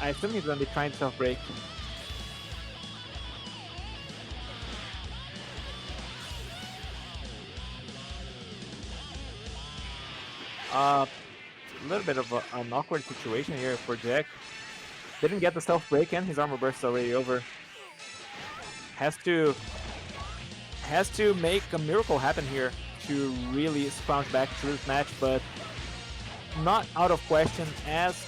I assume he's going to be trying to self-break. A little bit of an awkward situation here for Jack. Didn't get the self-break in, his armor burst is already over. Has to make a miracle happen here to really scrounge back through this match, but not out of question, as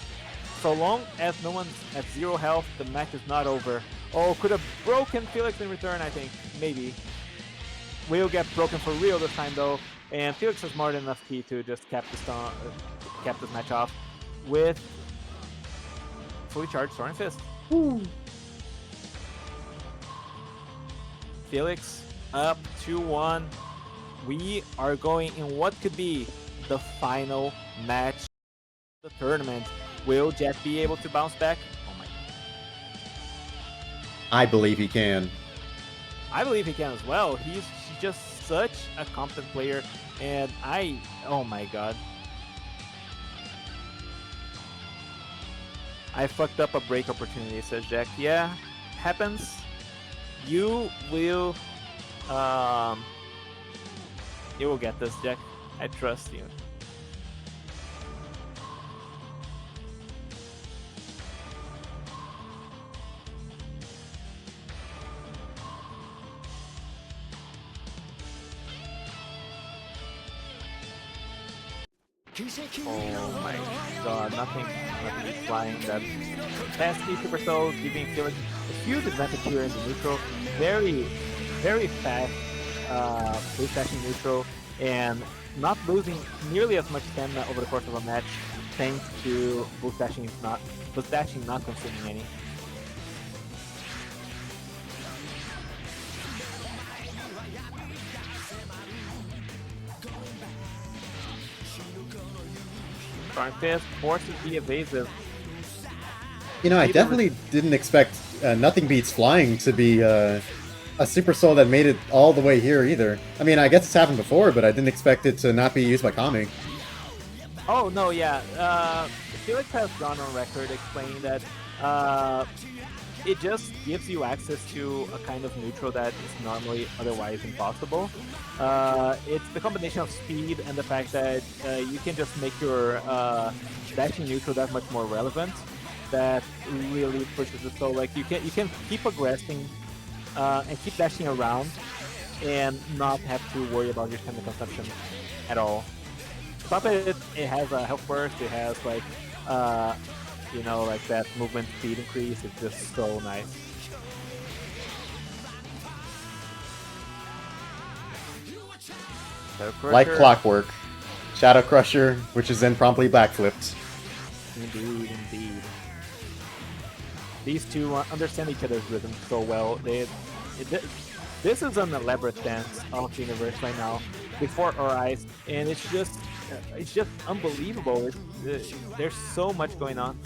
so long as no one's at 0 health, the match is not over. Oh, could have broken Felix in return, I think. Maybe. Will get broken for real this time though, and Felix has more than enough key to just cap this match off with fully charged Soaring Fist. Woo. Felix up 2-1. We are going in what could be the final match of the tournament. Will Jack be able to bounce back? Oh my god. I believe he can. I believe he can as well. He's just such a competent player, and oh my god. I fucked up a break opportunity, says Jack. Yeah, happens. You will get this, Jack. I trust you. Oh my god, nothing is flying. That fancy super soul giving Felix a huge advantage here in the neutral. Very fast boost dashing neutral, and not losing nearly as much stamina over the course of a match thanks to boost dashing not consuming any. Strong fist forces the evasive. You know, I definitely didn't expect Nothing Beats Flying to be a Super Soul that made it all the way here either. I mean, I guess it's happened before, but I didn't expect it to not be used by Kami. Oh no, yeah. Felix has gone on record explaining that it just gives you access to a kind of neutral that is normally otherwise impossible. It's the combination of speed and the fact that you can just make your dashing neutral that much more relevant. That really pushes it. So like you can keep aggressing and keep dashing around and not have to worry about your stamina consumption at all. Top of it, it has a health burst. It has like you know, like that movement speed increase. It's just so nice. Like clockwork. Shadow Crusher, which is then promptly backflipped. Indeed, indeed. These two understand each other's rhythm so well. This is an elaborate dance of the universe right now, before our eyes, and it's just unbelievable. There's so much going on.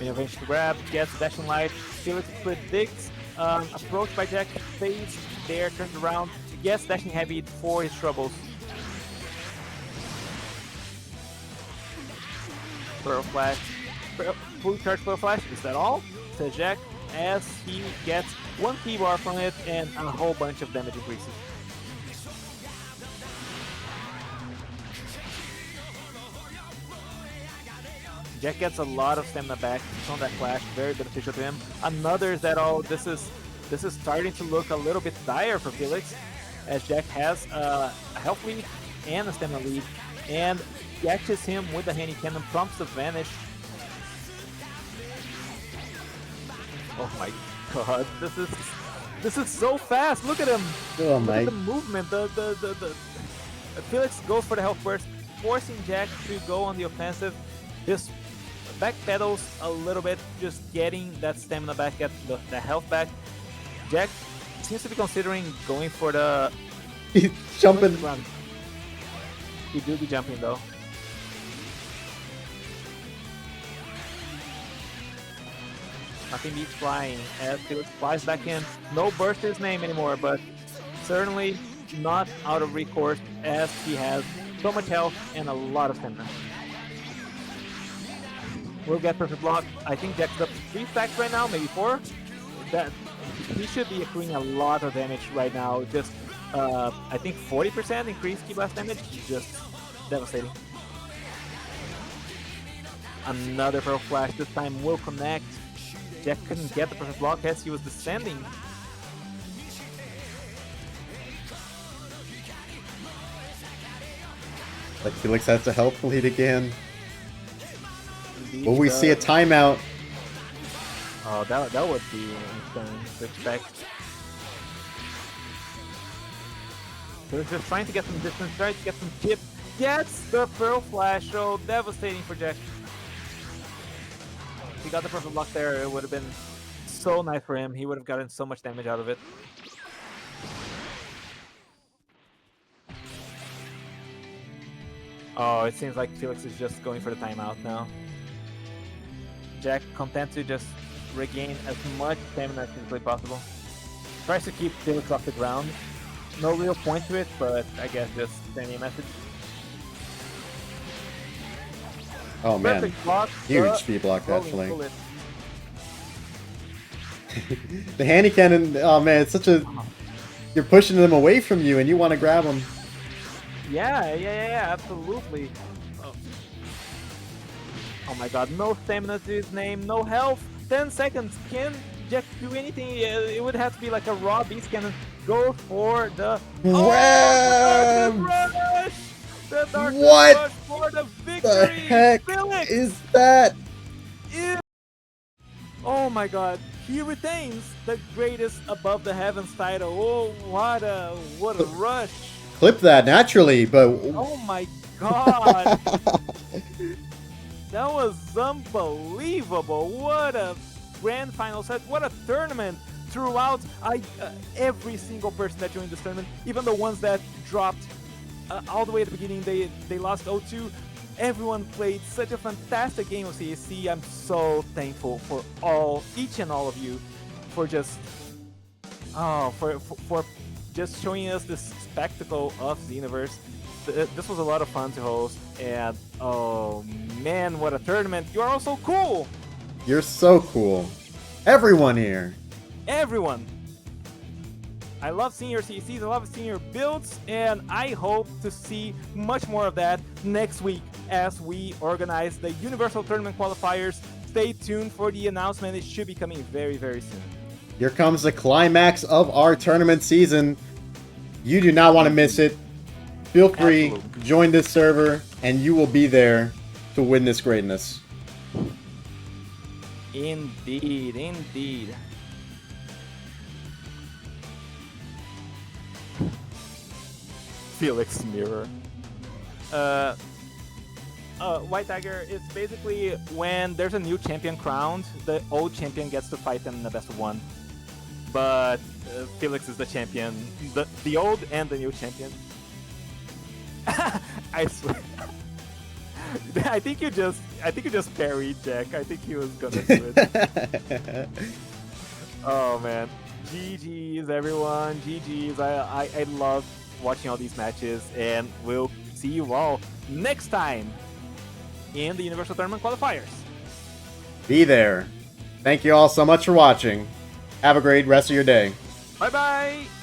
Intervention grab, gets dashing light. Felix predicts approach by Jack, fades there, turns around, gets dashing heavy for his troubles. Pearl Flash, fully charged Pearl Flash, is that all? Says Jack, as he gets one key bar from it and a whole bunch of damage increases. Jack gets a lot of stamina back from that flash, very beneficial to him. Another is that this is starting to look a little bit dire for Felix, as Jack has a health lead and a stamina lead, and catches him with the Handy Cannon, prompts the vanish. Oh my god, this is so fast. Look at him. Oh Look my. at the movement. The Felix goes for the health burst, forcing Jack to go on the offensive. Just backpedals a little bit, just getting that stamina back, get the health back. Jack seems to be considering going for the He's jumping. run. He do be jumping though. Nothing beats flying as Felix flies back in. No burst his name anymore, but certainly not out of recourse as he has so much health and a lot of stamina. We'll get perfect block. I think Jack's up 3 stacks right now, maybe 4. That he should be accruing a lot of damage right now. Just I think 40% increased key blast damage. Just devastating. Another Pearl Flash. This time will connect. Jack couldn't get the perfect block as he was descending. Like Felix has to health lead again. Indeed, Will we see a timeout? Oh, that would be insane to expect. So he's just trying to get some distance, trying to get some chip. Gets the Pearl Flash, so devastating for Jack. If he got the perfect block there, it would have been so nice for him. He would have gotten so much damage out of it. Oh, it seems like Felix is just going for the timeout now. Jack content to just regain as much stamina as physically possible. Tries to keep Felix off the ground. No real point to it, but I guess just sending a message. Oh man, Perfect block. huge speed block that rolling flank. bullet. The Handy Cannon, oh man, it's such a... You're pushing them away from you and you want to grab them. Yeah, absolutely. Oh my god, no stamina to his name, no health. 10 seconds. Can Jack do anything? It would have to be like a raw beast cannon. Go for the Wham! Rush! The Darkness What Rush for the victory! The heck Felix is that? Oh my god, he retains the greatest above the heavens title. Oh, what a rush! Clip that naturally, but... Oh my god! That was unbelievable. What a grand final set. What a tournament throughout. Every single person that joined this tournament, even the ones that dropped all the way at the beginning, they lost 0-2. Everyone played such a fantastic game of CAC. I'm so thankful for each and all of you, for just for just showing us this spectacle of the universe. This was a lot of fun to host, and oh man, what a tournament! You are all so cool, You're so cool. Everyone here. everyone. I love seeing your CCs, I love seeing your builds, and I hope to see much more of that next week as we organize the Universal Tournament qualifiers. Stay tuned for the announcement. It should be coming very, very soon. Here comes the climax of our tournament season. You do not want to miss it. Feel free, Absolutely. join this server, and you will be there to witness greatness. Indeed, indeed. Felix Mirror. White Tiger is basically when there's a new champion crowned, the old champion gets to fight them in the best of one. But Felix is the champion, the old and the new champion. I swear. I think you just parried Jack. I think he was gonna do it. Oh man, GG's everyone, GG's. I love watching all these matches, and we'll see you all next time in the Universal Tournament qualifiers. Be there. Thank you all so much for watching. Have a great rest of your day. Bye bye.